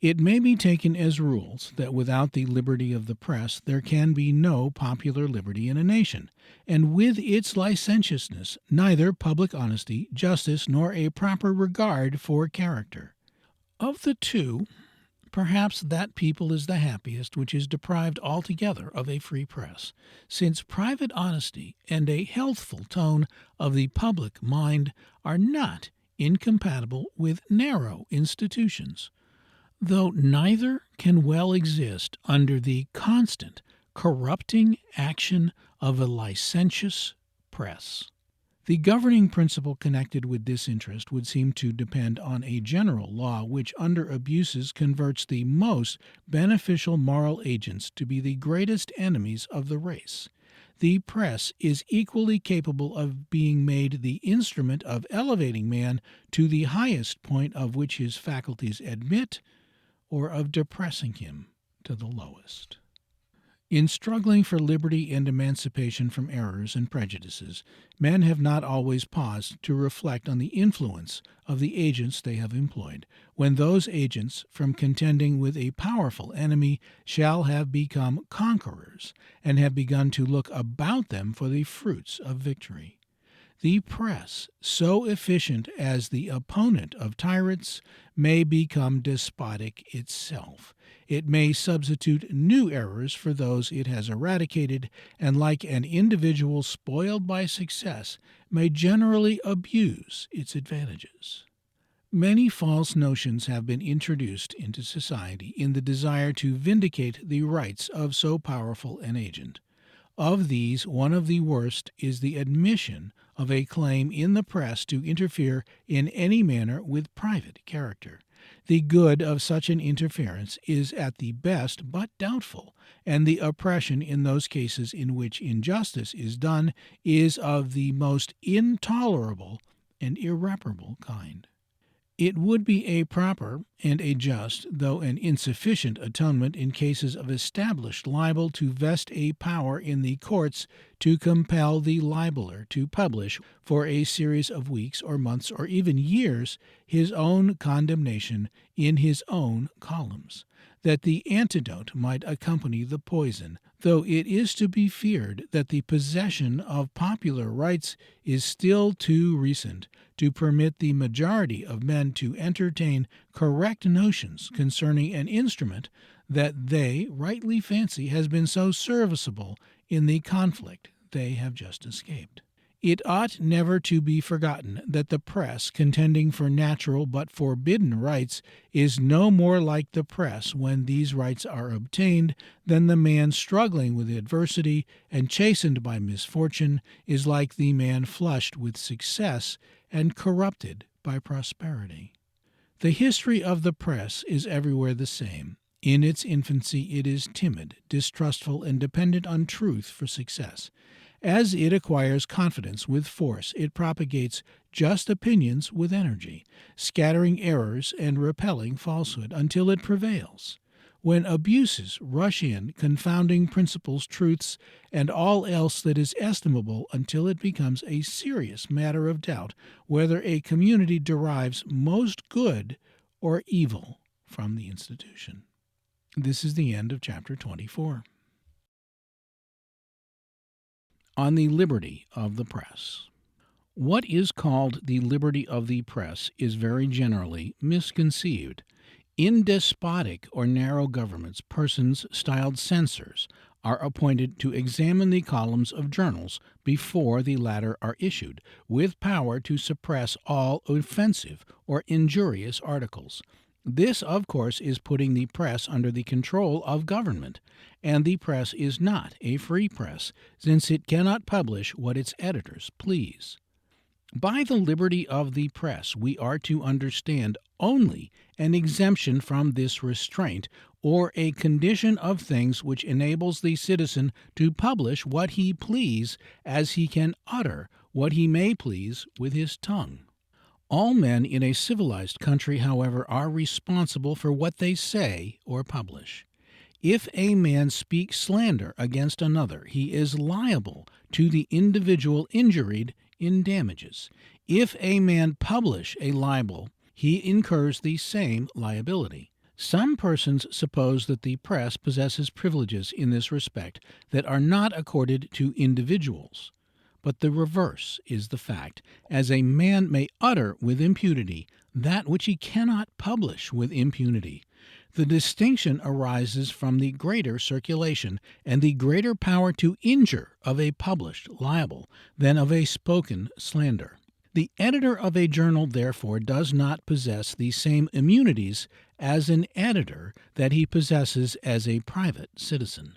It may be taken as rules that without the liberty of the press there can be no popular liberty in a nation, and with its licentiousness neither public honesty, justice, nor a proper regard for character. Of the two, perhaps that people is the happiest which is deprived altogether of a free press, since private honesty and a healthful tone of the public mind are not incompatible with narrow institutions, though neither can well exist under the constant corrupting action of a licentious press. The governing principle connected with this interest would seem to depend on a general law which under abuses converts the most beneficial moral agents to be the greatest enemies of the race. The press is equally capable of being made the instrument of elevating man to the highest point of which his faculties admit, or of depressing him to the lowest. In struggling for liberty and emancipation from errors and prejudices, men have not always paused to reflect on the influence of the agents they have employed, when those agents, from contending with a powerful enemy, shall have become conquerors, and have begun to look about them for the fruits of victory. The press, so efficient as the opponent of tyrants, may become despotic itself. It may substitute new errors for those it has eradicated, and like an individual spoiled by success, may generally abuse its advantages. Many false notions have been introduced into society in the desire to vindicate the rights of so powerful an agent. Of these, one of the worst is the admission of a claim in the press to interfere in any manner with private character. The good of such an interference is at the best but doubtful, and the oppression in those cases in which injustice is done is of the most intolerable and irreparable kind. It would be a proper and a just, though an insufficient, atonement in cases of established libel to vest a power in the courts to compel the libeler to publish for a series of weeks or months or even years his own condemnation in his own columns, that the antidote might accompany the poison, though it is to be feared that the possession of popular rights is still too recent to permit the majority of men to entertain correct notions concerning an instrument that they rightly fancy has been so serviceable in the conflict they have just escaped. It ought never to be forgotten that the press contending for natural but forbidden rights is no more like the press when these rights are obtained than the man struggling with adversity and chastened by misfortune is like the man flushed with success and corrupted by prosperity. The history of the press is everywhere the same. In its infancy it is timid, distrustful, and dependent on truth for success. As it acquires confidence with force, it propagates just opinions with energy, scattering errors and repelling falsehood until it prevails. When abuses rush in, confounding principles, truths, and all else that is estimable until it becomes a serious matter of doubt whether a community derives most good or evil from the institution. This is the end of chapter 24. On the liberty of the press. What is called the liberty of the press is very generally misconceived. In despotic or narrow governments, persons styled censors are appointed to examine the columns of journals before the latter are issued, with power to suppress all offensive or injurious articles. This, of course, is putting the press under the control of government, and the press is not a free press, since it cannot publish what its editors please. By the liberty of the press, we are to understand only an exemption from this restraint, or a condition of things which enables the citizen to publish what he please, as he can utter what he may please with his tongue. All men in a civilized country, however, are responsible for what they say or publish. If a man speaks slander against another, he is liable to the individual injuried in damages. If a man publish a libel, he incurs the same liability. Some persons suppose that the press possesses privileges in this respect that are not accorded to individuals. But the reverse is the fact, as a man may utter with impunity that which he cannot publish with impunity. The distinction arises from the greater circulation and the greater power to injure of a published libel than of a spoken slander. The editor of a journal, therefore, does not possess the same immunities as an editor that he possesses as a private citizen.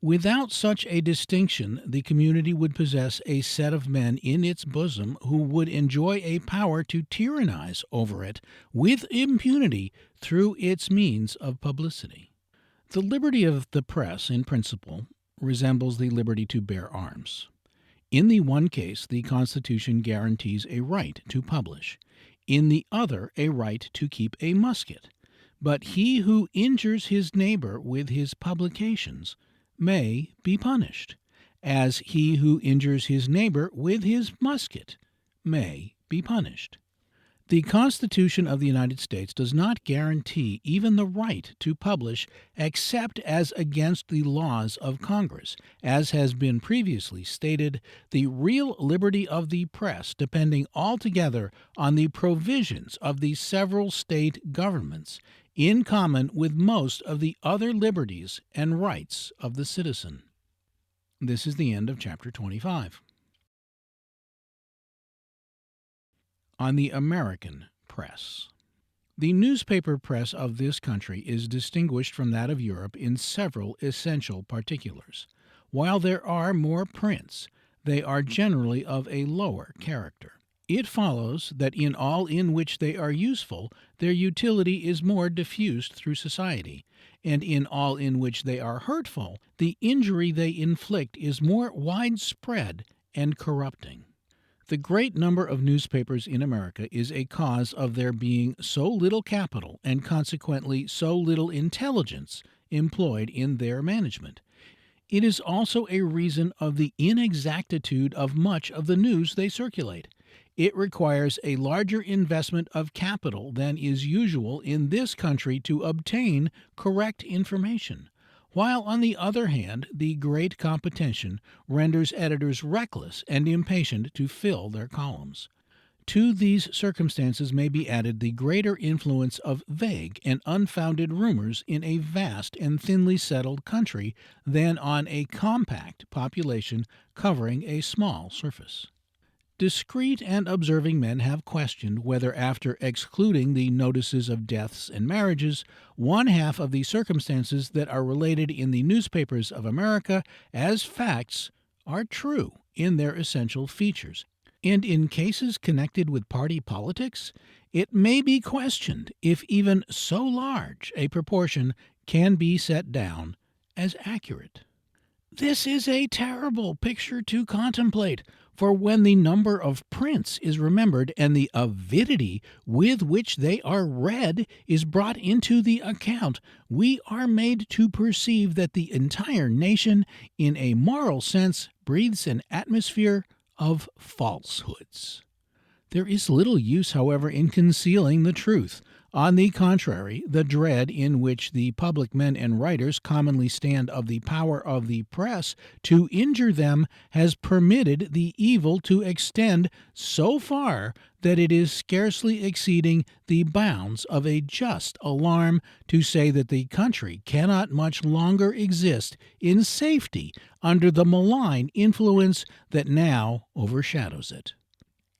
Without such a distinction, the community would possess a set of men in its bosom who would enjoy a power to tyrannize over it with impunity through its means of publicity. The liberty of the press, in principle, resembles the liberty to bear arms. In the one case, the Constitution guarantees a right to publish; in the other, a right to keep a musket. But he who injures his neighbor with his publications may be punished, as he who injures his neighbor with his musket may be punished. The Constitution of the United States does not guarantee even the right to publish except as against the laws of Congress. As has been previously stated, the real liberty of the press depending altogether on the provisions of the several state governments, in common with most of the other liberties and rights of the citizen. This is the end of chapter 25. On the American press. The newspaper press of this country is distinguished from that of Europe in several essential particulars. While there are more prints, they are generally of a lower character. It follows that in all in which they are useful, their utility is more diffused through society, and in all in which they are hurtful, the injury they inflict is more widespread and corrupting. The great number of newspapers in America is a cause of there being so little capital and consequently so little intelligence employed in their management. It is also a reason of the inexactitude of much of the news they circulate. It requires a larger investment of capital than is usual in this country to obtain correct information, while on the other hand, the great competition renders editors reckless and impatient to fill their columns. To these circumstances may be added the greater influence of vague and unfounded rumors in a vast and thinly settled country than on a compact population covering a small surface. Discreet and observing men have questioned whether, after excluding the notices of deaths and marriages, one half of the circumstances that are related in the newspapers of America as facts are true in their essential features. And in cases connected with party politics, it may be questioned if even so large a proportion can be set down as accurate. This is a terrible picture to contemplate, for when the number of prints is remembered and the avidity with which they are read is brought into the account, we are made to perceive that the entire nation, in a moral sense, breathes an atmosphere of falsehoods. There is little use, however, in concealing the truth. On the contrary, the dread in which the public men and writers commonly stand of the power of the press to injure them has permitted the evil to extend so far that it is scarcely exceeding the bounds of a just alarm to say that the country cannot much longer exist in safety under the malign influence that now overshadows it.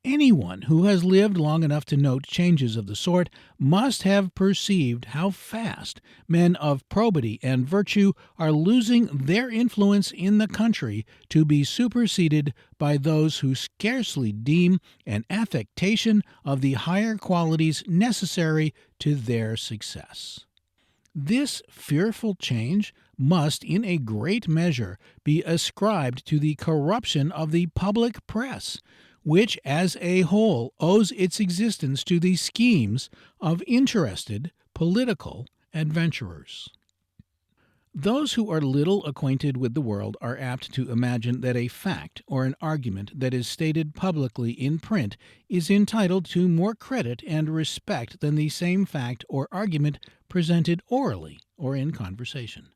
Anyone who has lived long enough to note changes of the sort must have perceived how fast men of probity and virtue are losing their influence in the country to be superseded by those who scarcely deem an affectation of the higher qualities necessary to their success. This fearful change must in a great measure be ascribed to the corruption of the public press, which as a whole owes its existence to the schemes of interested political adventurers. Those who are little acquainted with the world are apt to imagine that a fact or an argument that is stated publicly in print is entitled to more credit and respect than the same fact or argument presented orally or in conversation.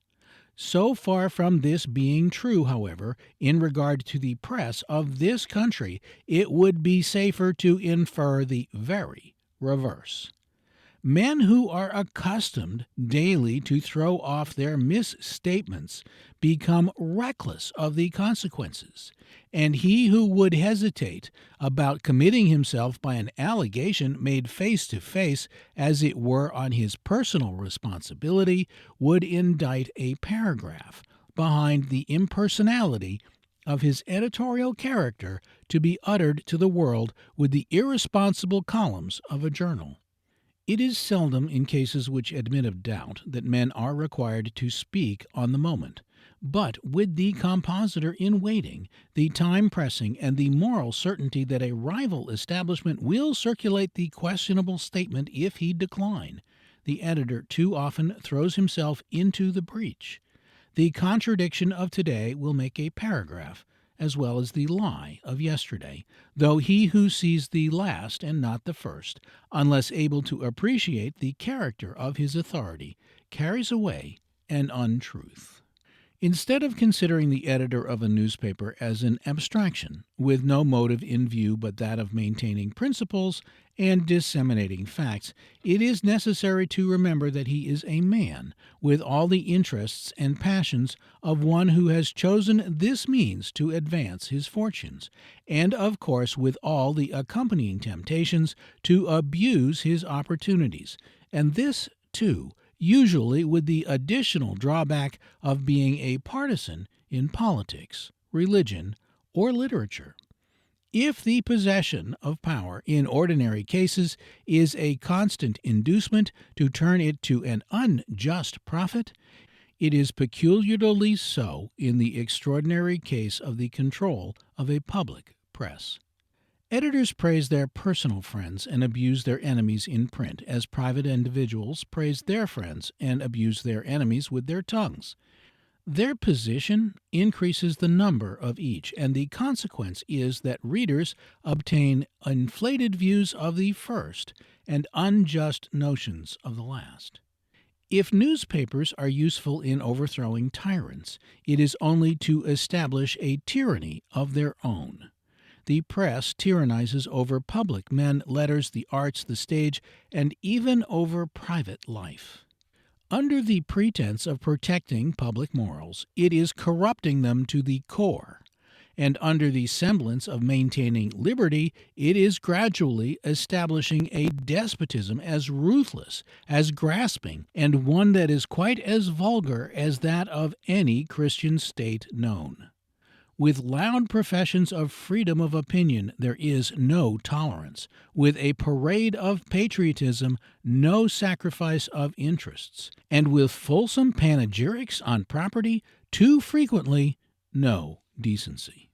So far from this being true, however, in regard to the press of this country, it would be safer to infer the very reverse. Men who are accustomed daily to throw off their misstatements become reckless of the consequences, and he who would hesitate about committing himself by an allegation made face to face, as it were on his personal responsibility, would indite a paragraph behind the impersonality of his editorial character to be uttered to the world with the irresponsible columns of a journal. It is seldom in cases which admit of doubt that men are required to speak on the moment, but with the compositor in waiting, the time pressing, and the moral certainty that a rival establishment will circulate the questionable statement if he decline, the editor too often throws himself into the breach. The contradiction of today will make a paragraph, as well as the lie of yesterday, though he who sees the last and not the first, unless able to appreciate the character of his authority, carries away an untruth. Instead of considering the editor of a newspaper as an abstraction, with no motive in view but that of maintaining principles and disseminating facts, it is necessary to remember that he is a man, with all the interests and passions of one who has chosen this means to advance his fortunes, and of course with all the accompanying temptations to abuse his opportunities, and this, too, usually with the additional drawback of being a partisan in politics, religion, or literature. If the possession of power in ordinary cases is a constant inducement to turn it to an unjust profit, it is peculiarly so in the extraordinary case of the control of a public press. Editors praise their personal friends and abuse their enemies in print, as private individuals praise their friends and abuse their enemies with their tongues. Their position increases the number of each, and the consequence is that readers obtain inflated views of the first and unjust notions of the last. If newspapers are useful in overthrowing tyrants, it is only to establish a tyranny of their own. The press tyrannizes over public men, letters, the arts, the stage, and even over private life. Under the pretense of protecting public morals, it is corrupting them to the core, and under the semblance of maintaining liberty, it is gradually establishing a despotism as ruthless, as grasping, and one that is quite as vulgar as that of any Christian state known. With loud professions of freedom of opinion, there is no tolerance. With a parade of patriotism, no sacrifice of interests. And with fulsome panegyrics on property, too frequently, no decency.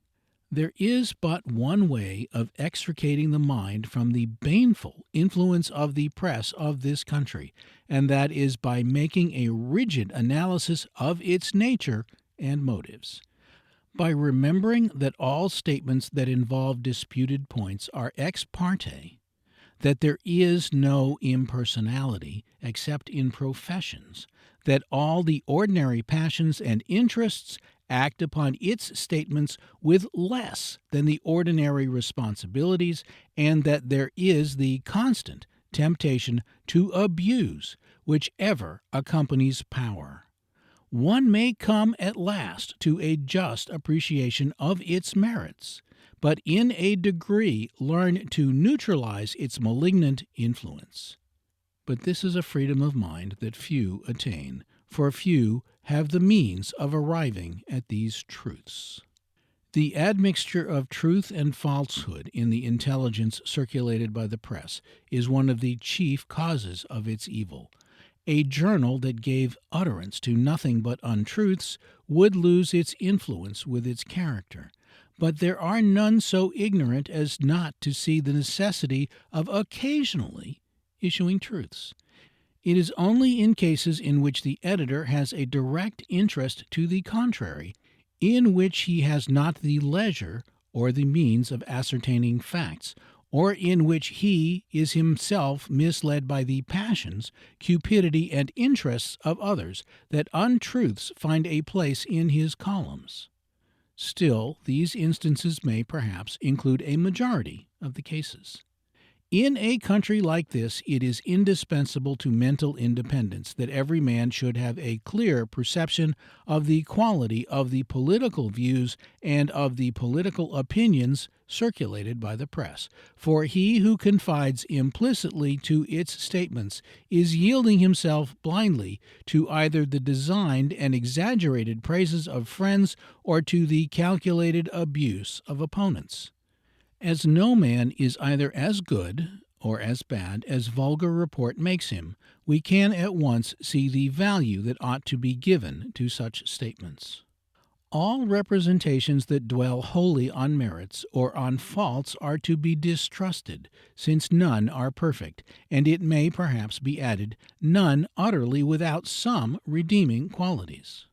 There is but one way of extricating the mind from the baneful influence of the press of this country, and that is by making a rigid analysis of its nature and motives. By remembering that all statements that involve disputed points are ex parte, that there is no impersonality except in professions, that all the ordinary passions and interests act upon its statements with less than the ordinary responsibilities, and that there is the constant temptation to abuse whichever accompanies power. One may come at last to a just appreciation of its merits, but in a degree learn to neutralize its malignant influence. But this is a freedom of mind that few attain, for few have the means of arriving at these truths. The admixture of truth and falsehood in the intelligence circulated by the press is one of the chief causes of its evil. A journal that gave utterance to nothing but untruths would lose its influence with its character. But there are none so ignorant as not to see the necessity of occasionally issuing truths. It is only in cases in which the editor has a direct interest to the contrary, in which he has not the leisure or the means of ascertaining facts, or in which he is himself misled by the passions, cupidity, and interests of others, that untruths find a place in his columns. Still, these instances may perhaps include a majority of the cases. In a country like this, it is indispensable to mental independence that every man should have a clear perception of the quality of the political views and of the political opinions circulated by the press, for he who confides implicitly to its statements is yielding himself blindly to either the designed and exaggerated praises of friends or to the calculated abuse of opponents. As no man is either as good or as bad as vulgar report makes him, we can at once see the value that ought to be given to such statements. All representations that dwell wholly on merits or on faults are to be distrusted, since none are perfect, and it may perhaps be added, none utterly without some redeeming qualities.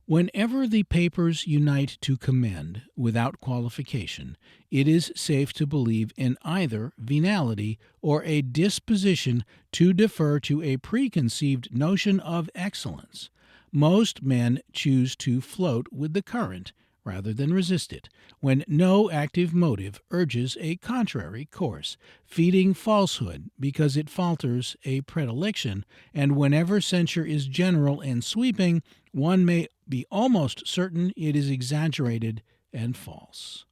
Whenever the papers unite to commend, without qualification, it is safe to believe in either venality or a disposition to defer to a preconceived notion of excellence. Most men choose to float with the current rather than resist it, when no active motive urges a contrary course, feeding falsehood because it falters a predilection, and whenever censure is general and sweeping, one may be almost certain it is exaggerated and false.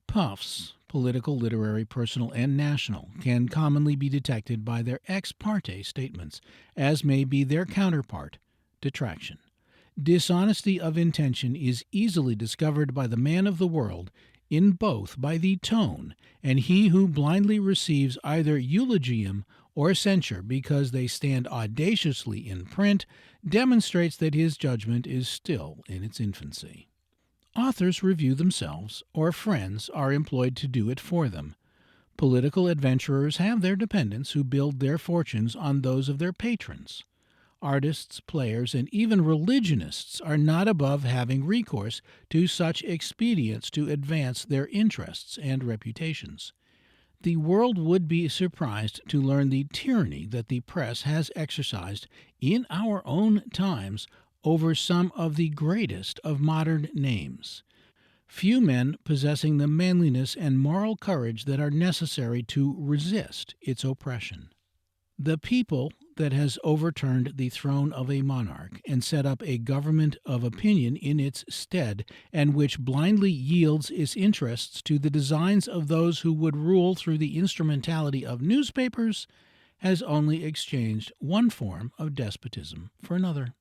Puffs, political, literary, personal, and national, can commonly be detected by their ex parte statements, as may be their counterpart, detraction. Dishonesty of intention is easily discovered by the man of the world, in both by the tone, and he who blindly receives either eulogium or censure because they stand audaciously in print demonstrates that his judgment is still in its infancy. Authors review themselves, or friends are employed to do it for them. Political adventurers have their dependents who build their fortunes on those of their patrons. Artists, players, and even religionists are not above having recourse to such expedients to advance their interests and reputations. The world would be surprised to learn the tyranny that the press has exercised in our own times over some of the greatest of modern names. Few men possessing the manliness and moral courage that are necessary to resist its oppression. The people that has overturned the throne of a monarch and set up a government of opinion in its stead, and which blindly yields its interests to the designs of those who would rule through the instrumentality of newspapers, has only exchanged one form of despotism for another.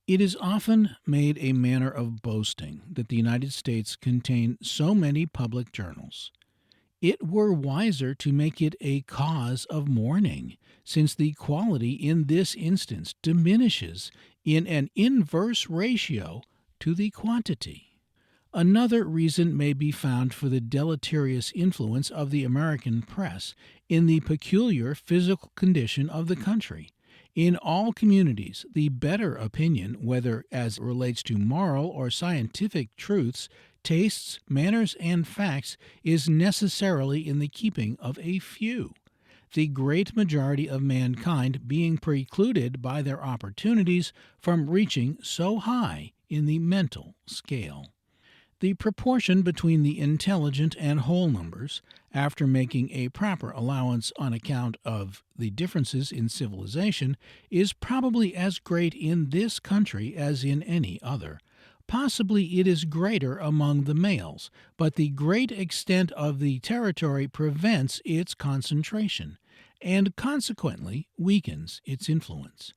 It is often made a manner of boasting that the United States contain so many public journals. It were wiser to make it a cause of mourning, since the quality in this instance diminishes in an inverse ratio to the quantity. Another reason may be found for the deleterious influence of the American press in the peculiar physical condition of the country. In all communities, the better opinion, whether as it relates to moral or scientific truths, tastes, manners, and facts, is necessarily in the keeping of a few, the great majority of mankind being precluded by their opportunities from reaching so high in the mental scale. The proportion between the intelligent and whole numbers, after making a proper allowance on account of the differences in civilization, is probably as great in this country as in any other. Possibly it is greater among the males, but the great extent of the territory prevents its concentration, and consequently weakens its influence.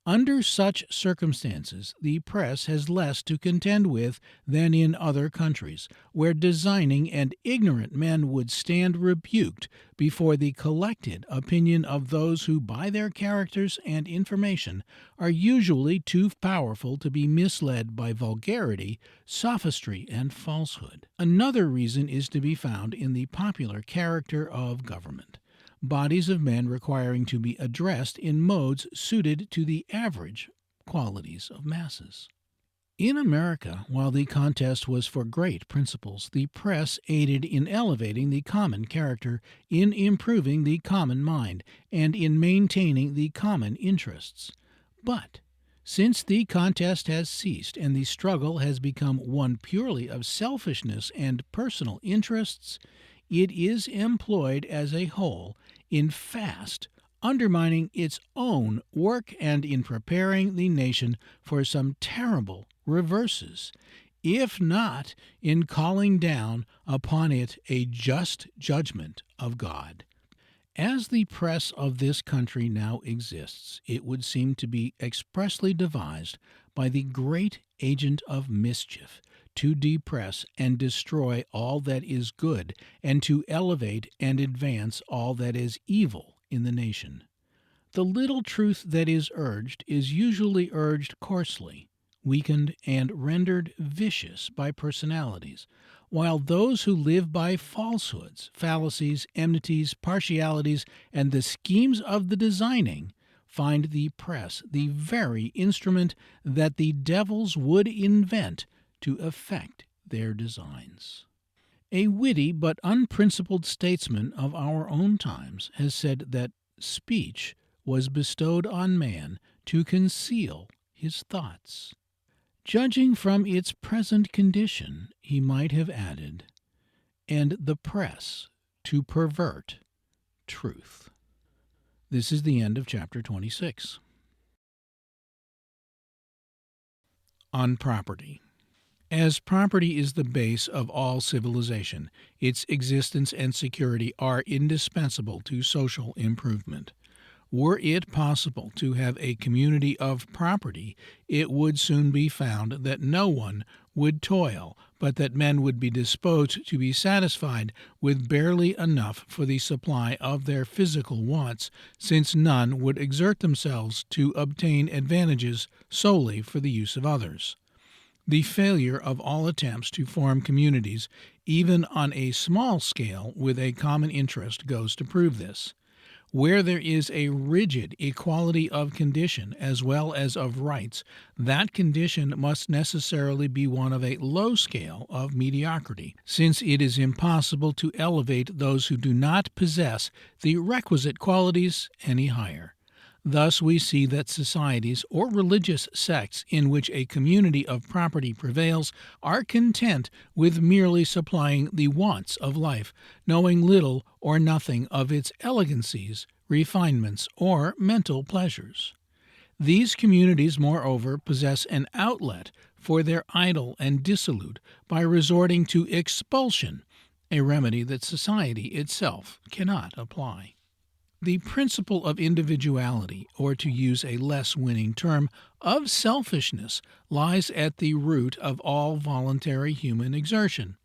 Under such circumstances, the press has less to contend with than in other countries, where designing and ignorant men would stand rebuked before the collected opinion of those who, by their characters and information, are usually too powerful to be misled by vulgarity, sophistry, and falsehood. Another reason is to be found in the popular character of government. Bodies of men requiring to be addressed in modes suited to the average qualities of masses. In America, while the contest was for great principles, the press aided in elevating the common character, in improving the common mind, and in maintaining the common interests. But since the contest has ceased and the struggle has become one purely of selfishness and personal interests, it is employed as a whole in fast undermining its own work and in preparing the nation for some terrible reverses, if not in calling down upon it a just judgment of God. As the press of this country now exists, it would seem to be expressly devised by the great agent of mischief to depress and destroy all that is good, and to elevate and advance all that is evil in the nation. The little truth that is urged is usually urged coarsely, weakened, and rendered vicious by personalities, while those who live by falsehoods, fallacies, enmities, partialities, and the schemes of the designing, find the press the very instrument that the devils would invent to effect their designs. A witty but unprincipled statesman of our own times has said that speech was bestowed on man to conceal his thoughts. Judging from its present condition, he might have added, and the press to pervert truth. This is the end of chapter 26. On property. As property is the base of all civilization, its existence and security are indispensable to social improvement. Were it possible to have a community of property, it would soon be found that no one would toil, but that men would be disposed to be satisfied with barely enough for the supply of their physical wants, since none would exert themselves to obtain advantages solely for the use of others. The failure of all attempts to form communities, even on a small scale with a common interest, goes to prove this. Where there is a rigid equality of condition as well as of rights, that condition must necessarily be one of a low scale of mediocrity, since it is impossible to elevate those who do not possess the requisite qualities any higher. Thus we see that societies or religious sects in which a community of property prevails are content with merely supplying the wants of life, knowing little or nothing of its elegancies, refinements, or mental pleasures. These communities, moreover, possess an outlet for their idle and dissolute by resorting to expulsion, a remedy that society itself cannot apply. The principle of individuality, or to use a less winning term, of selfishness, lies at the root of all voluntary human exertion.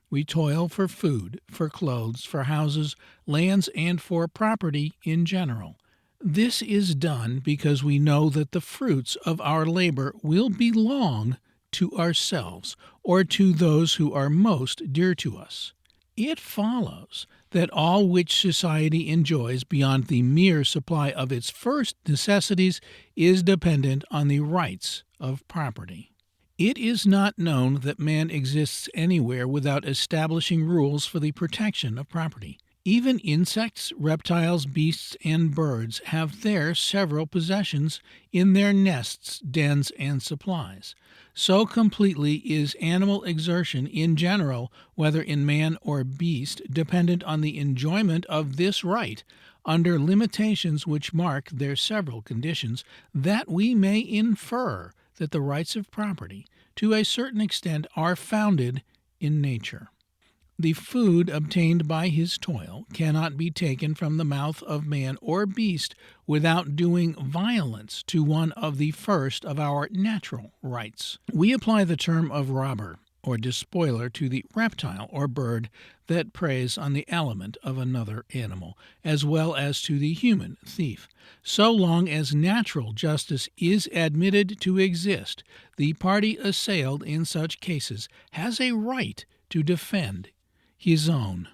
We toil for food, for clothes, for houses, lands, and for property in general. This is done because we know that the fruits of our labor will belong to ourselves or to those who are most dear to us. It follows that all which society enjoys beyond the mere supply of its first necessities is dependent on the rights of property. It is not known that man exists anywhere without establishing rules for the protection of property. Even insects, reptiles, beasts, and birds have their several possessions in their nests, dens, and supplies. So completely is animal exertion in general, whether in man or beast, dependent on the enjoyment of this right, under limitations which mark their several conditions, that we may infer that the rights of property, to a certain extent, are founded in nature. The food obtained by his toil cannot be taken from the mouth of man or beast without doing violence to one of the first of our natural rights. We apply the term of robber or despoiler to the reptile or bird that preys on the aliment of another animal, as well as to the human thief. So long as natural justice is admitted to exist, the party assailed in such cases has a right to defend his own.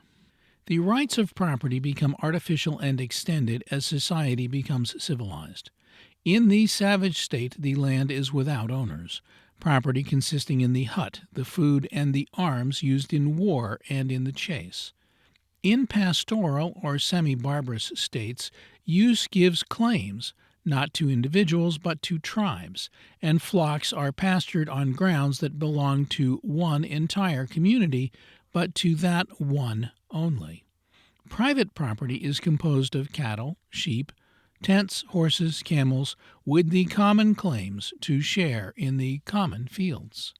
The rights of property become artificial and extended as society becomes civilized. In the savage state, the land is without owners, property consisting in the hut, the food, and the arms used in war and in the chase. In pastoral or semi-barbarous states, use gives claims, not to individuals but to tribes, and flocks are pastured on grounds that belong to one entire community, but to that one only. Private property is composed of cattle, sheep, tents, horses, camels, with the common claims to share in the common fields.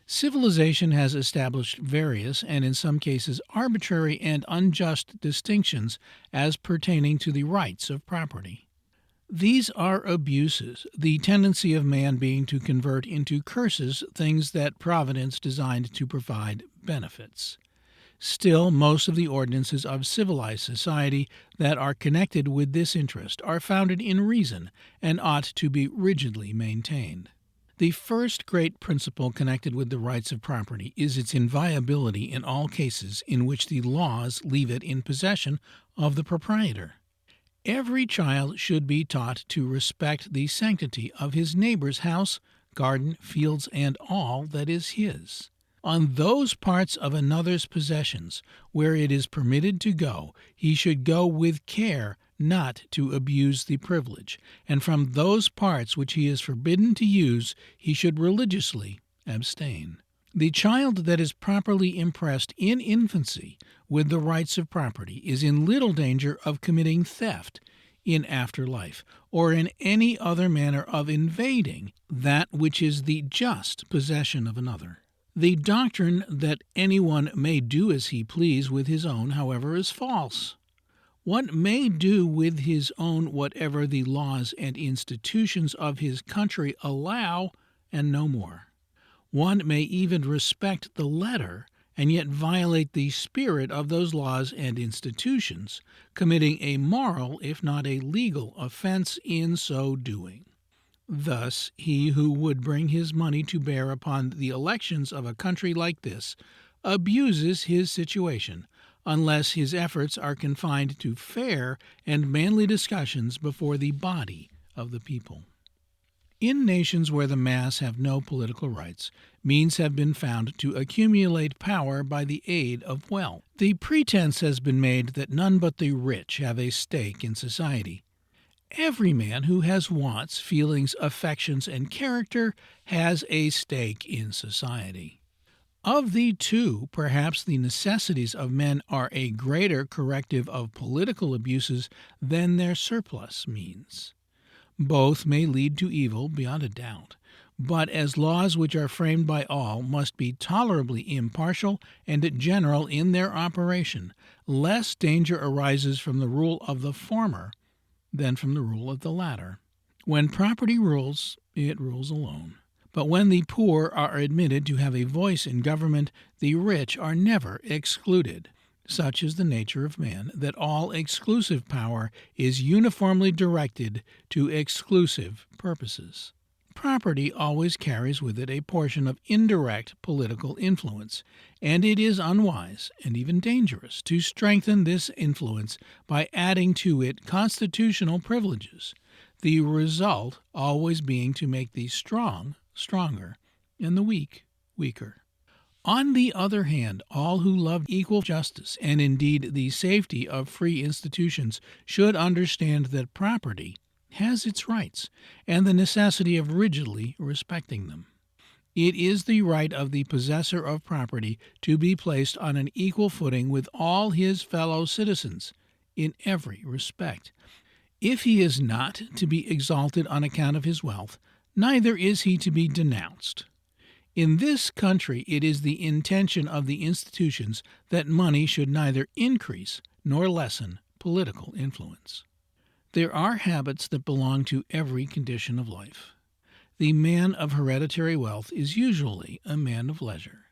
Civilization has established various, and in some cases arbitrary and unjust distinctions as pertaining to the rights of property. These are abuses, the tendency of man being to convert into curses things that Providence designed to provide benefits. Still, most of the ordinances of civilized society that are connected with this interest are founded in reason and ought to be rigidly maintained. The first great principle connected with the rights of property is its inviolability in all cases in which the laws leave it in possession of the proprietor. Every child should be taught to respect the sanctity of his neighbor's house, garden, fields, and all that is his. On those parts of another's possessions where it is permitted to go, he should go with care not to abuse the privilege, and from those parts which he is forbidden to use, he should religiously abstain. The child that is properly impressed in infancy with the rights of property is in little danger of committing theft in after life, or in any other manner of invading that which is the just possession of another. The doctrine that anyone may do as he please with his own, however, is false. One may do with his own whatever the laws and institutions of his country allow, and no more. One may even respect the letter and yet violate the spirit of those laws and institutions, committing a moral, if not a legal, offense in so doing. Thus, he who would bring his money to bear upon the elections of a country like this abuses his situation, unless his efforts are confined to fair and manly discussions before the body of the people. In nations where the mass have no political rights, means have been found to accumulate power by the aid of wealth. The pretense has been made that none but the rich have a stake in society. Every man who has wants, feelings, affections, and character has a stake in society. Of the two, perhaps the necessities of men are a greater corrective of political abuses than their surplus means. Both may lead to evil, beyond a doubt, but as laws which are framed by all must be tolerably impartial and general in their operation, less danger arises from the rule of the former than from the rule of the latter. When property rules, it rules alone. But when the poor are admitted to have a voice in government, the rich are never excluded. Such is the nature of man, that all exclusive power is uniformly directed to exclusive purposes. Property always carries with it a portion of indirect political influence, and it is unwise and even dangerous to strengthen this influence by adding to it constitutional privileges, the result always being to make the strong stronger and the weak weaker. On the other hand, all who love equal justice, and indeed the safety of free institutions, should understand that property has its rights, and the necessity of rigidly respecting them. It is the right of the possessor of property to be placed on an equal footing with all his fellow citizens in every respect. If he is not to be exalted on account of his wealth, neither is he to be denounced. In this country it is the intention of the institutions that money should neither increase nor lessen political influence. There are habits that belong to every condition of life. The man of hereditary wealth is usually a man of leisure,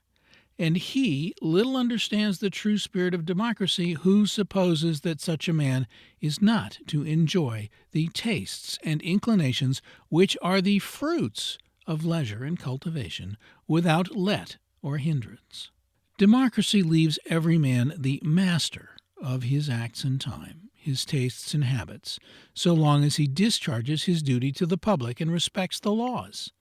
and he little understands the true spirit of democracy who supposes that such a man is not to enjoy the tastes and inclinations which are the fruits of leisure and cultivation without let or hindrance. Democracy leaves every man the master of his acts and time, his tastes and habits, so long as he discharges his duty to the public and respects the laws.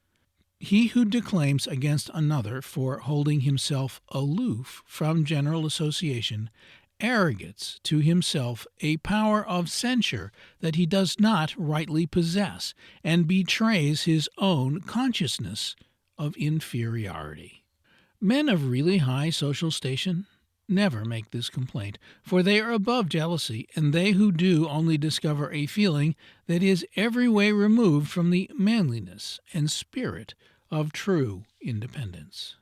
He who declaims against another for holding himself aloof from general association arrogates to himself a power of censure that he does not rightly possess, and betrays his own consciousness of inferiority. Men of really high social station never make this complaint, for they are above jealousy, and they who do only discover a feeling that is every way removed from the manliness and spirit of true independence.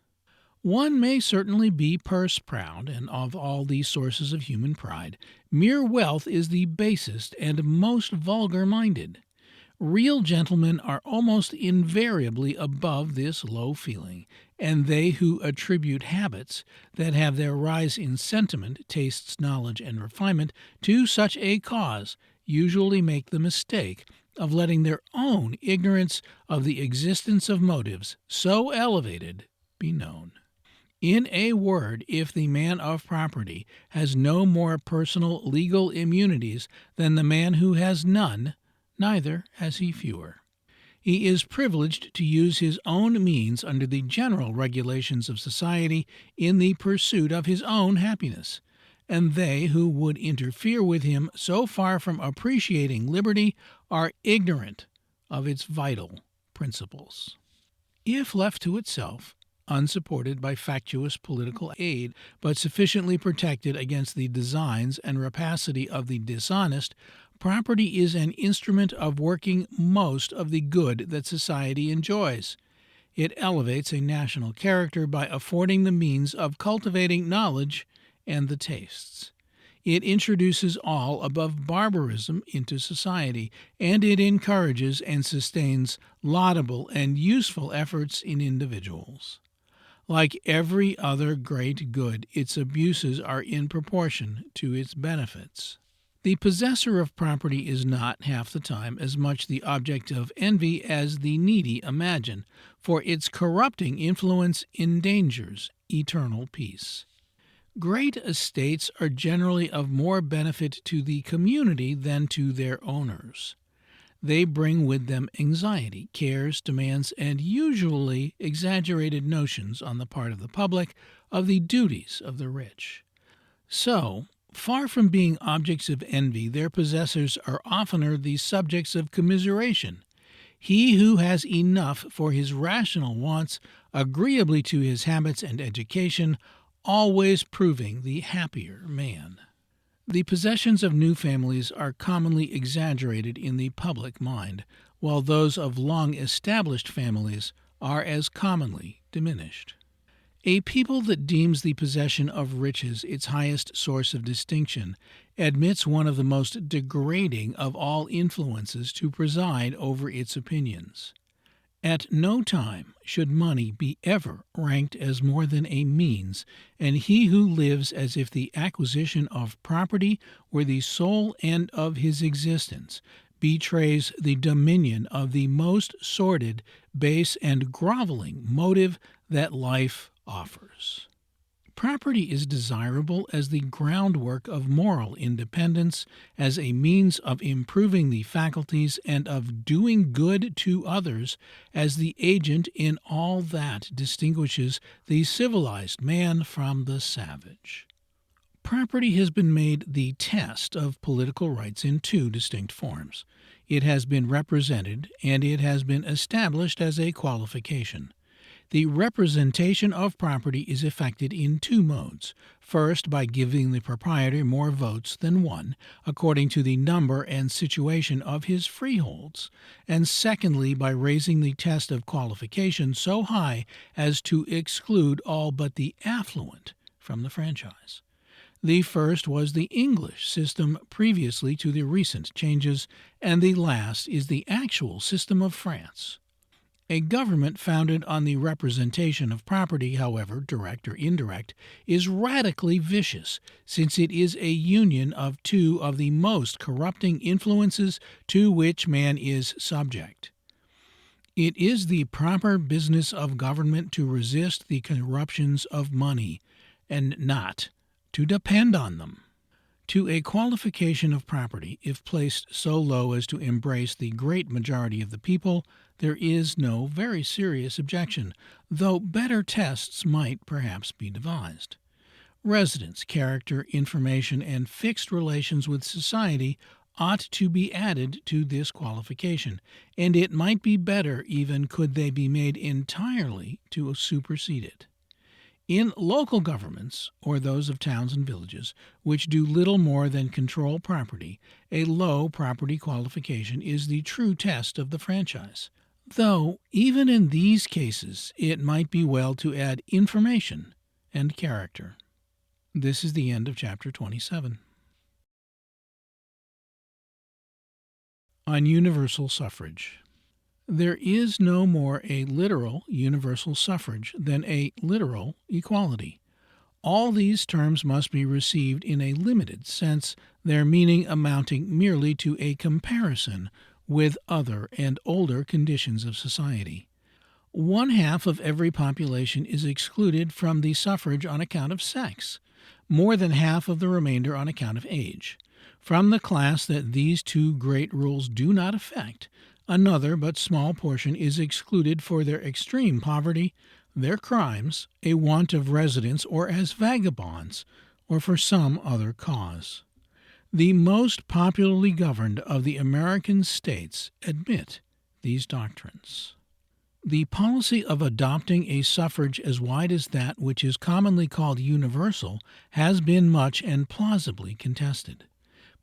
One may certainly be purse-proud, and of all these sources of human pride, mere wealth is the basest and most vulgar-minded. Real gentlemen are almost invariably above this low feeling, and they who attribute habits that have their rise in sentiment, tastes, knowledge, and refinement to such a cause usually make the mistake of letting their own ignorance of the existence of motives so elevated be known. In a word, if the man of property has no more personal legal immunities than the man who has none, neither has he fewer. He is privileged to use his own means under the general regulations of society in the pursuit of his own happiness, and they who would interfere with him so far from appreciating liberty are ignorant of its vital principles. If left to itself, unsupported by factious political aid, but sufficiently protected against the designs and rapacity of the dishonest, property is an instrument of working most of the good that society enjoys. It elevates a national character by affording the means of cultivating knowledge and the tastes. It introduces all above barbarism into society, and it encourages and sustains laudable and useful efforts in individuals. Like every other great good, its abuses are in proportion to its benefits. The possessor of property is not, half the time, as much the object of envy as the needy imagine, for its corrupting influence endangers eternal peace. Great estates are generally of more benefit to the community than to their owners. They bring with them anxiety, cares, demands, and usually exaggerated notions on the part of the public of the duties of the rich. So, far from being objects of envy, their possessors are oftener the subjects of commiseration. He who has enough for his rational wants, agreeably to his habits and education, always proving the happier man. The possessions of new families are commonly exaggerated in the public mind, while those of long-established families are as commonly diminished. A people that deems the possession of riches its highest source of distinction admits one of the most degrading of all influences to preside over its opinions. At no time should money be ever ranked as more than a means, and he who lives as if the acquisition of property were the sole end of his existence betrays the dominion of the most sordid, base, and groveling motive that life offers. Property is desirable as the groundwork of moral independence, as a means of improving the faculties and of doing good to others, as the agent in all that distinguishes the civilized man from the savage. Property has been made the test of political rights in two distinct forms. It has been represented, and it has been established as a qualification. The representation of property is effected in two modes. First, by giving the proprietor more votes than one, according to the number and situation of his freeholds, and secondly, by raising the test of qualification so high as to exclude all but the affluent from the franchise. The first was the English system previously to the recent changes, and the last is the actual system of France. A government founded on the representation of property, however, direct or indirect, is radically vicious, since it is a union of two of the most corrupting influences to which man is subject. It is the proper business of government to resist the corruptions of money, and not to depend on them. To a qualification of property, if placed so low as to embrace the great majority of the people, there is no very serious objection, though better tests might perhaps be devised. Residence, character, information, and fixed relations with society ought to be added to this qualification, and it might be better even could they be made entirely to supersede it. In local governments, or those of towns and villages, which do little more than control property, a low property qualification is the true test of the franchise. Though, even in these cases, it might be well to add information and character. This is the end of Chapter 27. On universal suffrage. There is no more a literal universal suffrage than a literal equality. All these terms must be received in a limited sense, their meaning amounting merely to a comparison with other and older conditions of society. 1/2 of every population is excluded from the suffrage on account of sex, more than half of the remainder on account of age. From the class that these two great rules do not affect, another but small portion is excluded for their extreme poverty, their crimes, a want of residence, or as vagabonds, or for some other cause. The most popularly governed of the American states admit these doctrines. The policy of adopting a suffrage as wide as that which is commonly called universal has been much and plausibly contested.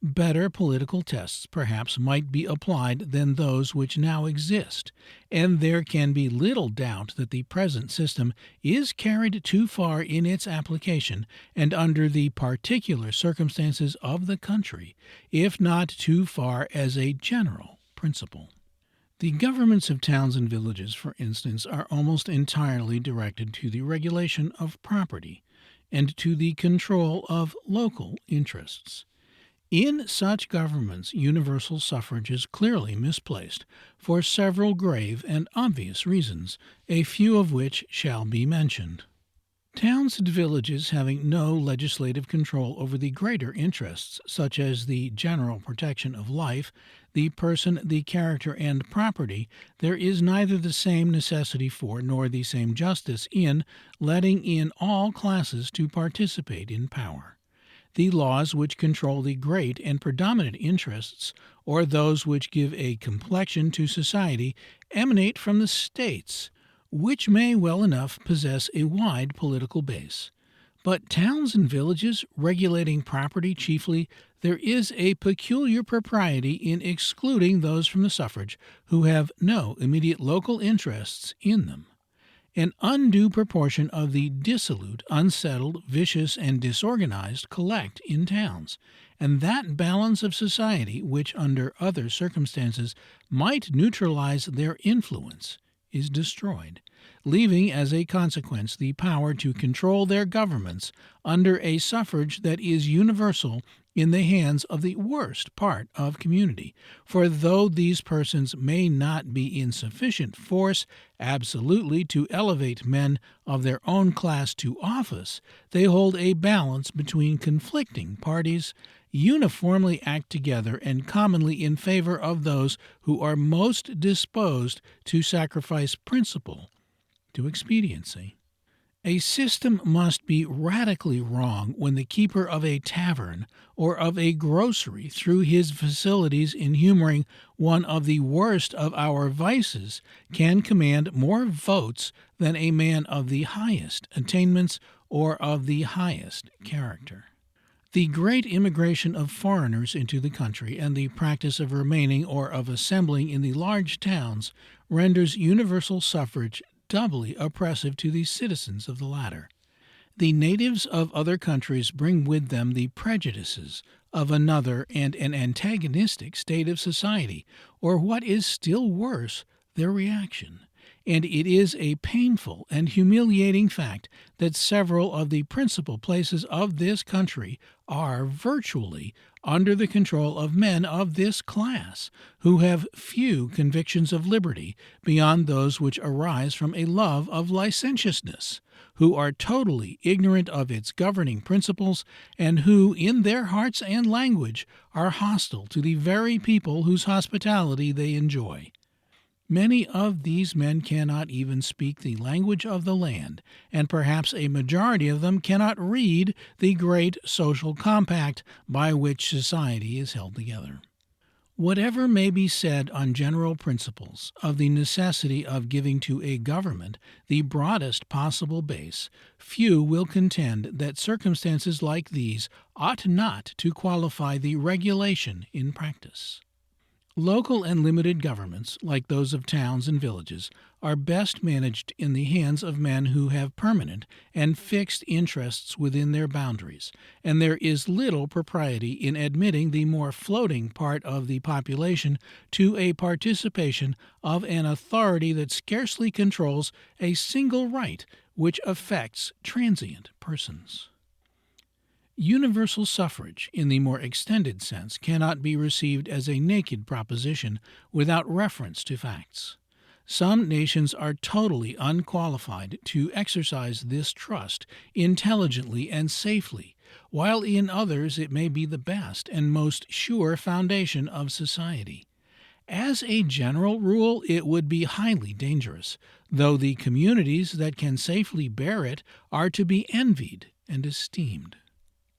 Better political tests perhaps might be applied than those which now exist, and there can be little doubt that the present system is carried too far in its application and under the particular circumstances of the country, if not too far as a general principle. The governments of towns and villages, for instance, are almost entirely directed to the regulation of property and to the control of local interests. In such governments, universal suffrage is clearly misplaced for several grave and obvious reasons, a few of which shall be mentioned. Towns and villages having no legislative control over the greater interests, such as the general protection of life, the person, the character, and property, there is neither the same necessity for nor the same justice in letting in all classes to participate in power. The laws which control the great and predominant interests, or those which give a complexion to society, emanate from the states, which may well enough possess a wide political base. But towns and villages, regulating property chiefly, there is a peculiar propriety in excluding those from the suffrage who have no immediate local interests in them. An undue proportion of the dissolute, unsettled, vicious, and disorganized collect in towns, and that balance of society which under other circumstances might neutralize their influence is destroyed, leaving as a consequence the power to control their governments under a suffrage that is universal in the hands of the worst part of community. For though these persons may not be in sufficient force absolutely to elevate men of their own class to office, they hold a balance between conflicting parties, uniformly act together, and commonly in favor of those who are most disposed to sacrifice principle to expediency. A system must be radically wrong when the keeper of a tavern or of a grocery, through his facilities in humoring one of the worst of our vices, can command more votes than a man of the highest attainments or of the highest character. The great immigration of foreigners into the country and the practice of remaining or of assembling in the large towns renders universal suffrage doubly oppressive to the citizens of the latter. The natives of other countries bring with them the prejudices of another and an antagonistic state of society, or what is still worse, their reaction. And it is a painful and humiliating fact that several of the principal places of this country are virtually under the control of men of this class, who have few convictions of liberty beyond those which arise from a love of licentiousness, who are totally ignorant of its governing principles, and who, in their hearts and language, are hostile to the very people whose hospitality they enjoy. Many of these men cannot even speak the language of the land, and perhaps a majority of them cannot read the great social compact by which society is held together. Whatever may be said on general principles of the necessity of giving to a government the broadest possible base, few will contend that circumstances like these ought not to qualify the regulation in practice. Local and limited governments, like those of towns and villages, are best managed in the hands of men who have permanent and fixed interests within their boundaries, and there is little propriety in admitting the more floating part of the population to a participation of an authority that scarcely controls a single right which affects transient persons. Universal suffrage, in the more extended sense, cannot be received as a naked proposition without reference to facts. Some nations are totally unqualified to exercise this trust intelligently and safely, while in others it may be the best and most sure foundation of society. As a general rule, it would be highly dangerous, though the communities that can safely bear it are to be envied and esteemed.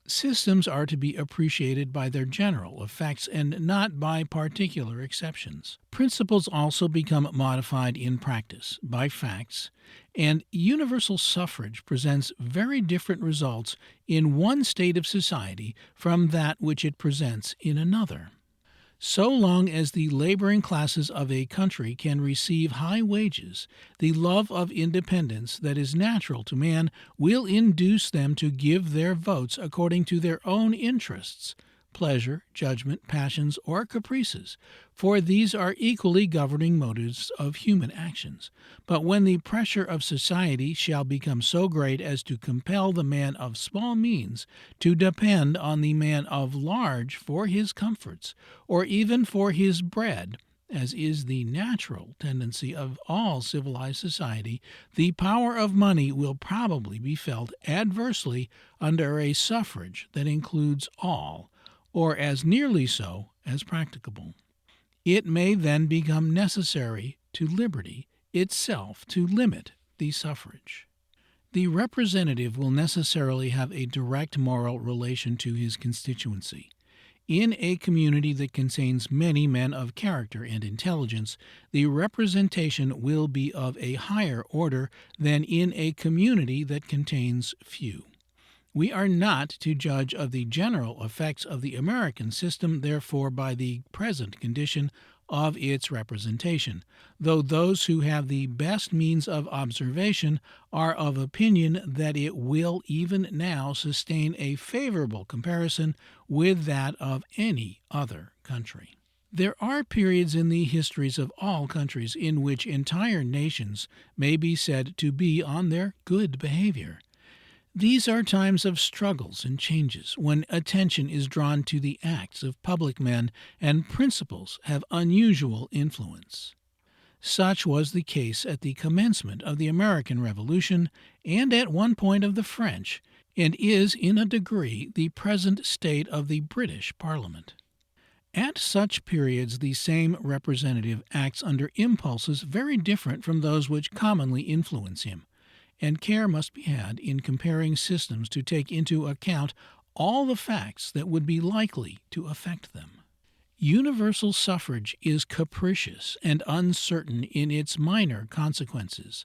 Systems are to be appreciated by their general effects and not by particular exceptions. Principles also become modified in practice by facts, and universal suffrage presents very different results in one state of society from that which it presents in another. So long as the laboring classes of a country can receive high wages, the love of independence that is natural to man will induce them to give their votes according to their own interests. pleasure, judgment, passions, or caprices, for these are equally governing motives of human actions. But when the pressure of society shall become so great as to compel the man of small means to depend on the man of large for his comforts, or even for his bread, as is the natural tendency of all civilized society, the power of money will probably be felt adversely under a suffrage that includes all, or as nearly so as practicable. It may then become necessary to liberty itself to limit the suffrage. The representative will necessarily have a direct moral relation to his constituency. In a community that contains many men of character and intelligence, the representation will be of a higher order than in a community that contains few. We are not to judge of the general effects of the American system, therefore, by the present condition of its representation, though those who have the best means of observation are of opinion that it will even now sustain a favorable comparison with that of any other country. There are periods in the histories of all countries in which entire nations may be said to be on their good behavior. These are times of struggles and changes, when attention is drawn to the acts of public men and principles have unusual influence. Such was the case at the commencement of the American Revolution and at one point of the French, and is in a degree the present state of the British Parliament. At such periods the same representative acts under impulses very different from those which commonly influence him, and care must be had in comparing systems to take into account all the facts that would be likely to affect them. Universal suffrage is capricious and uncertain in its minor consequences,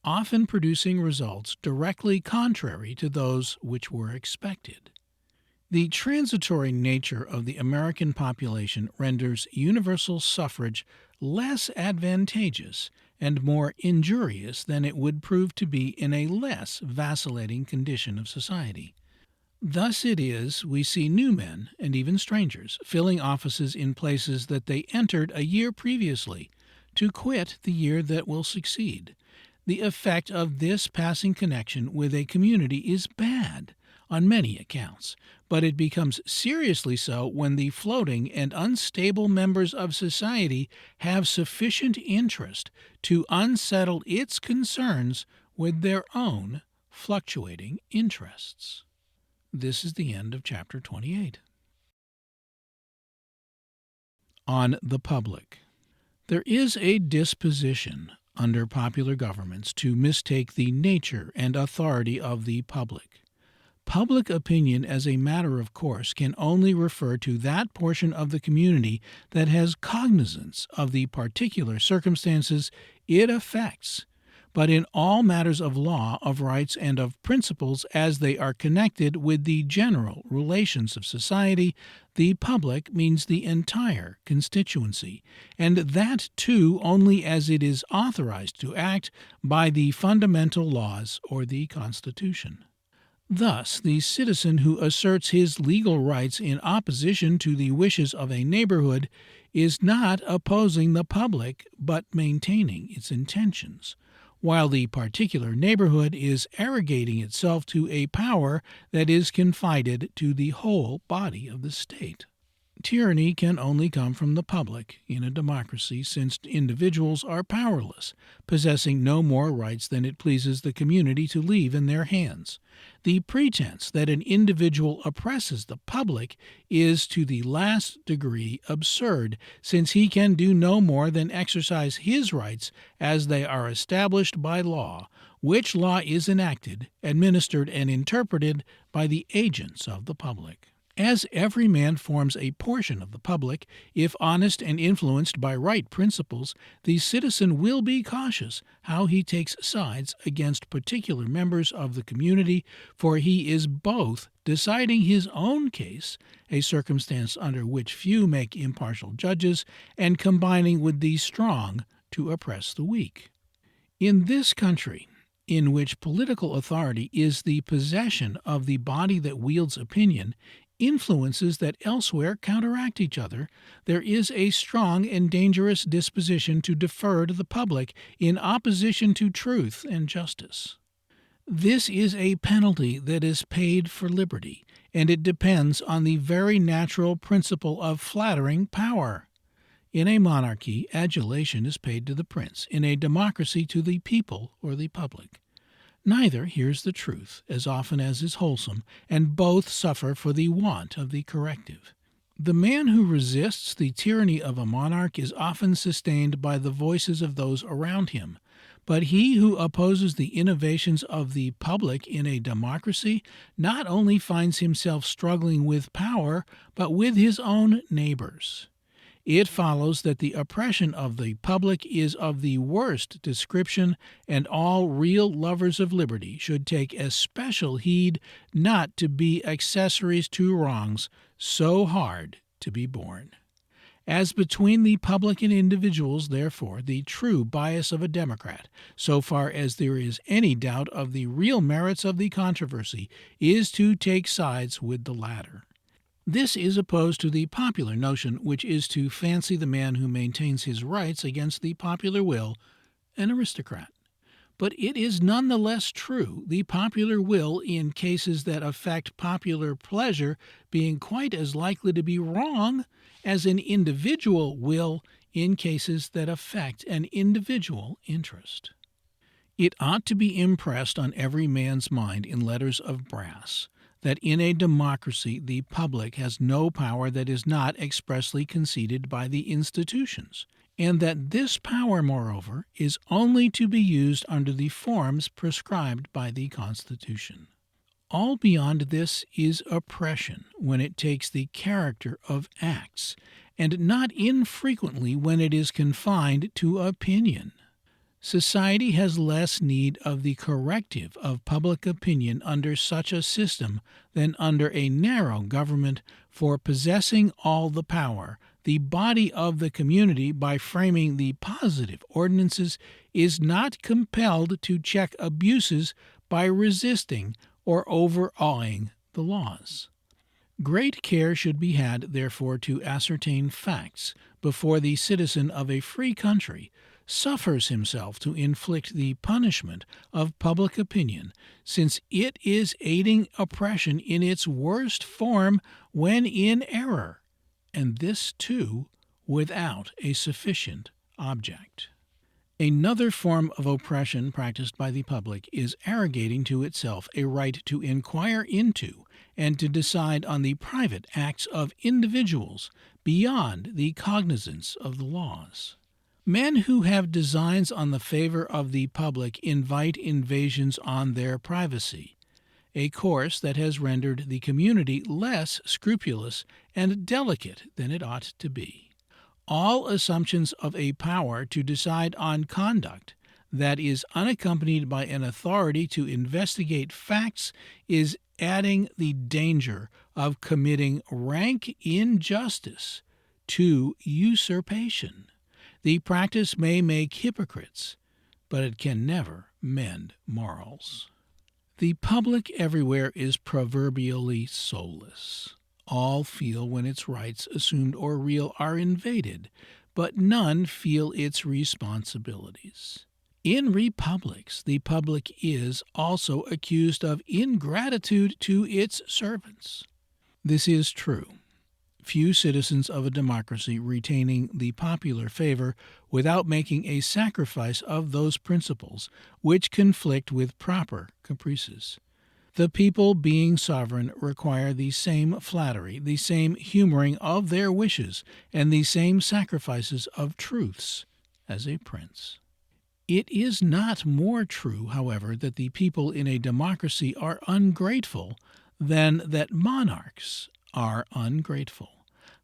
often producing results directly contrary to those which were expected. The transitory nature of the American population renders universal suffrage less advantageous and more injurious than it would prove to be in a less vacillating condition of society. Thus it is we see new men, and even strangers, filling offices in places that they entered a year previously, to quit the year that will succeed. The effect of this passing connection with a community is bad on many accounts, but it becomes seriously so when the floating and unstable members of society have sufficient interest to unsettle its concerns with their own fluctuating interests. This is the end of chapter 28. On the public. There is a disposition under popular governments to mistake the nature and authority of the public. Public opinion as a matter of course can only refer to that portion of the community that has cognizance of the particular circumstances it affects, but in all matters of law, of rights, and of principles as they are connected with the general relations of society, the public means the entire constituency, and that too only as it is authorized to act by the fundamental laws or the Constitution. Thus, the citizen who asserts his legal rights in opposition to the wishes of a neighborhood is not opposing the public, but maintaining its intentions, while the particular neighborhood is arrogating itself to a power that is confided to the whole body of the state. Tyranny can only come from the public in a democracy, since individuals are powerless, possessing no more rights than it pleases the community to leave in their hands. The pretense that an individual oppresses the public is to the last degree absurd, since he can do no more than exercise his rights as they are established by law, which law is enacted, administered, and interpreted by the agents of the public. As every man forms a portion of the public, if honest and influenced by right principles, the citizen will be cautious how he takes sides against particular members of the community, for he is both deciding his own case, a circumstance under which few make impartial judges, and combining with the strong to oppress the weak. In this country, in which political authority is the possession of the body that wields opinion, influences that elsewhere counteract each other, there is a strong and dangerous disposition to defer to the public in opposition to truth and justice. This is a penalty that is paid for liberty, and it depends on the very natural principle of flattering power. In a monarchy, adulation is paid to the prince; in a democracy, to the people or the public. Neither hears the truth as often as is wholesome, and both suffer for the want of the corrective. The man who resists the tyranny of a monarch is often sustained by the voices of those around him, but he who opposes the innovations of the public in a democracy not only finds himself struggling with power, but with his own neighbors. It follows that the oppression of the public is of the worst description, and all real lovers of liberty should take especial heed not to be accessories to wrongs so hard to be borne. As between the public and individuals, therefore, the true bias of a democrat, so far as there is any doubt of the real merits of the controversy, is to take sides with the latter. This is opposed to the popular notion, which is to fancy the man who maintains his rights against the popular will an aristocrat. But it is none the less true, the popular will in cases that affect popular pleasure being quite as likely to be wrong as an individual will in cases that affect an individual interest. It ought to be impressed on every man's mind in letters of brass that in a democracy the public has no power that is not expressly conceded by the institutions, and that this power, moreover, is only to be used under the forms prescribed by the Constitution. All beyond this is oppression when it takes the character of acts, and not infrequently when it is confined to opinion. Society has less need of the corrective of public opinion under such a system than under a narrow government, for possessing all the power, the body of the community, by framing the positive ordinances, is not compelled to check abuses by resisting or overawing the laws. Great care should be had, therefore, to ascertain facts before the citizen of a free country suffers himself to inflict the punishment of public opinion, since it is aiding oppression in its worst form when in error, and this, too, without a sufficient object. Another form of oppression practiced by the public is arrogating to itself a right to inquire into and to decide on the private acts of individuals beyond the cognizance of the laws. Men who have designs on the favor of the public invite invasions on their privacy, a course that has rendered the community less scrupulous and delicate than it ought to be. All assumptions of a power to decide on conduct that is unaccompanied by an authority to investigate facts is adding the danger of committing rank injustice to usurpation. The practice may make hypocrites, but it can never mend morals. The public everywhere is proverbially soulless. All feel when its rights, assumed or real, are invaded, but none feel its responsibilities. In republics, the public is also accused of ingratitude to its servants. This is true. Few citizens of a democracy retaining the popular favor without making a sacrifice of those principles which conflict with proper caprices. The people, being sovereign, require the same flattery, the same humoring of their wishes, and the same sacrifices of truths as a prince. It is not more true, however, that the people in a democracy are ungrateful than that monarchs are ungrateful.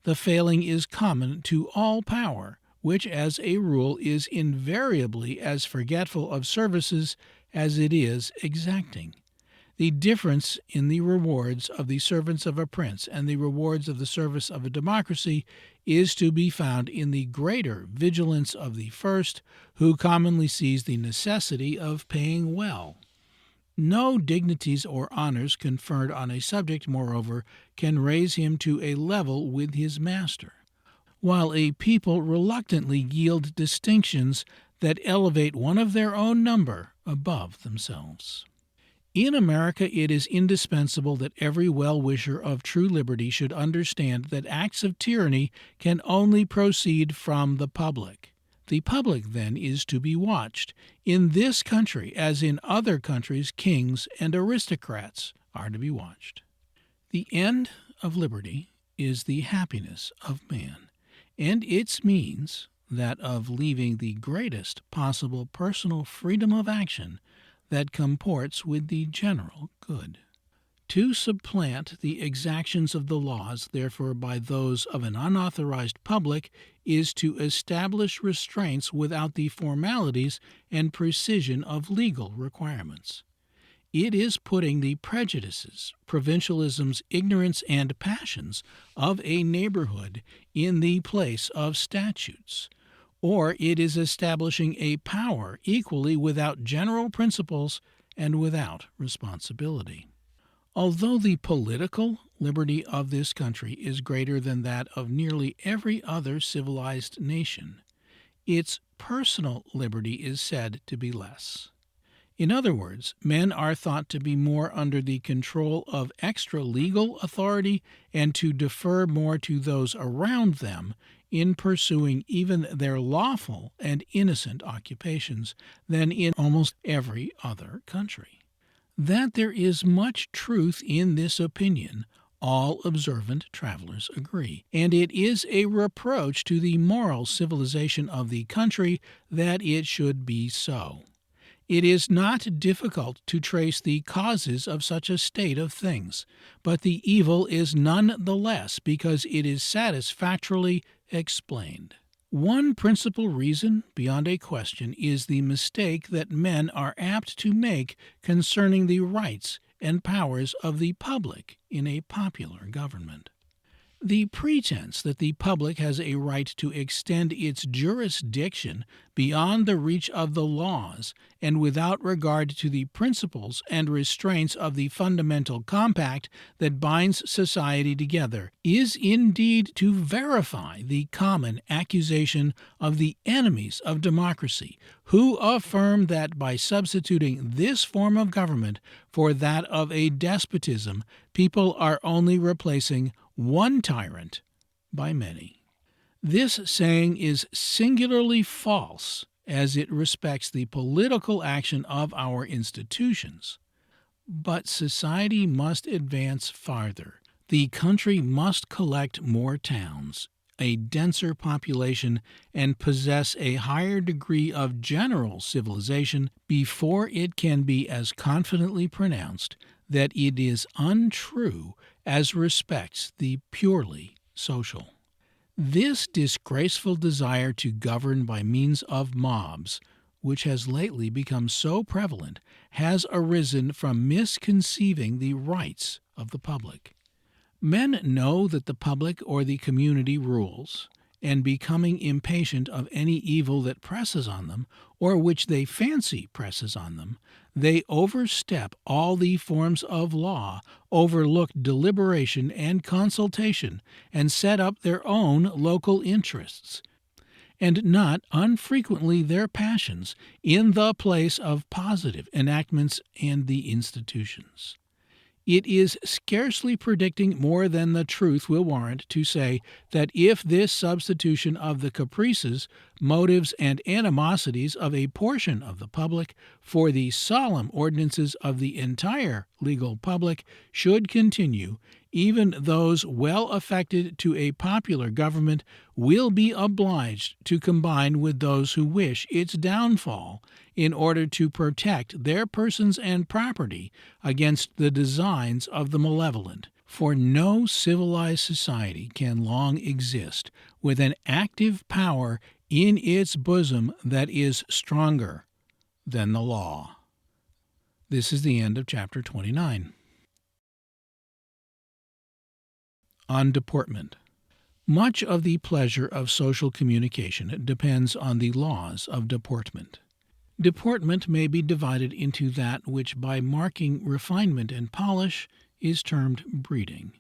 The failing is common to all power, which as a rule is invariably as forgetful of services as it is exacting. The difference in the rewards of the servants of a prince and the rewards of the service of a democracy is to be found in the greater vigilance of the first, who commonly sees the necessity of paying well. No dignities or honors conferred on a subject, moreover, can raise him to a level with his master, while a people reluctantly yield distinctions that elevate one of their own number above themselves. In America, it is indispensable that every well-wisher of true liberty should understand that acts of tyranny can only proceed from the public. The public, then, is to be watched. In this country, as in other countries, kings and aristocrats are to be watched. The end of liberty is the happiness of man, and its means that of leaving the greatest possible personal freedom of action that comports with the general good. To supplant the exactions of the laws, therefore, by those of an unauthorized public, is to establish restraints without the formalities and precision of legal requirements. It is putting the prejudices, provincialisms, ignorance, and passions of a neighborhood in the place of statutes, or it is establishing a power equally without general principles and without responsibility. Although the political liberty of this country is greater than that of nearly every other civilized nation, its personal liberty is said to be less. In other words, men are thought to be more under the control of extra-legal authority and to defer more to those around them in pursuing even their lawful and innocent occupations than in almost every other country. That there is much truth in this opinion, all observant travelers agree, and it is a reproach to the moral civilization of the country that it should be so. It is not difficult to trace the causes of such a state of things, but the evil is none the less because it is satisfactorily explained. One principal reason, beyond a question, is the mistake that men are apt to make concerning the rights and powers of the public in a popular government. The pretense that the public has a right to extend its jurisdiction beyond the reach of the laws and without regard to the principles and restraints of the fundamental compact that binds society together is indeed to verify the common accusation of the enemies of democracy, who affirm that by substituting this form of government for that of a despotism, people are only replacing one tyrant by many. This saying is singularly false as it respects the political action of our institutions. But society must advance farther. The country must collect more towns, a denser population, and possess a higher degree of general civilization before it can be as confidently pronounced that it is untrue as respects the purely social. This disgraceful desire to govern by means of mobs, which has lately become so prevalent, has arisen from misconceiving the rights of the public. Men know that the public or the community rules, and becoming impatient of any evil that presses on them, or which they fancy presses on them, they overstep all the forms of law, overlook deliberation and consultation, and set up their own local interests, and not unfrequently their passions, in the place of positive enactments and the institutions. It is scarcely predicting more than the truth will warrant to say that if this substitution of the caprices, motives, and animosities of a portion of the public for the solemn ordinances of the entire legal public should continue, even those well affected to a popular government will be obliged to combine with those who wish its downfall in order to protect their persons and property against the designs of the malevolent. For no civilized society can long exist with an active power in its bosom that is stronger than the law. This is the end of chapter 29. On deportment. Much of the pleasure of social communication depends on the laws of deportment. Deportment may be divided into that which by marking refinement and polish is termed breeding,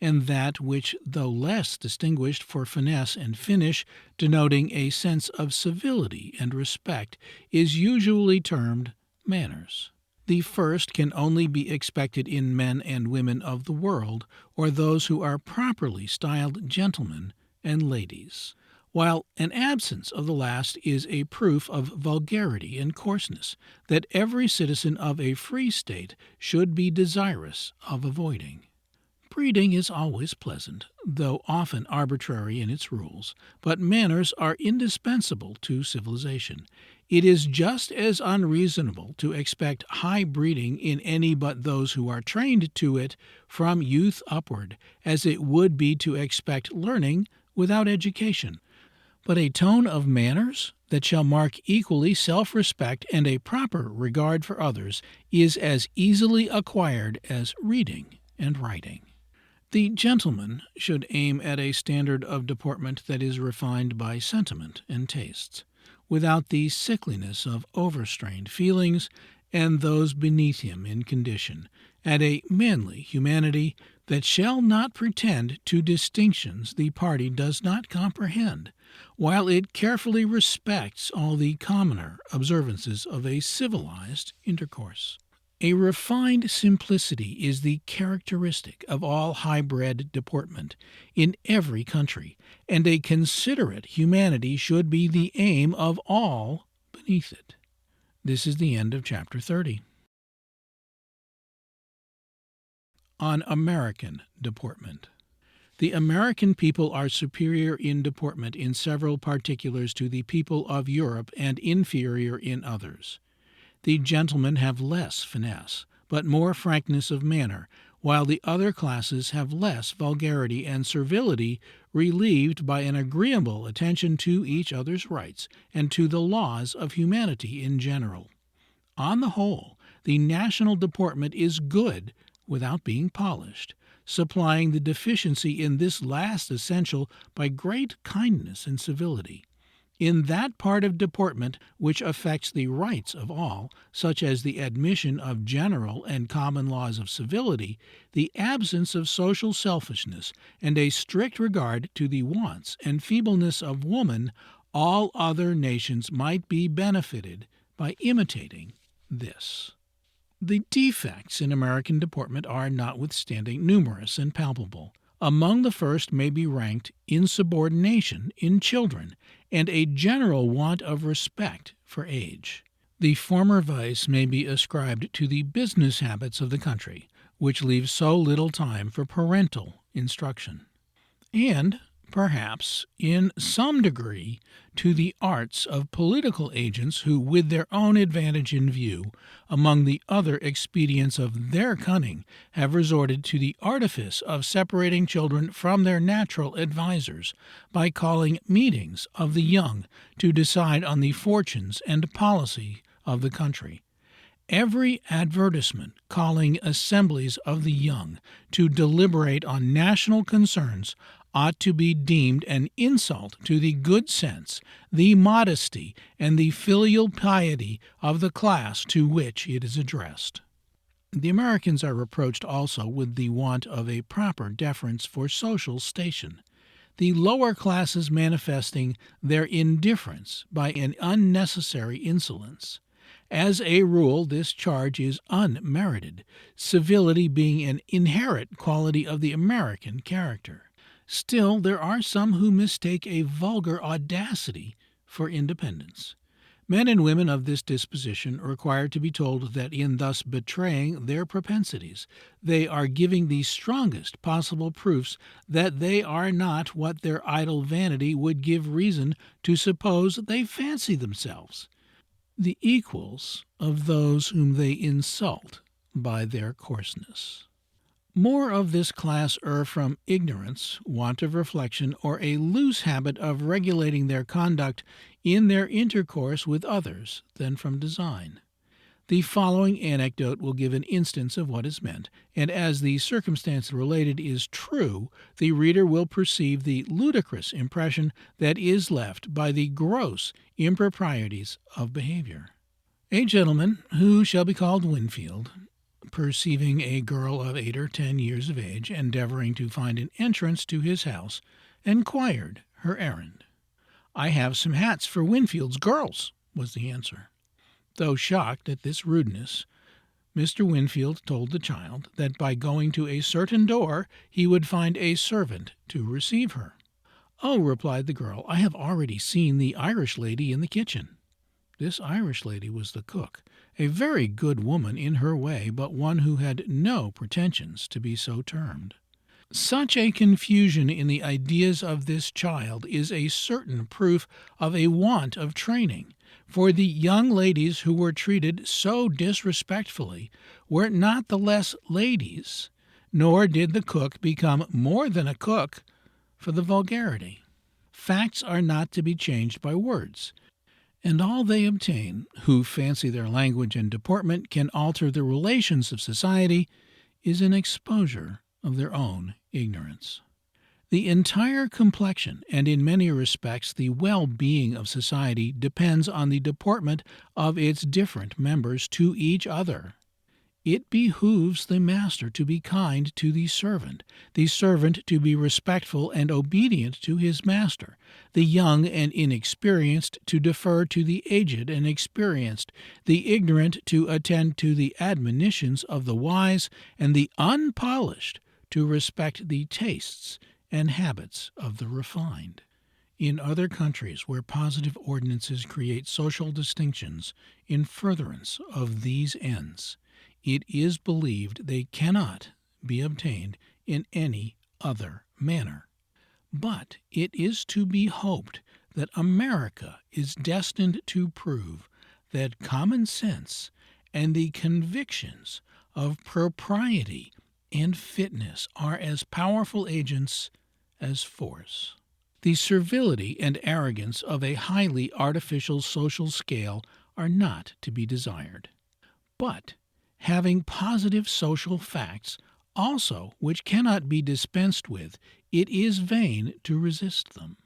and that which, though less distinguished for finesse and finish, denoting a sense of civility and respect, is usually termed manners. The first can only be expected in men and women of the world, or those who are properly styled gentlemen and ladies, while an absence of the last is a proof of vulgarity and coarseness that every citizen of a free state should be desirous of avoiding. Breeding is always pleasant, though often arbitrary in its rules, but manners are indispensable to civilization. It is just as unreasonable to expect high breeding in any but those who are trained to it from youth upward as it would be to expect learning without education. But a tone of manners that shall mark equally self-respect and a proper regard for others is as easily acquired as reading and writing. The gentleman should aim at a standard of deportment that is refined by sentiment and tastes, without the sickliness of overstrained feelings and those beneath him in condition, at a manly humanity that shall not pretend to distinctions the party does not comprehend, while it carefully respects all the commoner observances of a civilized intercourse. A refined simplicity is the characteristic of all high-bred deportment in every country, and a considerate humanity should be the aim of all beneath it. This is the end of Chapter 30. On American deportment. The American people are superior in deportment in several particulars to the people of Europe and inferior in others. The gentlemen have less finesse, but more frankness of manner, while the other classes have less vulgarity and servility, relieved by an agreeable attention to each other's rights and to the laws of humanity in general. On the whole, the national deportment is good without being polished, supplying the deficiency in this last essential by great kindness and civility. In that part of deportment which affects the rights of all, such as the admission of general and common laws of civility, the absence of social selfishness, and a strict regard to the wants and feebleness of woman, all other nations might be benefited by imitating this. The defects in American deportment are notwithstanding numerous and palpable. Among the first may be ranked insubordination in children and a general want of respect for age. The former vice may be ascribed to the business habits of the country, which leave so little time for parental instruction, and perhaps, in some degree, to the arts of political agents who, with their own advantage in view, among the other expedients of their cunning, have resorted to the artifice of separating children from their natural advisers, by calling meetings of the young to decide on the fortunes and policy of the country. Every advertisement calling assemblies of the young to deliberate on national concerns ought to be deemed an insult to the good sense, the modesty, and the filial piety of the class to which it is addressed. The Americans are reproached also with the want of a proper deference for social station, the lower classes manifesting their indifference by an unnecessary insolence. As a rule, this charge is unmerited, civility being an inherent quality of the American character. Still, there are some who mistake a vulgar audacity for independence. Men and women of this disposition require to be told that in thus betraying their propensities, they are giving the strongest possible proofs that they are not what their idle vanity would give reason to suppose they fancy themselves, the equals of those whom they insult by their coarseness. More of this class err from ignorance, want of reflection, or a loose habit of regulating their conduct in their intercourse with others than from design. The following anecdote will give an instance of what is meant, and as the circumstance related is true, the reader will perceive the ludicrous impression that is left by the gross improprieties of behavior. A gentleman, who shall be called Winfield, perceiving a girl of 8 or 10 years of age endeavoring to find an entrance to his house, enquired her errand. "I have some hats for Winfield's girls," was the answer. Though shocked at this rudeness, Mr. Winfield told the child that by going to a certain door he would find a servant to receive her. "Oh," replied the girl, "I have already seen the Irish lady in the kitchen." This Irish lady was the cook, a very good woman in her way, but one who had no pretensions to be so termed. Such a confusion in the ideas of this child is a certain proof of a want of training, for the young ladies who were treated so disrespectfully were not the less ladies, nor did the cook become more than a cook for the vulgarity. Facts are not to be changed by words, and all they obtain who fancy their language and deportment can alter the relations of society is an exposure of their own ignorance. The entire complexion, and in many respects the well-being of society, depends on the deportment of its different members to each other. It behooves the master to be kind to the servant to be respectful and obedient to his master, the young and inexperienced to defer to the aged and experienced, the ignorant to attend to the admonitions of the wise, and the unpolished to respect the tastes and habits of the refined. In other countries where positive ordinances create social distinctions in furtherance of these ends, it is believed they cannot be obtained in any other manner. But it is to be hoped that America is destined to prove that common sense and the convictions of propriety and fitness are as powerful agents as force. The servility and arrogance of a highly artificial social scale are not to be desired. But having positive social facts also which cannot be dispensed with, it is vain to resist them.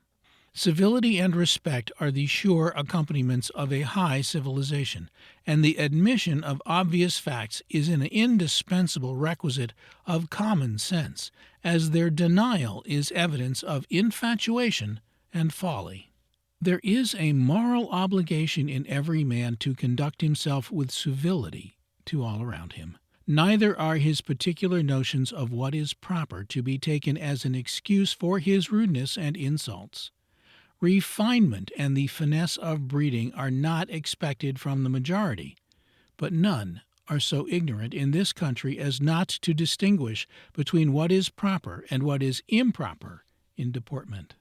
Civility and respect are the sure accompaniments of a high civilization, and the admission of obvious facts is an indispensable requisite of common sense, as their denial is evidence of infatuation and folly. There is a moral obligation in every man to conduct himself with civility to all around him. Neither are his particular notions of what is proper to be taken as an excuse for his rudeness and insults. Refinement and the finesse of breeding are not expected from the majority, but none are so ignorant in this country as not to distinguish between what is proper and what is improper in deportment.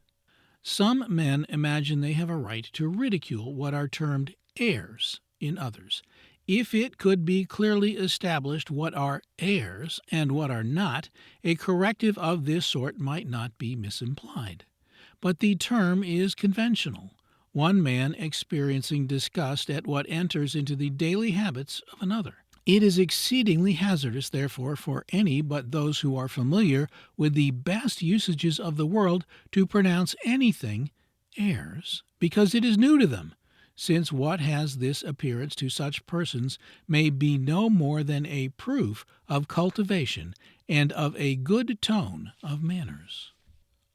Some men imagine they have a right to ridicule what are termed airs in others. If it could be clearly established what are airs and what are not, a corrective of this sort might not be misimplied. But the term is conventional, one man experiencing disgust at what enters into the daily habits of another. It is exceedingly hazardous, therefore, for any but those who are familiar with the best usages of the world to pronounce anything airs, because it is new to them, since what has this appearance to such persons may be no more than a proof of cultivation and of a good tone of manners.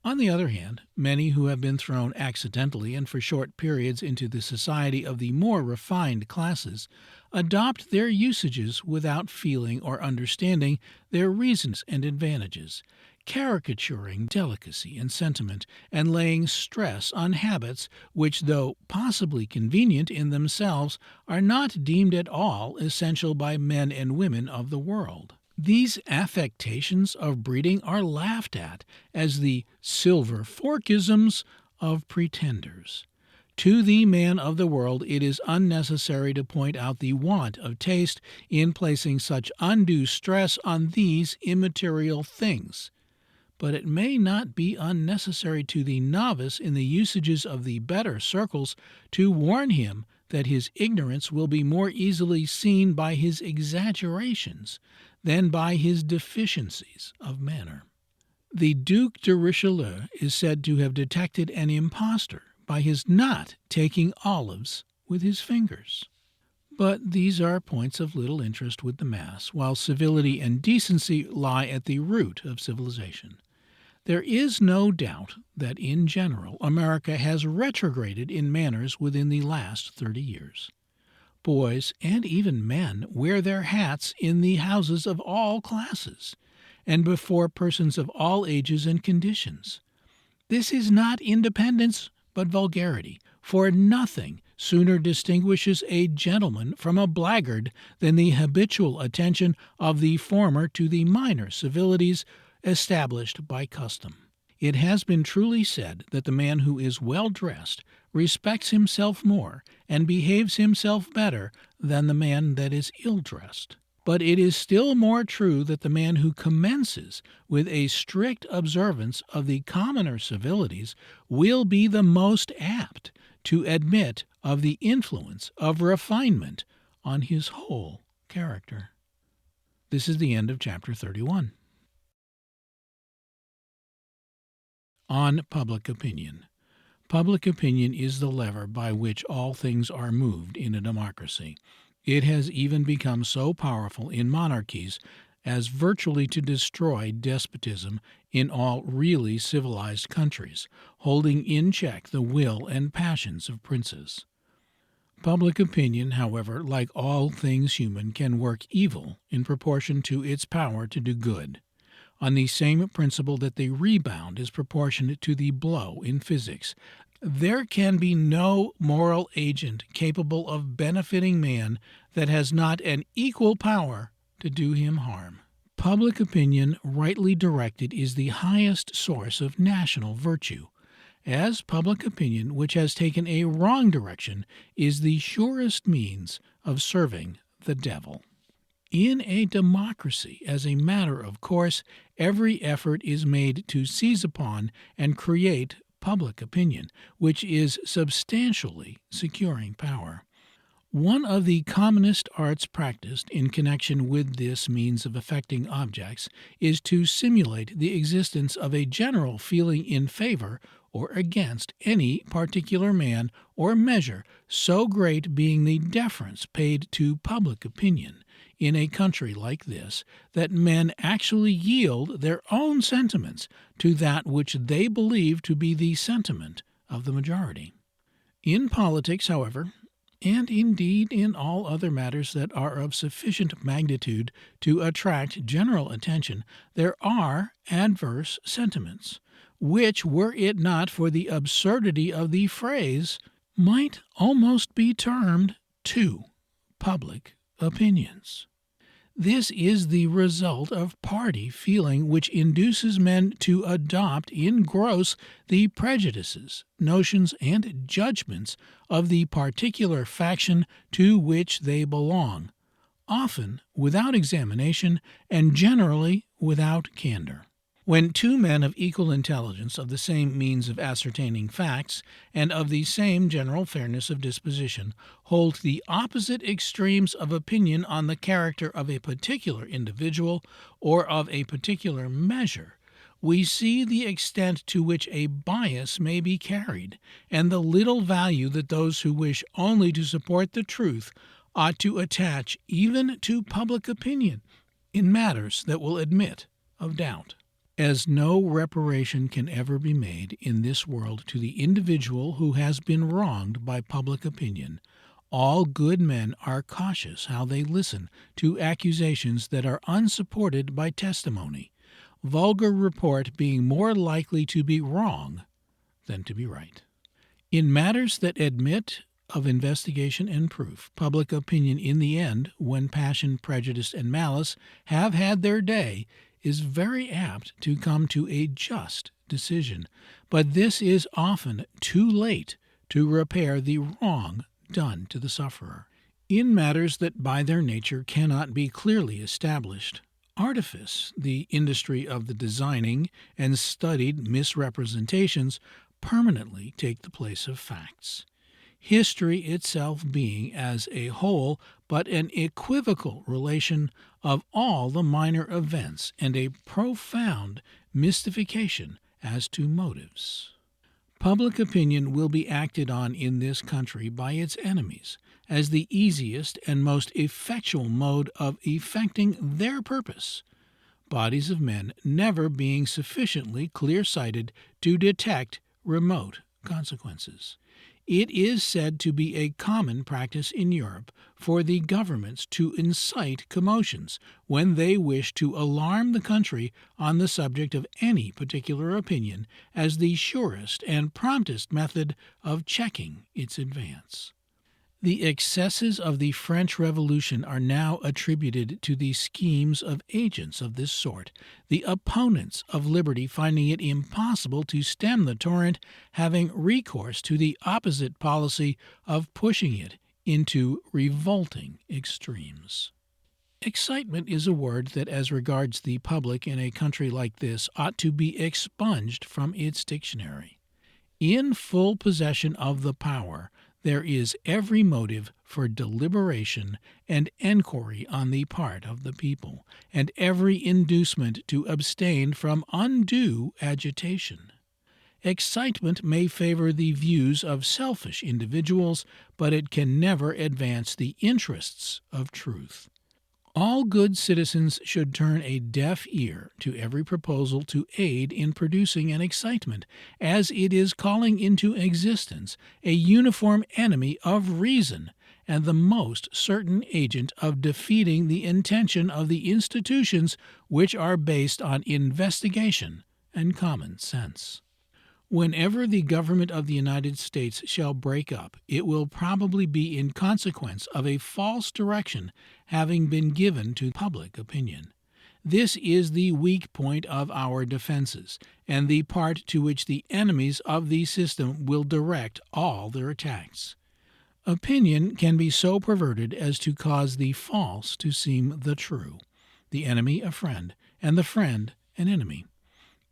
On the other hand, many who have been thrown accidentally and for short periods into the society of the more refined classes adopt their usages without feeling or understanding their reasons and advantages, caricaturing delicacy and sentiment, and laying stress on habits which, though possibly convenient in themselves, are not deemed at all essential by men and women of the world. These affectations of breeding are laughed at as the silver forkisms of pretenders. To the man of the world it is unnecessary to point out the want of taste in placing such undue stress on these immaterial things. But it may not be unnecessary to the novice in the usages of the better circles to warn him that his ignorance will be more easily seen by his exaggerations than by his deficiencies of manner. The Duc de Richelieu is said to have detected an impostor by his not taking olives with his fingers. But these are points of little interest with the mass, while civility and decency lie at the root of civilization. There is no doubt that, in general, America has retrograded in manners within the last 30 years. Boys, and even men, wear their hats in the houses of all classes, and before persons of all ages and conditions. This is not independence, but vulgarity, for nothing sooner distinguishes a gentleman from a blackguard than the habitual attention of the former to the minor civilities established by custom. It has been truly said that the man who is well dressed respects himself more and behaves himself better than the man that is ill dressed. But it is still more true that the man who commences with a strict observance of the commoner civilities will be the most apt to admit of the influence of refinement on his whole character. This is the end of chapter 31. On public opinion. Public opinion is the lever by which all things are moved in a democracy. It has even become so powerful in monarchies as virtually to destroy despotism in all really civilized countries, holding in check the will and passions of princes. Public opinion, however, like all things human, can work evil in proportion to its power to do good, on the same principle that the rebound is proportionate to the blow in physics. There can be no moral agent capable of benefiting man that has not an equal power to do him harm. Public opinion, rightly directed, is the highest source of national virtue, as public opinion which has taken a wrong direction is the surest means of serving the devil. In a democracy, as a matter of course, every effort is made to seize upon and create public opinion, which is substantially securing power. One of the commonest arts practiced in connection with this means of affecting objects is to simulate the existence of a general feeling in favor or against any particular man or measure, so great being the deference paid to public opinion in a country like this, that men actually yield their own sentiments to that which they believe to be the sentiment of the majority. In politics, however, and indeed in all other matters that are of sufficient magnitude to attract general attention, there are adverse sentiments, which, were it not for the absurdity of the phrase, might almost be termed two public opinions. This is the result of party feeling, which induces men to adopt in gross the prejudices, notions, and judgments of the particular faction to which they belong, often without examination and generally without candor. When two men of equal intelligence, of the same means of ascertaining facts, and of the same general fairness of disposition, hold the opposite extremes of opinion on the character of a particular individual or of a particular measure, we see the extent to which a bias may be carried, and the little value that those who wish only to support the truth ought to attach even to public opinion in matters that will admit of doubt. As no reparation can ever be made in this world to the individual who has been wronged by public opinion, all good men are cautious how they listen to accusations that are unsupported by testimony, vulgar report being more likely to be wrong than to be right. In matters that admit of investigation and proof, public opinion in the end, when passion, prejudice, and malice have had their day, is very apt to come to a just decision, but this is often too late to repair the wrong done to the sufferer. In matters that by their nature cannot be clearly established, artifice, the industry of the designing and studied misrepresentations, permanently take the place of facts. History itself being as a whole but an equivocal relation of all the minor events and a profound mystification as to motives. Public opinion will be acted on in this country by its enemies as the easiest and most effectual mode of effecting their purpose, bodies of men never being sufficiently clear-sighted to detect remote consequences. It is said to be a common practice in Europe for the governments to incite commotions when they wish to alarm the country on the subject of any particular opinion as the surest and promptest method of checking its advance. The excesses of the French Revolution are now attributed to the schemes of agents of this sort, the opponents of liberty finding it impossible to stem the torrent, having recourse to the opposite policy of pushing it into revolting extremes. Excitement is a word that, as regards the public in a country like this, ought to be expunged from its dictionary. In full possession of the power, there is every motive for deliberation and enquiry on the part of the people, and every inducement to abstain from undue agitation. Excitement may favor the views of selfish individuals, but it can never advance the interests of truth. All good citizens should turn a deaf ear to every proposal to aid in producing an excitement, as it is calling into existence a uniform enemy of reason and the most certain agent of defeating the intention of the institutions which are based on investigation and common sense. Whenever the government of the United States shall break up, it will probably be in consequence of a false direction having been given to public opinion. This is the weak point of our defenses, and the part to which the enemies of the system will direct all their attacks. Opinion can be so perverted as to cause the false to seem the true, the enemy a friend, and the friend an enemy.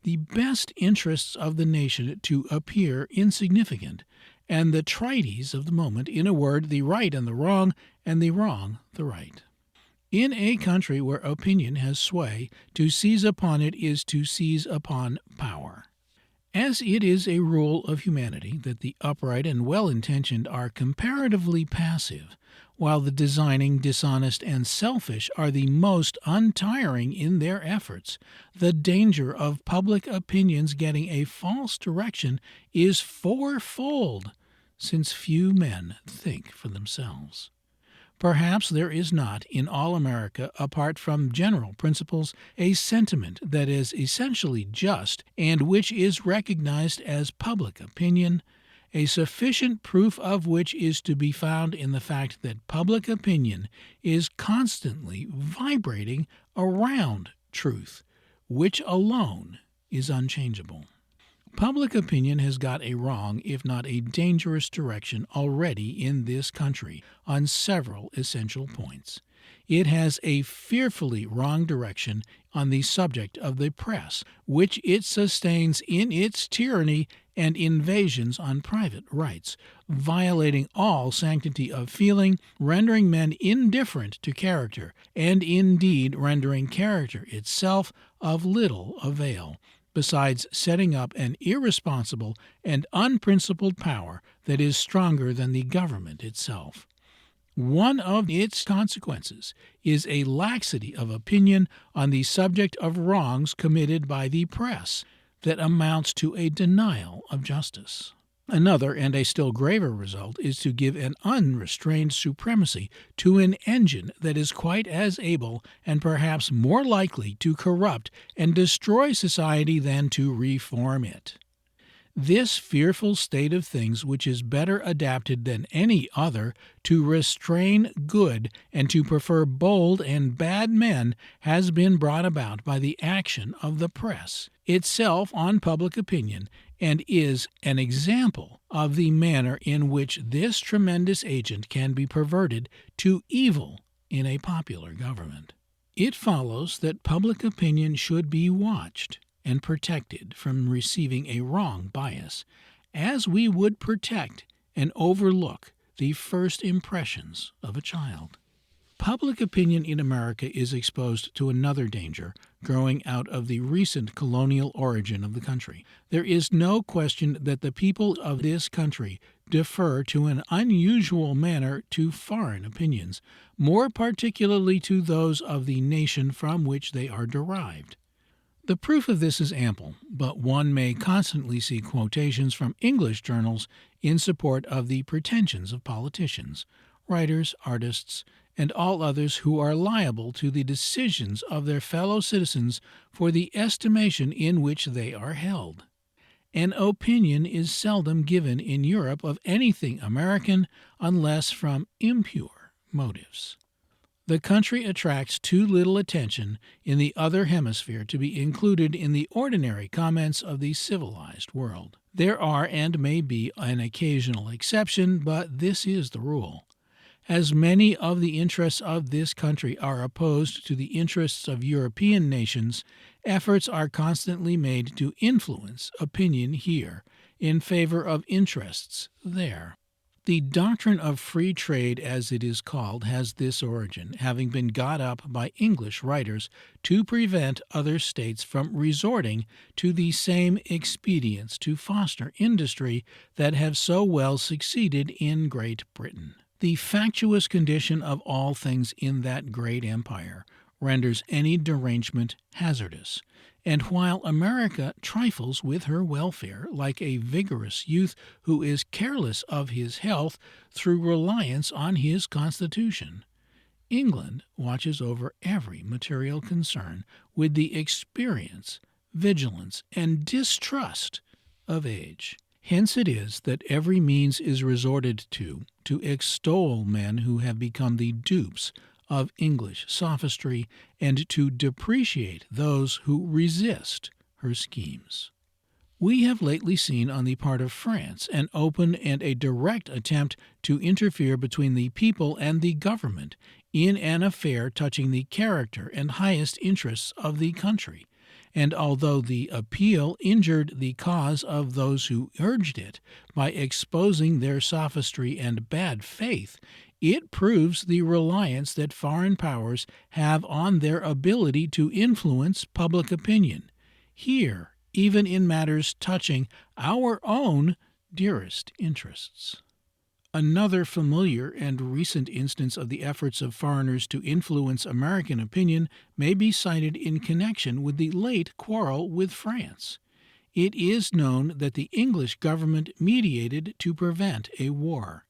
The best interests of the nation to appear insignificant, and the trities of the moment, in a word, the right and the wrong the right. In a country where opinion has sway, to seize upon it is to seize upon power. As it is a rule of humanity that the upright and well-intentioned are comparatively passive, while the designing, dishonest, and selfish are the most untiring in their efforts, the danger of public opinion's getting a false direction is fourfold, since few men think for themselves. Perhaps there is not, in all America, apart from general principles, a sentiment that is essentially just, and which is recognized as public opinion, a sufficient proof of which is to be found in the fact that public opinion is constantly vibrating around truth, which alone is unchangeable. Public opinion has got a wrong, if not a dangerous direction already in this country on several essential points. It has a fearfully wrong direction on the subject of the press, which it sustains in its tyranny and invasions on private rights, violating all sanctity of feeling, rendering men indifferent to character, and indeed rendering character itself of little avail, besides setting up an irresponsible and unprincipled power that is stronger than the government itself. One of its consequences is a laxity of opinion on the subject of wrongs committed by the press that amounts to a denial of justice. Another and a still graver result is to give an unrestrained supremacy to an engine that is quite as able and perhaps more likely to corrupt and destroy society than to reform it. This fearful state of things, which is better adapted than any other to restrain good and to prefer bold and bad men, has been brought about by the action of the press itself on public opinion, and is an example of the manner in which this tremendous agent can be perverted to evil in a popular government. It follows that public opinion should be watched and protected from receiving a wrong bias, as we would protect and overlook the first impressions of a child. Public opinion in America is exposed to another danger growing out of the recent colonial origin of the country. There is no question that the people of this country defer to an unusual manner to foreign opinions, more particularly to those of the nation from which they are derived. The proof of this is ample, but one may constantly see quotations from English journals in support of the pretensions of politicians, writers, artists, and all others who are liable to the decisions of their fellow citizens for the estimation in which they are held. An opinion is seldom given in Europe of anything American unless from impure motives. The country attracts too little attention in the other hemisphere to be included in the ordinary comments of the civilized world. There are and may be an occasional exception, but this is the rule. As many of the interests of this country are opposed to the interests of European nations, efforts are constantly made to influence opinion here in favor of interests there. The doctrine of free trade, as it is called, has this origin, having been got up by English writers to prevent other states from resorting to the same expedients to foster industry that have so well succeeded in Great Britain. The factious condition of all things in that great empire renders any derangement hazardous, and while America trifles with her welfare like a vigorous youth who is careless of his health through reliance on his constitution, England watches over every material concern with the experience, vigilance, and distrust of age. Hence it is that every means is resorted to extol men who have become the dupes of English sophistry and to depreciate those who resist her schemes. We have lately seen on the part of France an open and a direct attempt to interfere between the people and the government in an affair touching the character and highest interests of the country. And although the appeal injured the cause of those who urged it by exposing their sophistry and bad faith, it proves the reliance that foreign powers have on their ability to influence public opinion, here, even in matters touching our own dearest interests. Another familiar and recent instance of the efforts of foreigners to influence American opinion may be cited in connection with the late quarrel with France. It is known that the English government mediated to prevent a war.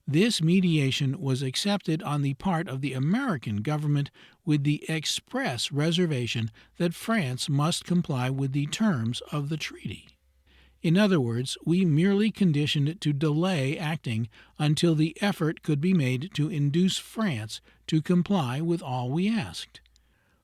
This mediation was accepted on the part of the American government with the express reservation that France must comply with the terms of the treaty. In other words, we merely conditioned it to delay acting until the effort could be made to induce France to comply with all we asked.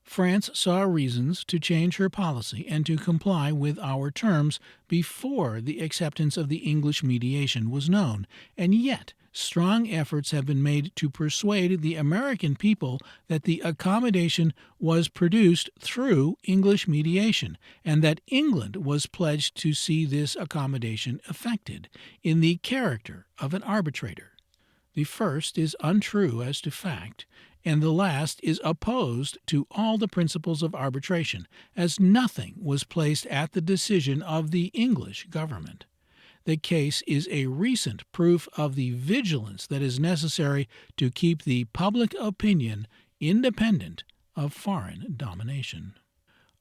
France saw reasons to change her policy and to comply with our terms before the acceptance of the English mediation was known, and yet strong efforts have been made to persuade the American people that the accommodation was produced through English mediation, and that England was pledged to see this accommodation effected in the character of an arbitrator. The first is untrue as to fact, and the last is opposed to all the principles of arbitration, as nothing was placed at the decision of the English government. The case is a recent proof of the vigilance that is necessary to keep the public opinion independent of foreign domination.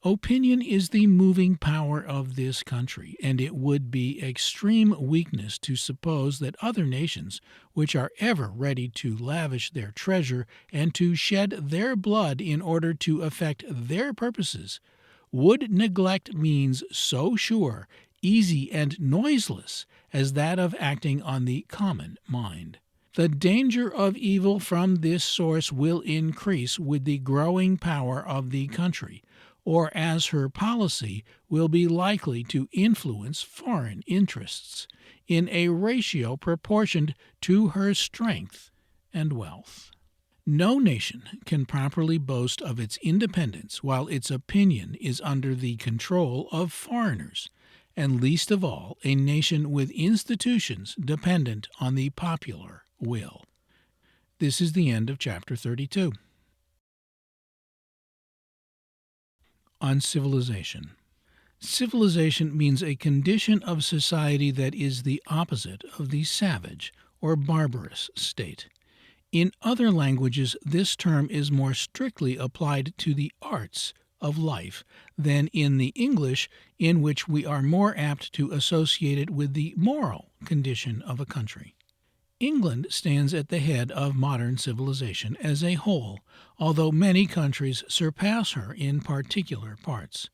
Opinion is the moving power of this country, and it would be extreme weakness to suppose that other nations, which are ever ready to lavish their treasure and to shed their blood in order to effect their purposes, would neglect means so sure, easy, and noiseless as that of acting on the common mind. The danger of evil from this source will increase with the growing power of the country, or as her policy will be likely to influence foreign interests in a ratio proportioned to her strength and wealth. No nation can properly boast of its independence while its opinion is under the control of foreigners, and least of all a nation with institutions dependent on the popular will. This is the end of Chapter 32. On civilization. Civilization means a condition of society that is the opposite of the savage or barbarous state. In other languages, this term is more strictly applied to the arts of life than in the English, in which we are more apt to associate it with the moral condition of a country. England stands at the head of modern civilization as a whole, although many countries surpass her in particular parts.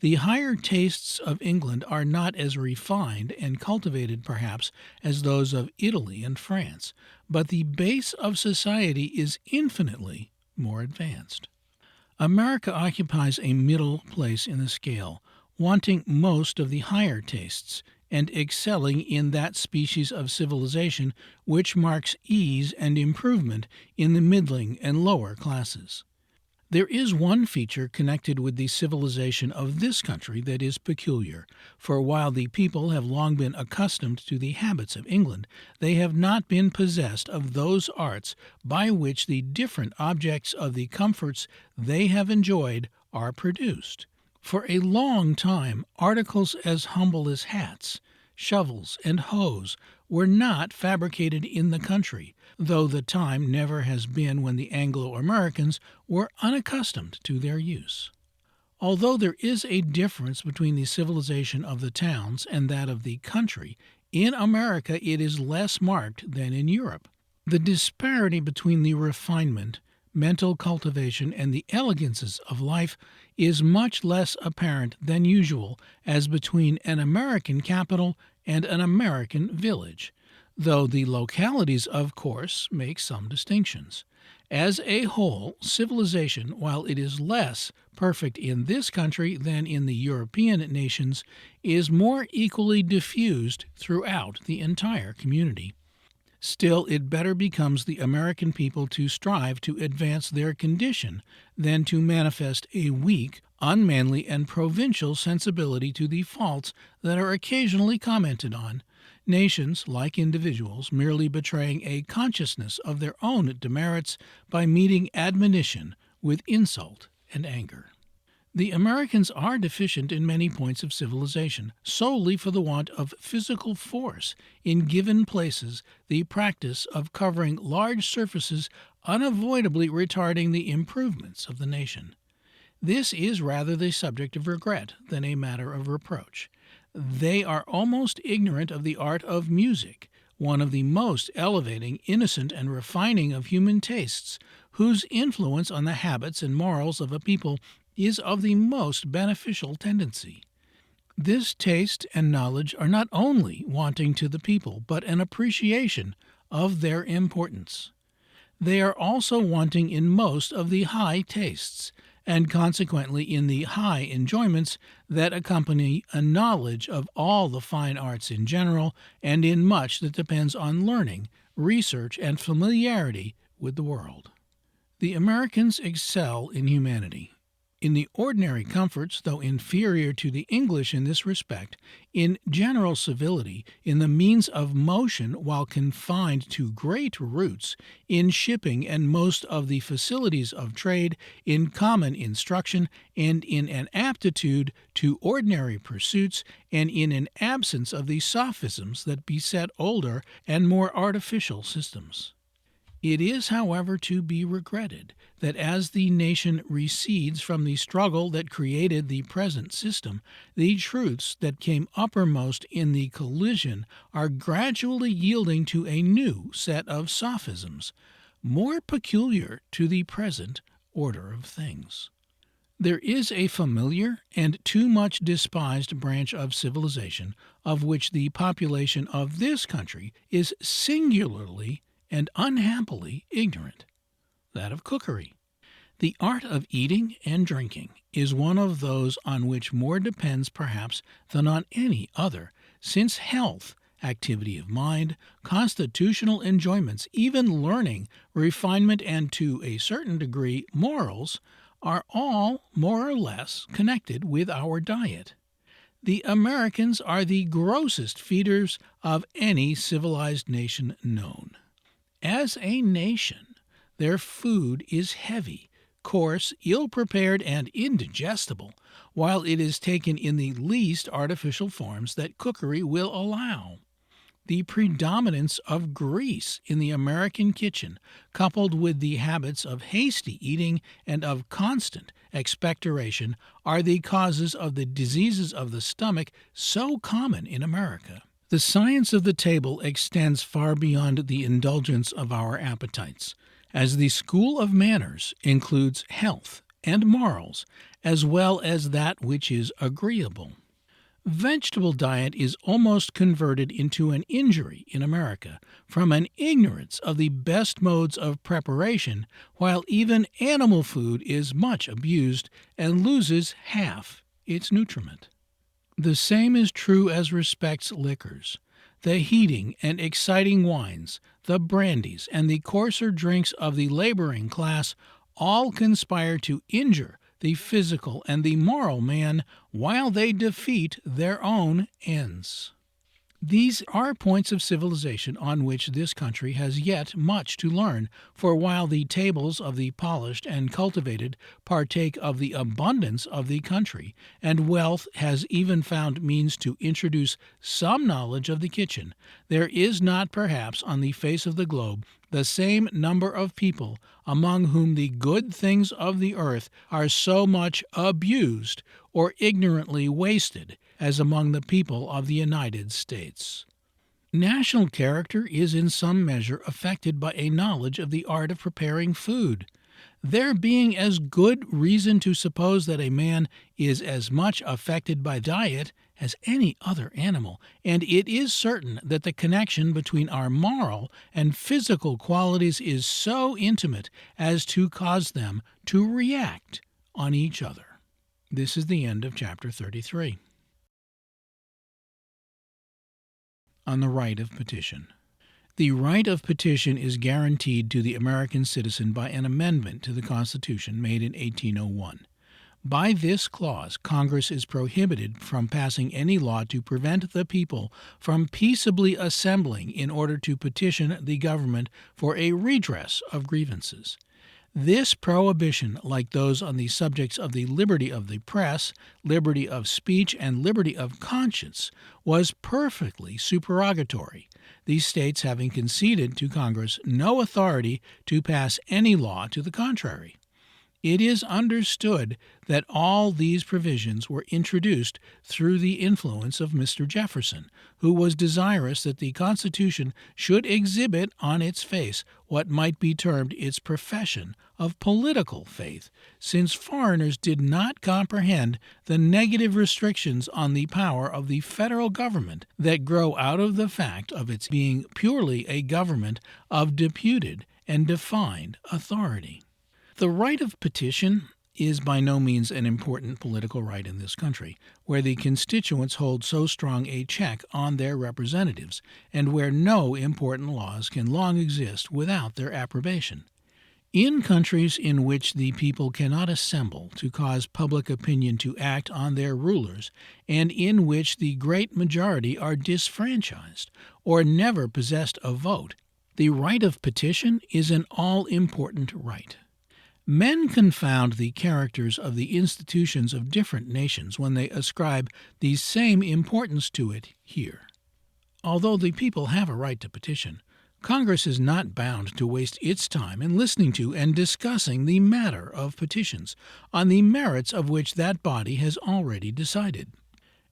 The higher tastes of England are not as refined and cultivated, perhaps, as those of Italy and France, but the base of society is infinitely more advanced. America occupies a middle place in the scale, wanting most of the higher tastes, and excelling in that species of civilization which marks ease and improvement in the middling and lower classes. There is one feature connected with the civilization of this country that is peculiar, for while the people have long been accustomed to the habits of England, they have not been possessed of those arts by which the different objects of the comforts they have enjoyed are produced. For a long time, articles as humble as hats, shovels, and hoes were not fabricated in the country, though the time never has been when the Anglo-Americans were unaccustomed to their use. Although there is a difference between the civilization of the towns and that of the country, in America it is less marked than in Europe. The disparity between the refinement, mental cultivation, and the elegances of life is much less apparent than usual as between an American capital and an American village, though the localities, of course, make some distinctions. As a whole, civilization, while it is less perfect in this country than in the European nations, is more equally diffused throughout the entire community. Still, it better becomes the American people to strive to advance their condition than to manifest a weak, unmanly, and provincial sensibility to the faults that are occasionally commented on, nations, like individuals, merely betraying a consciousness of their own demerits by meeting admonition with insult and anger. The Americans are deficient in many points of civilization, solely for the want of physical force in given places, the practice of covering large surfaces unavoidably retarding the improvements of the nation. This is rather the subject of regret than a matter of reproach. They are almost ignorant of the art of music, one of the most elevating, innocent, and refining of human tastes, whose influence on the habits and morals of a people is of the most beneficial tendency. This taste and knowledge are not only wanting to the people, but an appreciation of their importance. They are also wanting in most of the high tastes, and consequently in the high enjoyments that accompany a knowledge of all the fine arts in general, and in much that depends on learning, research, and familiarity with the world. The Americans excel in humanity. In the ordinary comforts, though inferior to the English in this respect, in general civility, in the means of motion while confined to great routes, in shipping and most of the facilities of trade, in common instruction, and in an aptitude to ordinary pursuits, and in an absence of the sophisms that beset older and more artificial systems. It is, however, to be regretted that as the nation recedes from the struggle that created the present system, the truths that came uppermost in the collision are gradually yielding to a new set of sophisms, more peculiar to the present order of things. There is a familiar and too much despised branch of civilization of which the population of this country is singularly and unhappily ignorant, that of cookery. The art of eating and drinking is one of those on which more depends perhaps than on any other, since health, activity of mind, constitutional enjoyments, even learning, refinement, and to a certain degree morals, are all more or less connected with our diet. The Americans are the grossest feeders of any civilized nation known. As a nation, their food is heavy, coarse, ill-prepared, and indigestible, while it is taken in the least artificial forms that cookery will allow. The predominance of grease in the American kitchen, coupled with the habits of hasty eating and of constant expectoration, are the causes of the diseases of the stomach so common in America. The science of the table extends far beyond the indulgence of our appetites, as the school of manners includes health and morals, as well as that which is agreeable. Vegetable diet is almost converted into an injury in America from an ignorance of the best modes of preparation, while even animal food is much abused and loses half its nutriment. The same is true as respects liquors. The heating and exciting wines, the brandies, and the coarser drinks of the laboring class all conspire to injure the physical and the moral man while they defeat their own ends. These are points of civilization on which this country has yet much to learn, for while the tables of the polished and cultivated partake of the abundance of the country, and wealth has even found means to introduce some knowledge of the kitchen, there is not perhaps on the face of the globe the same number of people among whom the good things of the earth are so much abused or ignorantly wasted as among the people of the United States. National character is in some measure affected by a knowledge of the art of preparing food, there being as good reason to suppose that a man is as much affected by diet as any other animal, and it is certain that the connection between our moral and physical qualities is so intimate as to cause them to react on each other. This is the end of chapter 33. On the right of petition. The right of petition is guaranteed to the American citizen by an amendment to the Constitution made in 1801. By this clause, Congress is prohibited from passing any law to prevent the people from peaceably assembling in order to petition the government for a redress of grievances. This prohibition, like those on the subjects of the liberty of the press, liberty of speech, and liberty of conscience, was perfectly supererogatory, these states having conceded to Congress no authority to pass any law to the contrary. It is understood that all these provisions were introduced through the influence of Mr. Jefferson, who was desirous that the Constitution should exhibit on its face what might be termed its profession of political faith, since foreigners did not comprehend the negative restrictions on the power of the federal government that grow out of the fact of its being purely a government of deputed and defined authority. The right of petition is by no means an important political right in this country, where the constituents hold so strong a check on their representatives, and where no important laws can long exist without their approbation. In countries in which the people cannot assemble to cause public opinion to act on their rulers, and in which the great majority are disfranchised or never possessed a vote, the right of petition is an all-important right. Men confound the characters of the institutions of different nations when they ascribe the same importance to it here. Although the people have a right to petition, Congress is not bound to waste its time in listening to and discussing the matter of petitions, on the merits of which that body has already decided.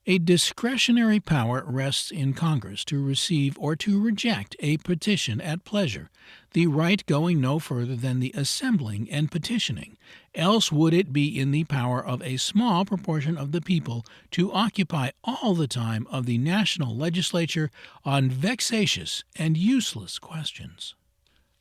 A discretionary power rests in Congress to receive or to reject a petition at pleasure, the right going no further than the assembling and petitioning, else would it be in the power of a small proportion of the people to occupy all the time of the national legislature on vexatious and useless questions.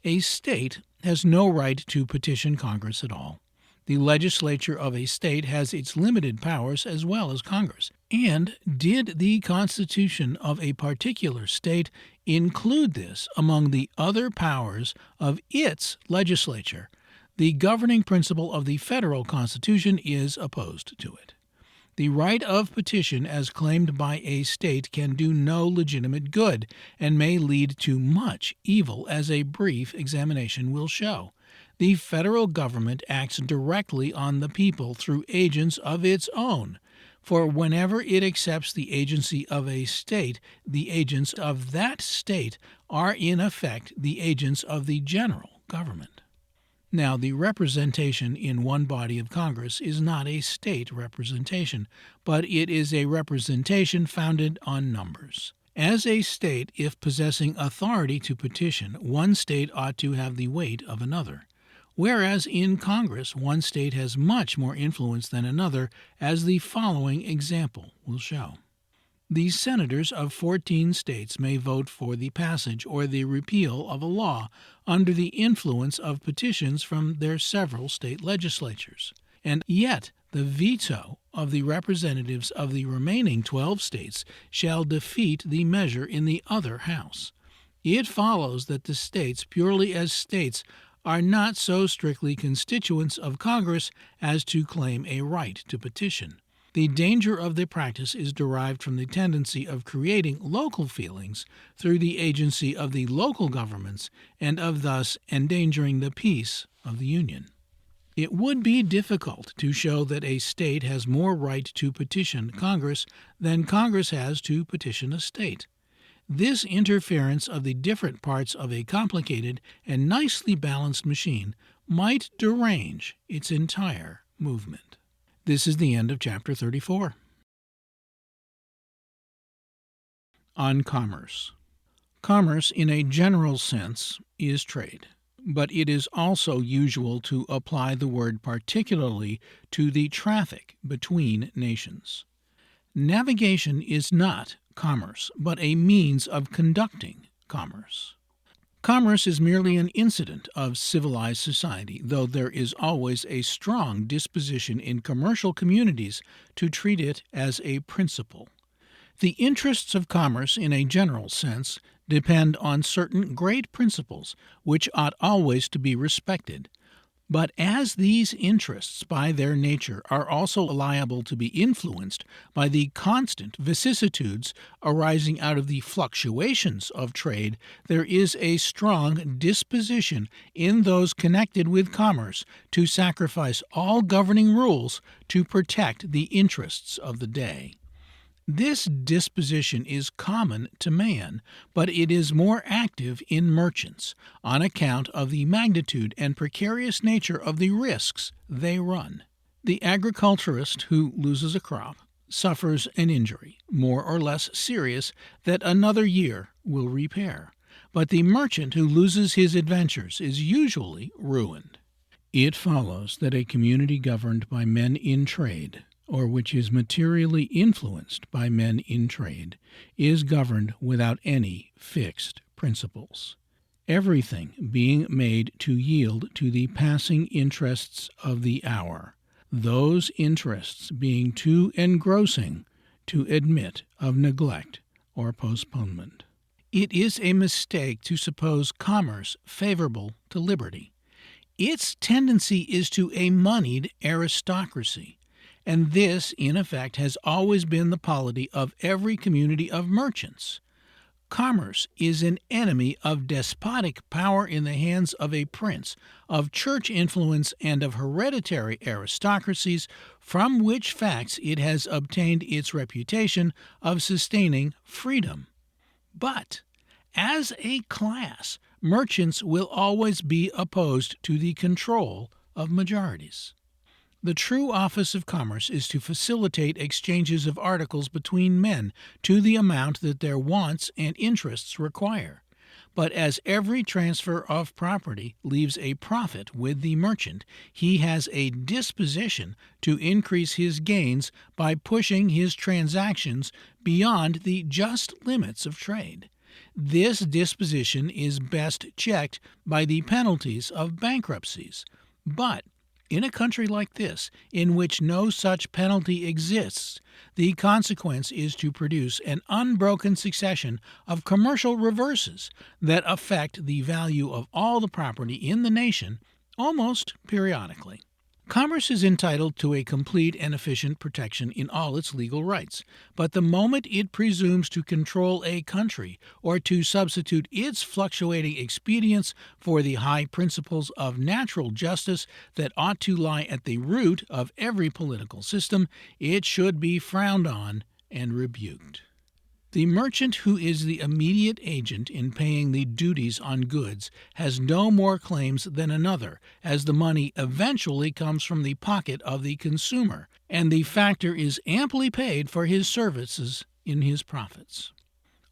A state has no right to petition Congress at all. The legislature of a state has its limited powers as well as Congress. And did the Constitution of a particular state include this among the other powers of its legislature, the governing principle of the federal Constitution is opposed to it. The right of petition as claimed by a state can do no legitimate good, and may lead to much evil, as a brief examination will show. The federal government acts directly on the people through agents of its own, for whenever it accepts the agency of a state, the agents of that state are in effect the agents of the general government. Now, the representation in one body of Congress is not a state representation, but it is a representation founded on numbers. As a state, if possessing authority to petition, one state ought to have the weight of another, whereas in Congress one state has much more influence than another, as the following example will show. The senators of 14 states may vote for the passage or the repeal of a law under the influence of petitions from their several state legislatures, and yet the veto of the representatives of the remaining 12 states shall defeat the measure in the other house. It follows that the states, purely as states, are not so strictly constituents of Congress as to claim a right to petition. The danger of the practice is derived from the tendency of creating local feelings through the agency of the local governments, and of thus endangering the peace of the Union. It would be difficult to show that a state has more right to petition Congress than Congress has to petition a state. This interference of the different parts of a complicated and nicely balanced machine might derange its entire movement. This is the end of Chapter 34. On commerce. Commerce, in a general sense, is trade, but it is also usual to apply the word particularly to the traffic between nations. Navigation is not commerce, but a means of conducting commerce. Commerce is merely an incident of civilized society, though there is always a strong disposition in commercial communities to treat it as a principle. The interests of commerce, in a general sense, depend on certain great principles which ought always to be respected. But as these interests, by their nature, are also liable to be influenced by the constant vicissitudes arising out of the fluctuations of trade, there is a strong disposition in those connected with commerce to sacrifice all governing rules to protect the interests of the day. This disposition is common to man, but it is more active in merchants, on account of the magnitude and precarious nature of the risks they run. The agriculturist who loses a crop suffers an injury, more or less serious, that another year will repair, but the merchant who loses his adventures is usually ruined. It follows that a community governed by men in trade, or which is materially influenced by men in trade, is governed without any fixed principles, everything being made to yield to the passing interests of the hour, those interests being too engrossing to admit of neglect or postponement. It is a mistake to suppose commerce favorable to liberty. Its tendency is to a moneyed aristocracy, and this, in effect, has always been the polity of every community of merchants. Commerce is an enemy of despotic power in the hands of a prince, of church influence, and of hereditary aristocracies, from which facts it has obtained its reputation of sustaining freedom. But, as a class, merchants will always be opposed to the control of majorities. The true office of commerce is to facilitate exchanges of articles between men to the amount that their wants and interests require. But as every transfer of property leaves a profit with the merchant, he has a disposition to increase his gains by pushing his transactions beyond the just limits of trade. This disposition is best checked by the penalties of bankruptcies. But in a country like this, in which no such penalty exists, the consequence is to produce an unbroken succession of commercial reverses that affect the value of all the property in the nation almost periodically. Commerce is entitled to a complete and efficient protection in all its legal rights, but the moment it presumes to control a country or to substitute its fluctuating expedients for the high principles of natural justice that ought to lie at the root of every political system, it should be frowned on and rebuked. The merchant who is the immediate agent in paying the duties on goods has no more claims than another, as the money eventually comes from the pocket of the consumer, and the factor is amply paid for his services in his profits.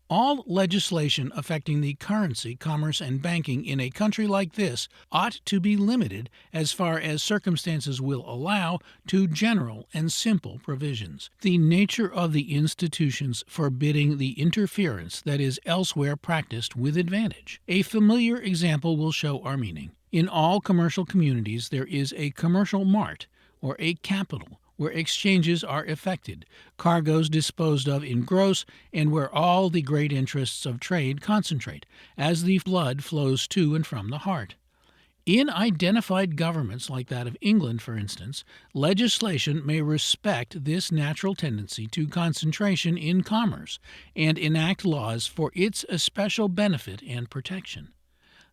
All legislation affecting the currency, commerce, and banking in a country like this ought to be limited, as far as circumstances will allow, to general and simple provisions. The nature of the institutions forbidding the interference that is elsewhere practiced with advantage. A familiar example will show our meaning. In all commercial communities there is a commercial mart, or a capital, where exchanges are effected, cargoes disposed of in gross, and where all the great interests of trade concentrate, as the blood flows to and from the heart. In identified governments like that of England, for instance, legislation may respect this natural tendency to concentration in commerce, and enact laws for its especial benefit and protection.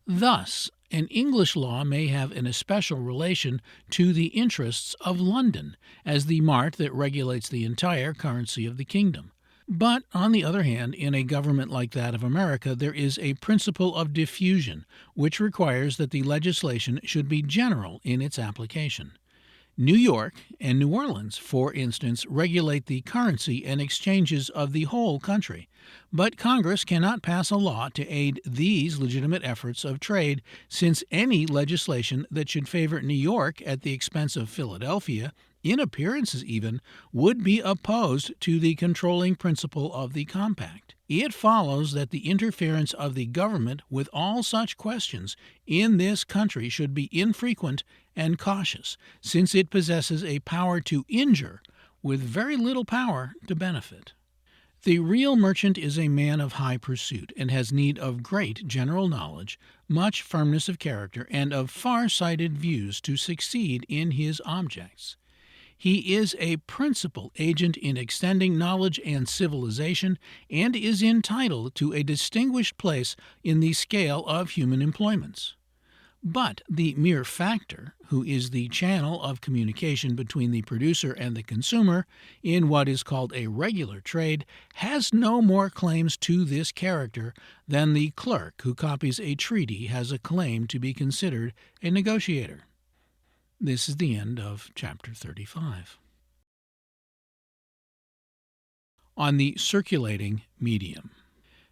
Thus, an English law may have an especial relation to the interests of London, as the mart that regulates the entire currency of the kingdom. But, on the other hand, in a government like that of America, there is a principle of diffusion, which requires that the legislation should be general in its application. New York and New Orleans, for instance, regulate the currency and exchanges of the whole country, but Congress cannot pass a law to aid these legitimate efforts of trade, since any legislation that should favor New York at the expense of Philadelphia, in appearances even, would be opposed to the controlling principle of the compact. It follows that the interference of the government with all such questions in this country should be infrequent and cautious, since it possesses a power to injure with very little power to benefit. The real merchant is a man of high pursuit, and has need of great general knowledge, much firmness of character, and of far-sighted views to succeed in his objects. He is a principal agent in extending knowledge and civilization, and is entitled to a distinguished place in the scale of human employments. But the mere factor, who is the channel of communication between the producer and the consumer in what is called a regular trade, has no more claims to this character than the clerk who copies a treaty has a claim to be considered a negotiator. This is the end of Chapter 35. On the circulating medium.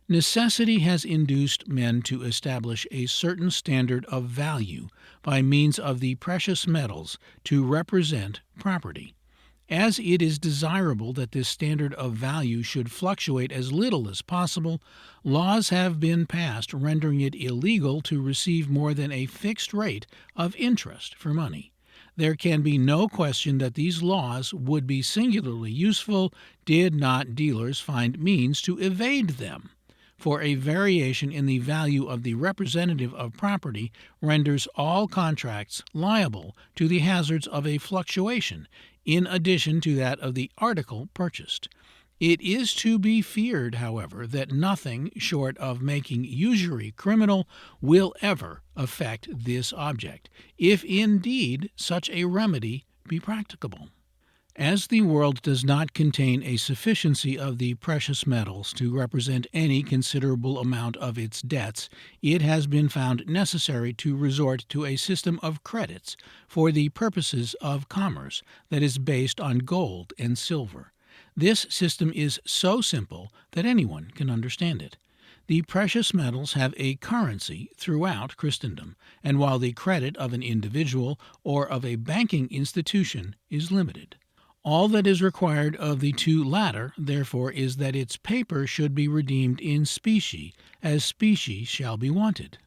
Necessity has induced men to establish a certain standard of value by means of the precious metals to represent property. As it is desirable that this standard of value should fluctuate as little as possible, laws have been passed rendering it illegal to receive more than a fixed rate of interest for money. There can be no question that these laws would be singularly useful did not dealers find means to evade them, for a variation in the value of the representative of property renders all contracts liable to the hazards of a fluctuation, in addition to that of the article purchased. It is to be feared, however, that nothing short of making usury criminal will ever affect this object, if indeed such a remedy be practicable. As the world does not contain a sufficiency of the precious metals to represent any considerable amount of its debts, it has been found necessary to resort to a system of credits for the purposes of commerce that is based on gold and silver. This system is so simple that anyone can understand it. The precious metals have a currency throughout Christendom, and while the credit of an individual or of a banking institution is limited. All that is required of the two latter, therefore, is that its paper should be redeemed in specie, as specie shall be wanted.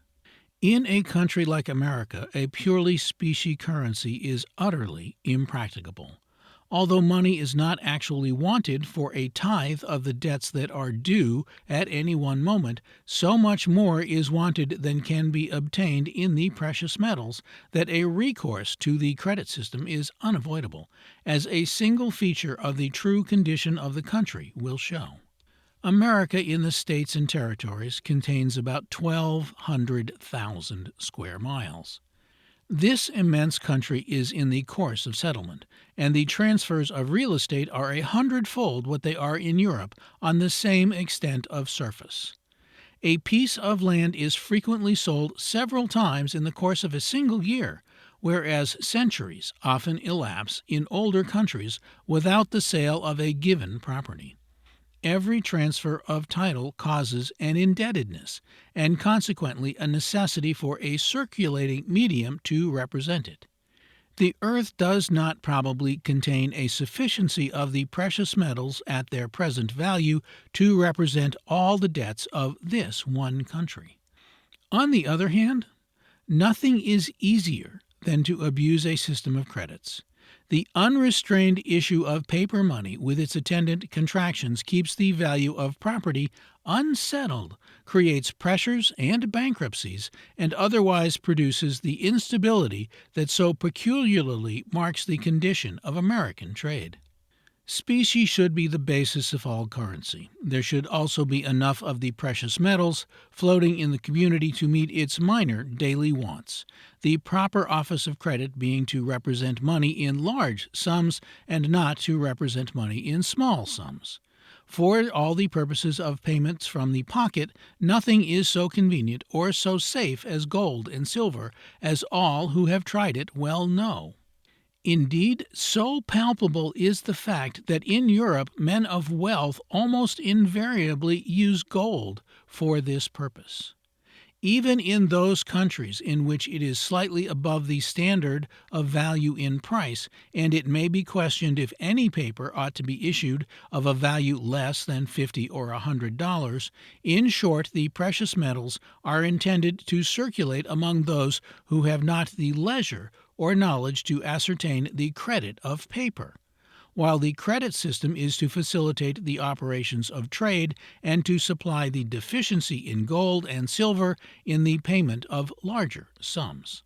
In a country like America, a purely specie currency is utterly impracticable. Although money is not actually wanted for a tithe of the debts that are due at any one moment, so much more is wanted than can be obtained in the precious metals that a recourse to the credit system is unavoidable, as a single feature of the true condition of the country will show. America in the states and territories contains about 1,200,000 square miles. This immense country is in the course of settlement, and the transfers of real estate are 100-fold what they are in Europe on the same extent of surface. A piece of land is frequently sold several times in the course of a single year, whereas centuries often elapse in older countries without the sale of a given property. Every transfer of title causes an indebtedness, and consequently a necessity for a circulating medium to represent it. The earth does not probably contain a sufficiency of the precious metals at their present value to represent all the debts of this one country. On the other hand, nothing is easier than to abuse a system of credits. The unrestrained issue of paper money with its attendant contractions keeps the value of property unsettled, creates pressures and bankruptcies, and otherwise produces the instability that so peculiarly marks the condition of American trade. Specie should be the basis of all currency. There should also be enough of the precious metals floating in the community to meet its minor daily wants, the proper office of credit being to represent money in large sums and not to represent money in small sums. For all the purposes of payments from the pocket, nothing is so convenient or so safe as gold and silver, as all who have tried it well know. Indeed, so palpable is the fact that in Europe men of wealth almost invariably use gold for this purpose. Even in those countries in which it is slightly above the standard of value in price, and it may be questioned if any paper ought to be issued of a value less than $50 or $100, in short, the precious metals are intended to circulate among those who have not the leisure or knowledge to ascertain the credit of paper, while the credit system is to facilitate the operations of trade and to supply the deficiency in gold and silver in the payment of larger sums.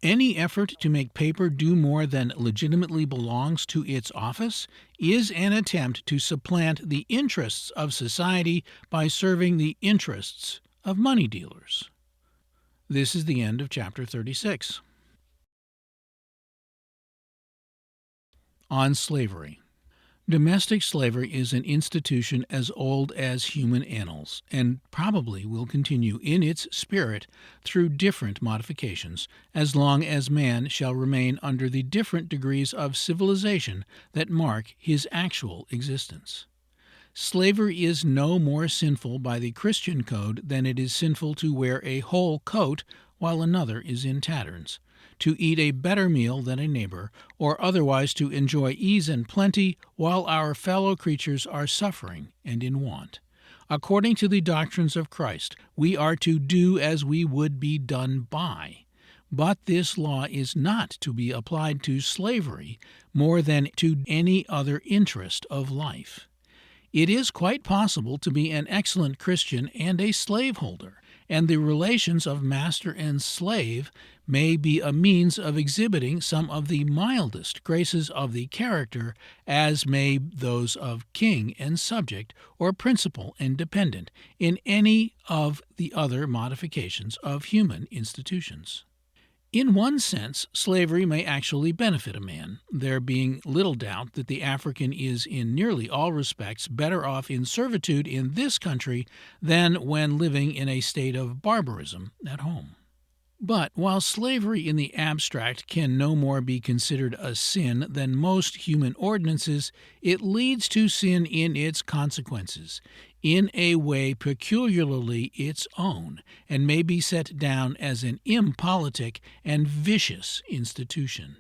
Any effort to make paper do more than legitimately belongs to its office is an attempt to supplant the interests of society by serving the interests of money dealers. This is the end of Chapter 36. On slavery. Domestic slavery is an institution as old as human annals, and probably will continue in its spirit through different modifications, as long as man shall remain under the different degrees of civilization that mark his actual existence. Slavery is no more sinful by the Christian code than it is sinful to wear a whole coat while another is in tatters, to eat a better meal than a neighbor, or otherwise to enjoy ease and plenty while our fellow creatures are suffering and in want. According to the doctrines of Christ, we are to do as we would be done by. But this law is not to be applied to slavery more than to any other interest of life. It is quite possible to be an excellent Christian and a slaveholder, and the relations of master and slave may be a means of exhibiting some of the mildest graces of the character, as may those of king and subject, or principal and dependent, in any of the other modifications of human institutions. In one sense, slavery may actually benefit a man, there being little doubt that the African is in nearly all respects better off in servitude in this country than when living in a state of barbarism at home. But while slavery in the abstract can no more be considered a sin than most human ordinances, it leads to sin in its consequences, in a way peculiarly its own, and may be set down as an impolitic and vicious institution.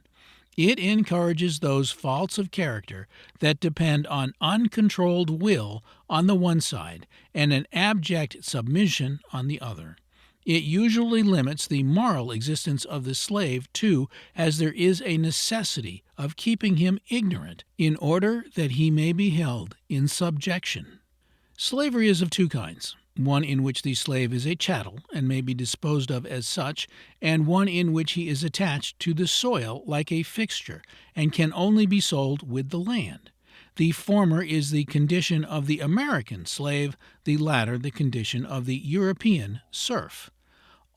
It encourages those faults of character that depend on uncontrolled will on the one side and an abject submission on the other. It usually limits the moral existence of the slave, too, as there is a necessity of keeping him ignorant in order that he may be held in subjection. Slavery is of two kinds: one in which the slave is a chattel and may be disposed of as such, and one in which he is attached to the soil like a fixture and can only be sold with the land. The former is the condition of the American slave, the latter the condition of the European serf.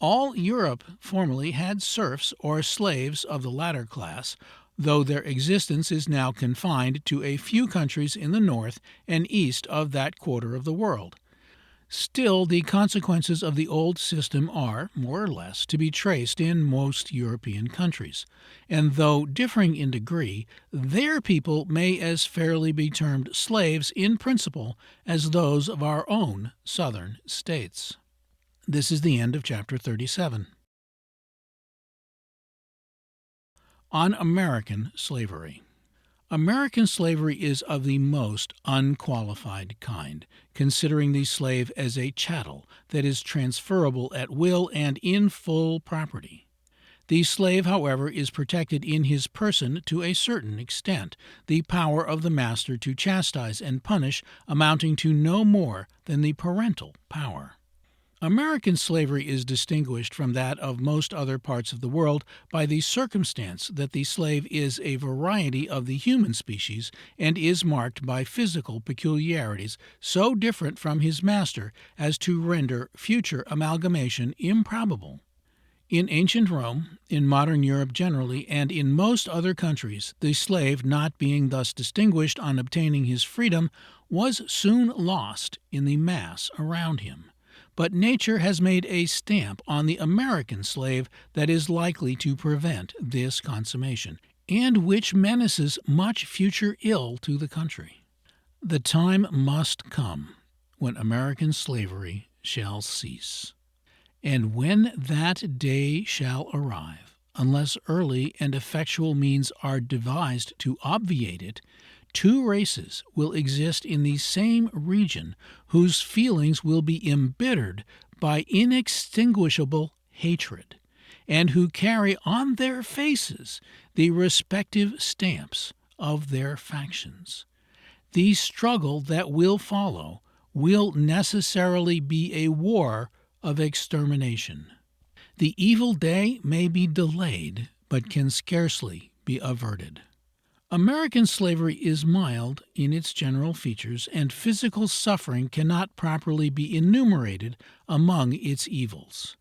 All Europe formerly had serfs or slaves of the latter class, though their existence is now confined to a few countries in the north and east of that quarter of the world. Still, the consequences of the old system are, more or less, to be traced in most European countries, and though differing in degree, their people may as fairly be termed slaves in principle as those of our own southern states. This is the end of Chapter 37. On American slavery. American slavery is of the most unqualified kind, considering the slave as a chattel that is transferable at will and in full property. The slave, however, is protected in his person to a certain extent, the power of the master to chastise and punish amounting to no more than the parental power. American slavery is distinguished from that of most other parts of the world by the circumstance that the slave is a variety of the human species and is marked by physical peculiarities so different from his master as to render future amalgamation improbable. In ancient Rome, in modern Europe generally, and in most other countries, the slave, not being thus distinguished on obtaining his freedom, was soon lost in the mass around him. But nature has made a stamp on the American slave that is likely to prevent this consummation, and which menaces much future ill to the country. The time must come when American slavery shall cease. And when that day shall arrive, unless early and effectual means are devised to obviate it, two races will exist in the same region whose feelings will be embittered by inextinguishable hatred, and who carry on their faces the respective stamps of their factions. The struggle that will follow will necessarily be a war of extermination. The evil day may be delayed, but can scarcely be averted. American slavery is mild in its general features, and physical suffering cannot properly be enumerated among its evils.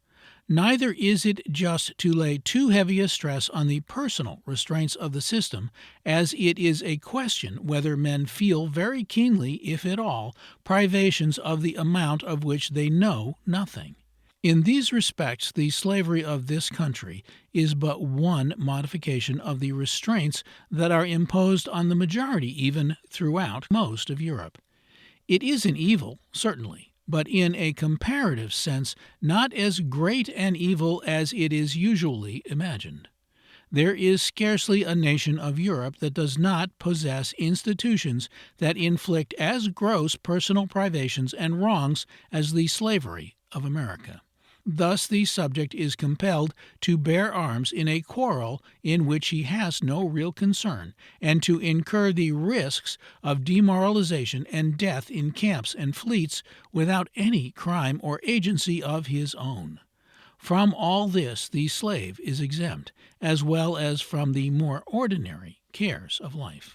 Neither is it just to lay too heavy a stress on the personal restraints of the system, as it is a question whether men feel very keenly, if at all, privations of the amount of which they know nothing. In these respects, the slavery of this country is but one modification of the restraints that are imposed on the majority even throughout most of Europe. It is an evil, certainly, but in a comparative sense not as great an evil as it is usually imagined. There is scarcely a nation of Europe that does not possess institutions that inflict as gross personal privations and wrongs as the slavery of America. Thus the subject is compelled to bear arms in a quarrel in which he has no real concern, and to incur the risks of demoralization and death in camps and fleets without any crime or agency of his own. From all this the slave is exempt, as well as from the more ordinary cares of life.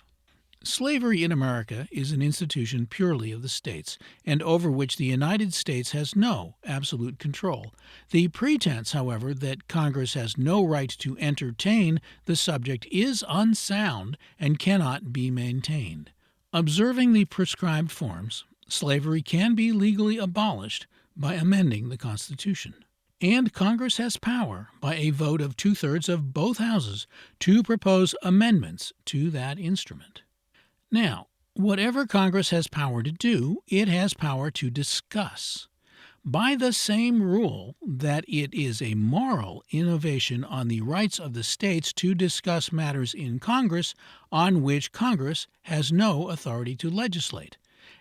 Slavery in America is an institution purely of the states, and over which the United States has no absolute control. The pretense, however, that Congress has no right to entertain the subject is unsound and cannot be maintained. Observing the prescribed forms, slavery can be legally abolished by amending the Constitution. And Congress has power, by a vote of 2/3 of both houses, to propose amendments to that instrument. Now, whatever Congress has power to do, it has power to discuss. By the same rule that it is a moral innovation on the rights of the states to discuss matters in Congress on which Congress has no authority to legislate.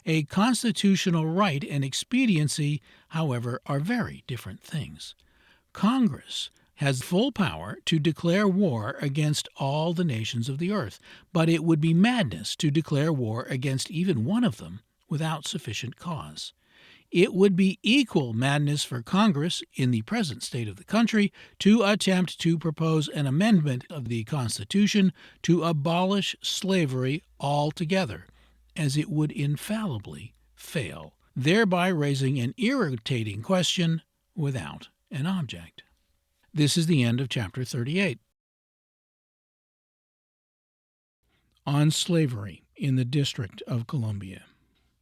A constitutional right and expediency, however, are very different things. Congress has full power to declare war against all the nations of the earth, but it would be madness to declare war against even one of them without sufficient cause. It would be equal madness for Congress, in the present state of the country, to attempt to propose an amendment of the Constitution to abolish slavery altogether, as it would infallibly fail, thereby raising an irritating question without an object. This is the end of Chapter 38. On Slavery in the District of Columbia.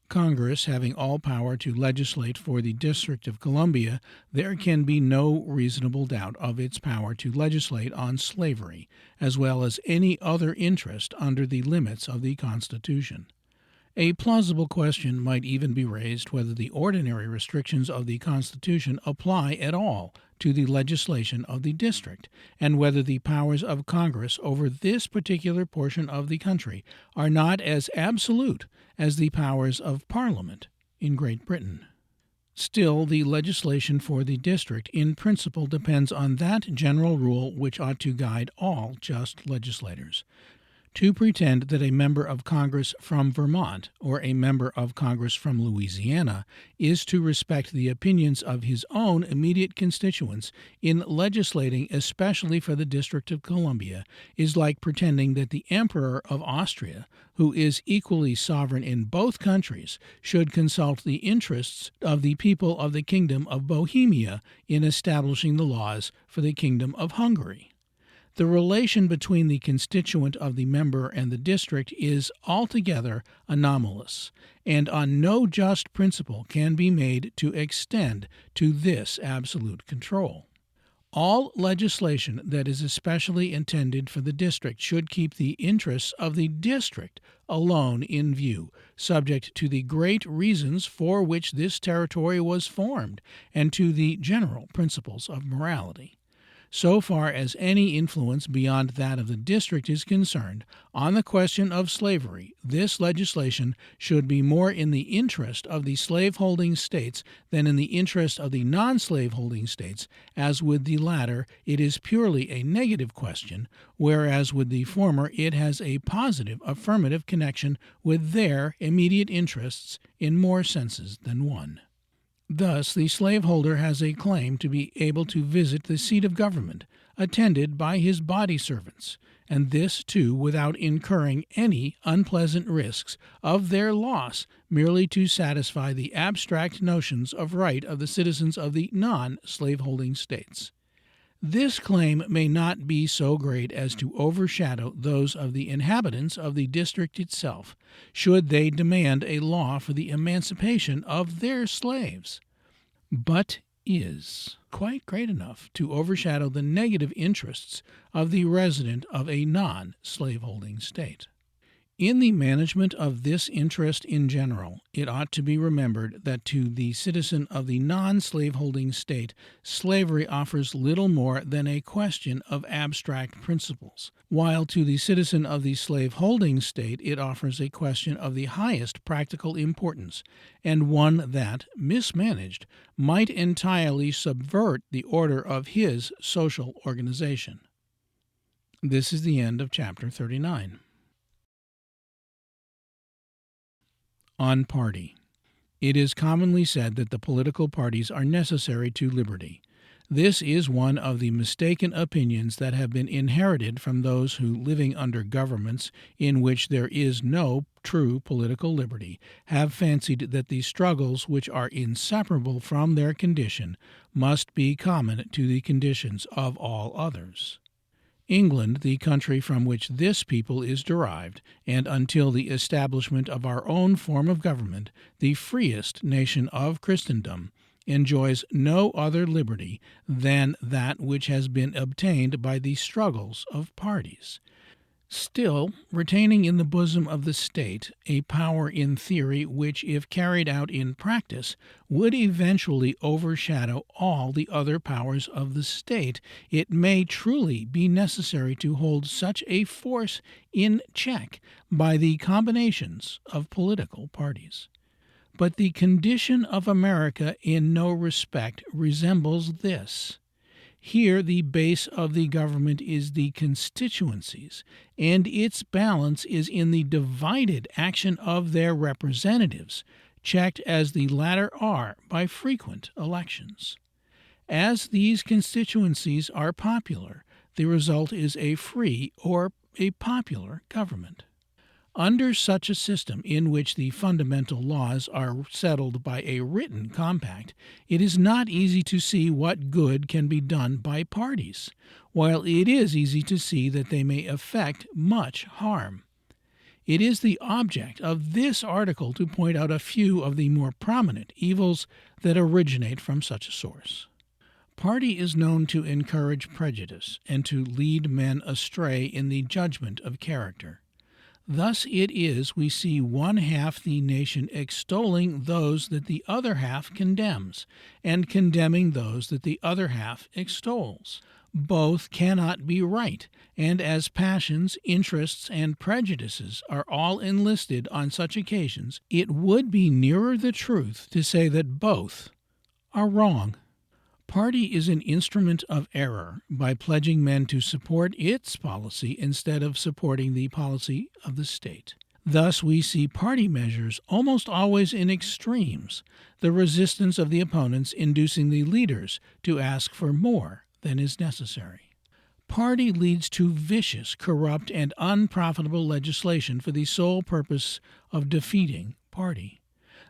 Congress having all power to legislate for the District of Columbia, there can be no reasonable doubt of its power to legislate on slavery, as well as any other interest under the limits of the Constitution. A plausible question might even be raised whether the ordinary restrictions of the Constitution apply at all to the legislation of the district, and whether the powers of Congress over this particular portion of the country are not as absolute as the powers of Parliament in Great Britain. Still, the legislation for the district in principle depends on that general rule which ought to guide all just legislators. To pretend that a member of Congress from Vermont or a member of Congress from Louisiana is to respect the opinions of his own immediate constituents in legislating especially for the District of Columbia is like pretending that the Emperor of Austria, who is equally sovereign in both countries, should consult the interests of the people of the Kingdom of Bohemia in establishing the laws for the Kingdom of Hungary. The relation between the constituent of the member and the district is altogether anomalous, and on no just principle can be made to extend to this absolute control. All legislation that is especially intended for the district should keep the interests of the district alone in view, subject to the great reasons for which this territory was formed, and to the general principles of morality. So far as any influence beyond that of the district is concerned on the question of slavery, this legislation should be more in the interest of the slaveholding states than in the interest of the non-slaveholding states, as with the latter it is purely a negative question, whereas with the former it has a positive affirmative connection with their immediate interests in more senses than one. Thus, the slaveholder has a claim to be able to visit the seat of government, attended by his body servants, and this, too, without incurring any unpleasant risks of their loss, merely to satisfy the abstract notions of right of the citizens of the non-slaveholding states. This claim may not be so great as to overshadow those of the inhabitants of the district itself, should they demand a law for the emancipation of their slaves, but is quite great enough to overshadow the negative interests of the resident of a non-slaveholding state. In the management of this interest in general, it ought to be remembered that to the citizen of the non-slaveholding state, slavery offers little more than a question of abstract principles, while to the citizen of the slaveholding state it offers a question of the highest practical importance, and one that, mismanaged, might entirely subvert the order of his social organization. This is the end of Chapter 39. On party. It is commonly said that the political parties are necessary to liberty. This is one of the mistaken opinions that have been inherited from those who, living under governments in which there is no true political liberty, have fancied that the struggles which are inseparable from their condition must be common to the conditions of all others. England, the country from which this people is derived, and until the establishment of our own form of government, the freest nation of Christendom, enjoys no other liberty than that which has been obtained by the struggles of parties. Still, retaining in the bosom of the state a power in theory which, if carried out in practice, would eventually overshadow all the other powers of the state, it may truly be necessary to hold such a force in check by the combinations of political parties. But the condition of America in no respect resembles this. Here the base of the government is the constituencies, and its balance is in the divided action of their representatives, checked as the latter are by frequent elections. As these constituencies are popular, the result is a free or a popular government. Under such a system, in which the fundamental laws are settled by a written compact, it is not easy to see what good can be done by parties, while it is easy to see that they may effect much harm. It is the object of this article to point out a few of the more prominent evils that originate from such a source. Party is known to encourage prejudice and to lead men astray in the judgment of character. Thus it is we see one half the nation extolling those that the other half condemns, and condemning those that the other half extols. Both cannot be right, and as passions, interests, and prejudices are all enlisted on such occasions, it would be nearer the truth to say that both are wrong. Party is an instrument of error by pledging men to support its policy instead of supporting the policy of the state. Thus we see party measures almost always in extremes, the resistance of the opponents inducing the leaders to ask for more than is necessary. Party leads to vicious, corrupt, and unprofitable legislation for the sole purpose of defeating party.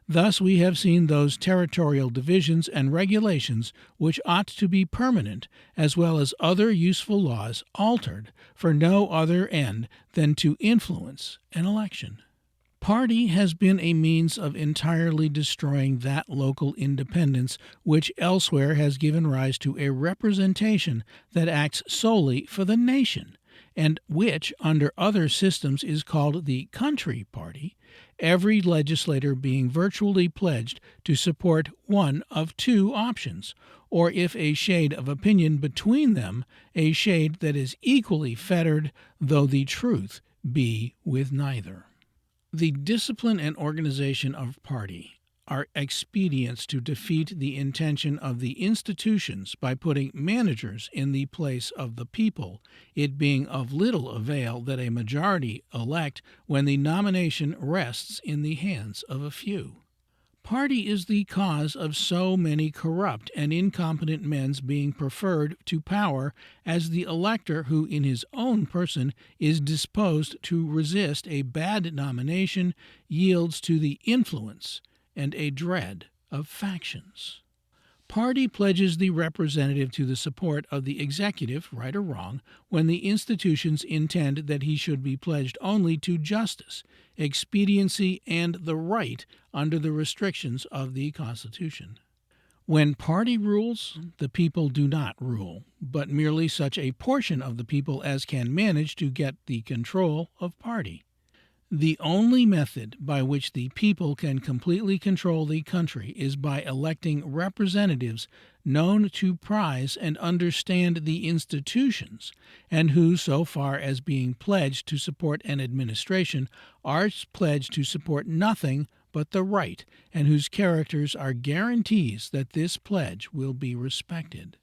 Thus we have seen those territorial divisions and regulations which ought to be permanent, as well as other useful laws, altered for no other end than to influence an election. Party has been a means of entirely destroying that local independence which elsewhere has given rise to a representation that acts solely for the nation, and which, under other systems, is called the country party, every legislator being virtually pledged to support one of two options, or if a shade of opinion between them, a shade that is equally fettered, though the truth be with neither. The discipline and organization of party are expedients to defeat the intention of the institutions by putting managers in the place of the people, it being of little avail that a majority elect when the nomination rests in the hands of a few. Party is the cause of so many corrupt and incompetent men's being preferred to power as the elector who in his own person is disposed to resist a bad nomination yields to the influence and a dread of factions. Party pledges the representative to the support of the executive, right or wrong, when the institutions intend that he should be pledged only to justice, expediency, and the right under the restrictions of the Constitution. When party rules, the people do not rule, but merely such a portion of the people as can manage to get the control of party. The only method by which the people can completely control the country is by electing representatives known to prize and understand the institutions, and who, so far as being pledged to support an administration, are pledged to support nothing but the right, and whose characters are guarantees that this pledge will be respected.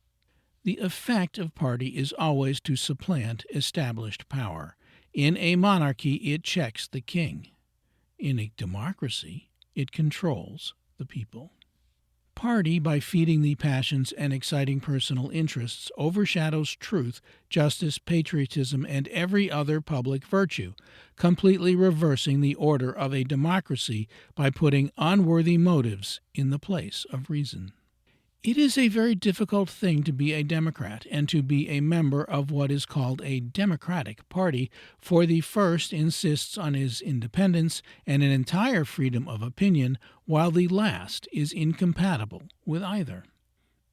The effect of party is always to supplant established power. In a monarchy, it checks the king. In a democracy, it controls the people. Party, by feeding the passions and exciting personal interests, overshadows truth, justice, patriotism, and every other public virtue, completely reversing the order of a democracy by putting unworthy motives in the place of reason. It is a very difficult thing to be a Democrat and to be a member of what is called a Democratic Party, for the first insists on his independence and an entire freedom of opinion, while the last is incompatible with either.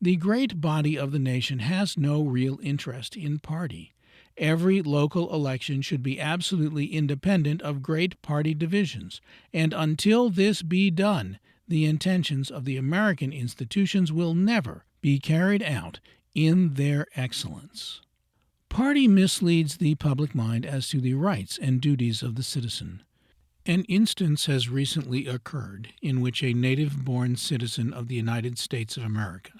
The great body of the nation has no real interest in party, Every local election should be absolutely independent of great party divisions, and until this be done, the intentions of the American institutions will never be carried out in their excellence. Party misleads the public mind as to the rights and duties of the citizen. An instance has recently occurred in which a native-born citizen of the United States of America,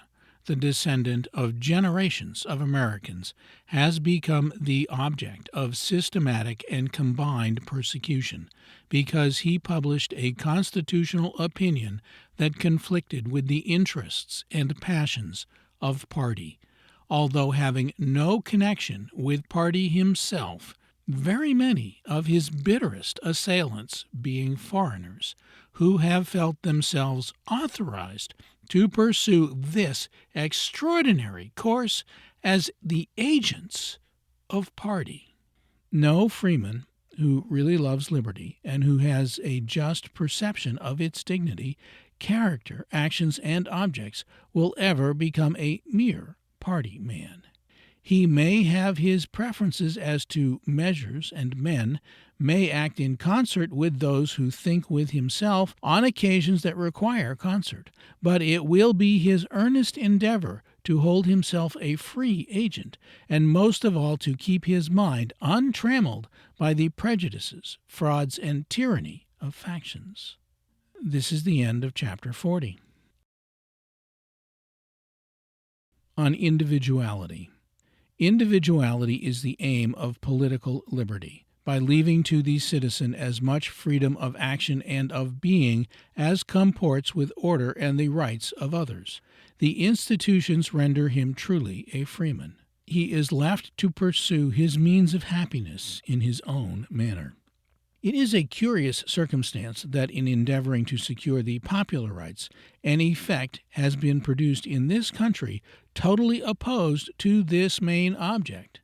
the descendant of generations of Americans, has become the object of systematic and combined persecution because he published a constitutional opinion that conflicted with the interests and passions of party, although having no connection with party himself, very many of his bitterest assailants being foreigners who have felt themselves authorized to pursue this extraordinary course as the agents of party. No freeman who really loves liberty and who has a just perception of its dignity, character, actions, and objects will ever become a mere party man. He may have his preferences as to measures and men, may act in concert with those who think with himself on occasions that require concert, but it will be his earnest endeavor to hold himself a free agent, and most of all to keep his mind untrammeled by the prejudices, frauds, and tyranny of factions. This is the end of Chapter 40. On individuality. Individuality is the aim of political liberty, by leaving to the citizen as much freedom of action and of being as comports with order and the rights of others. The institutions render him truly a freeman. He is left to pursue his means of happiness in his own manner. It is a curious circumstance that in endeavoring to secure the popular rights, an effect has been produced in this country totally opposed to this main object.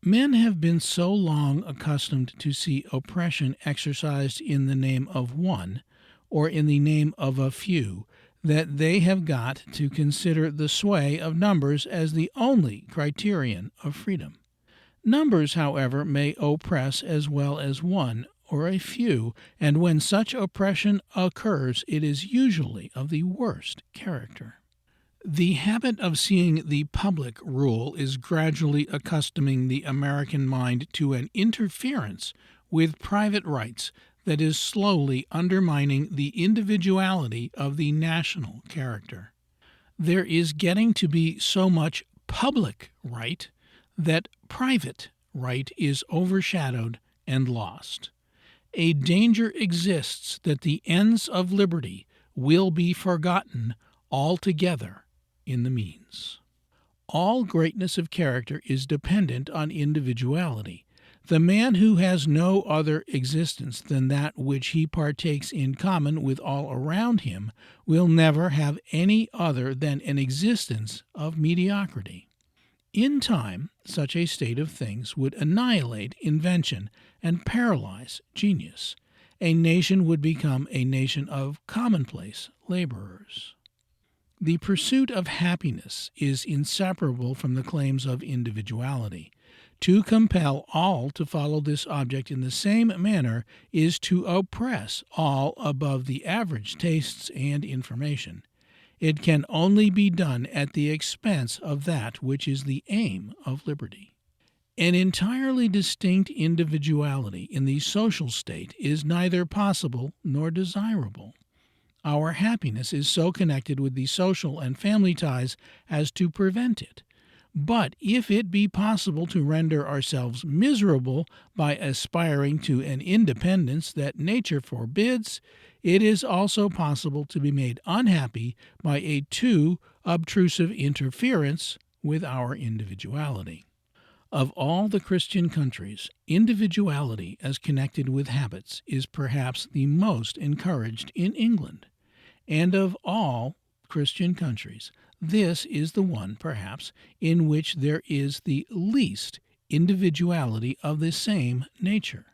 Men have been so long accustomed to see oppression exercised in the name of one, or in the name of a few, that they have got to consider the sway of numbers as the only criterion of freedom. Numbers, however, may oppress as well as one or a few, and when such oppression occurs, it is usually of the worst character. The habit of seeing the public rule is gradually accustoming the American mind to an interference with private rights that is slowly undermining the individuality of the national character. There is getting to be so much public right that private right is overshadowed and lost. A danger exists that the ends of liberty will be forgotten altogether in the means. All greatness of character is dependent on individuality. The man who has no other existence than that which he partakes in common with all around him will never have any other than an existence of mediocrity. In time, such a state of things would annihilate invention and paralyze genius. A nation would become a nation of commonplace laborers. The pursuit of happiness is inseparable from the claims of individuality. To compel all to follow this object in the same manner is to oppress all above the average tastes and information. It can only be done at the expense of that which is the aim of liberty. An entirely distinct individuality in the social state is neither possible nor desirable. Our happiness is so connected with the social and family ties as to prevent it. But if it be possible to render ourselves miserable by aspiring to an independence that nature forbids, it is also possible to be made unhappy by a too obtrusive interference with our individuality. Of all the Christian countries, individuality as connected with habits is perhaps the most encouraged in England. And of all Christian countries, this is the one, perhaps, in which there is the least individuality of the same nature.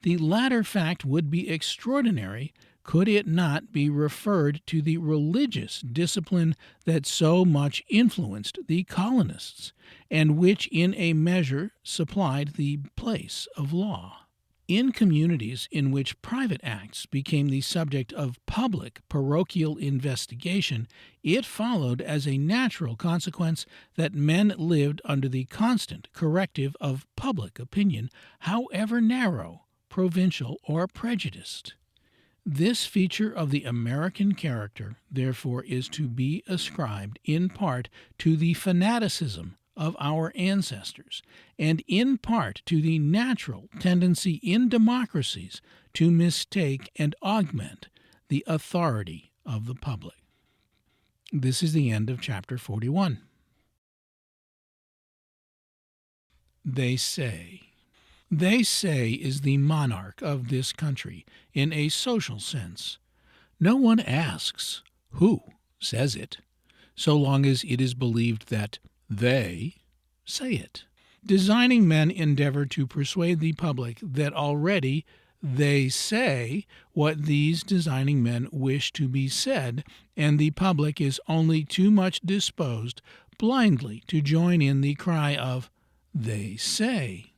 The latter fact would be extraordinary could it not be referred to the religious discipline that so much influenced the colonists, and which in a measure supplied the place of law? In communities in which private acts became the subject of public parochial investigation, it followed as a natural consequence that men lived under the constant corrective of public opinion, however narrow, provincial, or prejudiced. This feature of the American character, therefore, is to be ascribed in part to the fanaticism of our ancestors, and in part to the natural tendency in democracies to mistake and augment the authority of the public. This is the end of chapter 41. They say. They say is the monarch of this country in a social sense. No one asks who says it, so long as it is believed that they say it. Designing men endeavor to persuade the public that already they say what these designing men wish to be said, and the public is only too much disposed blindly to join in the cry of "they say."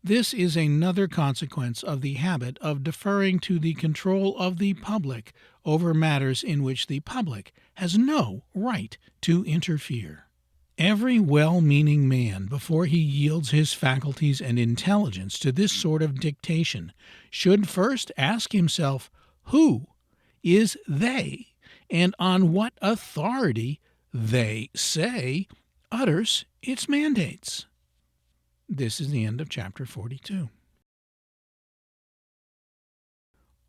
This is another consequence of the habit of deferring to the control of the public over matters in which the public has no right to interfere. Every well-meaning man, before he yields his faculties and intelligence to this sort of dictation, should first ask himself who is they, and on what authority they say utters its mandates. This is the end of chapter 42.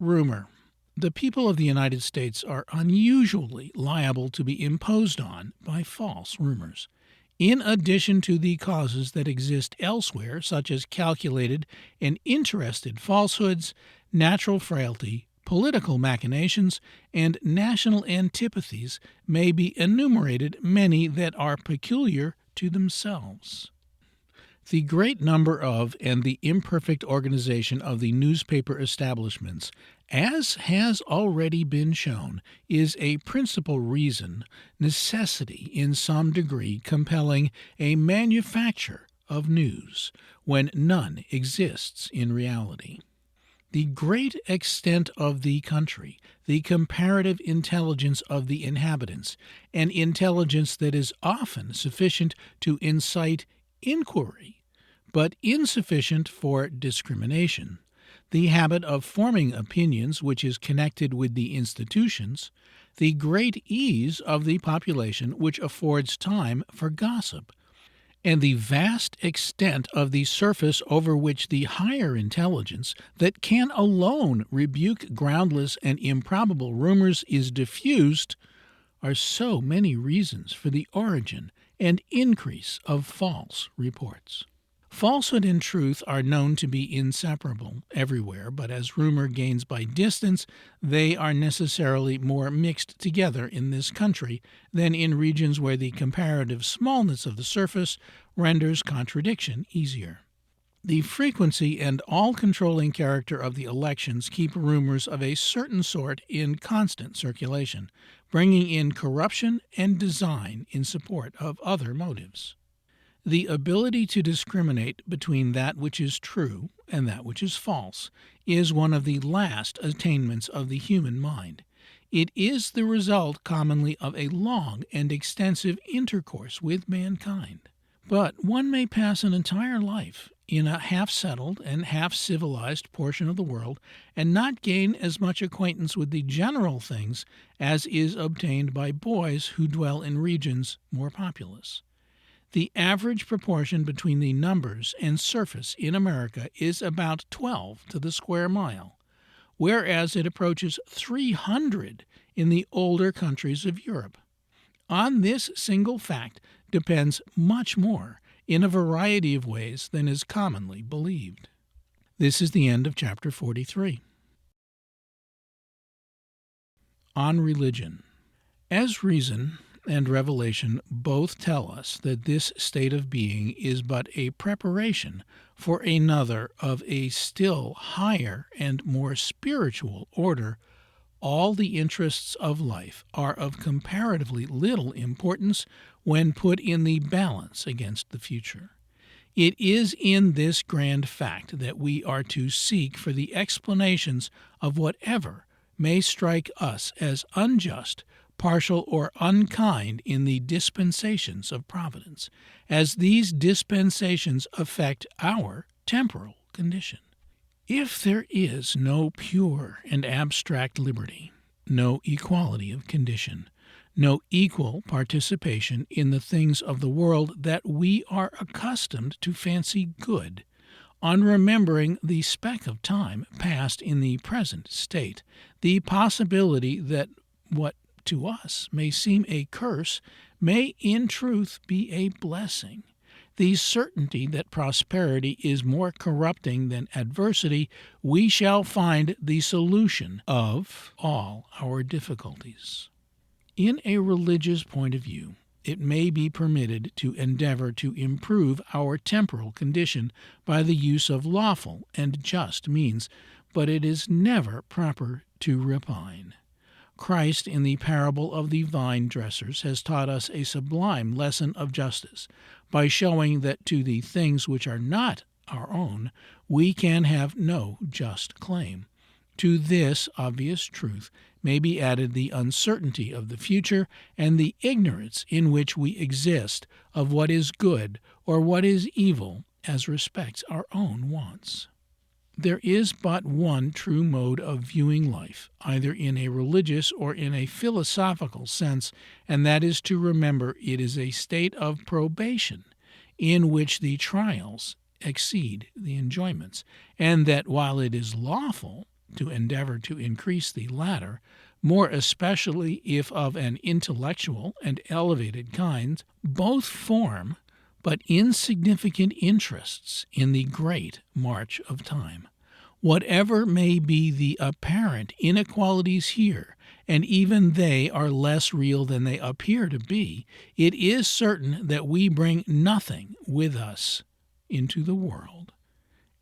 Rumor. The people of the United States are unusually liable to be imposed on by false rumors. In addition to the causes that exist elsewhere, such as calculated and interested falsehoods, natural frailty, political machinations, and national antipathies, may be enumerated many that are peculiar to themselves. The great number of and the imperfect organization of the newspaper establishments, as has already been shown, is a principal reason, necessity in some degree compelling a manufacture of news, when none exists in reality. The great extent of the country, the comparative intelligence of the inhabitants, an intelligence that is often sufficient to incite inquiry, but insufficient for discrimination, the habit of forming opinions which is connected with the institutions, the great ease of the population which affords time for gossip, and the vast extent of the surface over which the higher intelligence that can alone rebuke groundless and improbable rumors is diffused, are so many reasons for the origin and increase of false reports. Falsehood and truth are known to be inseparable everywhere, but as rumor gains by distance, they are necessarily more mixed together in this country than in regions where the comparative smallness of the surface renders contradiction easier. The frequency and all-controlling character of the elections keep rumors of a certain sort in constant circulation, bringing in corruption and design in support of other motives. The ability to discriminate between that which is true and that which is false is one of the last attainments of the human mind. It is the result commonly of a long and extensive intercourse with mankind. But one may pass an entire life in a half-settled and half-civilized portion of the world and not gain as much acquaintance with the general things as is obtained by boys who dwell in regions more populous. The average proportion between the numbers and surface in America is about 12 to the square mile, whereas it approaches 300 in the older countries of Europe. On this single fact depends much more in a variety of ways than is commonly believed. This is the end of chapter 43. On religion. As reason and revelation both tell us that this state of being is but a preparation for another of a still higher and more spiritual order, All the interests of life are of comparatively little importance when put in the balance against the future. It is in this grand fact that we are to seek for the explanations of whatever may strike us as unjust, partial, or unkind in the dispensations of Providence, as these dispensations affect our temporal condition. If there is no pure and abstract liberty, no equality of condition, no equal participation in the things of the world that we are accustomed to fancy good, on remembering the speck of time passed in the present state, the possibility that what to us may seem a curse may in truth be a blessing, the certainty that prosperity is more corrupting than adversity, we shall find the solution of all our difficulties. In a religious point of view, it may be permitted to endeavor to improve our temporal condition by the use of lawful and just means, but it is never proper to repine. Christ, in the parable of the vine dressers, has taught us a sublime lesson of justice, by showing that to the things which are not our own, we can have no just claim. To this obvious truth may be added the uncertainty of the future and the ignorance in which we exist of what is good or what is evil as respects our own wants. There is but one true mode of viewing life, either in a religious or in a philosophical sense, and that is to remember it is a state of probation in which the trials exceed the enjoyments, and that while it is lawful to endeavor to increase the latter, more especially if of an intellectual and elevated kind, both form but insignificant interests in the great march of time. Whatever may be the apparent inequalities here, and even they are less real than they appear to be, it is certain that we bring nothing with us into the world,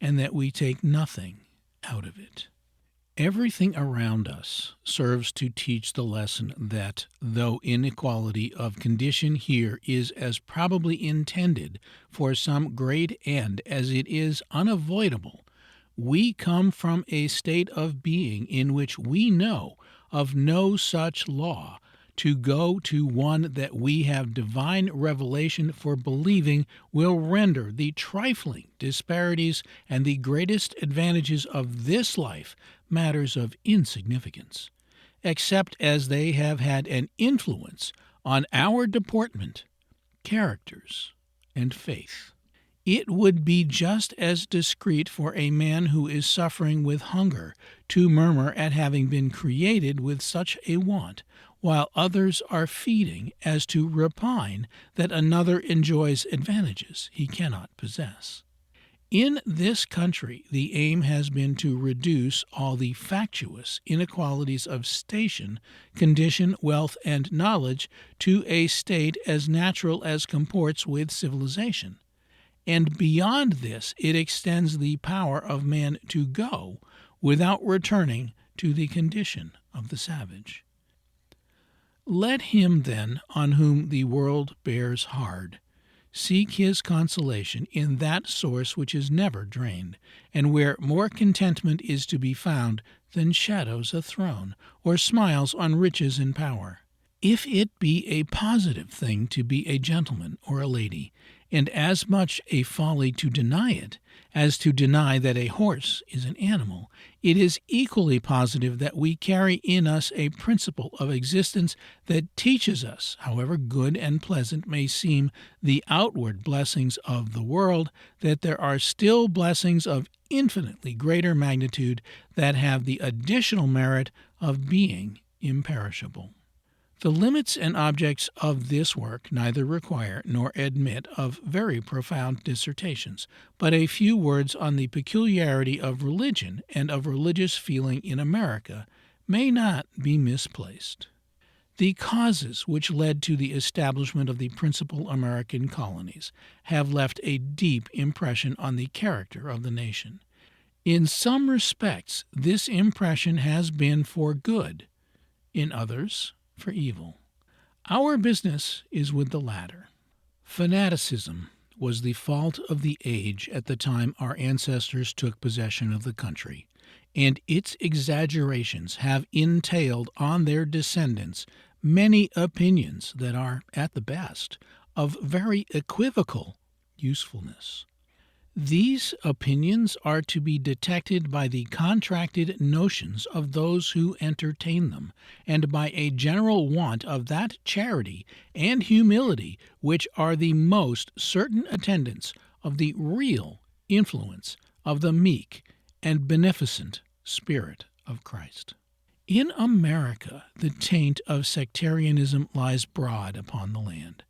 and that we take nothing out of it. Everything around us serves to teach the lesson that, though inequality of condition here is as probably intended for some great end as it is unavoidable, we come from a state of being in which we know of no such law, to go to one that we have divine revelation for believing will render the trifling disparities and the greatest advantages of this life matters of insignificance, except as they have had an influence on our deportment, characters, and faith. It would be just as discreet for a man who is suffering with hunger to murmur at having been created with such a want, while others are feeding, as to repine that another enjoys advantages he cannot possess. In this country, the aim has been to reduce all the factious inequalities of station, condition, wealth, and knowledge to a state as natural as comports with civilization. And beyond this, it extends the power of man to go without returning to the condition of the savage. Let him, then, on whom the world bears hard, seek his consolation in that source which is never drained, and where more contentment is to be found than shadows a throne, or smiles on riches and power. If it be a positive thing to be a gentleman or a lady, and as much a folly to deny it as to deny that a horse is an animal, it is equally positive that we carry in us a principle of existence that teaches us, however good and pleasant may seem the outward blessings of the world, that there are still blessings of infinitely greater magnitude that have the additional merit of being imperishable. The limits and objects of this work neither require nor admit of very profound dissertations, but a few words on the peculiarity of religion and of religious feeling in America may not be misplaced. The causes which led to the establishment of the principal American colonies have left a deep impression on the character of the nation. In some respects, this impression has been for good, in others, for evil. Our business is with the latter. Fanaticism was the fault of the age at the time our ancestors took possession of the country, and its exaggerations have entailed on their descendants many opinions that are, at the best, of very equivocal usefulness. These opinions are to be detected by the contracted notions of those who entertain them, and by a general want of that charity and humility which are the most certain attendants of the real influence of the meek and beneficent Spirit of Christ. In America, the taint of sectarianism lies broad upon the land.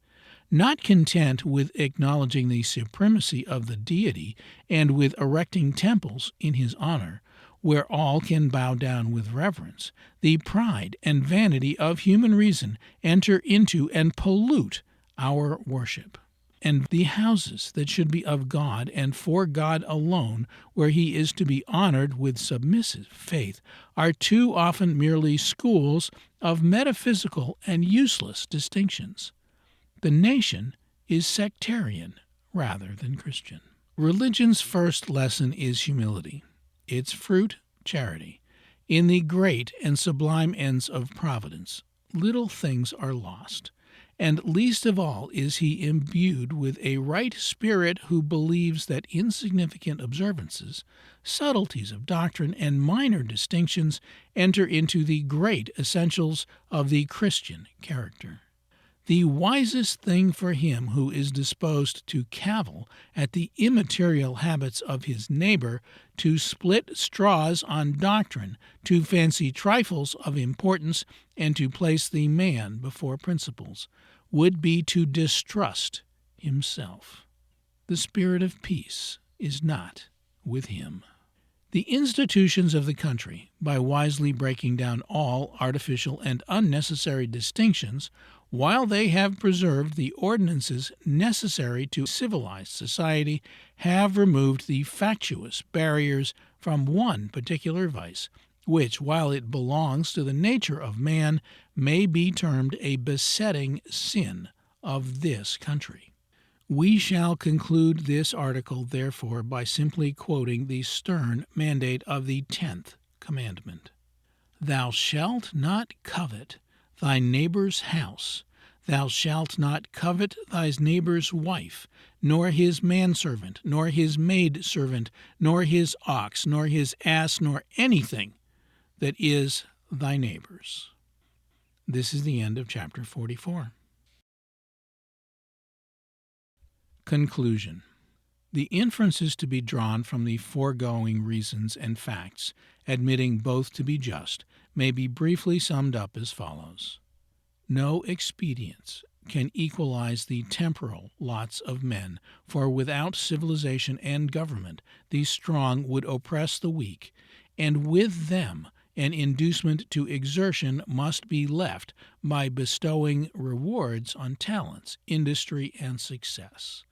Not content with acknowledging the supremacy of the deity and with erecting temples in his honor, where all can bow down with reverence, the pride and vanity of human reason enter into and pollute our worship. And the houses that should be of God and for God alone, where he is to be honored with submissive faith, are too often merely schools of metaphysical and useless distinctions. The nation is sectarian rather than Christian. Religion's first lesson is humility, its fruit, charity. In the great and sublime ends of providence, little things are lost, and least of all is he imbued with a right spirit who believes that insignificant observances, subtleties of doctrine, and minor distinctions enter into the great essentials of the Christian character. The wisest thing for him who is disposed to cavil at the immaterial habits of his neighbor, to split straws on doctrine, to fancy trifles of importance, and to place the man before principles, would be to distrust himself. The spirit of peace is not with him. The institutions of the country, by wisely breaking down all artificial and unnecessary distinctions, while they have preserved the ordinances necessary to civilized society, have removed the factious barriers from one particular vice, which, while it belongs to the nature of man, may be termed a besetting sin of this country. We shall conclude this article, therefore, by simply quoting the stern mandate of the 10th commandment. Thou shalt not covet thy neighbor's house. Thou shalt not covet thy neighbor's wife, nor his manservant, nor his maidservant, nor his ox, nor his ass, nor anything that is thy neighbor's. This is the end of chapter 44. Conclusion. The inferences to be drawn from the foregoing reasons and facts, admitting both to be just, may be briefly summed up as follows. No expedients can equalize the temporal lots of men, for without civilization and government the strong would oppress the weak, and with them an inducement to exertion must be left by bestowing rewards on talents, industry, and success.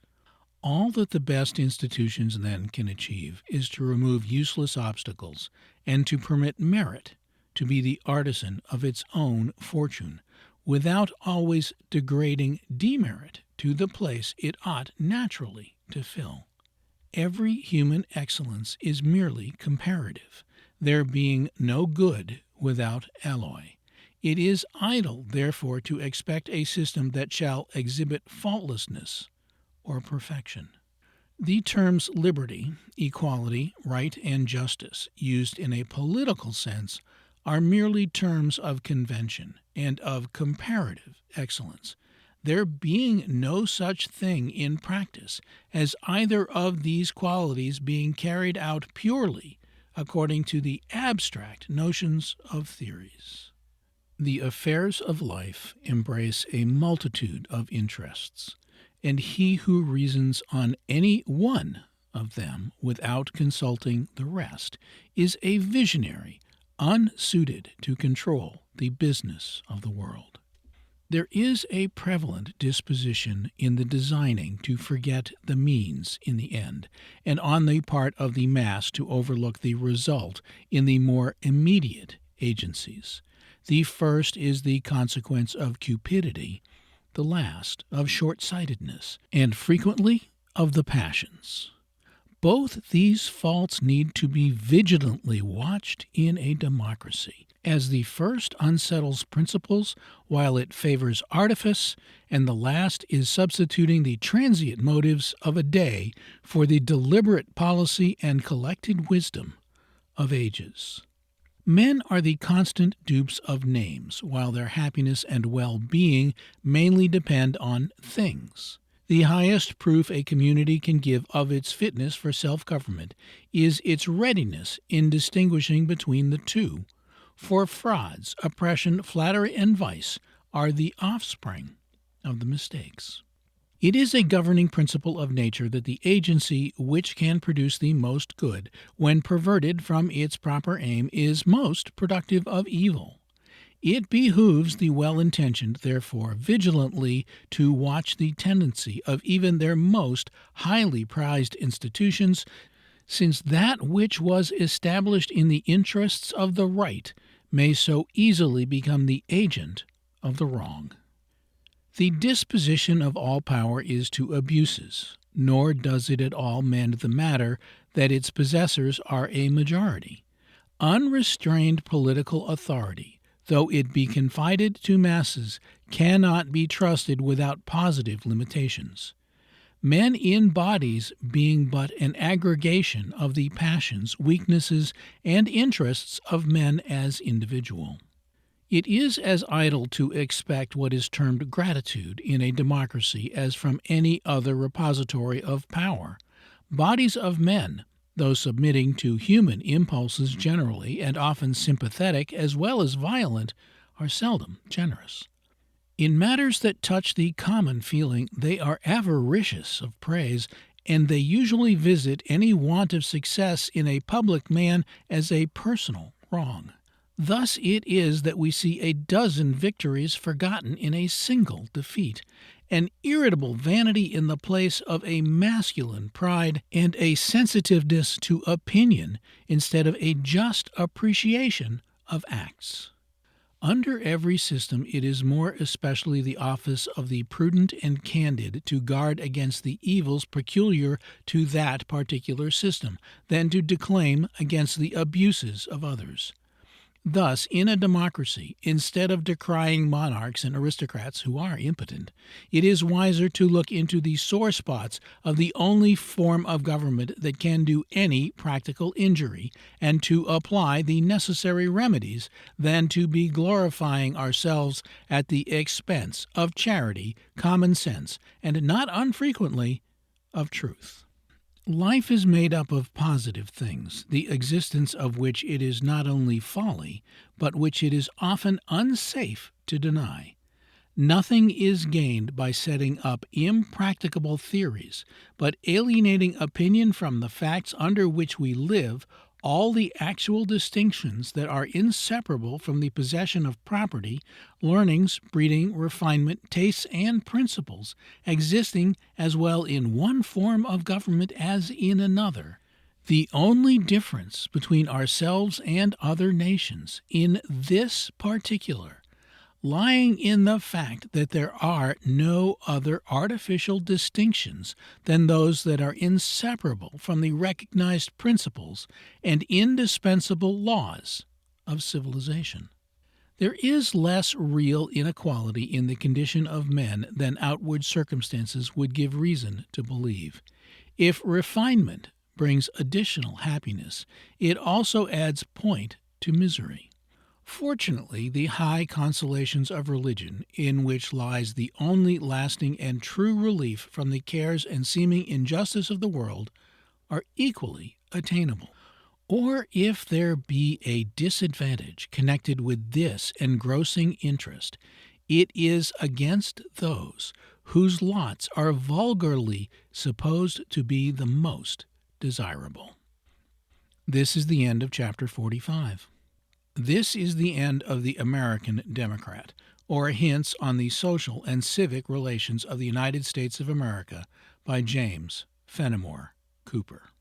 All that the best institutions then can achieve is to remove useless obstacles and to permit merit to be the artisan of its own fortune, without always degrading demerit to the place it ought naturally to fill. Every human excellence is merely comparative, there being no good without alloy. It is idle, therefore, to expect a system that shall exhibit faultlessness or perfection. The terms liberty, equality, right, and justice, used in a political sense, are merely terms of convention and of comparative excellence, there being no such thing in practice as either of these qualities being carried out purely according to the abstract notions of theories. The affairs of life embrace a multitude of interests, and he who reasons on any one of them without consulting the rest is a visionary, unsuited to control the business of the world. There is a prevalent disposition in the designing to forget the means in the end, and on the part of the mass to overlook the result in the more immediate agencies. The first is the consequence of cupidity, the last of short-sightedness, and frequently of the passions. Both these faults need to be vigilantly watched in a democracy, as the first unsettles principles while it favors artifice, and the last is substituting the transient motives of a day for the deliberate policy and collected wisdom of ages. Men are the constant dupes of names, while their happiness and well-being mainly depend on things. The highest proof a community can give of its fitness for self-government is its readiness in distinguishing between the two, for frauds, oppression, flattery, and vice are the offspring of the mistakes. It is a governing principle of nature that the agency which can produce the most good, when perverted from its proper aim, is most productive of evil. It behooves the well-intentioned, therefore, vigilantly to watch the tendency of even their most highly prized institutions, since that which was established in the interests of the right may so easily become the agent of the wrong. The disposition of all power is to abuses, nor does it at all mend the matter that its possessors are a majority. Unrestrained political authority, though it be confided to masses, cannot be trusted without positive limitations. Men in bodies being but an aggregation of the passions, weaknesses, and interests of men as individual. It is as idle to expect what is termed gratitude in a democracy as from any other repository of power. Bodies of men, though submitting to human impulses generally, and often sympathetic as well as violent, are seldom generous. In matters that touch the common feeling, they are avaricious of praise, and they usually visit any want of success in a public man as a personal wrong. Thus it is that we see a dozen victories forgotten in a single defeat, an irritable vanity in the place of a masculine pride, and a sensitiveness to opinion instead of a just appreciation of acts. Under every system it is more especially the office of the prudent and candid to guard against the evils peculiar to that particular system, than to declaim against the abuses of others. Thus, in a democracy, instead of decrying monarchs and aristocrats who are impotent, it is wiser to look into the sore spots of the only form of government that can do any practical injury, and to apply the necessary remedies, than to be glorifying ourselves at the expense of charity, common sense, and not unfrequently of truth. Life is made up of positive things, the existence of which it is not only folly, but which it is often unsafe to deny. Nothing is gained by setting up impracticable theories, but alienating opinion from the facts under which we live, all the actual distinctions that are inseparable from the possession of property, learnings, breeding, refinement, tastes, and principles, existing as well in one form of government as in another. The only difference between ourselves and other nations in this particular lying in the fact that there are no other artificial distinctions than those that are inseparable from the recognized principles and indispensable laws of civilization. There is less real inequality in the condition of men than outward circumstances would give reason to believe. If refinement brings additional happiness, it also adds point to misery. Fortunately, the high consolations of religion, in which lies the only lasting and true relief from the cares and seeming injustice of the world, are equally attainable. Or if there be a disadvantage connected with this engrossing interest, it is against those whose lots are vulgarly supposed to be the most desirable. This is the end of chapter 45. This is the end of the American Democrat, or Hints on the Social and Civic Relations of the United States of America by James Fenimore Cooper.